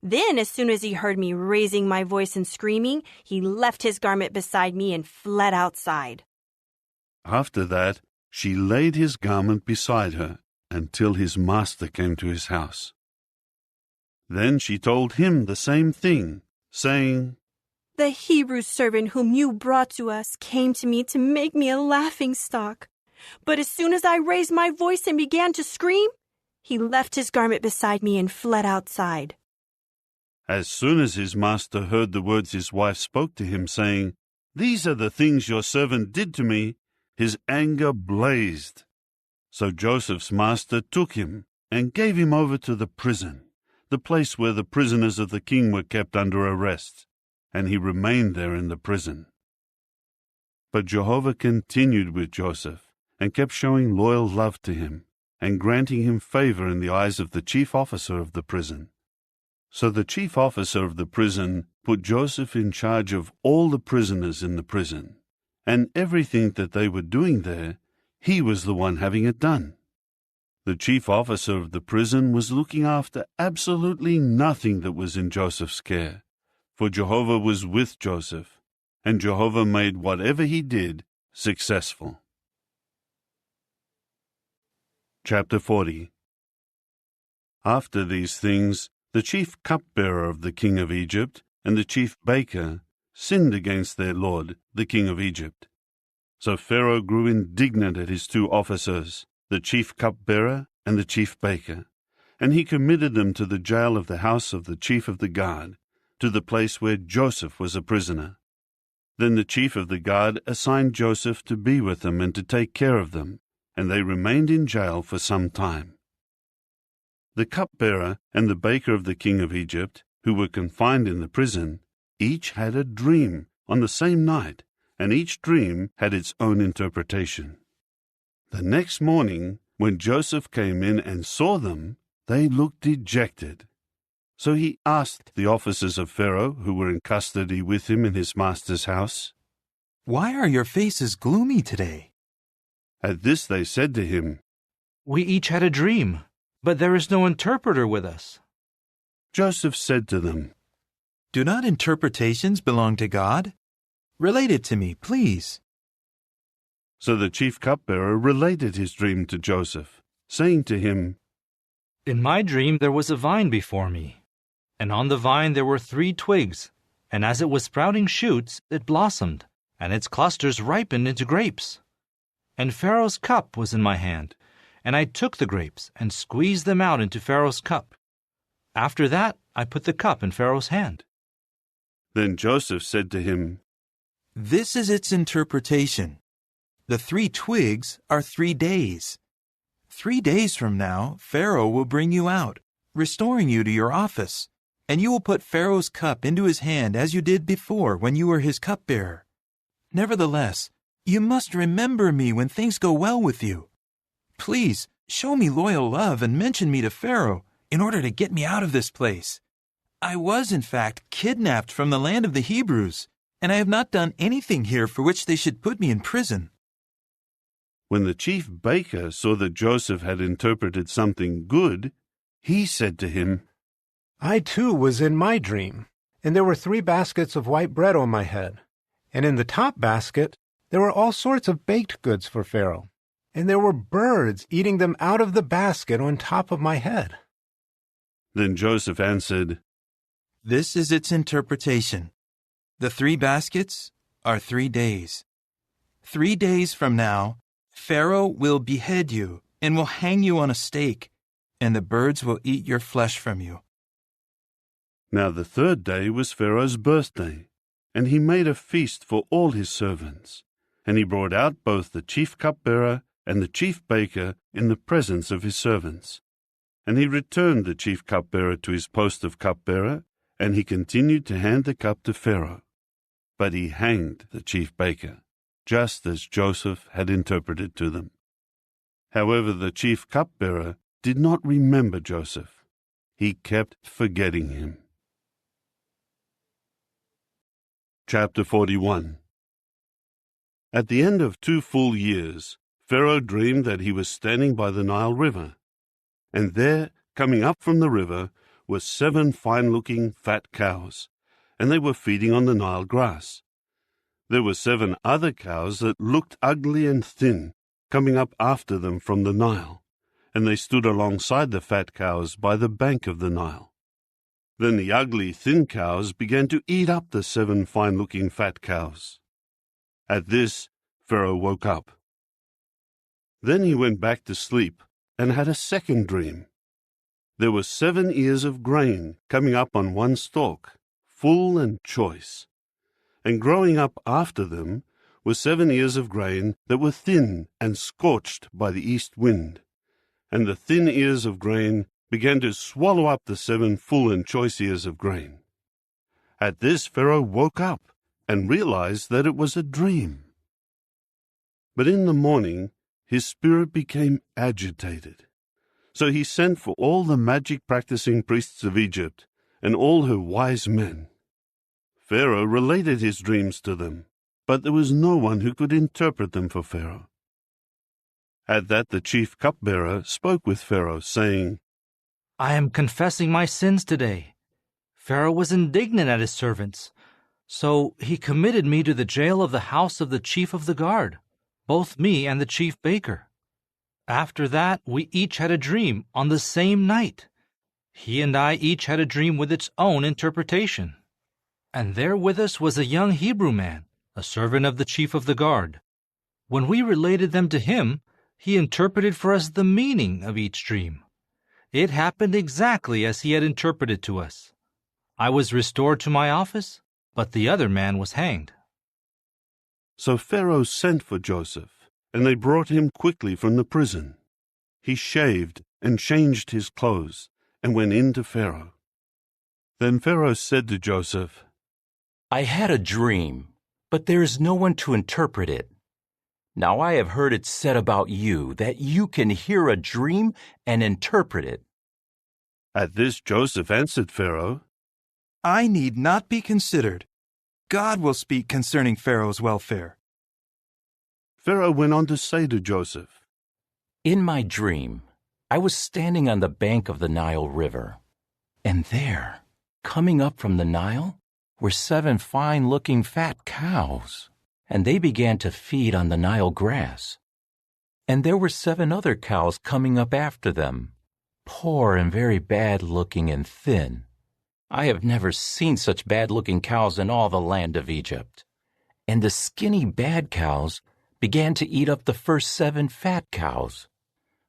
Then, as soon as he heard me raising my voice and screaming, he left his garment beside me and fled outside." After that, she laid his garment beside her until his master came to his house. Then she told him the same thing, saying, "The Hebrew servant whom you brought to us came to me to make me a laughingstock. But as soon as I raised my voice and began to scream, he left his garment beside me and fled outside." As soon as his master heard the words his wife spoke to him, saying, "These are the things your servant did to me," his anger blazed. So Joseph's master took him and gave him over to the prison, the place where the prisoners of the king were kept under arrest, and he remained there in the prison. But Jehovah continued with Joseph and kept showing loyal love to him and granting him favor in the eyes of the chief officer of the prison. So the chief officer of the prison put Joseph in charge of all the prisoners in the prison, and everything that they were doing there, he was the one having it done. The chief officer of the prison was looking after absolutely nothing that was in Joseph's care, for Jehovah was with Joseph, and Jehovah made whatever he did successful. Chapter 40. After these things, the chief cupbearer of the king of Egypt and the chief baker sinned against their lord, the king of Egypt. So Pharaoh grew indignant at his two officers, the chief cupbearer and the chief baker, and he committed them to the jail of the house of the chief of the guard, to the place where Joseph was a prisoner. Then the chief of the guard assigned Joseph to be with them and to take care of them, and they remained in jail for some time. The cupbearer and the baker of the king of Egypt, who were confined in the prison, each had a dream on the same night, and each dream had its own interpretation. The next morning, when Joseph came in and saw them, they looked dejected. So he asked the officers of Pharaoh, who were in custody with him in his master's house, "Why are your faces gloomy today?" At this they said to him, "We each had a dream, but there is no interpreter with us." Joseph said to them, "Do not interpretations belong to God? Relate it to me, please." So the chief cupbearer related his dream to Joseph, saying to him, "In my dream there was a vine before me, and on the vine there were 3 twigs, and as it was sprouting shoots, it blossomed, and its clusters ripened into grapes. And Pharaoh's cup was in my hand, and I took the grapes and squeezed them out into Pharaoh's cup. After that, I put the cup in Pharaoh's hand." Then Joseph said to him, "This is its interpretation. The 3 twigs are 3 days. 3 days from now, Pharaoh will bring you out, restoring you to your office, and you will put Pharaoh's cup into his hand as you did before when you were his cupbearer, Nevertheless, you must remember me when things go well with you. Please, show me loyal love and mention me to Pharaoh in order to get me out of this place. I was, in fact, kidnapped from the land of the Hebrews, and I have not done anything here for which they should put me in prison." When the chief baker saw that Joseph had interpreted something good, he said to him, "I too was in my dream, and there were 3 baskets of white bread on my head. And in the top basket there were all sorts of baked goods for Pharaoh, and there were birds eating them out of the basket on top of my head." Then Joseph answered, "This is its interpretation. The 3 baskets are 3 days. 3 days from now, Pharaoh will behead you and will hang you on a stake, and the birds will eat your flesh from you." Now the 3rd day was Pharaoh's birthday, and he made a feast for all his servants. And he brought out both the chief cupbearer and the chief baker in the presence of his servants. And he returned the chief cupbearer to his post of cupbearer, and he continued to hand the cup to Pharaoh. But he hanged the chief baker, just as Joseph had interpreted to them. However, the chief cupbearer did not remember Joseph. He kept forgetting him. Chapter 41. At the end of 2 full years, Pharaoh dreamed that he was standing by the Nile River, and there, coming up from the river, were 7 fine-looking fat cows, and they were feeding on the Nile grass. There were 7 other cows that looked ugly and thin, coming up after them from the Nile, and they stood alongside the fat cows by the bank of the Nile. Then the ugly, thin cows began to eat up the 7 fine-looking fat cows. At this, Pharaoh woke up. Then he went back to sleep and had a second dream. There were 7 ears of grain coming up on one stalk, full and choice. And growing up after them were 7 ears of grain that were thin and scorched by the east wind. And the thin ears of grain began to swallow up the 7 full and choice ears of grain. At this Pharaoh woke up and realized that it was a dream. But in the morning his spirit became agitated. So he sent for all the magic-practicing priests of Egypt and all her wise men. Pharaoh related his dreams to them, but there was no one who could interpret them for Pharaoh. At that the chief cupbearer spoke with Pharaoh, saying, "I am confessing my sins today. Pharaoh was indignant at his servants, so he committed me to the jail of the house of the chief of the guard, both me and the chief baker. After that, we each had a dream on the same night. He and I each had a dream with its own interpretation. And there with us was a young Hebrew man, a servant of the chief of the guard. When we related them to him, he interpreted for us the meaning of each dream. It happened exactly as he had interpreted to us. I was restored to my office, but the other man was hanged." So Pharaoh sent for Joseph, and they brought him quickly from the prison. He shaved and changed his clothes, and went in to Pharaoh. Then Pharaoh said to Joseph, "I had a dream, but there is no one to interpret it. Now I have heard it said about you that you can hear a dream and interpret it." At this Joseph answered Pharaoh, "I need not be considered. God will speak concerning Pharaoh's welfare." Pharaoh went on to say to Joseph, "In my dream, I was standing on the bank of the Nile River, and there, coming up from the Nile, were 7 fine-looking fat cows, and they began to feed on the Nile grass. And there were 7 other cows coming up after them, poor and very bad-looking and thin. I have never seen such bad-looking cows in all the land of Egypt. And the skinny bad cows began to eat up the first 7 fat cows.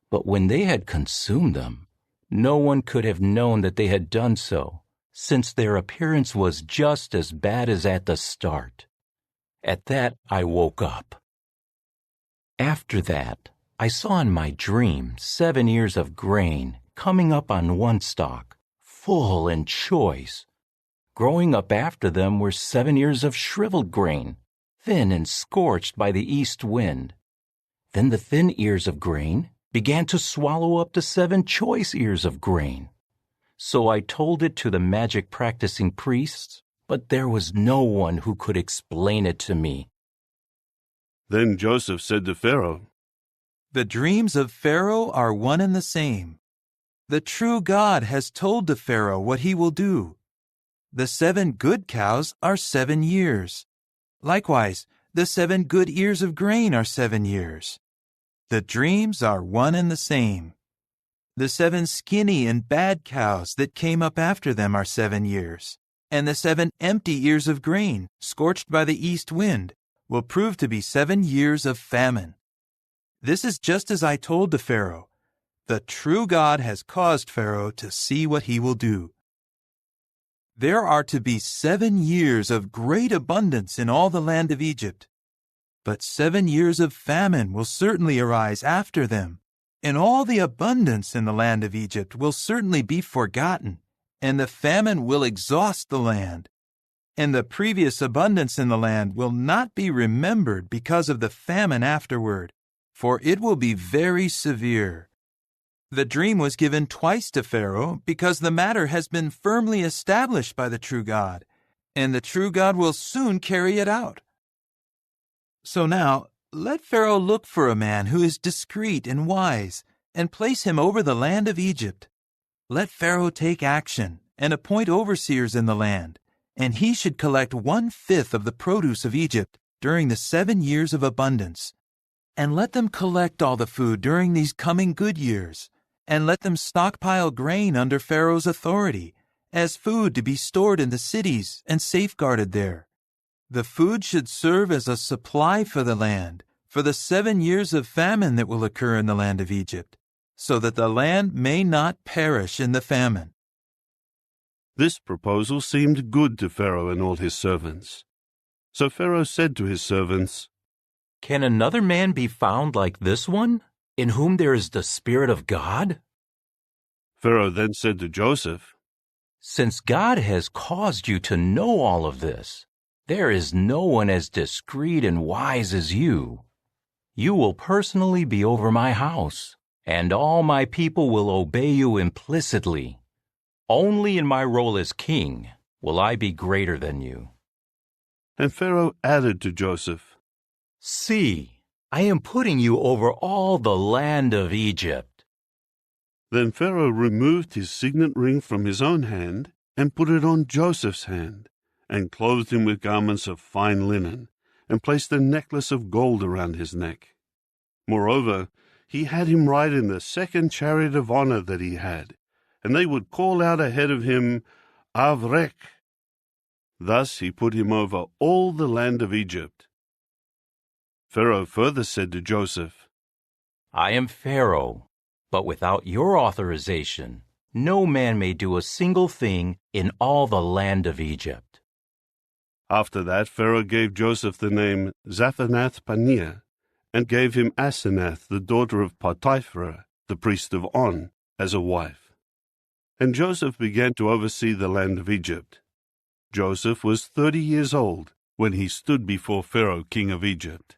But when they had consumed them, no one could have known that they had done so, since their appearance was just as bad as at the start. At that I woke up. After that, I saw in my dream 7 ears of grain coming up on one stalk, full and choice. Growing up after them were 7 ears of shriveled grain, thin and scorched by the east wind. Then the thin ears of grain began to swallow up the 7 choice ears of grain. So I told it to the magic-practicing priests, but there was no one who could explain it to me. Then Joseph said to Pharaoh, The dreams of Pharaoh are one and the same. The true God has told to Pharaoh what he will do. The 7 good cows are 7 years. Likewise, the 7 good ears of grain are 7 years. The dreams are one and the same. The 7 skinny and bad cows that came up after them are 7 years, and the 7 empty ears of grain, scorched by the east wind, will prove to be 7 years of famine. This is just as I told to Pharaoh. The true God has caused Pharaoh to see what he will do. There are to be 7 years of great abundance in all the land of Egypt. But 7 years of famine will certainly arise after them, and all the abundance in the land of Egypt will certainly be forgotten, and the famine will exhaust the land. And the previous abundance in the land will not be remembered because of the famine afterward, for it will be very severe. The dream was given twice to Pharaoh because the matter has been firmly established by the true God, and the true God will soon carry it out. So now, let Pharaoh look for a man who is discreet and wise, and place him over the land of Egypt. Let Pharaoh take action and appoint overseers in the land, and he should collect 1/5 of the produce of Egypt during the 7 years of abundance. And let them collect all the food during these coming good years, and let them stockpile grain under Pharaoh's authority, as food to be stored in the cities and safeguarded there. The food should serve as a supply for the land, for the 7 years of famine that will occur in the land of Egypt, so that the land may not perish in the famine. This proposal seemed good to Pharaoh and all his servants. So Pharaoh said to his servants, Can another man be found like this one, in whom there is the Spirit of God? Pharaoh then said to Joseph, Since God has caused you to know all of this, there is no one as discreet and wise as you. You will personally be over my house, and all my people will obey you implicitly. Only in my role as king will I be greater than you. And Pharaoh added to Joseph, See, I am putting you over all the land of Egypt. Then Pharaoh removed his signet ring from his own hand and put it on Joseph's hand, and clothed him with garments of fine linen, and placed a necklace of gold around his neck. Moreover, he had him ride in the 2nd chariot of honor that he had, and they would call out ahead of him, Avrek. Thus he put him over all the land of Egypt. Pharaoh further said to Joseph, I am Pharaoh, but without your authorization, no man may do a single thing in all the land of Egypt. After that, Pharaoh gave Joseph the name Zaphanath-Paneah, and gave him Asenath, the daughter of Potiphar, the priest of On, as a wife. And Joseph began to oversee the land of Egypt. Joseph was 30 years old when he stood before Pharaoh, king of Egypt.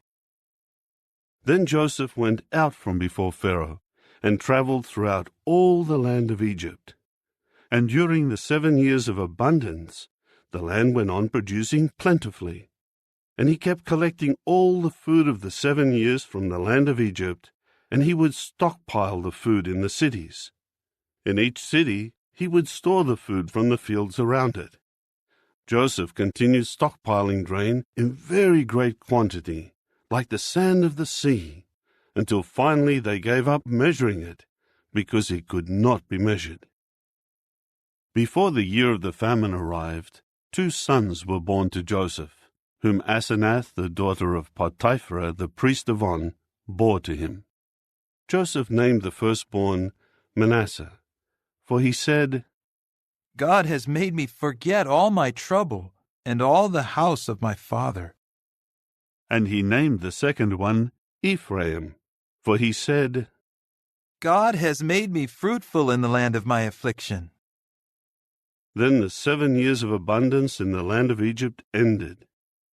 Then Joseph went out from before Pharaoh, and traveled throughout all the land of Egypt. And during the 7 years of abundance, the land went on producing plentifully. And he kept collecting all the food of the 7 years from the land of Egypt, and he would stockpile the food in the cities. In each city he would store the food from the fields around it. Joseph continued stockpiling grain in very great quantity, like the sand of the sea, until finally they gave up measuring it, because it could not be measured. Before the year of the famine arrived, 2 sons were born to Joseph, whom Asenath, the daughter of Potiphar, the priest of On, bore to him. Joseph named the firstborn Manasseh, for he said, God has made me forget all my trouble and all the house of my father. And he named the second one Ephraim, for he said, God has made me fruitful in the land of my affliction. Then the 7 years of abundance in the land of Egypt ended,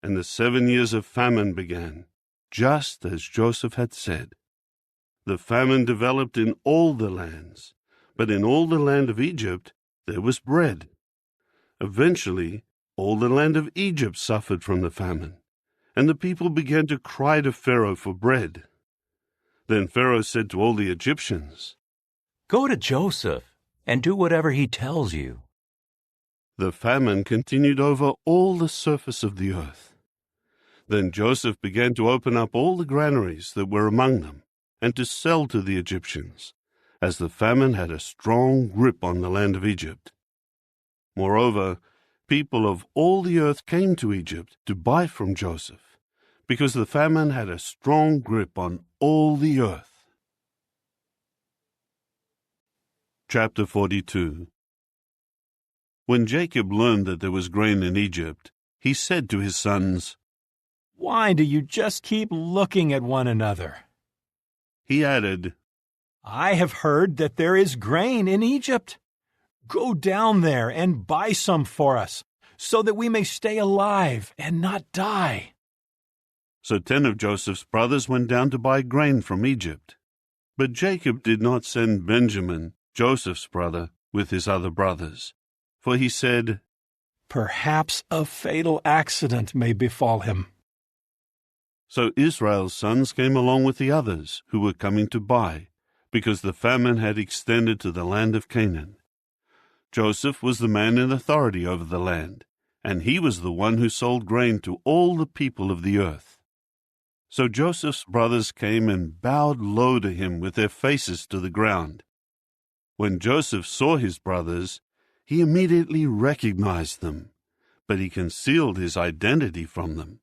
and the 7 years of famine began, just as Joseph had said. The famine developed in all the lands, but in all the land of Egypt there was bread. Eventually, all the land of Egypt suffered from the famine, and the people began to cry to Pharaoh for bread. Then Pharaoh said to all the Egyptians, "Go to Joseph and do whatever he tells you." The famine continued over all the surface of the earth. Then Joseph began to open up all the granaries that were among them, and to sell to the Egyptians, as the famine had a strong grip on the land of Egypt. Moreover, people of all the earth came to Egypt to buy from Joseph, because the famine had a strong grip on all the earth. Chapter 42. When Jacob learned that there was grain in Egypt, he said to his sons, "Why do you just keep looking at one another?" He added, "I have heard that there is grain in Egypt. Go down there and buy some for us, so that we may stay alive and not die." So 10 of Joseph's brothers went down to buy grain from Egypt. But Jacob did not send Benjamin, Joseph's brother, with his other brothers. For he said, "Perhaps a fatal accident may befall him." So Israel's sons came along with the others who were coming to buy, because the famine had extended to the land of Canaan. Joseph was the man in authority over the land, and he was the one who sold grain to all the people of the earth. So Joseph's brothers came and bowed low to him with their faces to the ground. When Joseph saw his brothers, he immediately recognized them, but he concealed his identity from them.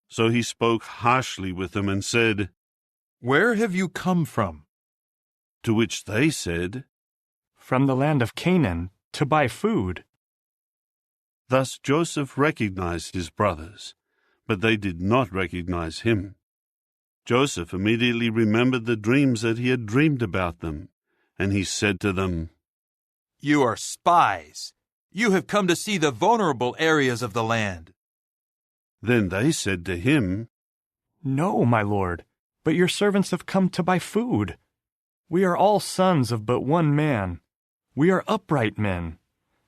So he spoke harshly with them and said, "Where have you come from?" To which they said, "From the land of Canaan, to buy food." Thus Joseph recognized his brothers, but they did not recognize him. Joseph immediately remembered the dreams that he had dreamed about them, and he said to them, "You are spies. You have come to see the vulnerable areas of the land." Then they said to him, "No, my lord, but your servants have come to buy food. We are all sons of but one man. We are upright men.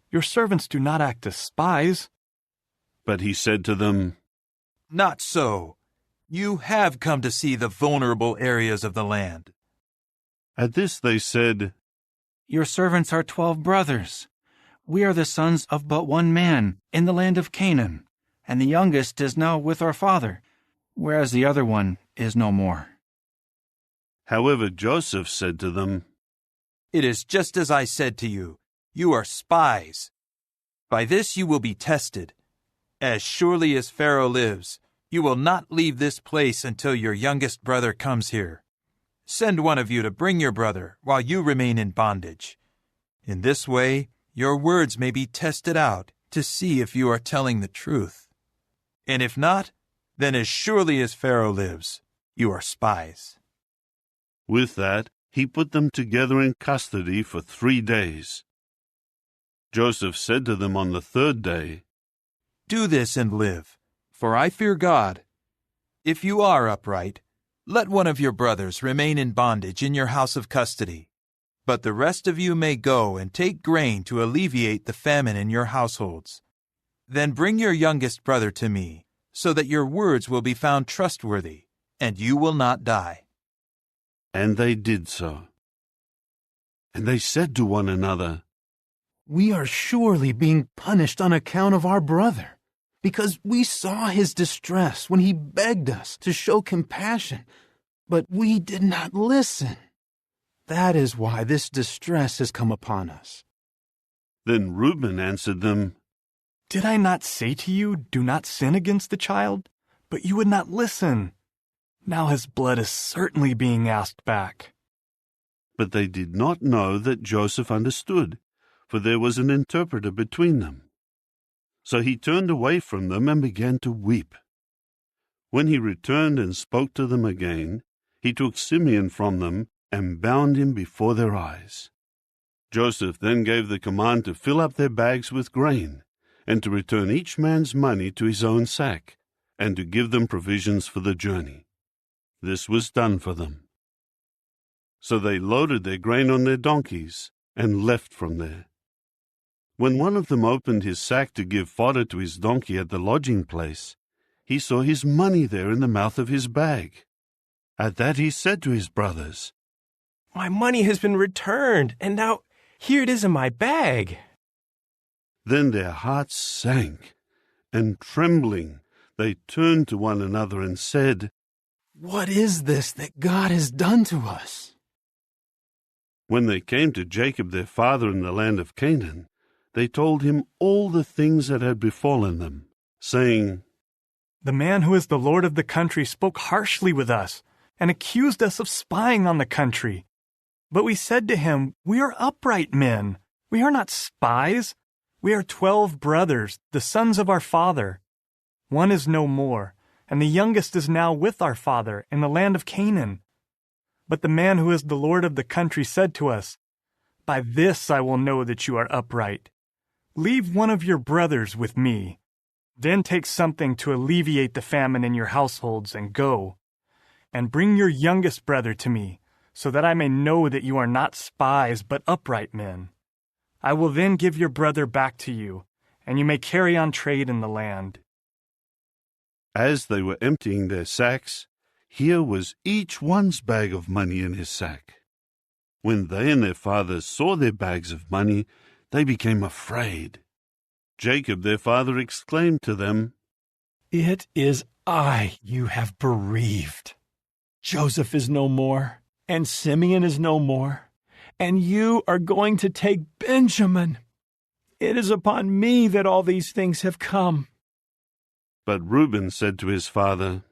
Your servants do not act as spies." But he said to them, "Not so. You have come to see the vulnerable areas of the land." At this they said, "Your servants are 12 brothers. We are the sons of but one man in the land of Canaan, and the youngest is now with our father, whereas the other one is no more." However, Joseph said to them, "It is just as I said to you. You are spies. By this you will be tested. As surely as Pharaoh lives, you will not leave this place until your youngest brother comes here. Send one of you to bring your brother while you remain in bondage. In this way, your words may be tested out to see if you are telling the truth. And if not, then as surely as Pharaoh lives, you are spies." With that, he put them together in custody for 3 days. Joseph said to them on the 3rd day, "Do this and live, for I fear God. If you are upright, let one of your brothers remain in bondage in your house of custody, but the rest of you may go and take grain to alleviate the famine in your households. Then bring your youngest brother to me, so that your words will be found trustworthy, and you will not die." And they did so. And they said to one another, "We are surely being punished on account of our brother, because we saw his distress when he begged us to show compassion, but we did not listen. That is why this distress has come upon us." Then Reuben answered them, "Did I not say to you, do not sin against the child? But you would not listen. Now his blood is certainly being asked back." But they did not know that Joseph understood, for there was an interpreter between them. So he turned away from them and began to weep. When he returned and spoke to them again, he took Simeon from them and bound him before their eyes. Joseph then gave the command to fill up their bags with grain, and to return each man's money to his own sack, and to give them provisions for the journey. This was done for them. So they loaded their grain on their donkeys and left from there. When one of them opened his sack to give fodder to his donkey at the lodging place, he saw his money there in the mouth of his bag. At that he said to his brothers, "My money has been returned, and now here it is in my bag." Then their hearts sank, and trembling, they turned to one another and said, "What is this that God has done to us?" When they came to Jacob their father in the land of Canaan, they told him all the things that had befallen them, saying, "The man who is the lord of the country spoke harshly with us and accused us of spying on the country. But we said to him, 'We are upright men. We are not spies. We are 12 brothers, the sons of our father. One is no more, and the youngest is now with our father in the land of Canaan.' But the man who is the lord of the country said to us, 'By this I will know that you are upright. Leave one of your brothers with me. Then take something to alleviate the famine in your households and go. And bring your youngest brother to me, so that I may know that you are not spies but upright men. I will then give your brother back to you, and you may carry on trade in the land.'" As they were emptying their sacks, here was each one's bag of money in his sack. When they and their father saw their bags of money, they became afraid. Jacob their father exclaimed to them, "It is I you have bereaved. Joseph is no more, and Simeon is no more, and you are going to take Benjamin. It is upon me that all these things have come." But Reuben said to his father,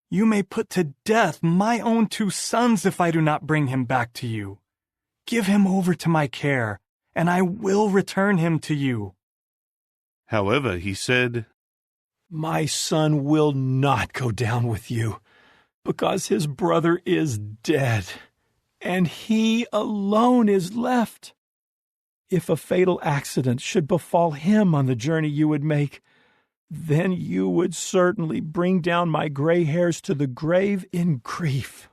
"You may put to death my own 2 sons if I do not bring him back to you. Give him over to my care, and I will return him to you." However, he said, "My son will not go down with you, because his brother is dead, and he alone is left. If a fatal accident should befall him on the journey you would make, then you would certainly bring down my gray hairs to the grave in grief."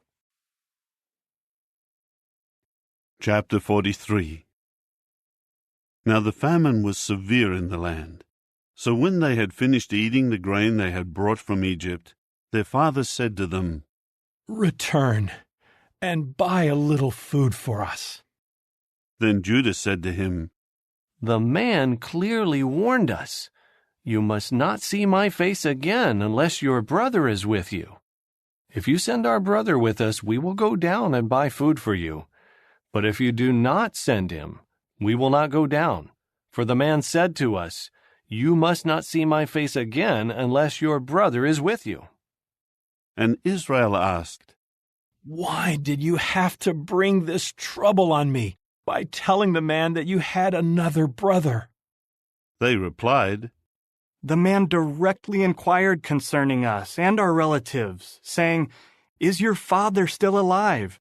Chapter 43. Now the famine was severe in the land. So when they had finished eating the grain they had brought from Egypt, their father said to them, "Return and buy a little food for us." Then Judah said to him, "The man clearly warned us. You must not see my face again unless your brother is with you. If you send our brother with us, we will go down and buy food for you. But if you do not send him, we will not go down. For the man said to us, 'You must not see my face again unless your brother is with you.'" And Israel asked, "Why did you have to bring this trouble on me by telling the man that you had another brother?" They replied, "The man directly inquired concerning us and our relatives, saying, 'Is your father still alive?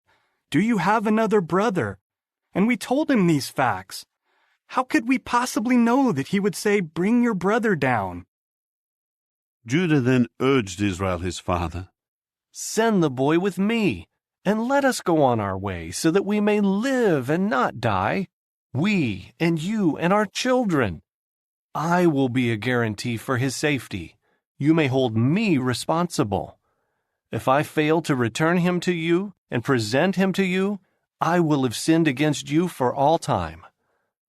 Do you have another brother?' And we told him these facts. How could we possibly know that he would say, 'Bring your brother down'?" Judah then urged Israel his father, "Send the boy with me, and let us go on our way, so that we may live and not die, we and you and our children. I will be a guarantee for his safety. You may hold me responsible. If I fail to return him to you and present him to you, I will have sinned against you for all time.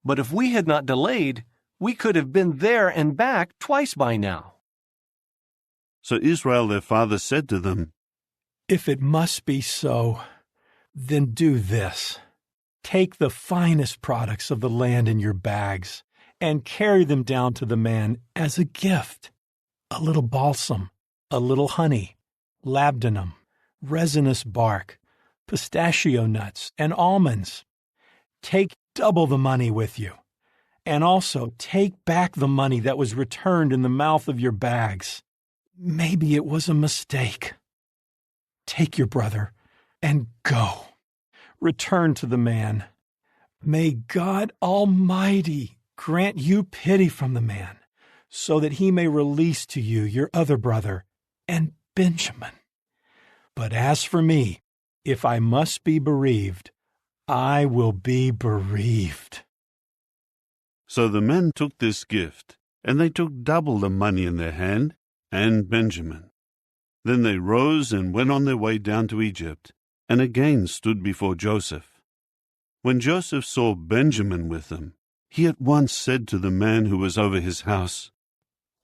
But if we had not delayed, we could have been there and back twice by now." So Israel their father said to them, "If it must be so, then do this. Take the finest products of the land in your bags and carry them down to the man as a gift. A little balsam, a little honey, labdanum, resinous bark, pistachio nuts, and almonds. Take double the money with you, and also take back the money that was returned in the mouth of your bags. Maybe it was a mistake. Take your brother and go. Return to the man. May God Almighty grant you pity from the man, so that he may release to you your other brother and Benjamin. But as for me, if I must be bereaved, I will be bereaved." So the men took this gift, and they took double the money in their hand, and Benjamin. Then they rose and went on their way down to Egypt, and again stood before Joseph. When Joseph saw Benjamin with them, he at once said to the man who was over his house,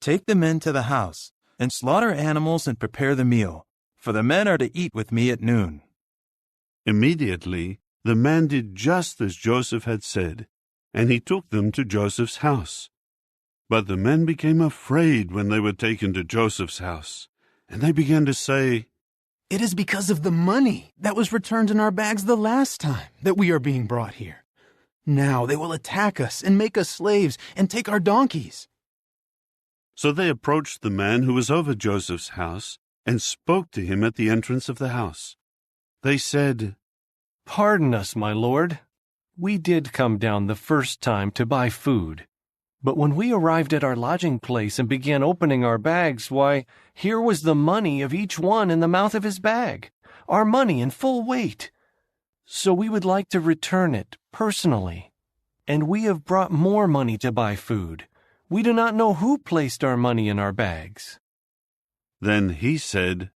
"Take the men to the house, and slaughter animals and prepare the meal, for the men are to eat with me at noon." Immediately the man did just as Joseph had said, and he took them to Joseph's house. But the men became afraid when they were taken to Joseph's house, and they began to say, "It is because of the money that was returned in our bags the last time that we are being brought here. Now they will attack us and make us slaves and take our donkeys." So they approached the man who was over Joseph's house and spoke to him at the entrance of the house. They said, "Pardon us, my lord. We did come down the first time to buy food. But when we arrived at our lodging place and began opening our bags, why, here was the money of each one in the mouth of his bag, our money in full weight. So we would like to return it personally. And we have brought more money to buy food. We do not know who placed our money in our bags." Then he said,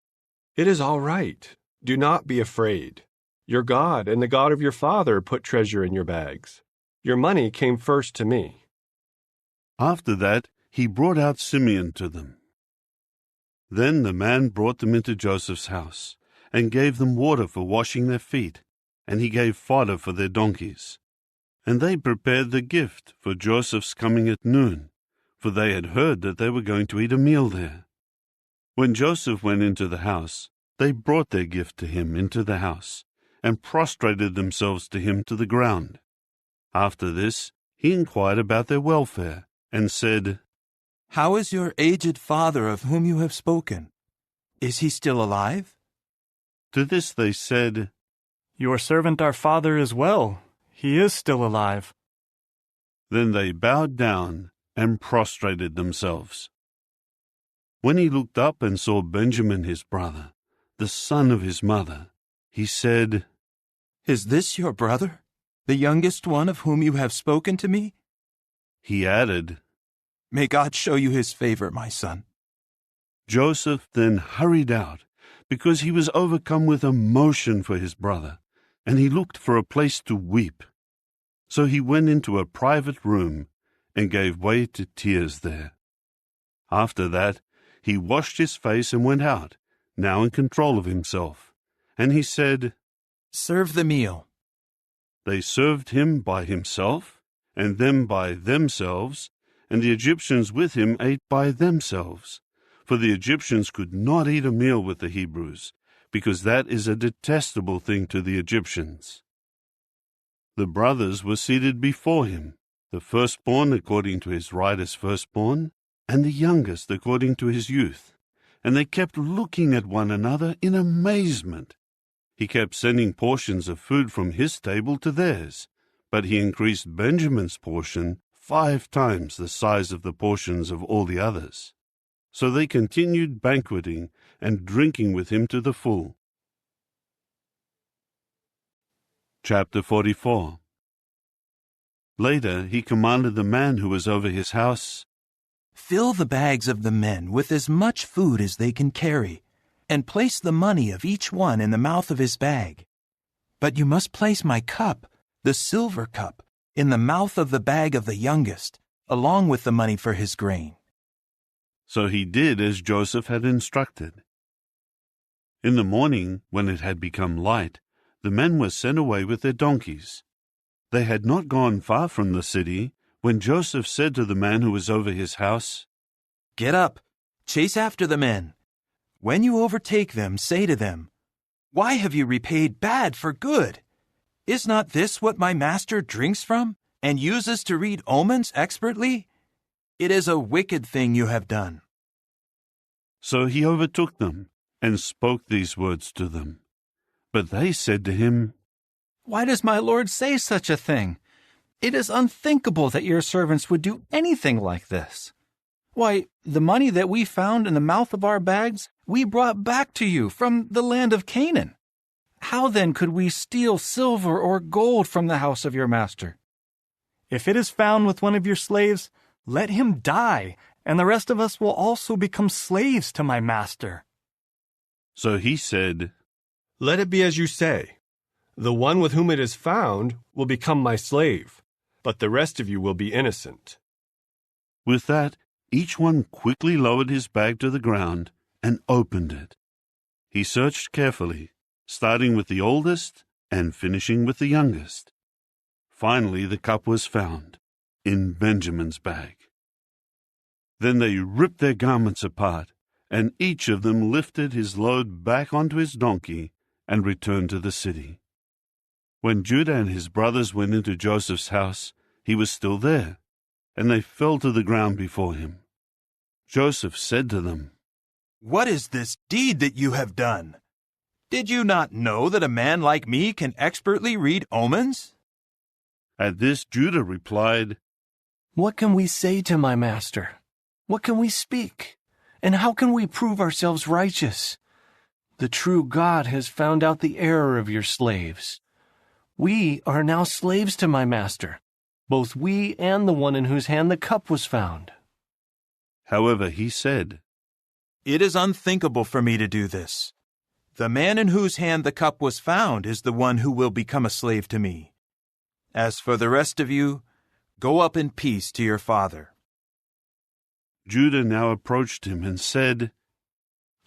"It is all right. Do not be afraid. Your God and the God of your father put treasure in your bags. Your money came first to me." After that, he brought out Simeon to them. Then the man brought them into Joseph's house, and gave them water for washing their feet, and he gave fodder for their donkeys. And they prepared the gift for Joseph's coming at noon, for they had heard that they were going to eat a meal there. When Joseph went into the house, they brought their gift to him into the house, and prostrated themselves to him to the ground. After this, he inquired about their welfare, and said, "How is your aged father of whom you have spoken? Is he still alive?" To this they said, "Your servant our father is well. He is still alive." Then they bowed down and prostrated themselves. When he looked up and saw Benjamin his brother, the son of his mother, he said, "Is this your brother, the youngest one of whom you have spoken to me?" He added, "May God show you his favor, my son." Joseph then hurried out, because he was overcome with emotion for his brother, and he looked for a place to weep. So he went into a private room and gave way to tears there. After that, he washed his face and went out, now in control of himself. And he said, "Serve the meal." They served him by himself, and them by themselves, and the Egyptians with him ate by themselves. For the Egyptians could not eat a meal with the Hebrews, because that is a detestable thing to the Egyptians. The brothers were seated before him, the firstborn according to his right as firstborn, and the youngest according to his youth. And they kept looking at one another in amazement. He kept sending portions of food from his table to theirs, but he increased Benjamin's portion 5 times the size of the portions of all the others. So they continued banqueting and drinking with him to the full. Chapter 44. Later he commanded the man who was over his house, "Fill the bags of the men with as much food as they can carry, and place the money of each one in the mouth of his bag. But you must place my cup, the silver cup, in the mouth of the bag of the youngest, along with the money for his grain." So he did as Joseph had instructed. In the morning, when it had become light, the men were sent away with their donkeys. They had not gone far from the city, when Joseph said to the man who was over his house, "Get up, chase after the men. When you overtake them, say to them, 'Why have you repaid bad for good? Is not this what my master drinks from, and uses to read omens expertly? It is a wicked thing you have done.'" So he overtook them, and spoke these words to them. But they said to him, "Why does my lord say such a thing? It is unthinkable that your servants would do anything like this. Why, the money that we found in the mouth of our bags, we brought back to you from the land of Canaan. How then could we steal silver or gold from the house of your master? If it is found with one of your slaves, let him die, and the rest of us will also become slaves to my master. So he said, Let it be as you say. The one with whom it is found will become my slave, but the rest of you will be innocent. With that, each one quickly lowered his bag to the ground and opened it. He searched carefully, starting with the oldest and finishing with the youngest. Finally, the cup was found in Benjamin's bag. Then they ripped their garments apart, and each of them lifted his load back onto his donkey and returned to the city. When Judah and his brothers went into Joseph's house, he was still there, and they fell to the ground before him. Joseph said to them, What is this deed that you have done? Did you not know that a man like me can expertly read omens? At this Judah replied, What can we say to my master? What can we speak? And how can we prove ourselves righteous? The true God has found out the error of your slaves. We are now slaves to my master, both we and the one in whose hand the cup was found. However, he said, It is unthinkable for me to do this. The man in whose hand the cup was found is the one who will become a slave to me. As for the rest of you, go up in peace to your father. Judah now approached him and said,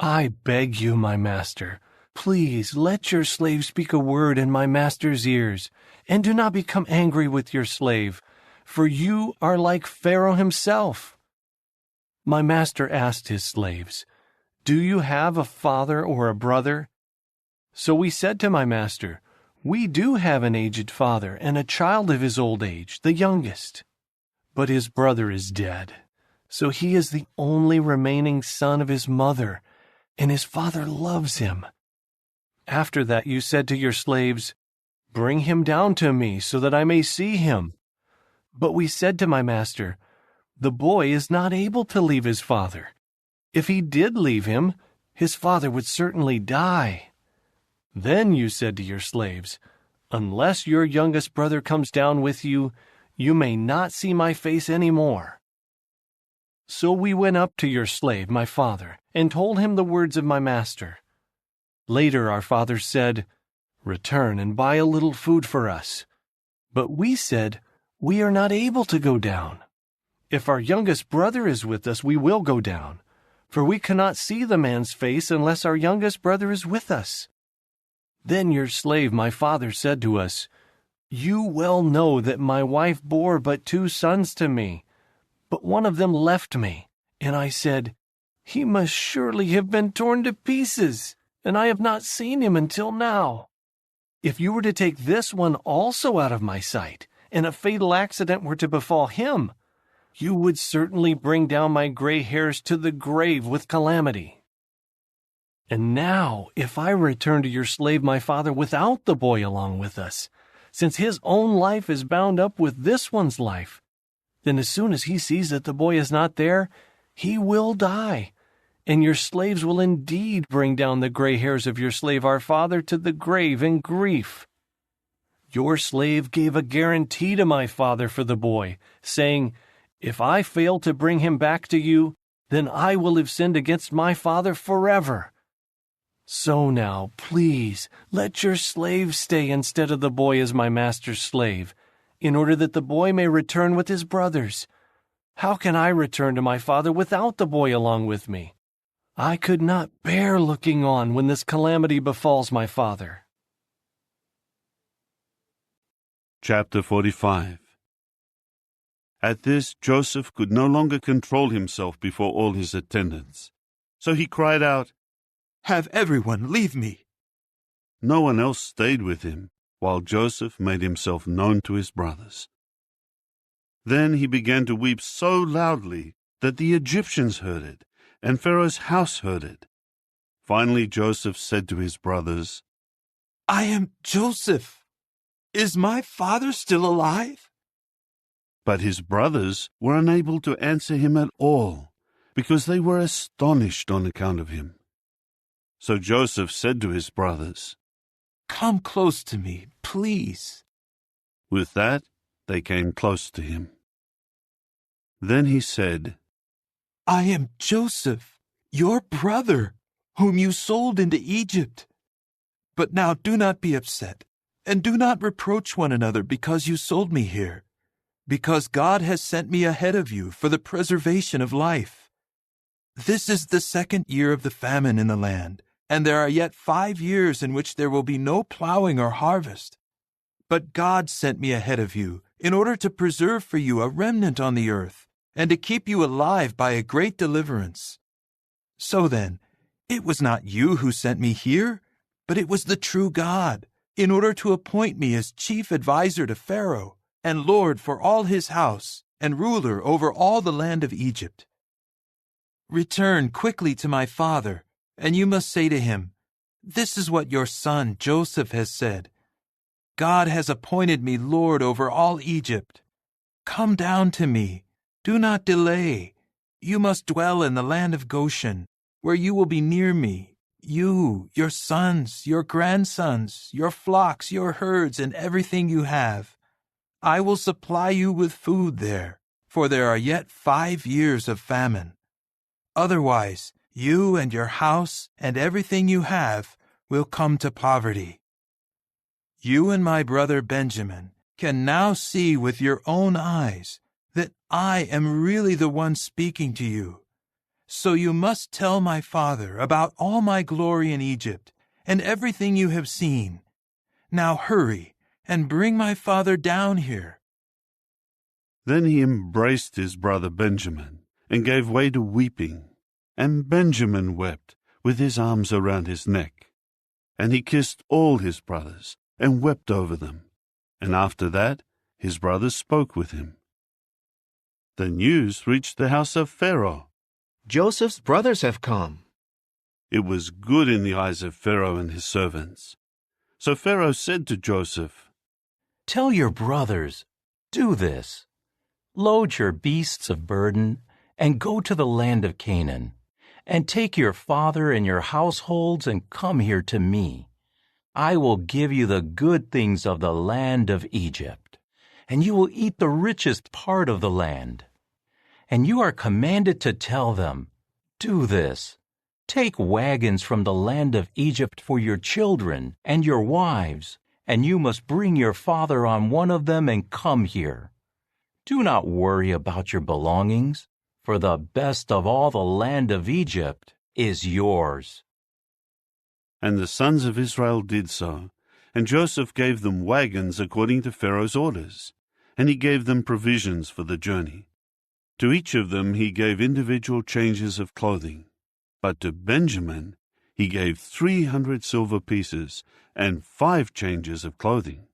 I beg you, my master, please let your slave speak a word in my master's ears, and do not become angry with your slave, for you are like Pharaoh himself. My master asked his slaves, Do you have a father or a brother? So we said to my master, We do have an aged father and a child of his old age, the youngest. But his brother is dead, so he is the only remaining son of his mother, and his father loves him. After that you said to your slaves, Bring him down to me so that I may see him. But we said to my master, The boy is not able to leave his father. If he did leave him, his father would certainly die. Then you said to your slaves, Unless your youngest brother comes down with you, you may not see my face any more. So we went up to your slave, my father, and told him the words of my master. Later our father said, Return and buy a little food for us. But we said, We are not able to go down. If our youngest brother is with us, we will go down, for we cannot see the man's face unless our youngest brother is with us. Then your slave, my father, said to us, You well know that my wife bore but 2 sons to me, but one of them left me. And I said, He must surely have been torn to pieces, and I have not seen him until now. If you were to take this one also out of my sight, and a fatal accident were to befall him, you would certainly bring down my gray hairs to the grave with calamity. And now, if I return to your slave my father without the boy along with us, since his own life is bound up with this one's life, then as soon as he sees that the boy is not there, he will die, and your slaves will indeed bring down the gray hairs of your slave our father to the grave in grief. Your slave gave a guarantee to my father for the boy, saying, If I fail to bring him back to you, then I will have sinned against my father forever. So now, please, let your slave stay instead of the boy as my master's slave, in order that the boy may return with his brothers. How can I return to my father without the boy along with me? I could not bear looking on when this calamity befalls my father. Chapter 45. At this, Joseph could no longer control himself before all his attendants. So he cried out, Have everyone leave me. No one else stayed with him, while Joseph made himself known to his brothers. Then he began to weep so loudly that the Egyptians heard it, and Pharaoh's house heard it. Finally Joseph said to his brothers, I am Joseph. Is my father still alive? But his brothers were unable to answer him at all, because they were astonished on account of him. So Joseph said to his brothers, "Come close to me, please." With that, they came close to him. Then he said, "I am Joseph, your brother, whom you sold into Egypt. But now do not be upset, and do not reproach one another because you sold me here, because God has sent me ahead of you for the preservation of life. This is the 2nd year of the famine in the land, and there are yet 5 years in which there will be no plowing or harvest. But God sent me ahead of you in order to preserve for you a remnant on the earth, and to keep you alive by a great deliverance. So then, it was not you who sent me here, but it was the true God, in order to appoint me as chief adviser to Pharaoh, and lord for all his house, and ruler over all the land of Egypt. Return quickly to my father, and you must say to him, 'This is what your son Joseph has said. God has appointed me lord over all Egypt. Come down to me. Do not delay. You must dwell in the land of Goshen, where you will be near me, you, your sons, your grandsons, your flocks, your herds, and everything you have. I will supply you with food there, for there are yet 5 years of famine. Otherwise, you and your house and everything you have will come to poverty. You and my brother Benjamin can now see with your own eyes that I am really the one speaking to you. So you must tell my father about all my glory in Egypt and everything you have seen. Now hurry and bring my father down here." Then he embraced his brother Benjamin and gave way to weeping. And Benjamin wept with his arms around his neck. And he kissed all his brothers and wept over them. And after that, his brothers spoke with him. The news reached the house of Pharaoh. "Joseph's brothers have come." It was good in the eyes of Pharaoh and his servants. So Pharaoh said to Joseph, "Tell your brothers, do this. Load your beasts of burden and go to the land of Canaan, and take your father and your households and come here to me. I will give you the good things of the land of Egypt, and you will eat the richest part of the land. And you are commanded to tell them, 'Do this. Take wagons from the land of Egypt for your children and your wives, and you must bring your father on one of them and come here. Do not worry about your belongings, for the best of all the land of Egypt is yours.'" And the sons of Israel did so, and Joseph gave them wagons according to Pharaoh's orders, and he gave them provisions for the journey. To each of them he gave individual changes of clothing, but to Benjamin he gave 300 silver pieces and 5 changes of clothing.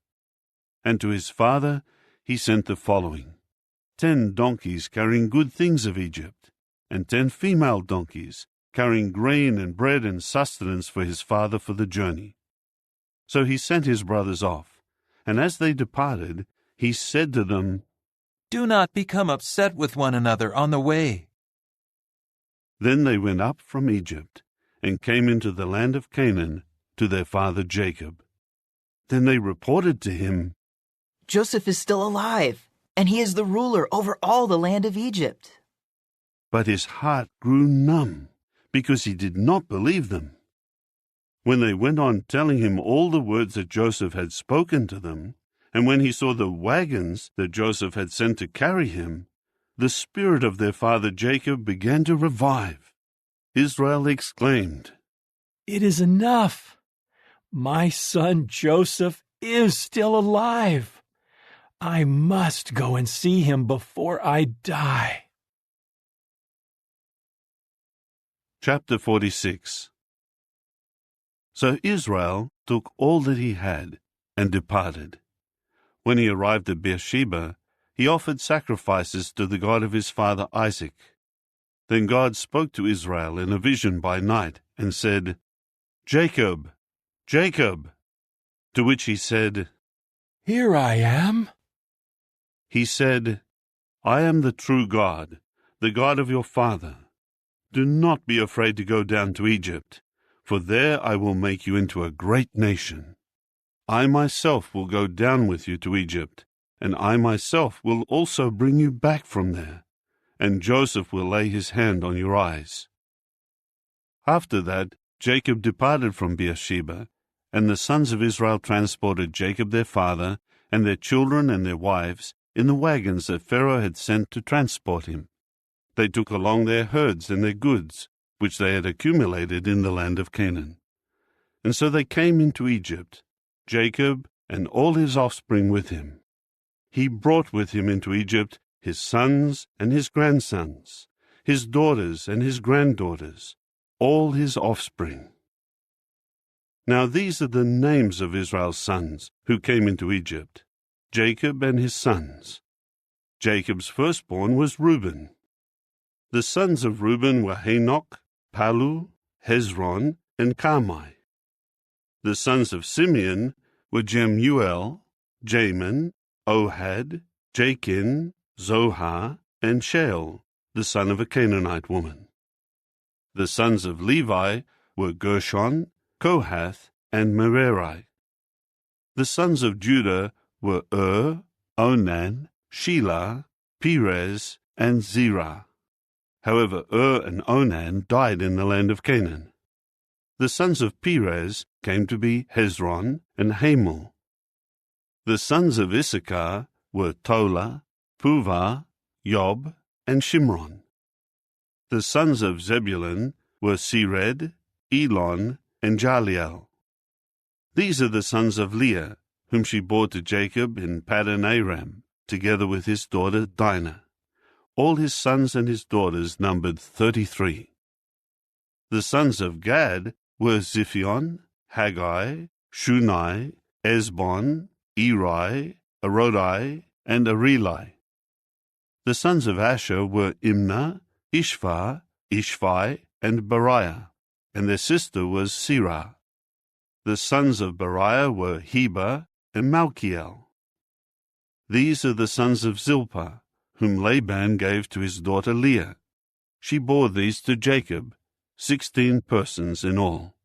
And to his father he sent the following: 10 donkeys carrying good things of Egypt, and 10 female donkeys carrying grain and bread and sustenance for his father for the journey. So he sent his brothers off, and as they departed, he said to them, "Do not become upset with one another on the way." Then they went up from Egypt, and came into the land of Canaan to their father Jacob. Then they reported to him, "Joseph is still alive, and he is the ruler over all the land of Egypt." But his heart grew numb, because he did not believe them. When they went on telling him all the words that Joseph had spoken to them, and when he saw the wagons that Joseph had sent to carry him, the spirit of their father Jacob began to revive. Israel exclaimed, "It is enough! My son Joseph is still alive! I must go and see him before I die." Chapter 46. So Israel took all that he had and departed. When he arrived at Beersheba, he offered sacrifices to the God of his father Isaac. Then God spoke to Israel in a vision by night and said, "Jacob, Jacob." To which he said, "Here I am." He said, "I am the true God, the God of your father. "Do not be afraid to go down to Egypt, for there I will make you into a great nation. I myself will go down with you to Egypt, and I myself will also bring you back from there, and Joseph will lay his hand on your eyes." After that, Jacob departed from Beersheba, and the sons of Israel transported Jacob their father, and their children and their wives, in the wagons that Pharaoh had sent to transport him. They took along their herds and their goods, which they had accumulated in the land of Canaan. And so they came into Egypt, Jacob and all his offspring with him. He brought with him into Egypt his sons and his grandsons, his daughters and his granddaughters, all his offspring. Now these are the names of Israel's sons who came into Egypt, Jacob and his sons. Jacob's firstborn was Reuben. The sons of Reuben were Hanoch, Palu, Hezron, and Carmi. The sons of Simeon were Jemuel, Jamin, Ohad, Jachin, Zohar, and Shael, the son of a Canaanite woman. The sons of Levi were Gershon, Kohath, and Merari. The sons of Judah were Onan, Shelah, Perez, and Zerah. However, and Onan died in the land of Canaan. The sons of Perez came to be Hezron and Hamul. The sons of Issachar were Tola, Puvah, Yob, and Shimron. The sons of Zebulun were Sered, Elon, and Jaliel. These are the sons of Leah, whom she bore to Jacob in Paddan Aram, together with his daughter Dinah. All his sons and his daughters numbered 33. The sons of Gad were Ziphion, Haggai, Shunai, Esbon, Eri, Arodi, and Areli. The sons of Asher were Imnah, Ishva, Ishvi, and Beriah, and their sister was Serah. The sons of Beriah were Heber and Malchiel. These are the sons of Zilpah, whom Laban gave to his daughter Leah. She bore these to Jacob, 16 persons in all.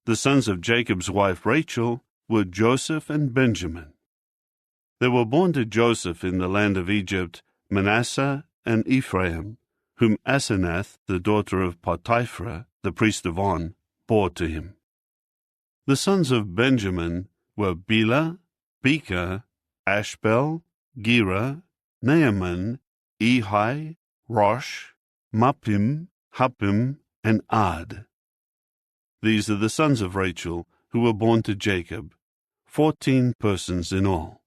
The sons of Jacob's wife Rachel were Joseph and Benjamin. There were born to Joseph in the land of Egypt Manasseh and Ephraim, whom Asenath, the daughter of Potiphera, the priest of On, bore to him. The sons of Benjamin were Bela, Becher, Ashbel, Gera, Naaman, Ehi, Rosh, Muppim, Huppim, and Ard. These are the sons of Rachel, who were born to Jacob, 14 persons in all.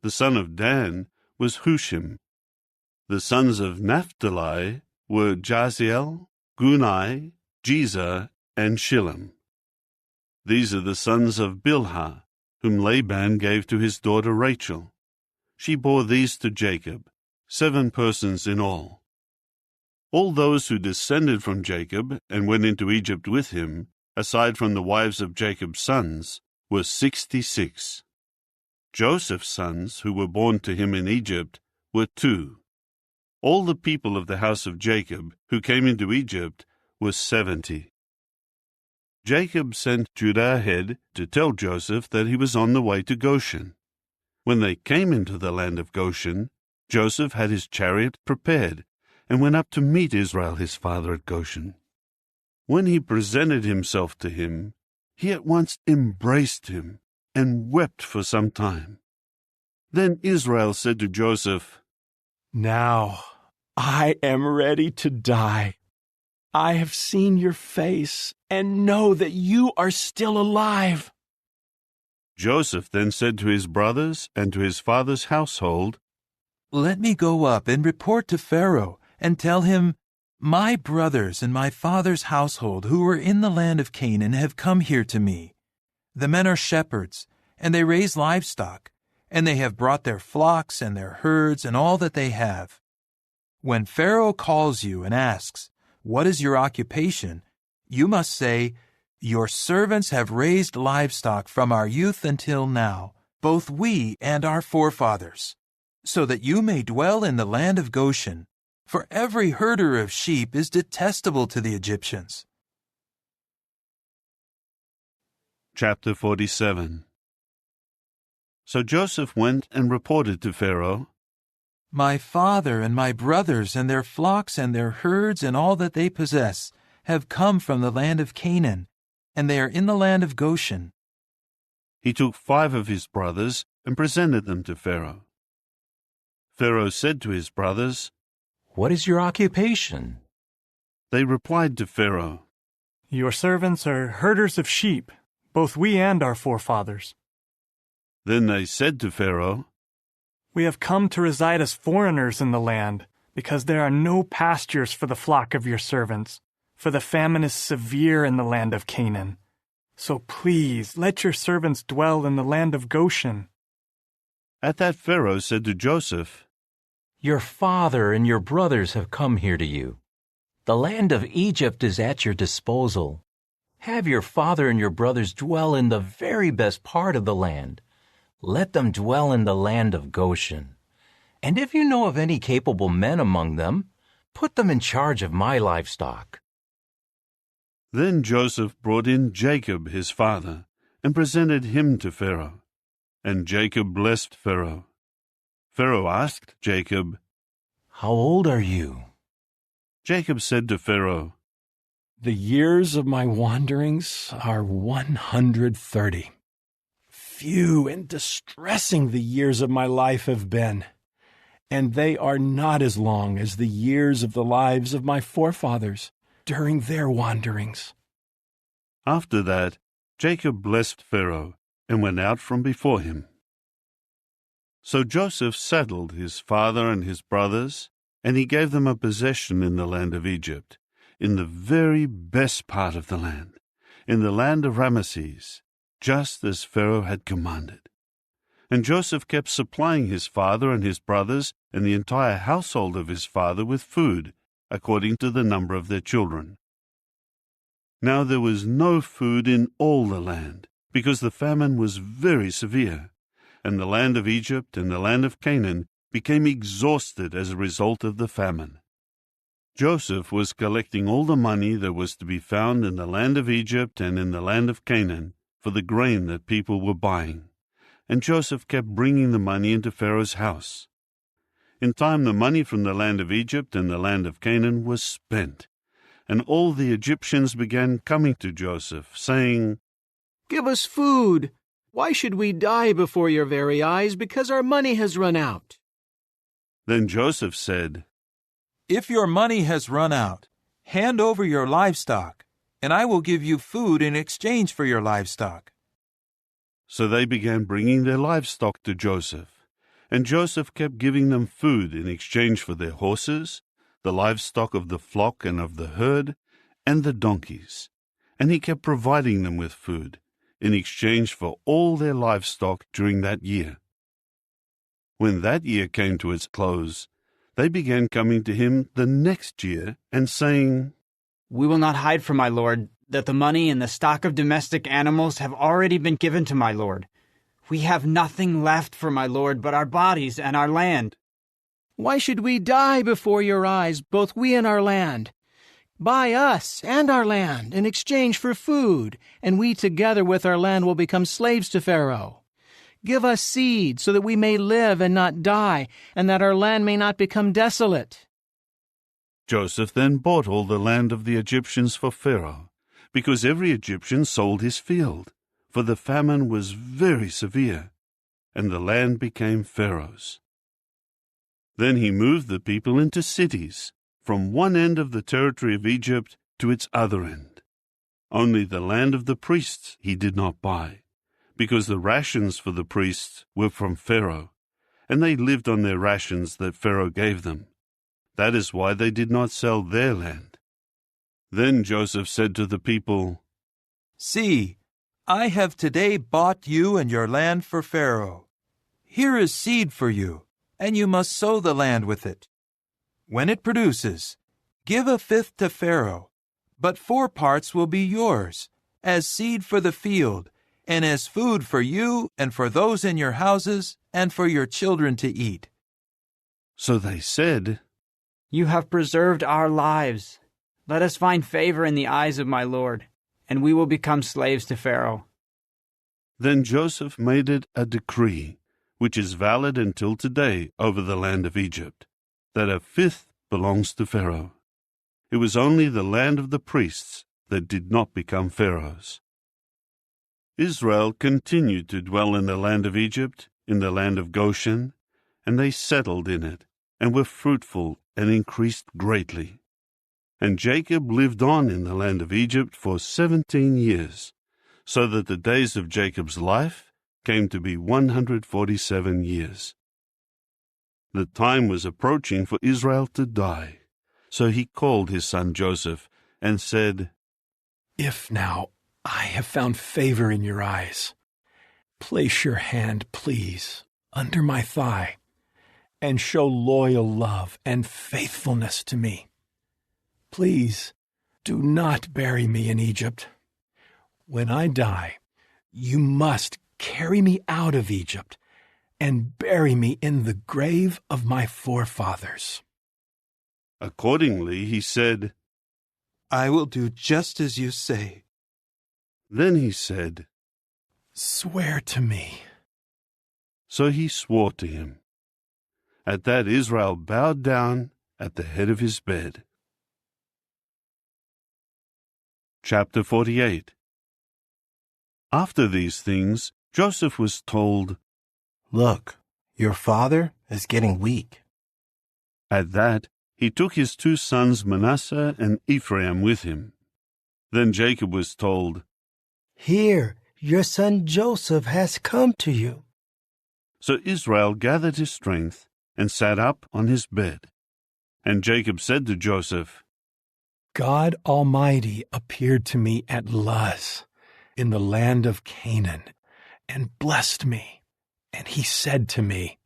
The son of Dan was Hushim. The sons of Naphtali were Jaziel, Guni, Jezer, and Shillem. These are the sons of Bilhah, whom Laban gave to his daughter Rachel. She bore these to Jacob, 7 persons in all. All those who descended from Jacob and went into Egypt with him, aside from the wives of Jacob's sons, were 66. Joseph's sons, who were born to him in Egypt, were 2. All the people of the house of Jacob, who came into Egypt, were 70. Jacob sent Judah ahead to tell Joseph that he was on the way to Goshen. When they came into the land of Goshen, Joseph had his chariot prepared and went up to meet Israel his father at Goshen. When he presented himself to him, he at once embraced him and wept for some time. Then Israel said to Joseph, "Now I am ready to die. I have seen your face and know that you are still alive." Joseph then said to his brothers and to his father's household, "Let me go up and report to Pharaoh and tell him, 'My brothers and my father's household who are in the land of Canaan have come here to me. The men are shepherds, and they raise livestock, and they have brought their flocks and their herds and all that they have.' When Pharaoh calls you and asks, 'What is your occupation?' you must say, 'Your servants have raised livestock from our youth until now, both we and our forefathers, so that you may dwell in the land of Goshen, for every herder of sheep is detestable to the Egyptians. Chapter 47. So Joseph went and reported to Pharaoh, My father and my brothers and their flocks and their herds and all that they possess have come from the land of Canaan, and they are in the land of Goshen. He took 5 of his brothers and presented them to Pharaoh. Pharaoh said to his brothers, What is your occupation? They replied to Pharaoh, Your servants are herders of sheep, both we and our forefathers. Then they said to Pharaoh, We have come to reside as foreigners in the land, because there are no pastures for the flock of your servants, for the famine is severe in the land of Canaan. So please, let your servants dwell in the land of Goshen. At that Pharaoh said to Joseph, Your father and your brothers have come here to you. The land of Egypt is at your disposal. Have your father and your brothers dwell in the very best part of the land. Let them dwell in the land of Goshen. And if you know of any capable men among them, put them in charge of my livestock. Then Joseph brought in Jacob his father, and presented him to Pharaoh. And Jacob blessed Pharaoh. Pharaoh asked Jacob, How old are you? Jacob said to Pharaoh, The years of my wanderings are 130. Few and distressing the years of my life have been, and they are not as long as the years of the lives of my forefathers during their wanderings. After that, Jacob blessed Pharaoh and went out from before him. So Joseph saddled his father and his brothers, and he gave them a possession in the land of Egypt, in the very best part of the land, in the land of Ramesses, just as Pharaoh had commanded. And Joseph kept supplying his father and his brothers and the entire household of his father with food, according to the number of their children. Now there was no food in all the land, because the famine was very severe, and the land of Egypt and the land of Canaan became exhausted as a result of the famine. Joseph was collecting all the money that was to be found in the land of Egypt and in the land of Canaan for the grain that people were buying, and Joseph kept bringing the money into Pharaoh's house. In time the money from the land of Egypt and the land of Canaan was spent, and all the Egyptians began coming to Joseph, saying, Give us food. Why should we die before your very eyes because our money has run out? Then Joseph said, If your money has run out, hand over your livestock, and I will give you food in exchange for your livestock. So they began bringing their livestock to Joseph, and Joseph kept giving them food in exchange for their horses, the livestock of the flock and of the herd, and the donkeys, and he kept providing them with food in exchange for all their livestock during that year. When that year came to its close, they began coming to him the next year and saying, We will not hide from my lord that the money and the stock of domestic animals have already been given to my lord. We have nothing left for my lord but our bodies and our land. Why should we die before your eyes, both we and our land? Buy us and our land in exchange for food, and we together with our land will become slaves to Pharaoh. Give us seed so that we may live and not die, and that our land may not become desolate. Joseph then bought all the land of the Egyptians for Pharaoh, because every Egyptian sold his field, for the famine was very severe, and the land became Pharaoh's. Then he moved the people into cities, from one end of the territory of Egypt to its other end. Only the land of the priests he did not buy, because the rations for the priests were from Pharaoh, and they lived on their rations that Pharaoh gave them. That is why they did not sell their land. Then Joseph said to the people, See, I have today bought you and your land for Pharaoh. Here is seed for you, and you must sow the land with it. When it produces, give 1/5 to Pharaoh, but 4 parts will be yours, as seed for the field, and as food for you and for those in your houses and for your children to eat. So they said, You have preserved our lives. Let us find favor in the eyes of my Lord, and we will become slaves to Pharaoh." Then Joseph made it a decree, which is valid until today over the land of Egypt, that a fifth belongs to Pharaoh. It was only the land of the priests that did not become Pharaoh's. Israel continued to dwell in the land of Egypt, in the land of Goshen, and they settled in it, and were fruitful and increased greatly. And Jacob lived on in the land of Egypt for 17 years, so that the days of Jacob's life came to be 147 years. The time was approaching for Israel to die, so he called his son Joseph and said, "If now I have found favor in your eyes, place your hand, please, under my thigh, and show loyal love and faithfulness to me. Please, do not bury me in Egypt. When I die, you must carry me out of Egypt and bury me in the grave of my forefathers." Accordingly, he said, "I will do just as you say." Then he said, "Swear to me." So he swore to him. At that Israel bowed down at the head of his bed. Chapter 48. After these things, Joseph was told, "Look, your father is getting weak." At that, he took his 2 sons Manasseh and Ephraim with him. Then Jacob was told, "Here, your son Joseph has come to you." So Israel gathered his strength and sat up on his bed. And Jacob said to Joseph, God Almighty appeared to me at Luz, in the land of Canaan, and blessed me. And he said to me,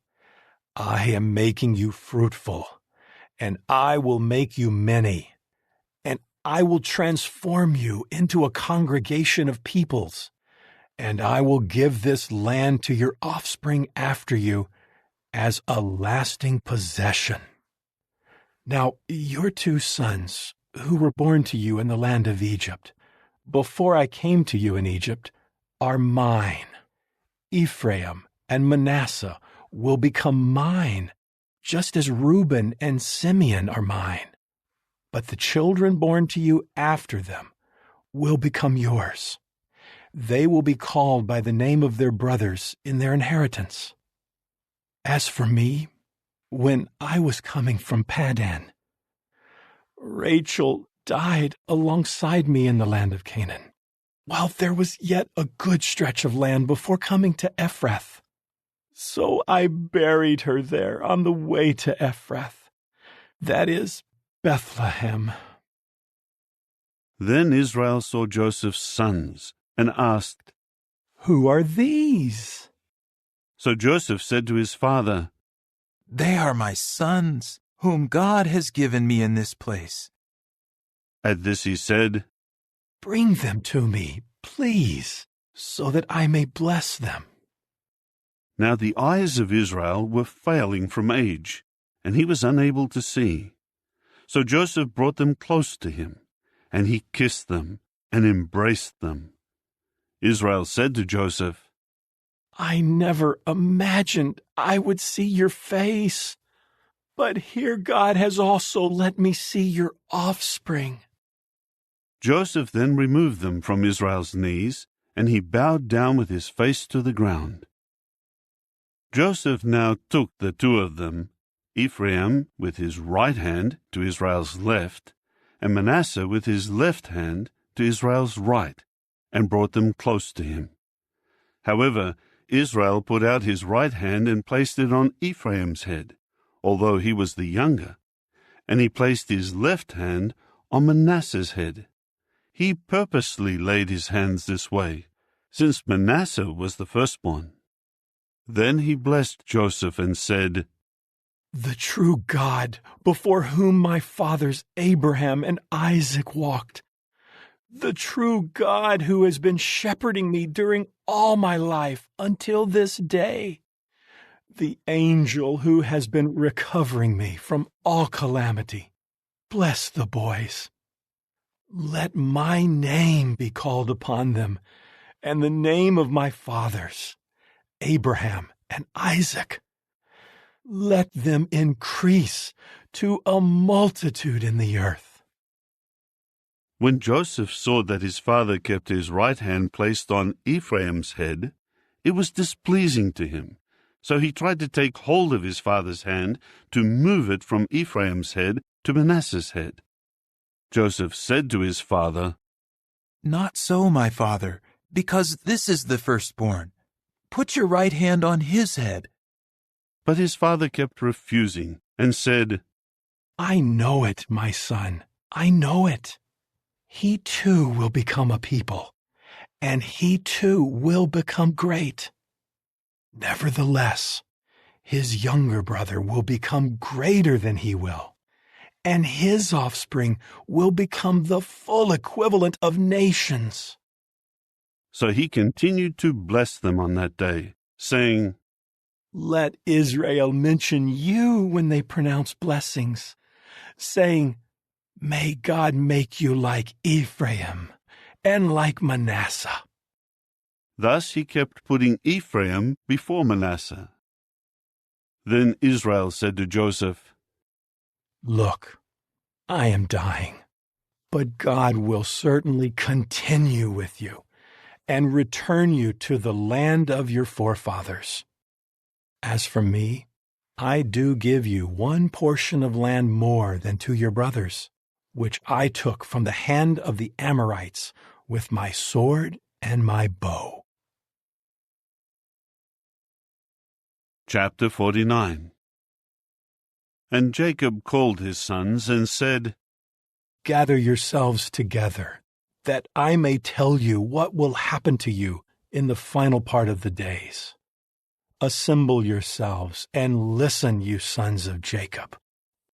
I am making you fruitful, and I will make you many, and I will transform you into a congregation of peoples, and I will give this land to your offspring after you as a lasting possession. Now your 2 sons, who were born to you in the land of Egypt, before I came to you in Egypt, are mine. Ephraim and Manasseh will become mine, just as Reuben and Simeon are mine. But the children born to you after them will become yours. They will be called by the name of their brothers in their inheritance. As for me, when I was coming from Paddan, Rachel died alongside me in the land of Canaan, while there was yet a good stretch of land before coming to Ephrath. So I buried her there on the way to Ephrath, that is, Bethlehem. Then Israel saw Joseph's sons and asked, Who are these? So Joseph said to his father, They are my sons, whom God has given me in this place. At this he said, Bring them to me, please, so that I may bless them. Now the eyes of Israel were failing from age, and he was unable to see. So Joseph brought them close to him, and he kissed them and embraced them. Israel said to Joseph, I never imagined I would see your face, but here God has also let me see your offspring. Joseph then removed them from Israel's knees, and he bowed down with his face to the ground. Joseph now took the 2 of them, Ephraim with his right hand to Israel's left, and Manasseh with his left hand to Israel's right, and brought them close to him. However, Israel put out his right hand and placed it on Ephraim's head, although he was the younger, and he placed his left hand on Manasseh's head. He purposely laid his hands this way, since Manasseh was the firstborn. Then he blessed Joseph and said, The true God, before whom my fathers Abraham and Isaac walked, the true God who has been shepherding me during all my life until this day, the angel who has been recovering me from all calamity. Bless the boys. Let my name be called upon them, and the name of my fathers, Abraham and Isaac. Let them increase to a multitude in the earth. When Joseph saw that his father kept his right hand placed on Ephraim's head, it was displeasing to him. So he tried to take hold of his father's hand to move it from Ephraim's head to Manasseh's head. Joseph said to his father, "Not so, my father, because this is the firstborn. Put your right hand on his head." But his father kept refusing and said, I know it, my son. I know it. He too will become a people, and he too will become great. Nevertheless, his younger brother will become greater than he will, and his offspring will become the full equivalent of nations. So he continued to bless them on that day, saying, Let Israel mention you when they pronounce blessings, saying, May God make you like Ephraim and like Manasseh. Thus he kept putting Ephraim before Manasseh. Then Israel said to Joseph, Look, I am dying, but God will certainly continue with you and return you to the land of your forefathers. As for me, I do give you one portion of land more than to your brothers, which I took from the hand of the Amorites with my sword and my bow. Chapter 49. And Jacob called his sons and said, Gather yourselves together, that I may tell you what will happen to you in the final part of the days. Assemble yourselves and listen, you sons of Jacob.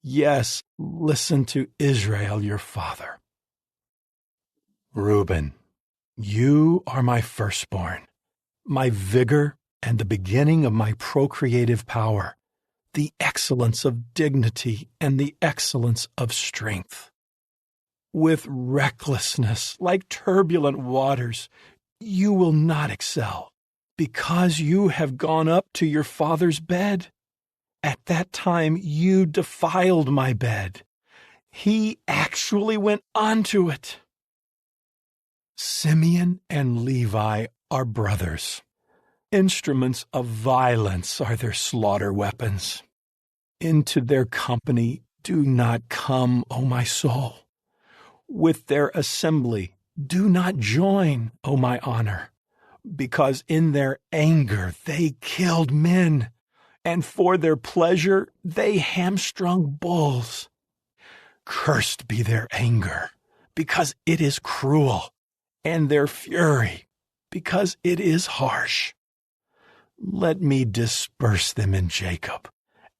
Yes, listen to Israel your father. Reuben, you are my firstborn, my vigor and the beginning of my procreative power, the excellence of dignity and the excellence of strength. With recklessness like turbulent waters, you will not excel, because you have gone up to your father's bed. At that time you defiled my bed. He actually went onto it. Simeon and Levi are brothers. Instruments of violence are their slaughter weapons. Into their company do not come, O my soul. With their assembly do not join, O my honor, because in their anger they killed men, and for their pleasure they hamstrung bulls. Cursed be their anger, because it is cruel, and their fury, because it is harsh. Let me disperse them in Jacob,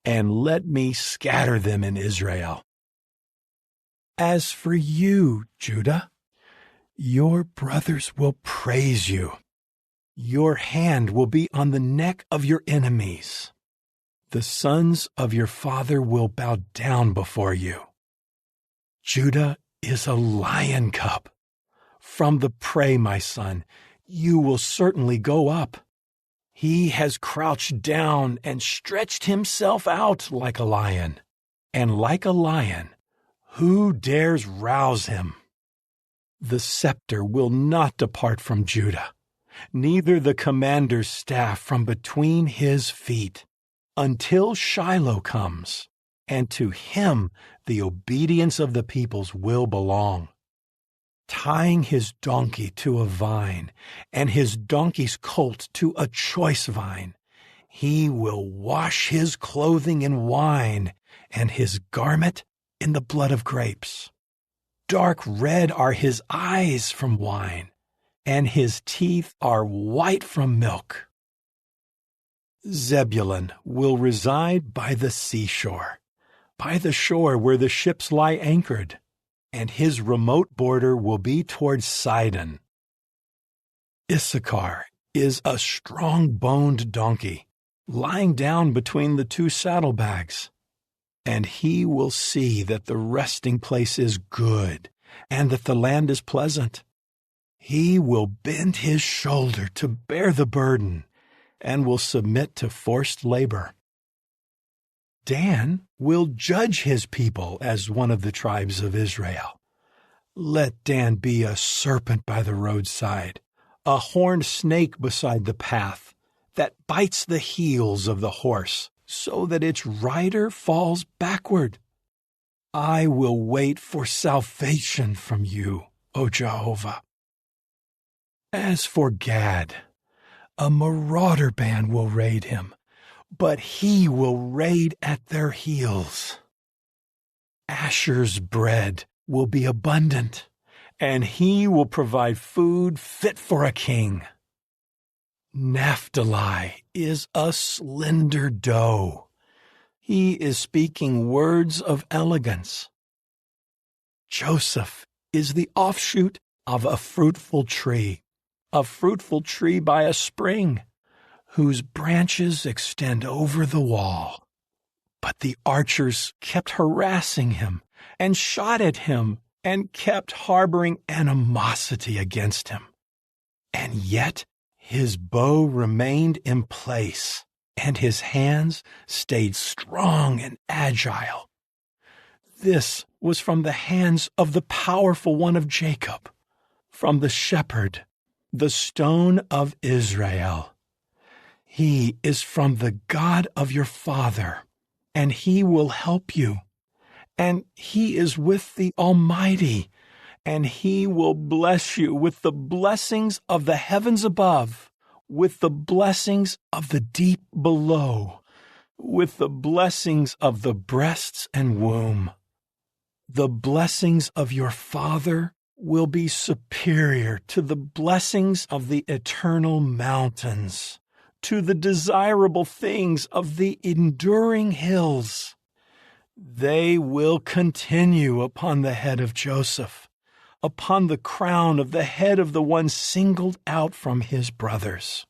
and let me scatter them in Israel. As for you, Judah, your brothers will praise you. Your hand will be on the neck of your enemies. The sons of your father will bow down before you. Judah is a lion cub. From the prey, my son, you will certainly go up. He has crouched down and stretched himself out like a lion. And like a lion, who dares rouse him? The scepter will not depart from Judah, neither the commander's staff from between his feet, until Shiloh comes, and to him the obedience of the peoples will belong. Tying his donkey to a vine, and his donkey's colt to a choice vine, he will wash his clothing in wine, and his garment in the blood of grapes. Dark red are his eyes from wine, and his teeth are white from milk. Zebulun will reside by the seashore, by the shore where the ships lie anchored, and his remote border will be towards Sidon. Issachar is a strong-boned donkey. lying down between the two saddlebags. And he will see that the resting place is good, and that the land is pleasant. He will bend his shoulder to bear the burden, and will submit to forced labor. Dan will judge his people as one of the tribes of Israel. Let Dan be a serpent by the roadside, a horned snake beside the path, that bites the heels of the horse, so that its rider falls backward. I will wait for salvation from you, O Jehovah. As for Gad, a marauder band will raid him, but he will raid at their heels. Asher's bread will be abundant, and he will provide food fit for a king. Naphtali is a slender doe. He is speaking words of elegance. Joseph is the offshoot of a fruitful tree by a spring, whose branches extend over the wall. But the archers kept harassing him and shot at him and kept harboring animosity against him. And yet his bow remained in place, and his hands stayed strong and agile. This was from the hands of the powerful one of Jacob, from the shepherd, the stone of Israel. He is from the God of your father, and he will help you. And he is with the Almighty, and he will bless you with the blessings of the heavens above, with the blessings of the deep below, with the blessings of the breasts and womb. The blessings of your father will be superior to the blessings of the eternal mountains, to the desirable things of the enduring hills. They will continue upon the head of Joseph, upon the crown of the head of the one singled out from his brothers.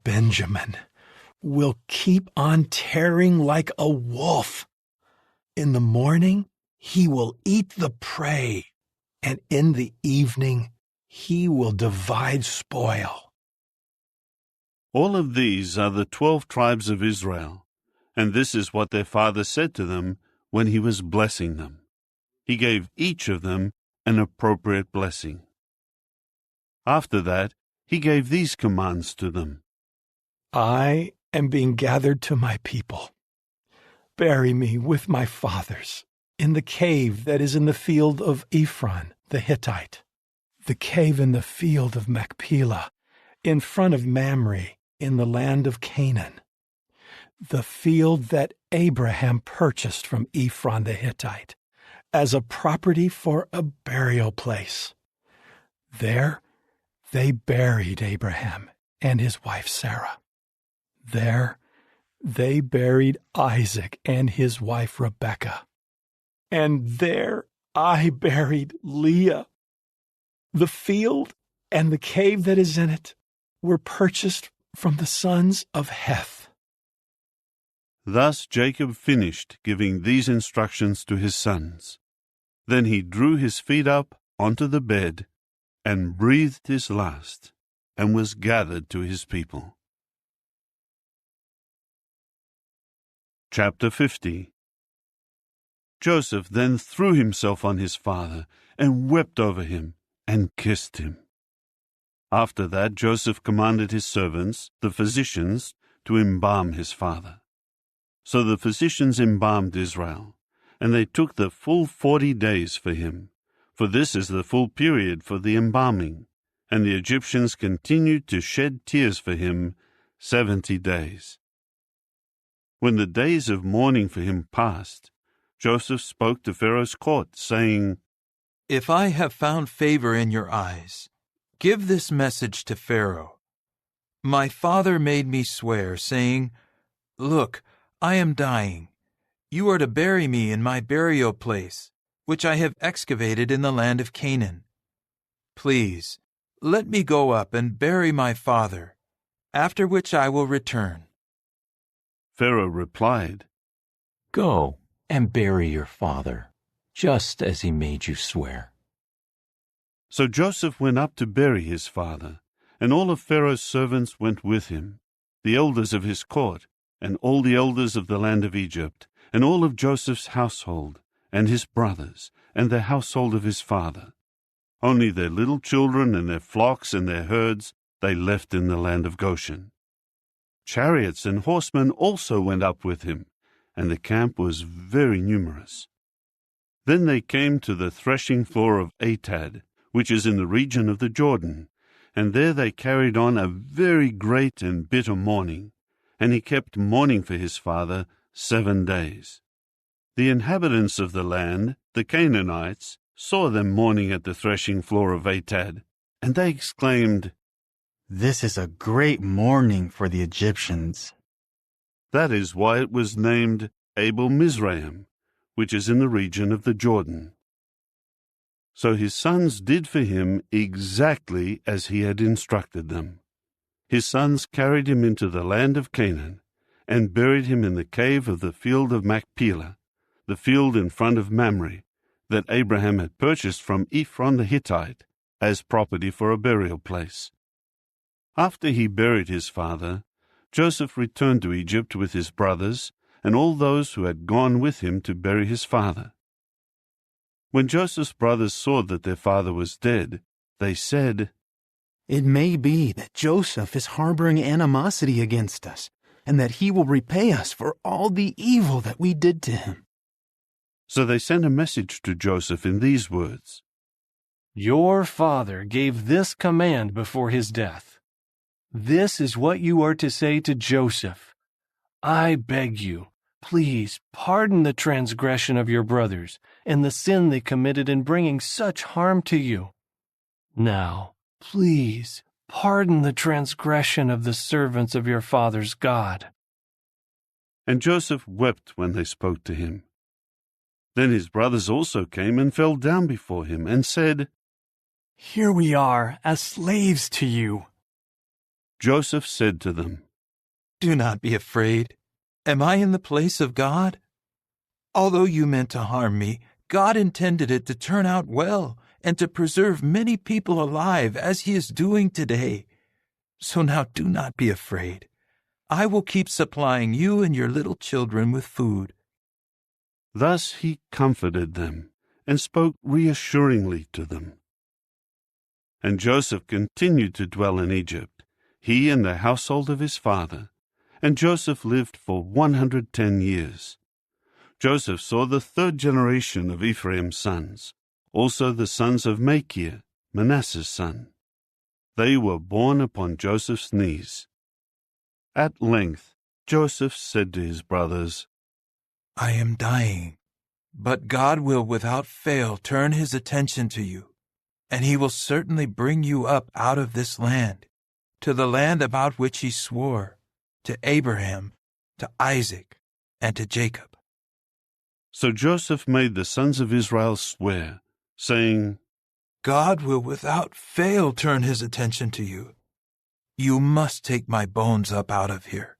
Benjamin will keep on tearing like a wolf. In the morning he will eat the prey, and in the evening he will divide spoil. All of these are the 12 tribes of Israel, and this is what their father said to them when he was blessing them. He gave each of them an appropriate blessing. After that, he gave these commands to them. I am being gathered to my people. Bury me with my fathers in the cave that is in the field of Ephron the Hittite, the cave in the field of Machpelah, in front of Mamre in the land of Canaan, the field that Abraham purchased from Ephron the Hittite as a property for a burial place. There they buried Abraham and his wife Sarah. There they buried Isaac and his wife Rebekah. And there I buried Leah. The field and the cave that is in it were purchased from the sons of Heth. Thus Jacob finished giving these instructions to his sons. Then he drew his feet up onto the bed and breathed his last and was gathered to his people. Chapter 50. Joseph then threw himself on his father and wept over him and kissed him. After that, Joseph commanded his servants, the physicians, to embalm his father. So the physicians embalmed Israel, and they took the full 40 days for him, for this is the full period for the embalming, and the Egyptians continued to shed tears for him 70 days. When the days of mourning for him passed, Joseph spoke to Pharaoh's court, saying, If I have found favor in your eyes, give this message to Pharaoh. My father made me swear, saying, Look, I am dying. You are to bury me in my burial place, which I have excavated in the land of Canaan. Please, let me go up and bury my father, after which I will return. Pharaoh replied, Go and bury your father, just as he made you swear. So Joseph went up to bury his father, and all of Pharaoh's servants went with him, the elders of his court, and all the elders of the land of Egypt, and all of Joseph's household, and his brothers, and the household of his father. Only their little children and their flocks and their herds they left in the land of Goshen. Chariots and horsemen also went up with him, and the camp was very numerous. Then they came to the threshing floor of Atad, which is in the region of the Jordan, and there they carried on a very great and bitter mourning, and he kept mourning for his father 7 days. The inhabitants of the land, the Canaanites, saw them mourning at the threshing floor of Atad, and they exclaimed, This is a great mourning for the Egyptians. That is why it was named Abel Mizraim, which is in the region of the Jordan. So his sons did for him exactly as he had instructed them. His sons carried him into the land of Canaan, and buried him in the cave of the field of Machpelah, the field in front of Mamre, that Abraham had purchased from Ephron the Hittite, as property for a burial place. After he buried his father, Joseph returned to Egypt with his brothers, and all those who had gone with him to bury his father. When Joseph's brothers saw that their father was dead, they said, It may be that Joseph is harboring animosity against us, and that he will repay us for all the evil that we did to him. So they sent a message to Joseph in these words, Your father gave this command before his death. This is what you are to say to Joseph. I beg you, please pardon the transgression of your brothers and the sin they committed in bringing such harm to you. Now, please pardon the transgression of the servants of your father's God. And Joseph wept when they spoke to him. Then his brothers also came and fell down before him and said, Here we are as slaves to you. Joseph said to them, Do not be afraid. Am I in the place of God? Although you meant to harm me, God intended it to turn out well and to preserve many people alive as he is doing today. So now do not be afraid. I will keep supplying you and your little children with food. Thus he comforted them and spoke reassuringly to them. And Joseph continued to dwell in Egypt, he and the household of his father, and Joseph lived for 110 years. Joseph saw the third generation of Ephraim's sons, also the sons of Machir, Manasseh's son. They were born upon Joseph's knees. At length Joseph said to his brothers, I am dying, but God will without fail turn his attention to you, and he will certainly bring you up out of this land, to the land about which he swore, to Abraham, to Isaac, and to Jacob. So Joseph made the sons of Israel swear, saying, God will without fail turn his attention to you. You must take my bones up out of here.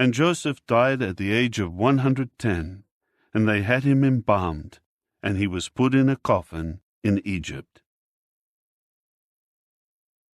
And Joseph died at the age of 110, and they had him embalmed, and he was put in a coffin in Egypt.